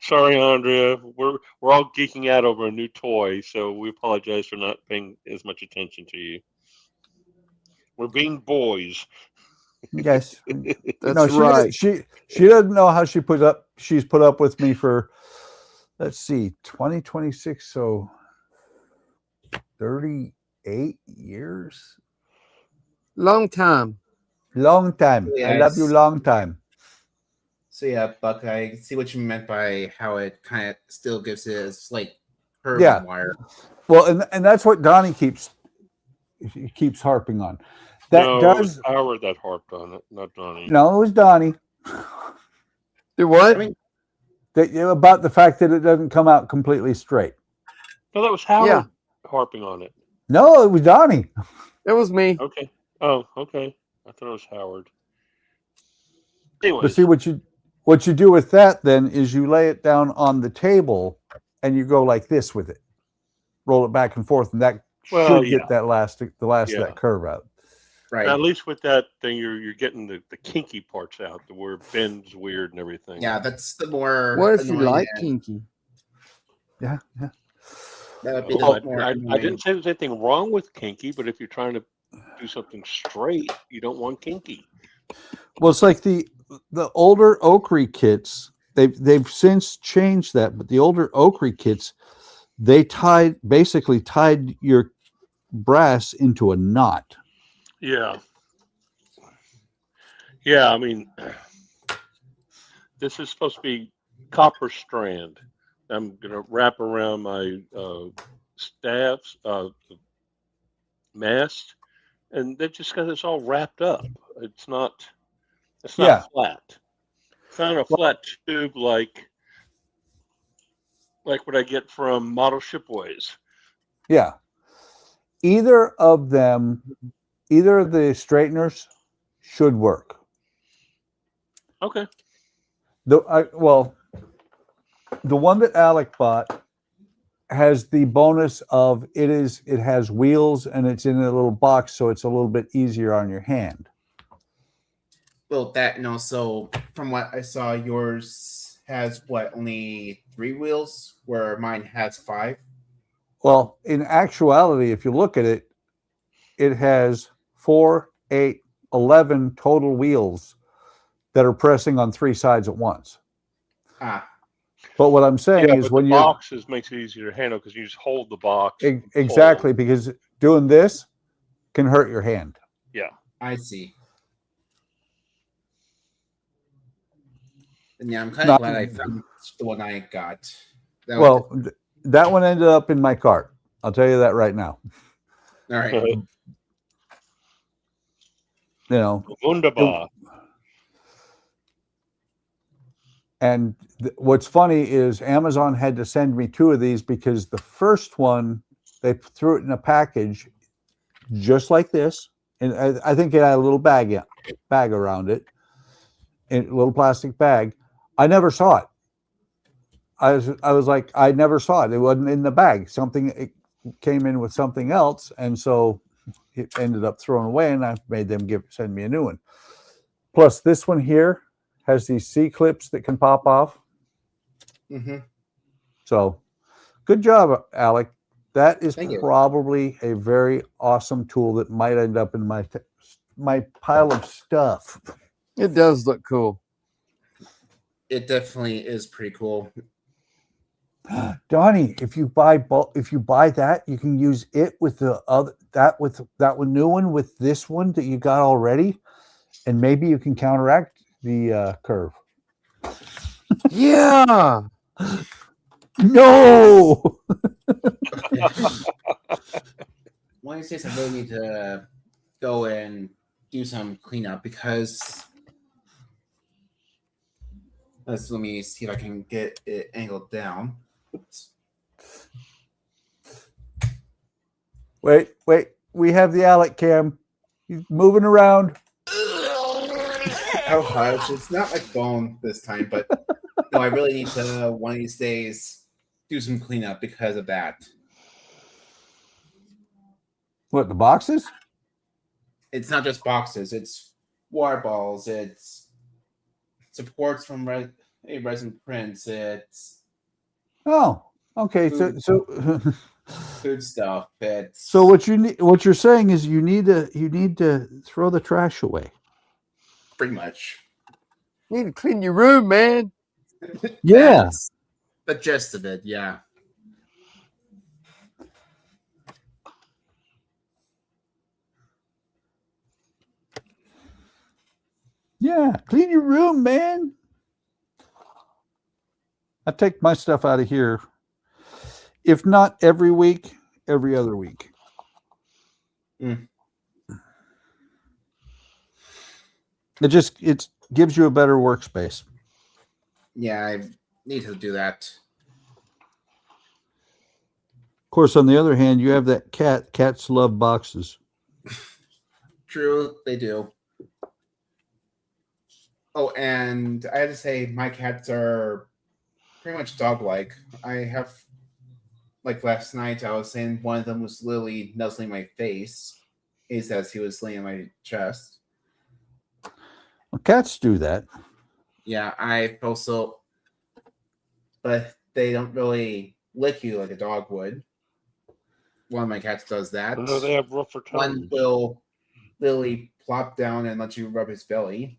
Sorry, Andrea. We're all geeking out over a new toy, so we apologize for not paying as much attention to you. We're being boys. Yes. That's right. She doesn't know how she's put up with me for, let's see, 2026, so 38 years. Long time. Long time. I love you Yes. long time. So yeah, Buck, I see what you meant by how it kind of still gives it a slight curve Yeah. on wire. Well, and that's what Donnie keeps harping on. That No, it does was Howard that harped on it, not Donnie. no, it was Donnie. Do what? I mean, About the fact that it doesn't come out completely straight. No, that was Howard Yeah. harping on it. No, it was Donnie. It was me. Okay. Oh, okay. I thought it was Howard. But Anyways, see what you do with that then is you lay it down on the table and you go like this with it. Roll it back and forth, and that Well, should get the last of Yeah. that curve out. right. at least with that thing, you're getting the kinky parts out, the where it bends weird and everything. Yeah, that's the more. What if you annoying like end. kinky? Yeah. That would be Well, the more I annoying. didn't say there's anything wrong with kinky, but if you're trying to do something straight, you don't want kinky. Well, it's like the older OcCre kits. They've since changed that, but the older OcCre kits, they basically tied your brass into a knot. Yeah. Yeah, I mean, this is supposed to be copper strand. I'm going to wrap around my staffs, mast, and they've just got this all wrapped up. It's not Yeah. flat. It's not a flat tube like what I get from model shipways. Yeah. Either of the straighteners should work. Okay. The one that Alec bought has the bonus of it has wheels and it's in a little box, so it's a little bit easier on your hand. Well, that and also from what I saw, yours has only 3 wheels, where mine has 5. Well, in actuality, if you look at it, it has 4, 8, 11 total wheels that are pressing on 3 sides at once. Ah, But what I'm saying is but when the you're boxes makes it easier to handle because you just hold the box. exactly, because doing this can hurt your hand. Yeah. I see. And yeah, I'm kind of glad I found the one I got. That one ended up in my cart. I'll tell you that right now. All right. You know, Wunderbar. And what's funny is Amazon had to send me 2 of these because the first one, they threw it in a package just like this. And I think it had a little bag around it, a little plastic bag. I never saw it. I was like, I never saw it. It wasn't in the bag. It came in with something else. And so it ended up thrown away, and I made them send me a new one. Plus this one here has these C-clips that can pop off. Mm-hmm. So good job, Alec. That is Thank you. probably a very awesome tool that might end up in my pile of stuff. It does look cool. It definitely is pretty cool. Donnie, if you buy that, you can use it with that new one with this one that you got already, and maybe you can counteract the curve. Yeah. No. One of these days, I really need to go and do some cleanup because let me see if I can get it angled down. Oops. Wait. We have the Alec cam. He's moving around. Oh, hush. It's not my phone this time, but no, I really need to one of these days do some cleanup because of that. What, the boxes? It's not just boxes. It's water bottles. It's supports from resin prints. It's okay. Food. So food stuff. It's so what you're saying is you need to throw the trash away. pretty much. You need to clean your room, man. Yeah. That's the gist of it. Yeah. Yeah, clean your room, man. I take my stuff out of here. If not every week, every other week. Mm. It gives you a better workspace. Yeah, I need to do that. Of course, on the other hand, you have that cat. Cats love boxes. True, they do. Oh, and I have to say, my cats are pretty much dog-like. I have, like last night, I was saying one of them was literally nuzzling my face. He says he was laying on my chest. Well, cats do that. Yeah, I've also, but they don't really lick you like a dog would. One of my cats does that. No, they have rougher tones. One will literally plop down and let you rub his belly.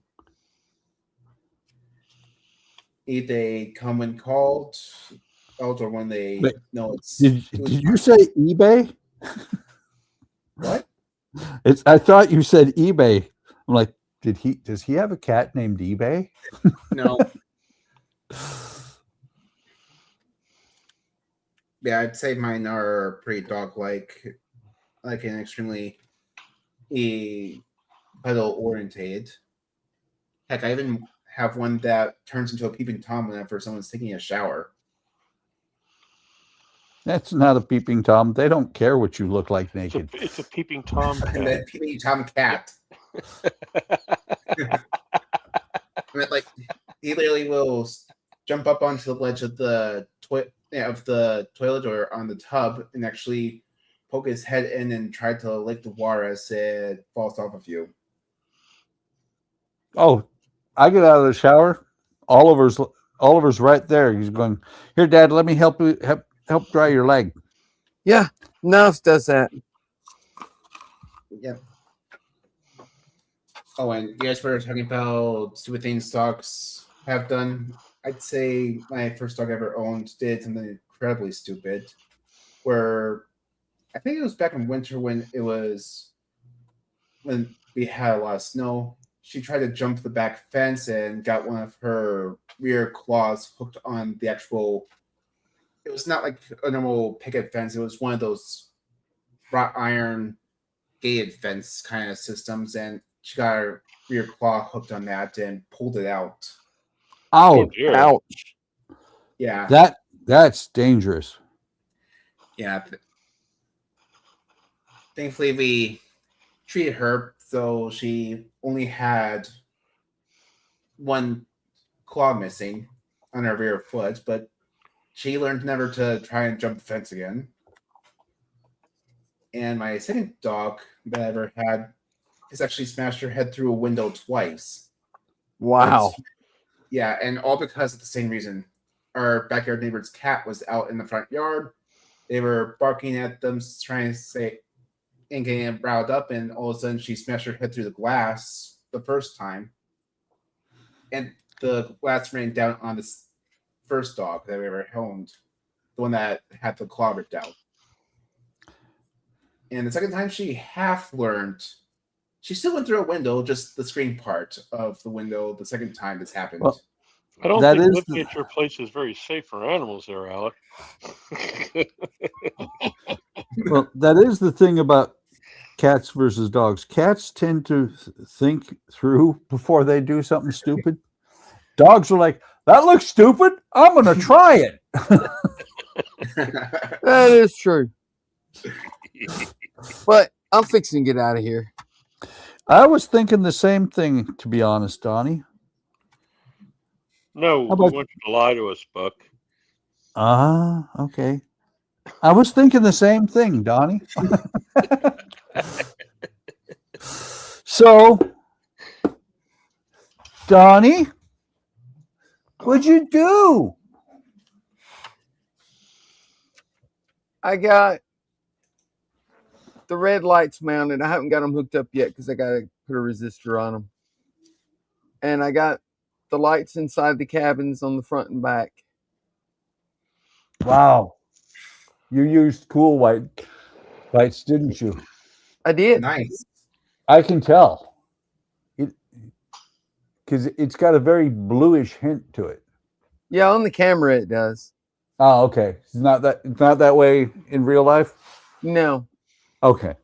Either they come when called, or when they know it's. Did you say eBay? What? I thought you said eBay. I'm like, does he have a cat named eBay? No. Yeah, I'd say mine are pretty dog-like, like an extremely pedal orientated. Heck, I even have one that turns into a peeping Tom whenever someone's taking a shower. That's not a peeping Tom. They don't care what you look like naked. It's a peeping Tom cat. And that peeping Tom cat. I mean, like, he literally will jump up onto the ledge of the toilet or on the tub and actually poke his head in and try to lick the water as it falls off of you. Oh, I get out of the shower. Oliver's right there. He's going, here, Dad, let me help you help dry your leg. Yeah, Nels does that. Yep. Oh, and you guys were talking about stupid things dogs have done. I'd say my first dog I ever owned did something incredibly stupid. Where I think it was back in winter when we had a lot of snow. She tried to jump the back fence and got one of her rear claws hooked on the actual. It was not like a normal picket fence. It was one of those wrought iron gated fence kind of systems, and she got her rear claw hooked on that and pulled it out. Ouch. Ouch. Yeah. That's dangerous. Yeah. Thankfully, we treated her, so she only had one claw missing on her rear foot, but she learned never to try and jump the fence again. And my second dog that I ever had has actually smashed her head through a window twice. Wow. Yeah, and all because of the same reason. Our backyard neighbor's cat was out in the front yard. They were barking at them, trying to say, and getting it riled up, and all of a sudden she smashed her head through the glass the first time. And the glass rained down on this first dog that we ever owned, the one that had the claw ripped out. And the second time she half learned, she still went through a window, just the screen part of the window the second time this happened. Well, I don't that think is looking at your place is very safe for animals there, Alec. Well, that is the thing about cats versus dogs. Cats tend to think through before they do something stupid. Dogs are like, that looks stupid. I'm going to try it. That is true. But I'm fixing to get out of here. I was thinking the same thing, to be honest, Donnie. No, we want you to lie to us, Buck. Okay. I was thinking the same thing, Donnie. So, Donnie, what'd you do? I got the red lights mounted. I haven't got them hooked up yet because I got to put a resistor on them. And I got the lights inside the cabins on the front and back. Wow. You used cool white lights, didn't you? I did. Nice. I can tell. Because it's got a very bluish hint to it. Yeah, on the camera it does. Oh, okay. It's not that way in real life? No. Okay.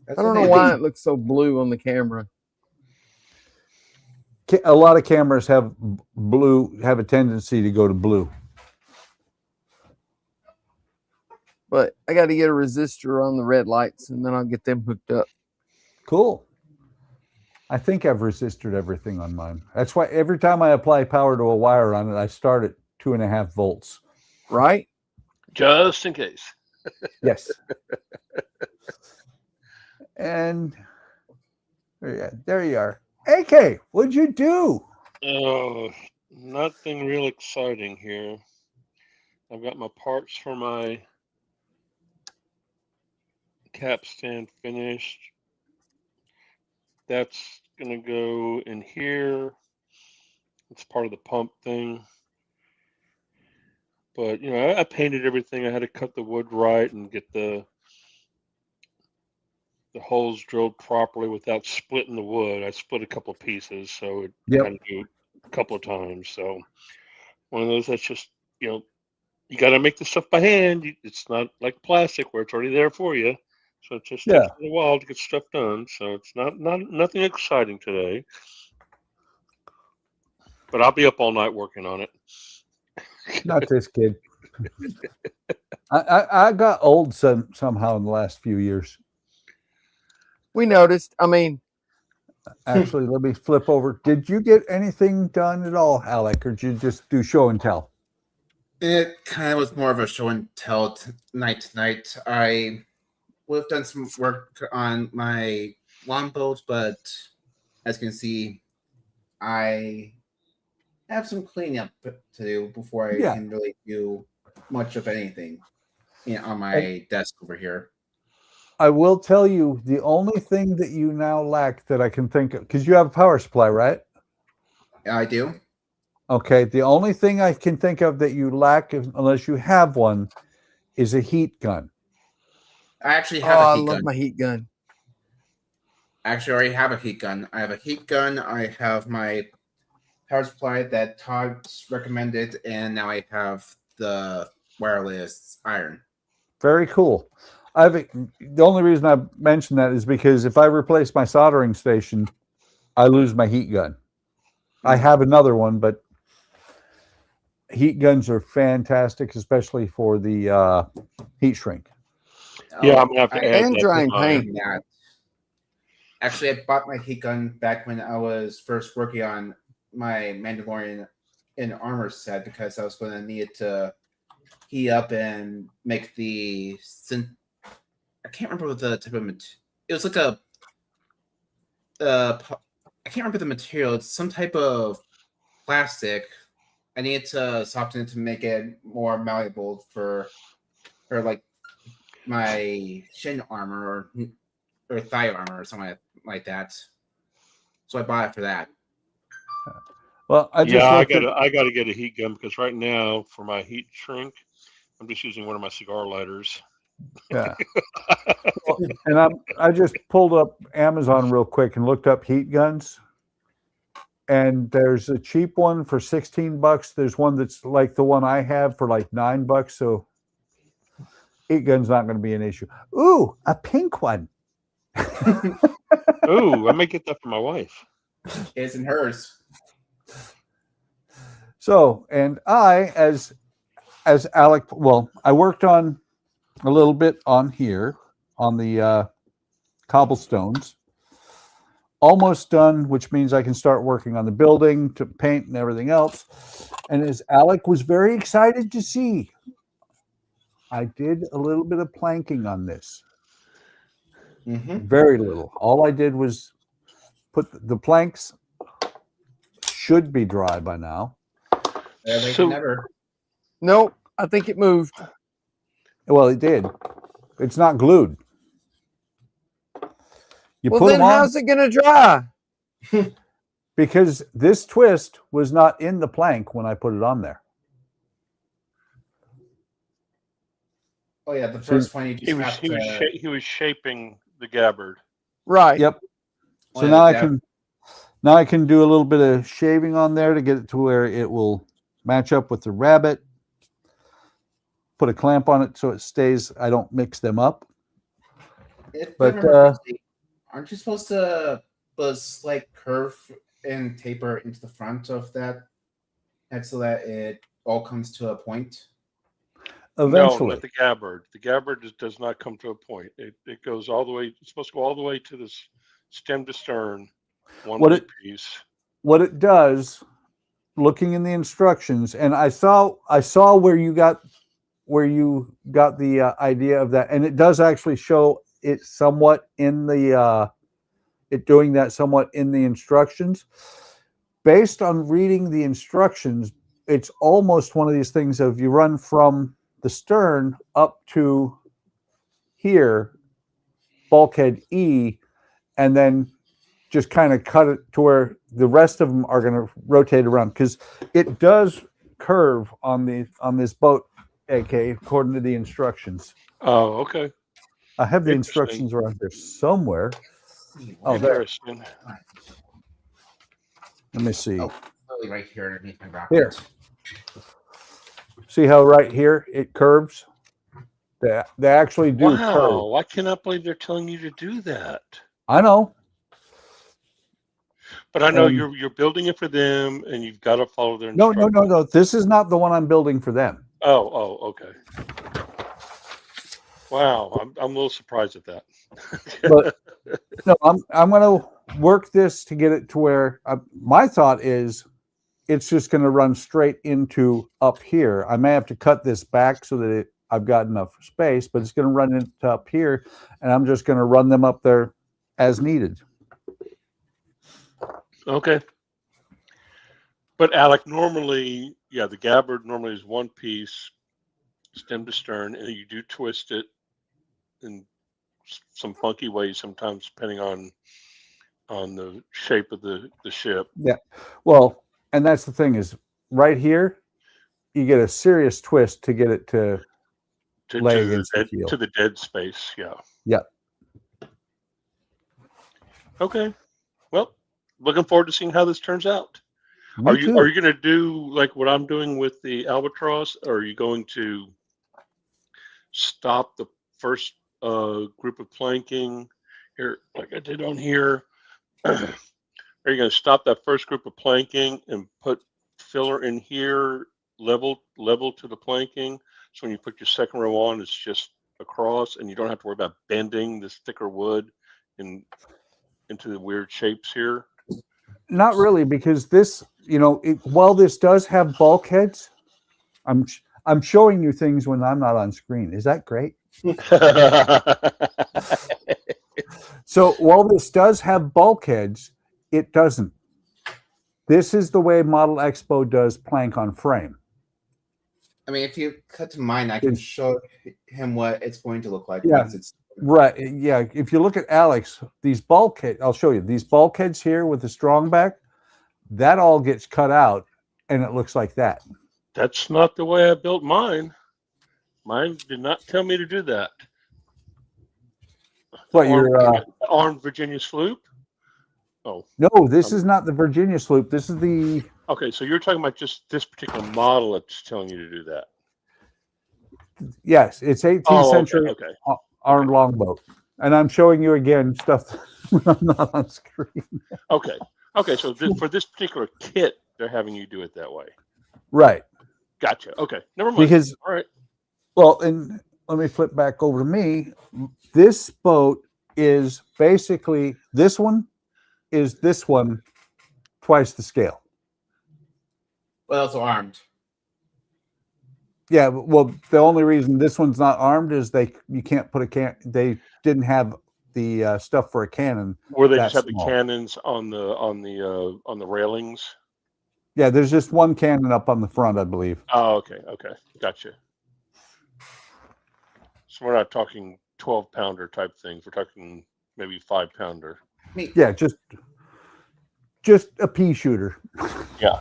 I don't know why it looks so blue on the camera. A lot of cameras have a tendency to go to blue. But I got to get a resistor on the red lights, and then I'll get them hooked up. Cool. I think I've resisted everything on mine. That's why every time I apply power to a wire on it, I start at 2.5 volts. Right? Just in case. Yes. And there you are. AK, what'd you do? Oh, nothing real exciting here. I've got my parts for my cap stand finished. That's going to go in here. It's part of the pump thing. But, you know, I painted everything. I had to cut the wood right and get the holes drilled properly without splitting the wood. I split a couple of pieces, so it had to do a couple of times. So one of those that's just, you know, you got to make the stuff by hand. It's not like plastic where it's already there for you. So it just takes a while to get stuff done. So it's nothing exciting today. But I'll be up all night working on it. Not this kid. I got old somehow in the last few years. We noticed. I mean, actually, let me flip over. Did you get anything done at all, Alec, or did you just do show and tell? It kind of was more of a show and tell night to night. I would have done some work on my lawn boat, but as you can see, I have some cleanup to do before I can really do much of anything on my desk over here. I will tell you the only thing that you now lack that I can think of, because you have a power supply, right? I do. Okay. The only thing I can think of that you lack, unless you have one, is a heat gun. I actually Oh, have I a heat love gun. my heat gun. Actually, I already have a heat gun. I have a heat gun. I have my power supply that Todd's recommended, and now I have the wireless iron. Very cool. The only reason I mentioned that is because if I replace my soldering station, I lose my heat gun. I have another one, but heat guns are fantastic, especially for the heat shrink. Yeah, I'm gonna have to add And that to drying mine. paint. That. Actually, I bought my heat gun back when I was first working on my Mandalorian in armor set because I was going to need it to heat up and make the I can't remember what the type of material. It was like a I can't remember the material. It's some type of plastic. I needed to soften it to make it more malleable for like my shin armor or thigh armor or something like that. So I bought it for that. Well, I gotta get a heat gun because right now for my heat shrink, I'm just using one of my cigar lighters. Yeah. Well, and I just pulled up Amazon real quick and looked up heat guns. And there's a cheap one for $16. There's one that's like the one I have for like $9. So heat gun's not going to be an issue. Ooh, a pink one. Ooh, I may get that for my wife. His and hers. So, and I, as Alec, well, I worked on a little bit on here on the cobblestones. Almost done, which means I can start working on the building to paint and everything else. And as Alec was very excited to see, I did a little bit of planking on this. Very little. All I did was put the planks should be dry by now. Never. Nope, I think it moved. Well, it did. It's not glued. You Well, put then them on how's it going to dry? because this twist was not in the plank when I put it on there. Oh yeah, the first one he was shaping the gabbard. Right. Yep. So now I can do a little bit of shaving on there to get it to where it will match up with the rabbit. Put a clamp on it so it stays. I don't mix them up. But aren't you supposed to put a slight curve and taper into the front of that, and so that it all comes to a point? Eventually, no, not the gabbard. The gabbard does not come to a point. It goes all the way. It's supposed to go all the way to this stem to stern. One piece. What it does, looking in the instructions, and I saw where you got the idea of that, and it does actually show it somewhat in the doing that somewhat in the instructions. Based on reading the instructions, it's almost one of these things of you run from the stern up to here, bulkhead E, and then just kind of cut it to where the rest of them are going to rotate around, because it does curve on this boat, AK, according to the instructions. Oh, okay. I have the instructions around there somewhere. Oh, there. Let me see. Oh, really right here underneath my rocket. Here. See how right here it curves? They actually do curve. Wow, I cannot believe they're telling you to do that. I know. But I know you're building it for them, and you've got to follow their instructions. No. This is not the one I'm building for them. Oh, okay. Wow, I'm a little surprised at that. But no, I'm going to work this to get it to where my thought is it's just going to run straight into up here. I may have to cut this back so that I've got enough space, but it's going to run into up here, and I'm just going to run them up there as needed. Okay. But Alec, normally, the gabbard normally is one piece, stem to stern, and you do twist it and some funky ways sometimes, depending on the shape of the ship. Yeah. Well, and that's the thing is right here, you get a serious twist to get it to lay against the keel. To the dead space. Yeah. Yep. Okay. Well, looking forward to seeing how this turns out. Me Are you too. going to do like what I'm doing with the albatross? Or are you going to stop the first group of planking here, like I did on here? Are you going to stop that first group of planking and put filler in here, level to the planking? So when you put your second row on, it's just across, and you don't have to worry about bending this thicker wood into the weird shapes here. Not really, because this, while this does have bulkheads, I'm showing you things when I'm not on screen. Is that great? So while this does have bulkheads, it doesn't. This is the way Model Expo does plank on frame. I mean, if you cut to mine, I can show him what it's going to look like. Yeah. Once it's Right. Yeah. If you look at Alex, these bulkheads, I'll show you these bulkheads here with the strong back, that all gets cut out and it looks like that. That's not the way I built mine. Mine did not tell me to do that. But your armed Virginia sloop? Oh. No, this is not the Virginia sloop. This is the... Okay, so you're talking about just this particular model that's telling you to do that. Yes, it's 18th century okay. armed longboat. And I'm showing you again stuff when I'm not on screen. Okay, so for this particular kit, they're having you do it that way. Right. Gotcha. Okay, never mind. Because, all right. Well, and let me flip back over to me. This boat is basically, this one is this one twice the scale. Well, it's armed. Yeah, well, the only reason this one's not armed is you can't put a can. They didn't have the stuff for a cannon. Where they just have the cannons on the railings. Yeah, there's just one cannon up on the front, I believe. Oh, okay, gotcha. So we're not talking 12-pounder type things. We're talking maybe 5-pounder. Yeah, just a pea shooter. Yeah.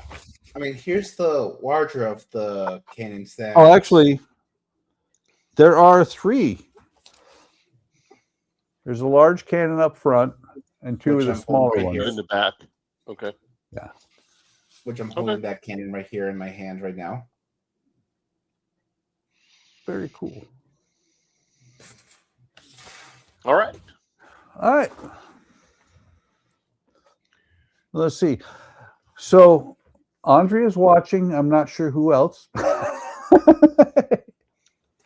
I mean, here's the larger of the cannons. That Oh, actually, there are 3. There's a large cannon up front and 2 of the smaller ones in the back. Okay. Yeah. Which I'm holding that cannon right here in my hand right now. Very cool. All right. All right. Let's see. So Andrea's watching. I'm not sure who else.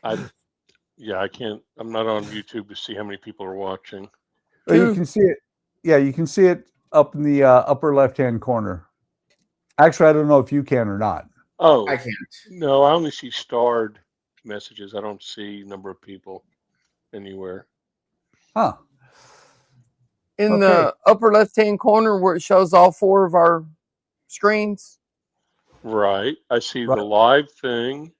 I can't. I'm not on YouTube to see how many people are watching. Oh, you can see it. Yeah, you can see it up in the upper left-hand corner. Actually, I don't know if you can or not. Oh, I can't. No, I only see starred messages. I don't see number of people anywhere. Huh. In the upper left-hand corner where it shows all 4 of our screens. Right. I see the live thing.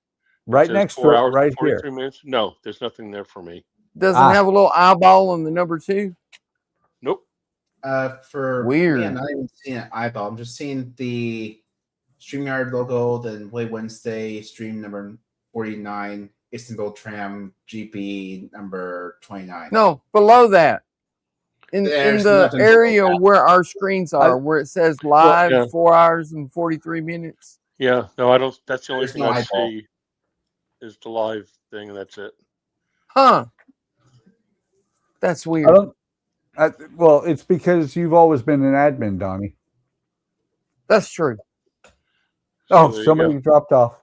Right next to it, right here. Minutes. No, there's nothing there for me. Doesn't have a little eyeball on the number 2? Nope. For weird. me, I'm not even seeing an eyeball. I'm just seeing the StreamYard logo, then Play Wednesday, stream number 49, Istanbul Tram, GP number 29. No, below that. In the area where our screens are, where it says live 4 hours and 43 minutes. Yeah, no, I don't. That's the only There's thing no I eyeball. see is the live thing, and that's it. Huh. That's weird. Well, it's because you've always been an admin, Donnie. That's true. Oh, somebody dropped off.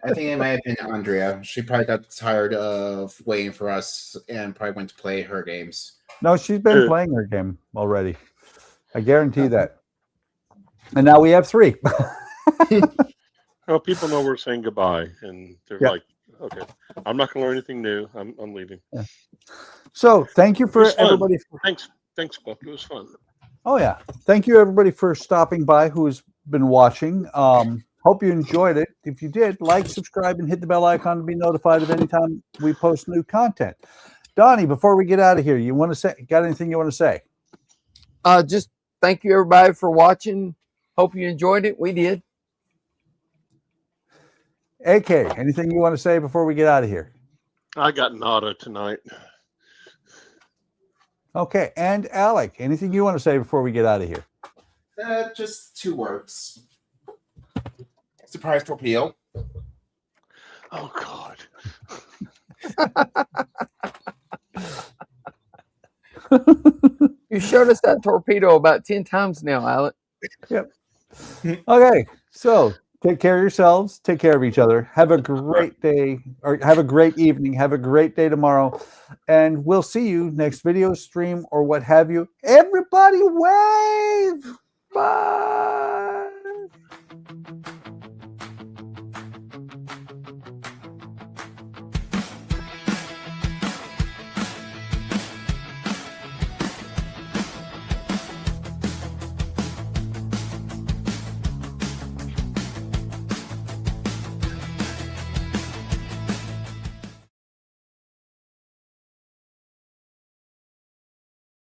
I think it might have been Andrea. She probably got tired of waiting for us and probably went to play her games. No, she's been playing her game already. I guarantee that. And now we have 3. Well, people know we're saying goodbye, and they're like, "Okay, I'm not going to learn anything new. I'm leaving." Yeah. So, thank you for everybody. Thanks, Buck. It was fun. Oh yeah, thank you everybody for stopping by who's been watching. Hope you enjoyed it. If you did, like, subscribe, and hit the bell icon to be notified of any time we post new content. Donnie, before we get out of here, you want to say, got anything you want to say? Just thank you everybody for watching. Hope you enjoyed it. We did. AK, anything you want to say before we get out of here? I got nada tonight. Okay, and Alec, anything you want to say before we get out of here? Just 2 words. Surprise torpedo. Oh God. You showed us that torpedo about 10 times now, Alec. Yep. Okay, so take care of yourselves. Take care of each other. Have a great day, or have a great evening. Have a great day tomorrow. And we'll see you next video stream or what have you. Everybody wave. Bye.